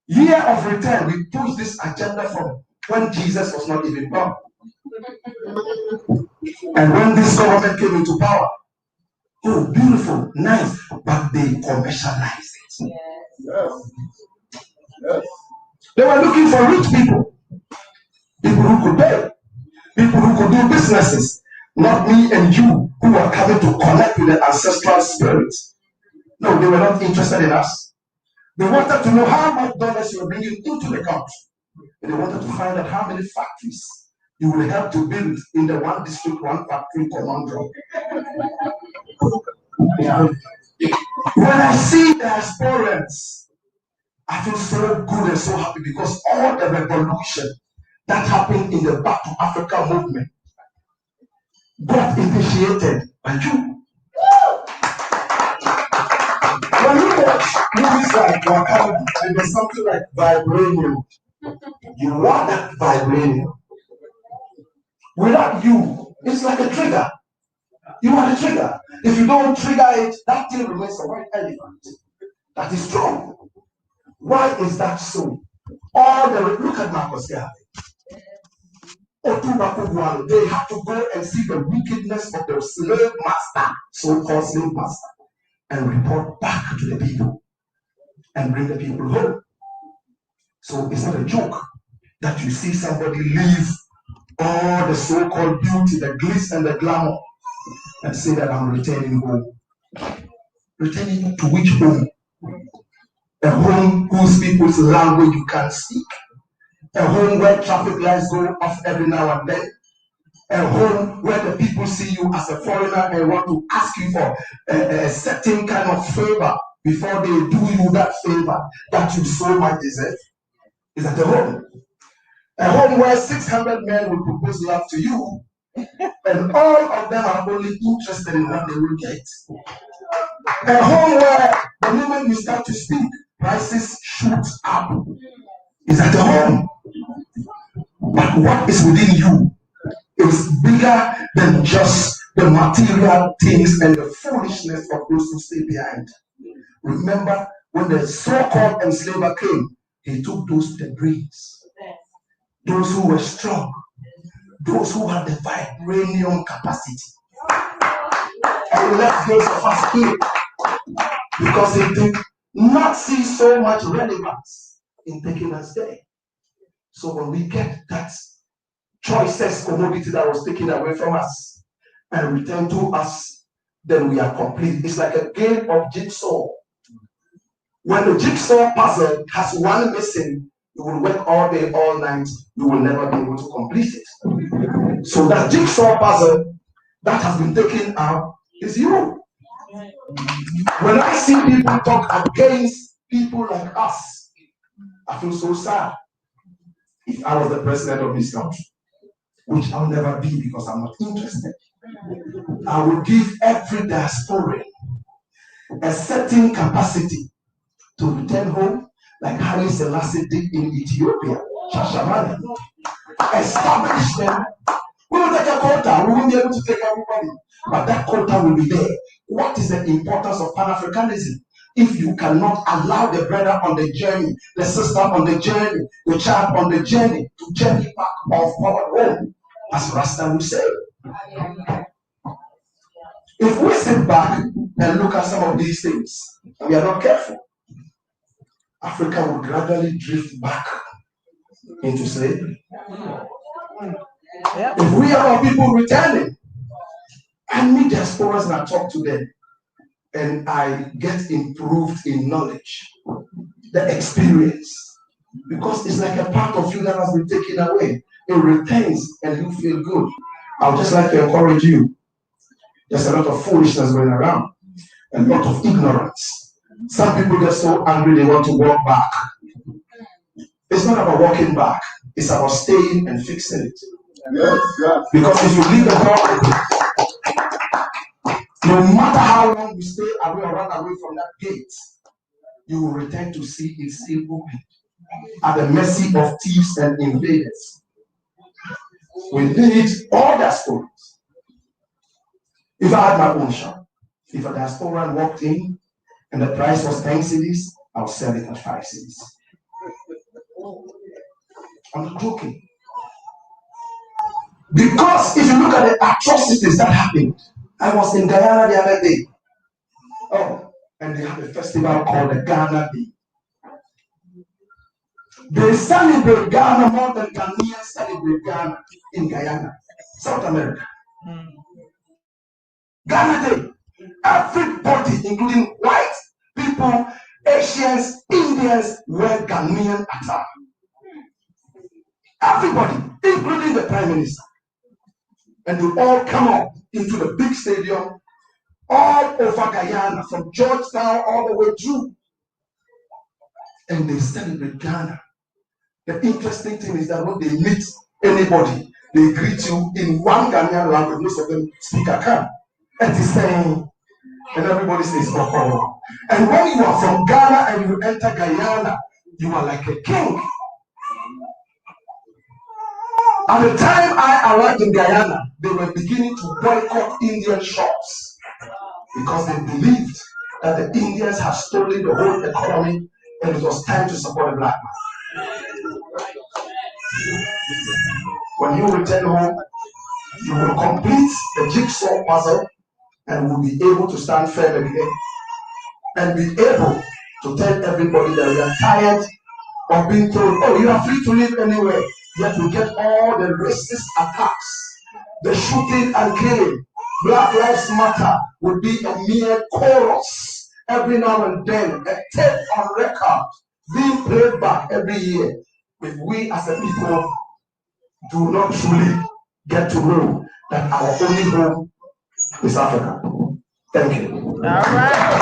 year of return, we push this agenda from when Jesus was not even born. And when this government came into power, oh, beautiful, nice, but they commercialized it. Yes. Yes. They were looking for rich people, people who could pay, people who could do businesses, not me and you who are coming to connect with the ancestral spirits. No, they were not interested in us. They wanted to know how much dollars you were bringing into the country. And they wanted to find out how many factories you will help to build in the one district, one factory conundrum. Yeah. When I see diasporans, I feel so good and so happy because all the revolution that happened in the Back to Africa movement got initiated by you. When you watch movies like Wakanda, and there's something like vibranium, you want that vibranium. Without you, it's like a trigger. You are the trigger. If you don't trigger it, that thing remains a white elephant. That is strong. Why is that so? Look at Marcus Garvey. They have to go and see the wickedness of their slave master, so-called slave master, and report back to the people and bring the people home. So it's not a joke that you see somebody leave all the so-called beauty, the glitz and the glamour, and say that I'm returning home. Returning to which home? A home whose people's language you can't speak. A home where traffic lights go off every now and then. A home where the people see you as a foreigner and want to ask you for a certain kind of favor before they do you that favor that you so much deserve. Is that a home? A home where 600 men will propose love to you, and all of them are only interested in what they will get. A home where the moment you start to speak, prices shoot up. Is that a home? But what is within you is bigger than just the material things and the foolishness of those who stay behind. Remember when the so-called enslaver came, He took those with the brains, those who were strong, those who had the vibranium capacity, and left those of us here because he did not see so much relevance in taking us there. So when we get that choicest commodity that was taken away from us and returned to us, then we are complete. It's like a game of jigsaw. When the jigsaw puzzle has one missing, you will work all day, all night, you will never be able to complete it. So that jigsaw puzzle that has been taken out is you. When I see people talk against people like us, I feel so sad. If I was the president of this country, which I'll never be because I'm not interested, I will give every diaspora a certain capacity to return home, like Haile Selassie did in Ethiopia, Shashamane. Establish them. We will take a quota. We won't be able to take everybody, but that quota will be there. What is the importance of Pan-Africanism? If you cannot allow the brother on the journey, the sister on the journey, the child on the journey to journey back of our home, as Rasta will say. If we sit back and look at some of these things, and we are not careful, Africa will gradually drift back into slavery. If we are our people returning, I meet diasporas and I talk to them, and I get improved in knowledge, the experience, because it's like a part of you that has been taken away. It retains and you feel good. I would just like to encourage you. There's a lot of foolishness going around, a lot of ignorance. Some people get so angry they want to walk back. It's not about walking back, it's about staying and fixing it. Because if you leave the door open, no matter how long you stay away or run away from that gate, you will return to see it still open at the mercy of thieves and invaders. We need all diasporas. If I had my own shop, if a diaspora walked in and the price was 10 cedis, I'll sell it at 5 cedis. I'm not joking. Because if you look at the atrocities that happened, I was in Guyana the other day. Oh, and they have a festival called the Ghana Day. They celebrate Ghana more than Ghanaians celebrate Ghana in Guyana, South America. Ghana Day. Everybody, including white people, Asians, Indians, wear Ghanaian attire. Everybody, including the Prime Minister. And they all come up into the big stadium all over Guyana, from Georgetown all the way through. And they celebrate Ghana. The interesting thing is that when they meet anybody, they greet you in one Ghanaian language. Most of them speak Accra. And he's saying, and everybody says, oh. And when you are from Ghana and you enter Guyana, you are like a king. At the time I arrived in Guyana, they were beginning to boycott Indian shops because they believed that the Indians have stolen the whole economy and it was time to support the black man. When you return home, you will complete the jigsaw puzzle and will be able to stand firm again and be able to tell everybody that we are tired of being told, oh, you are free to live anywhere. Yet we get all the racist attacks, the shooting and killing. Black Lives Matter would be a mere chorus every now and then, a tape on record being played back every year. If we as a people do not truly get to know that our only home is Africa. Thank you. All right.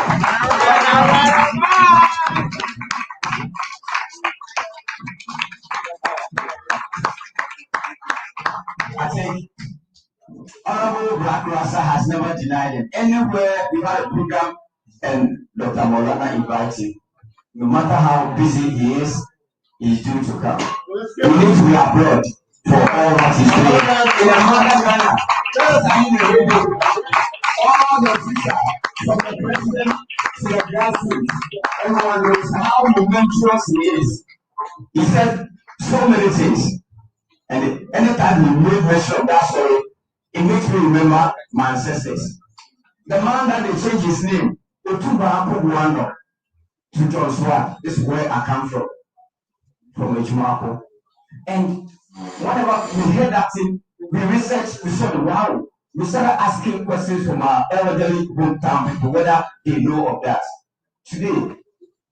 I think Honorable Black Rasta has never denied it. Anywhere we had a program and Dr. Maulana invites him, no matter how busy he is, he's due to come. We need to be abroad for all that he's doing. In a modern manner, all the people, from the president to the grassroots, everyone knows how momentous he is. He said so many things. And anytime he made mention of that story, it makes me remember my ancestors. The man that they changed his name, Otuba Apobuano, to John Swat. This is where I come from Ejumapo. And whenever we heard that thing, we researched, we saw the wow. We started asking questions from our elderly hometown people whether they know of that. Today,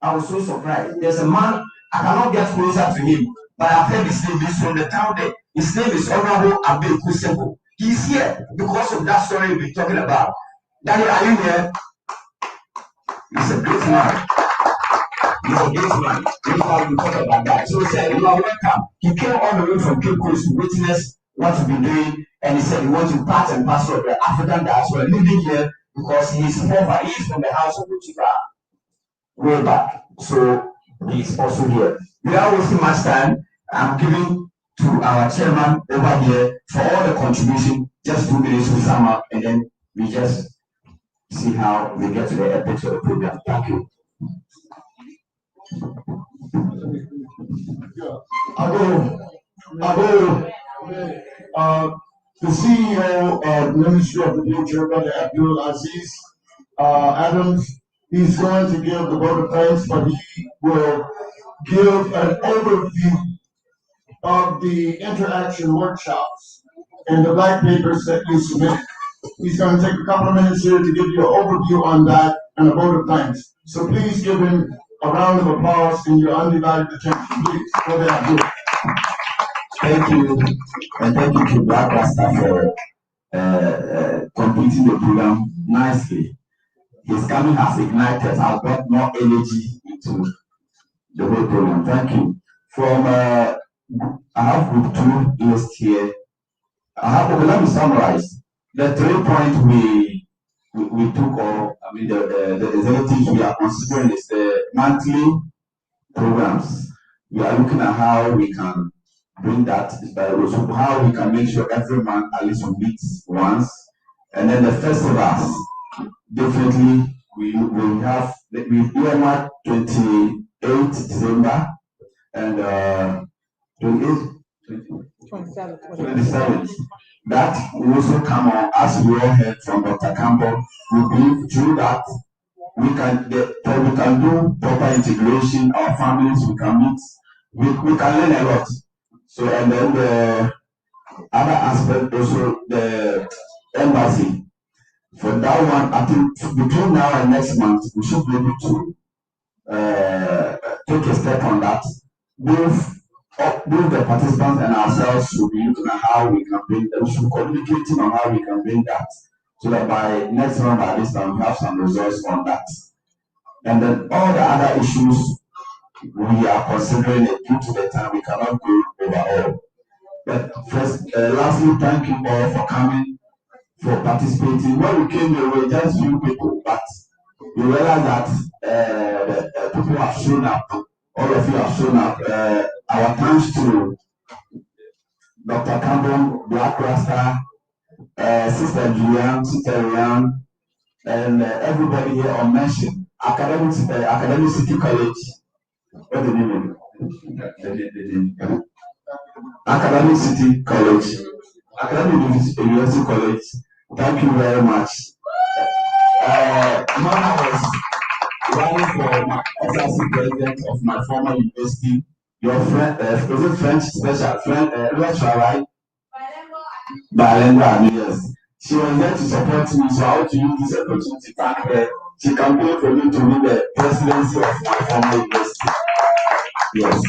I was so surprised. There's a man, I cannot get closer to him, but I've heard his name. He's from the town there. His name is Honorable Abe Kusebo. He's here because of that story we're talking about. Daniel, are you here? He's a great man. He's a great man. We're talking about that. So he said, you are welcome. He came all the way from Cape Coast to witness what we've been doing, and he said he wants to part and parcel of the African diaspora living here because he is from the house of Uchiba way back. So he's also here. Without wasting much time, I'm giving to our chairman over here for all the contribution, just 2 minutes to sum up, and then we just see how we get to the epics of the program. Thank you. The CEO of Ministry of the Future, Brother Abdul Aziz Adams, he's going to give the vote of thanks, but he will give an overview of the interaction workshops and the black papers that you submitted. He's going to take a couple of minutes here to give you an overview on that and a vote of thanks. So please give him a round of applause and your undivided attention. Please, Brother Abdul. Thank you, and thank you to Black Rasta for completing the program nicely. His coming has ignited, has brought more energy into the whole program. Thank you. From I have group 2 list here. Let me summarize. The 3 points we took, or I mean the executives we are considering is the monthly programs. We are looking at how we can bring that, also how we can make sure every month at least we meet once. And then the festivals, definitely we have, we earmarked 28th December and 27th. That will also come on, as we all heard from Dr. Kambon. We believe through that we can do proper integration, our families, we can meet, we can learn a lot. So, and then the other aspect also, the embassy. For that one, I think between now and next month, we should be able to take a step on that. Both the participants and ourselves should be looking at how we can bring them, we should be communicating on how we can bring that, so that by next month at least we have some results on that. And then all the other issues we are considering it due to the time we cannot go over all. But first, lastly, thank you all for coming, for participating. When we came here, we were just few people, but we realized that people have shown up. All of you have shown up. Our thanks to Dr. Kambon, Black Rasta, Sister Juliet, Sister Rian, and everybody here on mention. Academic City College. What the name is? Academic City College. Academic University College. Thank you very much. Maulana was running for my SRC president of my former university. Your friend, was it French special friend, lecturer, right? Bilingual, yes. She was there to support me, so I want to use this opportunity to thank her. She campaigned for me to win the presidency of my former university. Yes.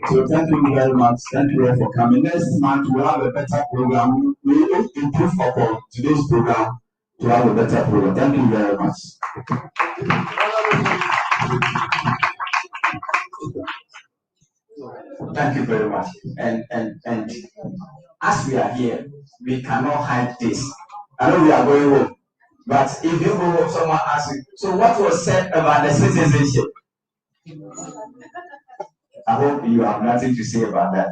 So thank you very much. Thank you all for coming. Next month we'll have a better program. We will improve upon today's program to have a better program. Thank you very much. Thank you very much. And as we are here, we cannot hide this. I know we are going home, but if you go home, someone asks you, so what was said about the citizenship? I hope you have nothing to say about that.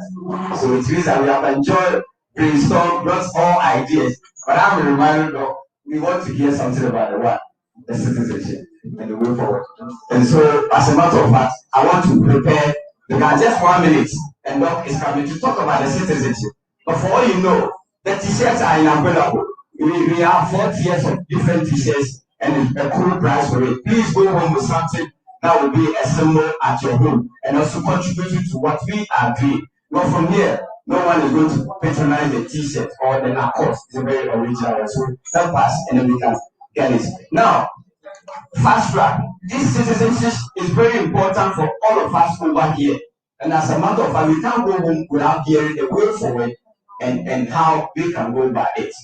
So it means that we have enjoyed, brainstormed, brought all ideas. But I'm reminded of, we want to hear something about the citizenship and the way forward. And so, as a matter of fact, I want to prepare We got just 1 minute, and Doc is coming to talk about the citizenship. But for all you know, the t-shirts are unavailable. We have 40 years of different t-shirts and a cool price for it. Please go home with something that will be a symbol at your home and also contributing to what we are doing. Not from here, no one is going to patronize the t-shirt or the Lacoste. It's a very original one. So help us and then we can get it. Now, fast track. This citizenship is very important for all of us over here. And as a matter of fact, we can't go home without hearing the way forward and how we can go by it.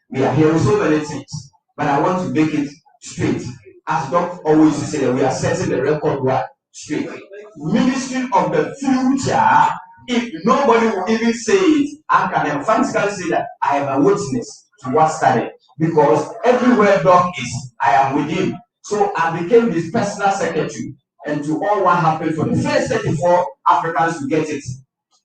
We are hearing so many things, but I want to make it straight. As Doc always used to say, that we are setting the record straight. Ministry of the future, if nobody will even say it, I can emphatically say that I am a witness to what started. Because everywhere Doc is, I am with him. So I became his personal secretary. And to all what happened for the first 34 Africans to get it.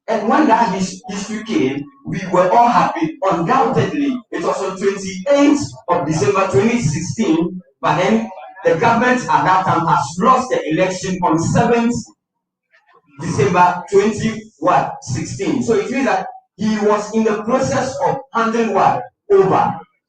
And when that history came, we were all happy. Undoubtedly, it was on 28th of December 2016, but then the government at that time has lost the election on 7th December 2016. So it means that he was in the process of handing over.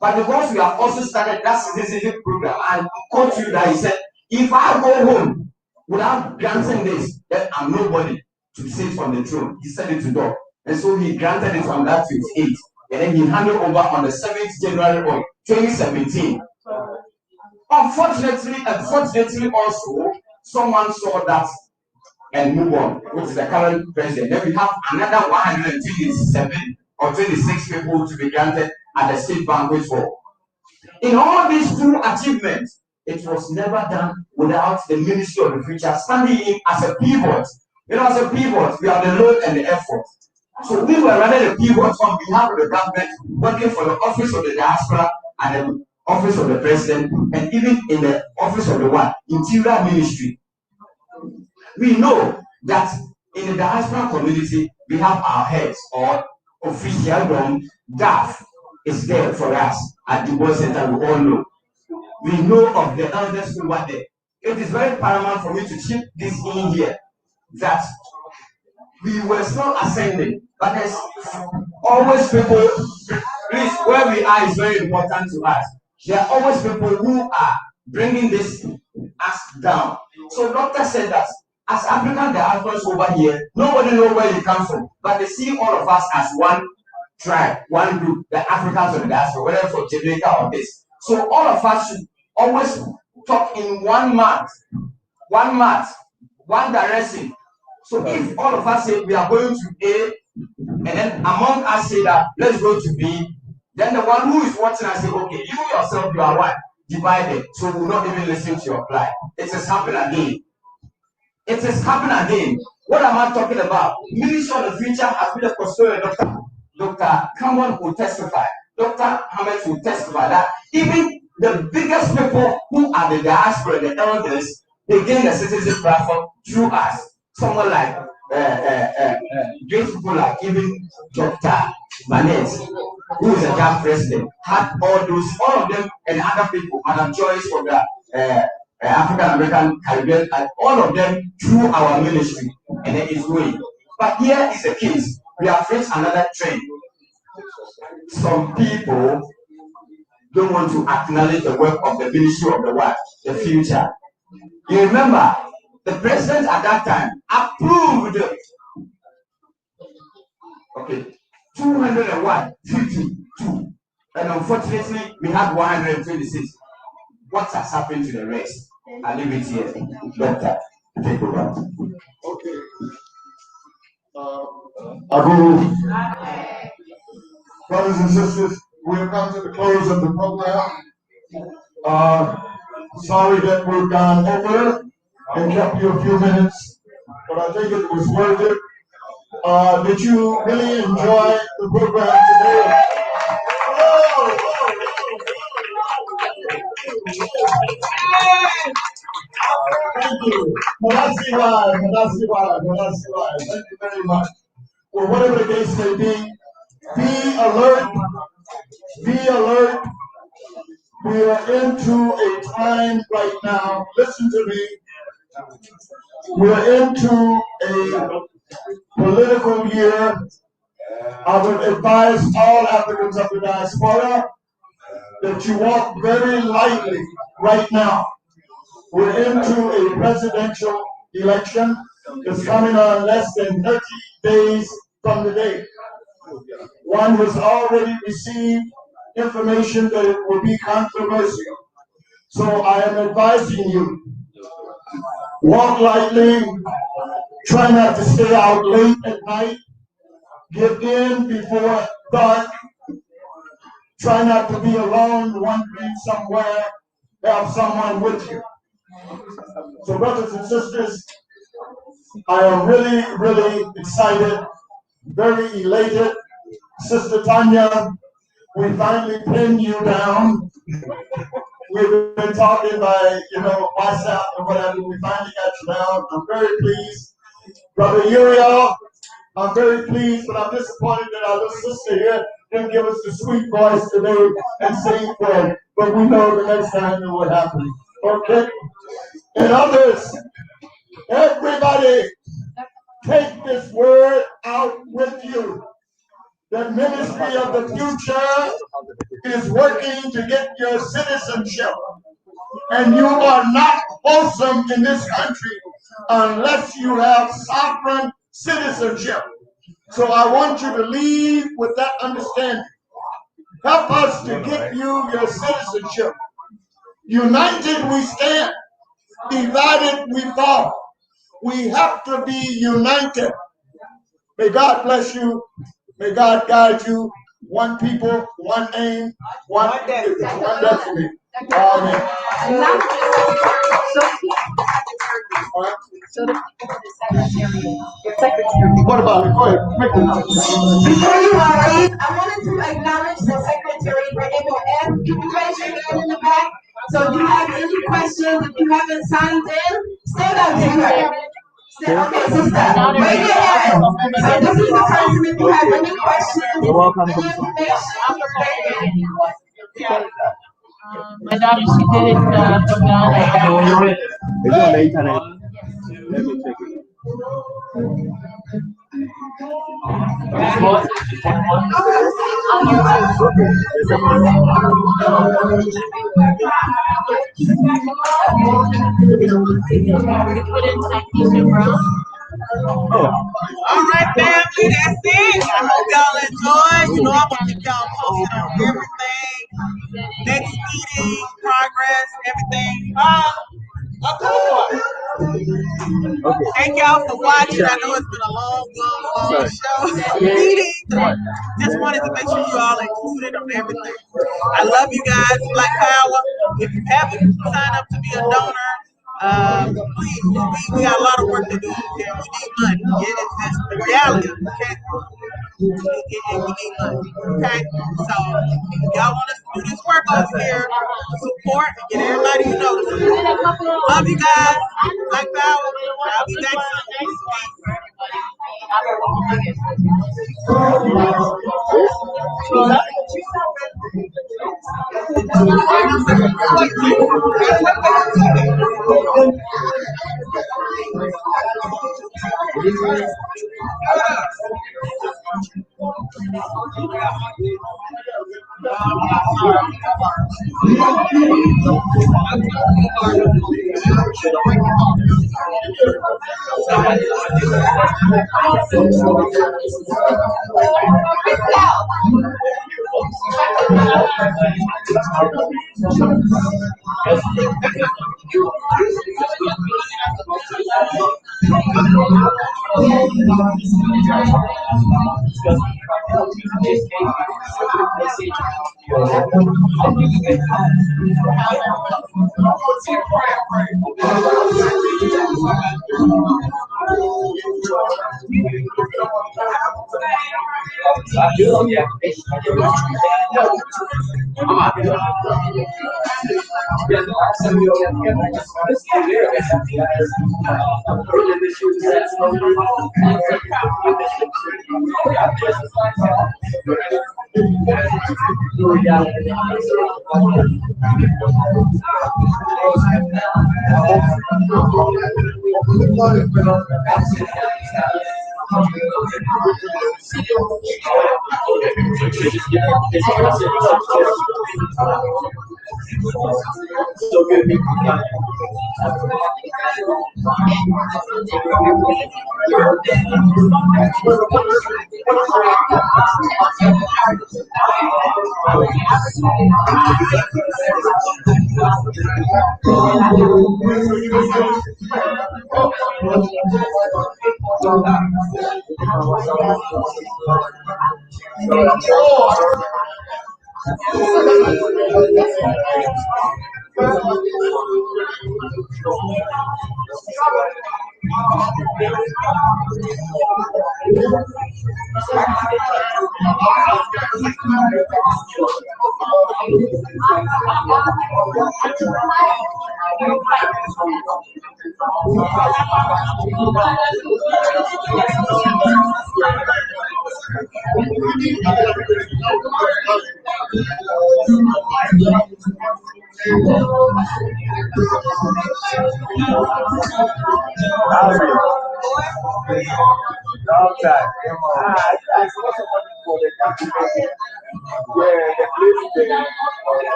But because we have also started that citizenship program, and quote you that he said, if I go home without granting this, then I'm nobody to sit on the throne. He said it to Doc. And so he granted it on that 28th. And then he handed over on the 7th January of 2017. Unfortunately also, someone saw that and move on, which is the current president. Then we have another 127 or 26 people to be granted at the state banquet hall. In all these two achievements, it was never done without the Ministry of the Future standing in as a pivot. You know, as a pivot, we have the load and the effort. So we were rather the pivot on behalf of the government, working for the office of the diaspora and the office of the president, and even in the office of the Interior Ministry. We know that in the diaspora community, we have our heads or officialdom. DAF is there for us at the Bosco Center, we all know. We know of the elders who were there. It is very paramount for me to chip this in here that we were still ascending, but there's always people, please, where we are is very important to us. There are always people who are bringing this us down. So doctor said that as African diasporas over here, nobody knows where you come from, but they see all of us as one tribe, one group, the Africans of the diaspora, whether from Jamaica or this. So all of us should always talk in one math, one direction. So if all of us say we are going to A, and then among us say that let's go to B, then the one who is watching us say, okay, you yourself, you are what? Divided. So we will not even listen to your reply. It has happened again. It has happened again. What am I talking about? Ministry of the Future has been a custodian. Dr. Kambon will testify. Dr. Hammett will testify that even the biggest people who are the diaspora, the elders, they gain the citizenship platform through us. Someone like great people like even Dr. Manet, who is a GAP president, had all of them and other people, Madam Joyce from the African American Caribbean, and all of them through our ministry, and then it's going. But here is the case. We have reached another trend. Some people don't want to acknowledge the work of the Ministry of the Future. You remember, the president at that time approved 252, and unfortunately we had 126. What has happened to the rest? I'll leave it here. Doctor, take over. Okay. Abu, brothers and sisters, we have come to the close of the program. Sorry that we've gone over and kept you a few minutes, but I think it was worth it. Did you really enjoy the program today? Thank you. Thank you very much. Well, whatever the case may be alert. Be alert. We are into a time right now. Listen to me. We're into a political year. I would advise all Africans of the diaspora that you walk very lightly right now. We're into a presidential election that's coming on less than 30 days from today. One has already received information that it will be controversial. So I am advising you, walk lightly, try not to stay out late at night, get in before dark, try not to be alone wandering somewhere, have someone with you. So brothers and sisters, I am really, really excited, very elated. Sister Tanya, we finally pinned you down. We've been talking by, WhatsApp and whatever. We finally got you down. I'm very pleased. Brother Uriel, I'm very pleased, but I'm disappointed that our little sister here didn't give us the sweet voice today and sing for it. But we know the next time it will happen. Okay? And others, everybody, take this word out with you. The ministry of the future is working to get your citizenship. And you are not wholesome in this country unless you have sovereign citizenship. So I want you to leave with that understanding. Help us to get you your citizenship. United we stand, divided we fall. We have to be united. May God bless you. May God guide you. One people, one name, one destiny. Amen. What about it? Go ahead. Before you leave, I wanted to acknowledge the secretary for MOF. Can you raise your hand in the back? So if you have any questions, if you haven't signed in, stand up, Jacob. Okay, Sista, raise your hand. So this is the person, if you have any questions, You're welcome. any information, My daughter, she did it from Ghana. It's on the internet. Let me check it. All right, family, that's it. I hope y'all enjoyed. I'm gonna keep y'all posted on everything. Next meeting, progress, everything. Okay. Thank y'all for watching. I know it's been a long show. Meeting. Just wanted to make sure you all included on everything. I love you guys. Black Power. If you haven't signed up to be a donor, please, we got a lot of work to do. Yeah, we need money. It's the reality. Okay. We need money. Okay. So if y'all want us to do this work over here, support and get everybody you know. Love you guys. Black Power. I'll be back soon.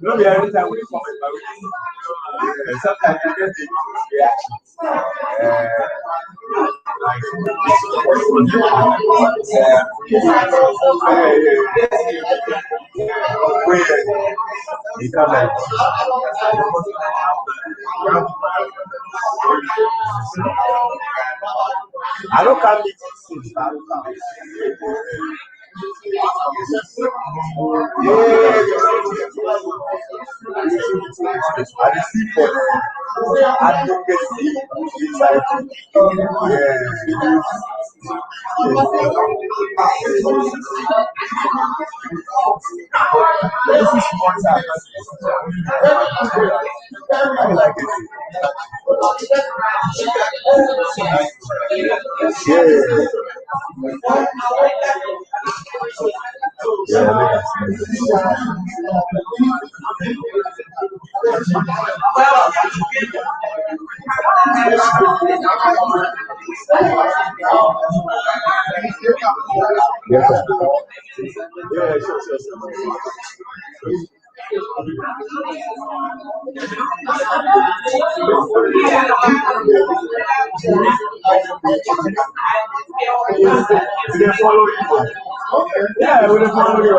No, we every time we come in, sometimes you get the reaction. I don't come meet you. I receive for advocacy inside. I like it. Yes, sir. Yeah, sure. We follow you. Yeah, we follow you.